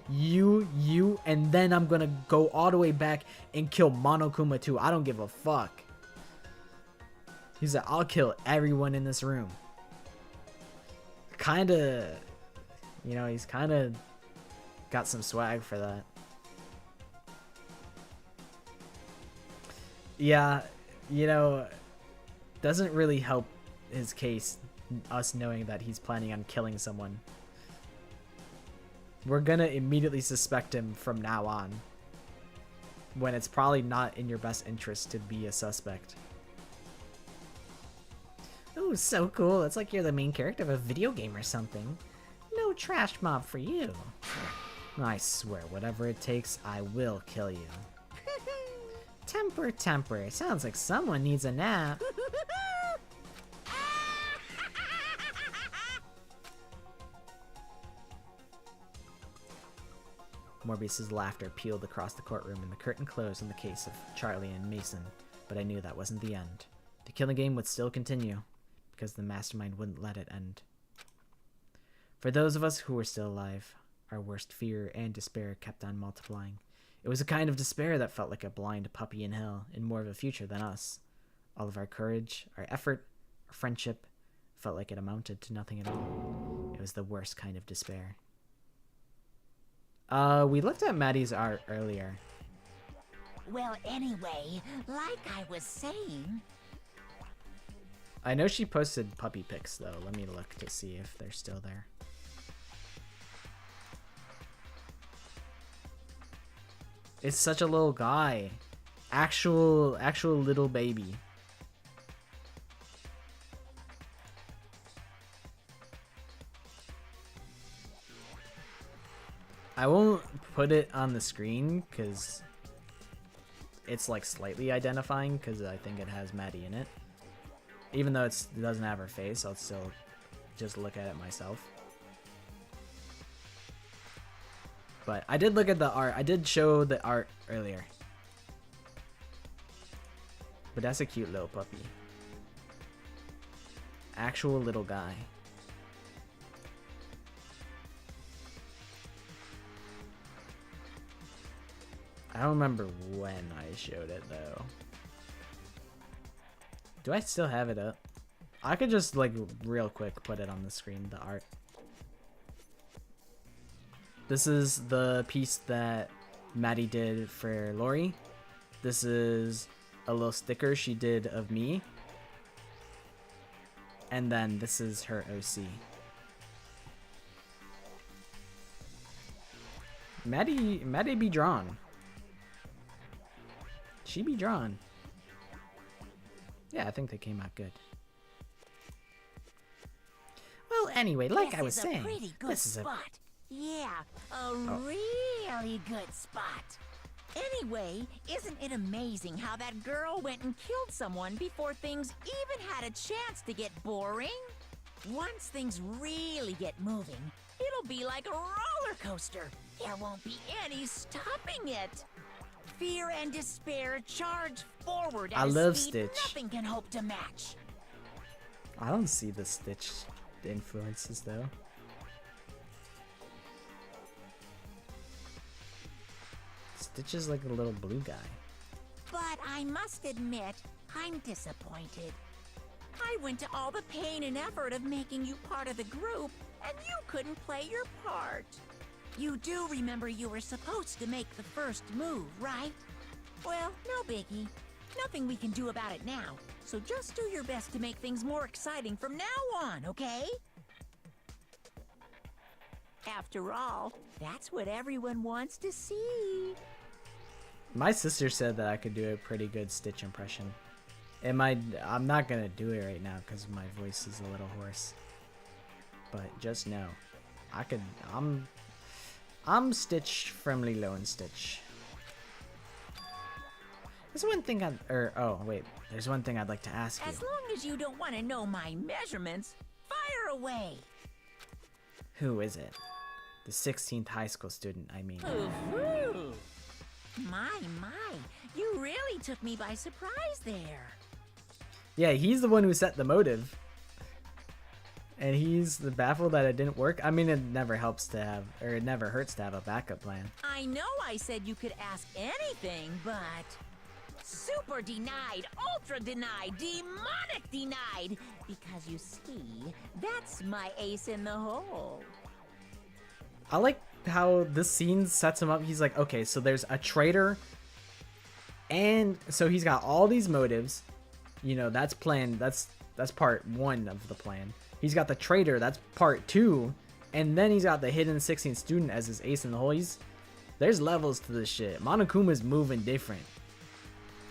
you, and then I'm gonna go all the way back and kill Monokuma too. I don't give a fuck. He said, I'll kill everyone in this room. Kinda, you know, he's kinda got some swag for that. Yeah, you know, doesn't really help his case, us knowing that he's planning on killing someone. We're gonna immediately suspect him from now on, when it's probably not in your best interest to be a suspect. Ooh, so cool. It's like you're the main character of a video game or something. No trash mob for you. I swear, whatever it takes, I will kill you. Temper. Sounds like someone needs a nap. Morbius's laughter peeled across the courtroom and the curtain closed on the case of Charlie and Mason, but I knew that wasn't the end. The killing game would still continue, because the mastermind wouldn't let it end. For those of us who were still alive, our worst fear and despair kept on multiplying. It was a kind of despair that felt like a blind puppy in hell, in more of a future than us. All of our courage, our effort, our friendship, felt like it amounted to nothing at all. It was the worst kind of despair. We looked at Maddie's art earlier. Well, anyway, like I was saying... I know she posted puppy pics, though. Let me look to see if they're still there. It's such a little guy. Actual little baby. I won't put it on the screen because it's like slightly identifying because I think it has Maddie in it. Even though it doesn't have her face, I'll still just look at it myself. But I did look at the art. I did show the art earlier. But that's a cute little puppy. Actual little guy. I don't remember when I showed it though. Do I still have it up? I could just like real quick put it on the screen, the art. This is the piece that Maddie did for Lori. This is a little sticker she did of me. And then this is her OC. Maddie be drawn. She be drawn. Yeah, I think they came out good. Well, anyway, like I was saying, this is a spot. Yeah, a really good spot. Anyway, isn't it amazing how that girl went and killed someone before things even had a chance to get boring? Once things really get moving, it'll be like a roller coaster. There won't be any stopping it. Fear and despair charge forward at I a love speed Stitch. nothing can hope to match. I don't see the Stitch influences though. Stitch is like a little blue guy. But I must admit, I'm disappointed. I went to all the pain and effort of making you part of the group, and you couldn't play your part. You do remember you were supposed to make the first move, right? Well, no biggie. Nothing we can do about it now, so just do your best to make things more exciting from now on, okay? After all, that's what everyone wants to see. My sister said that I could do a pretty good Stitch impression. I'm not gonna do it right now because my voice is a little hoarse. But just know, I'm Stitch from Lilo and Stitch. There's one thing there's one thing I'd like to ask you. As long as you don't want to know my measurements, fire away. Who is it? The 16th high school student, I mean. Ooh. My, you really took me by surprise there. Yeah, he's the one who set the motive. And he's the baffled that it didn't work. I mean, it never hurts to have a backup plan. I know I said you could ask anything, but... Super denied, ultra denied, demonic denied! Because you see, that's my ace in the hole. I like how this scene sets him up. He's like, okay, so there's a traitor. And so he's got all these motives. You know, that's plan. That's part one of the plan. He's got the traitor. That's part two. And then he's got the hidden 16th student as his ace in the hole. There's levels to this shit. Monokuma's moving different.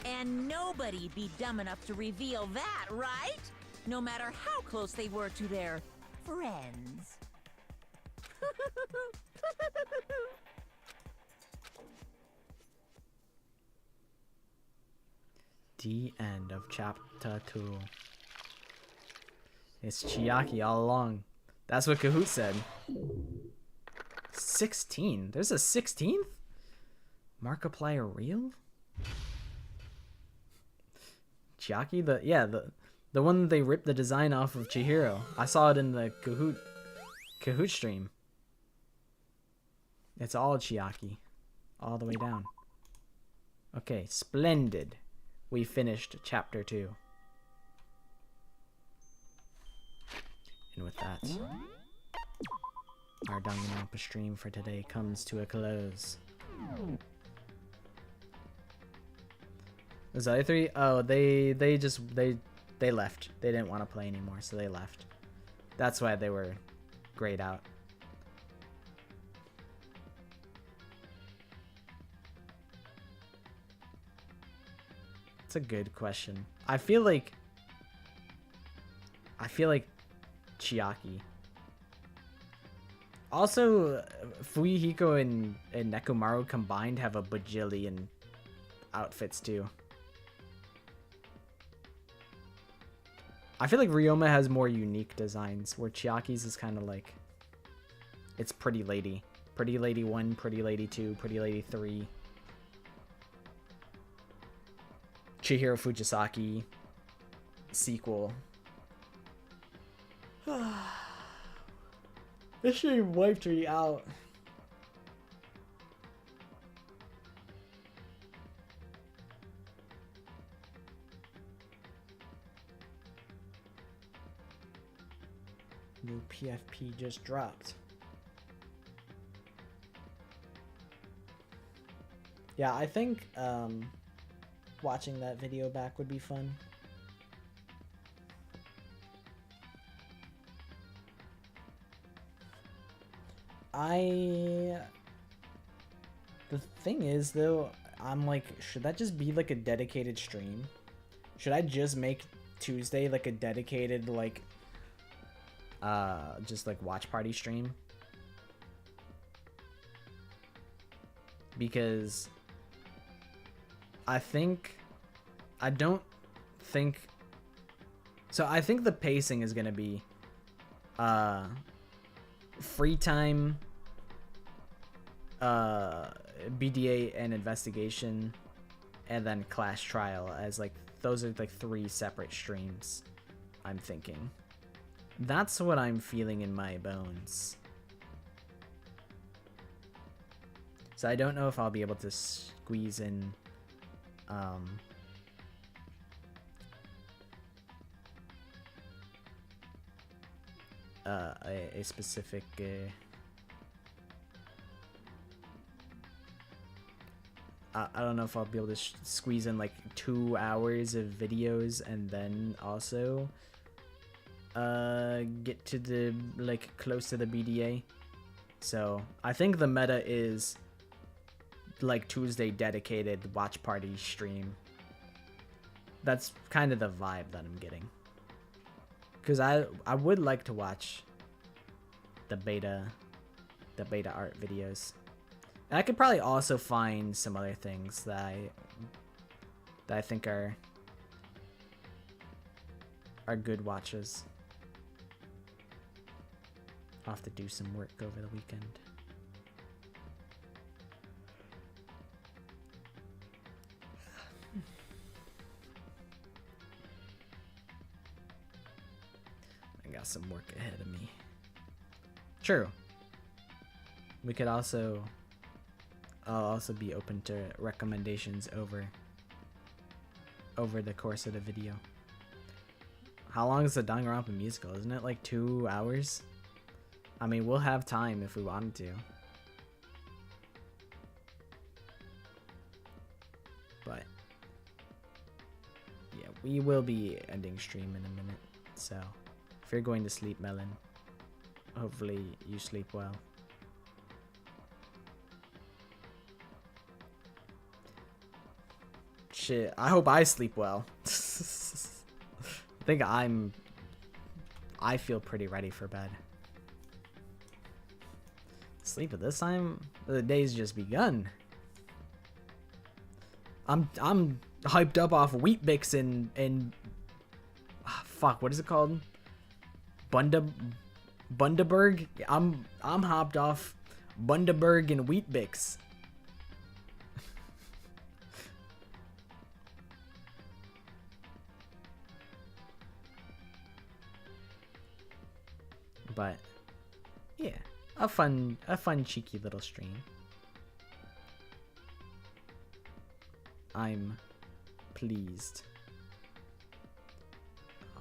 And nobody'd be dumb enough to reveal that, right? No matter how close they were to their friends. The end of chapter 2. It's Chiaki all along. That's what Kahoot said. 16? There's a 16th? Markiplier real? Chiaki? The one that they ripped the design off of Chihiro. I saw it in the Kahoot stream. It's all Chiaki. All the way down. Okay, splendid. We finished chapter 2. And with that, our Danganronpa stream for today comes to a close. Those other three? Oh, they left. They didn't want to play anymore, so they left. That's why they were grayed out. It's a good question. I feel like Chiaki. Also, Fuyuhiko and Nekomaru combined have a bajillion outfits too. I feel like Ryoma has more unique designs, where Chiaki's is kind of like, it's Pretty Lady. Pretty Lady 1, Pretty Lady 2, Pretty Lady 3. Chihiro Fujisaki sequel. This stream wiped me out. New PFP just dropped. Yeah, I think watching that video back would be fun. The thing is though, I'm like, should that just be like a dedicated stream? Should I just make Tuesday like a dedicated like just like watch party stream? Because I think I think the pacing is gonna be free time, BDA and investigation, and then class trial, as like those are like 3 separate streams. I'm thinking that's what I'm feeling in my bones. So I don't know if I'll be able to squeeze in a specific I don't know if I'll be able to squeeze in like 2 hours of videos and then also get to the like close to the BDA. So I think the meta is like Tuesday dedicated watch party stream. That's kind of the vibe that I'm getting. Because I would like to watch the beta art videos. And I could probably also find some other things that I think are good watches. I'll have to do some work over the weekend. I got some work ahead of me. True. We could also... I'll also be open to recommendations over the course of the video. How long is the Danganronpa musical? Isn't it like 2 hours? I mean, we'll have time if we wanted to. But yeah, we will be ending stream in a minute. So if you're going to sleep, Melon, hopefully you sleep well. Shit, I hope I sleep well. I think I feel pretty ready for bed. Sleep at this time? The day's just begun. I'm hyped up off Wheat Bix and fuck, what is it called? Bundaberg? I'm hopped off Bundaberg and Wheat Bix. But yeah, a fun cheeky little stream. I'm pleased.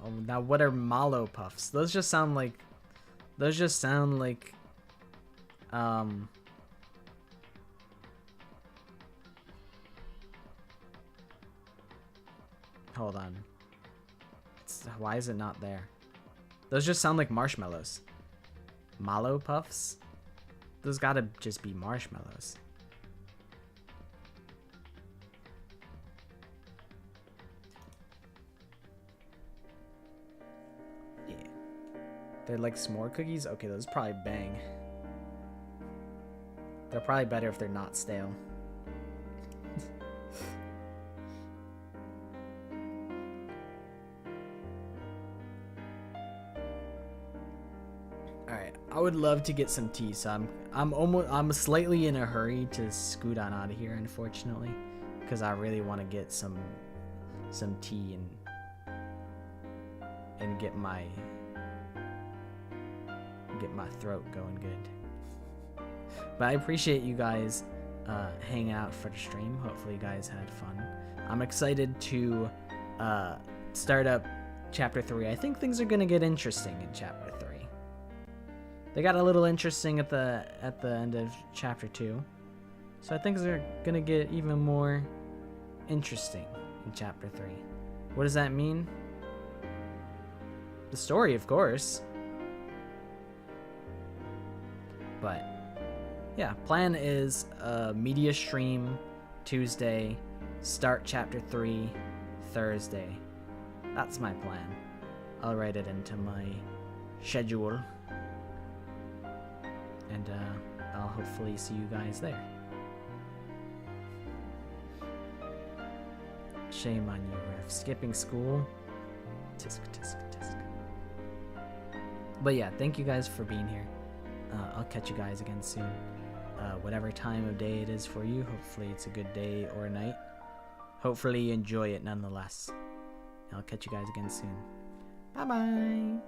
Oh, now what are mallow puffs? Those just sound like Hold on. Why is it not there? Those just sound like marshmallows. Mallow puffs? Those gotta just be marshmallows. Yeah. They're like s'more cookies? Okay, those probably bang. They're probably better if they're not stale. Alright, I would love to get some tea, so I'm slightly in a hurry to scoot on out of here, unfortunately, because I really want to get some tea and get my throat going good. But I appreciate you guys hanging out for the stream. Hopefully you guys had fun. I'm excited to start up chapter 3. I think things are gonna get interesting in chapter 3. They got a little interesting at the end of chapter 2. So I think they're gonna get even more interesting in chapter 3. What does that mean? The story, of course. But yeah, plan is media stream Tuesday, start chapter 3 Thursday. That's my plan. I'll write it into my schedule. And I'll hopefully see you guys there. Shame on you, Riff. Skipping school. Tisk, tisk, tisk. But yeah, thank you guys for being here. I'll catch you guys again soon. Whatever time of day it is for you, hopefully it's a good day or night. Hopefully you enjoy it nonetheless. I'll catch you guys again soon. Bye-bye.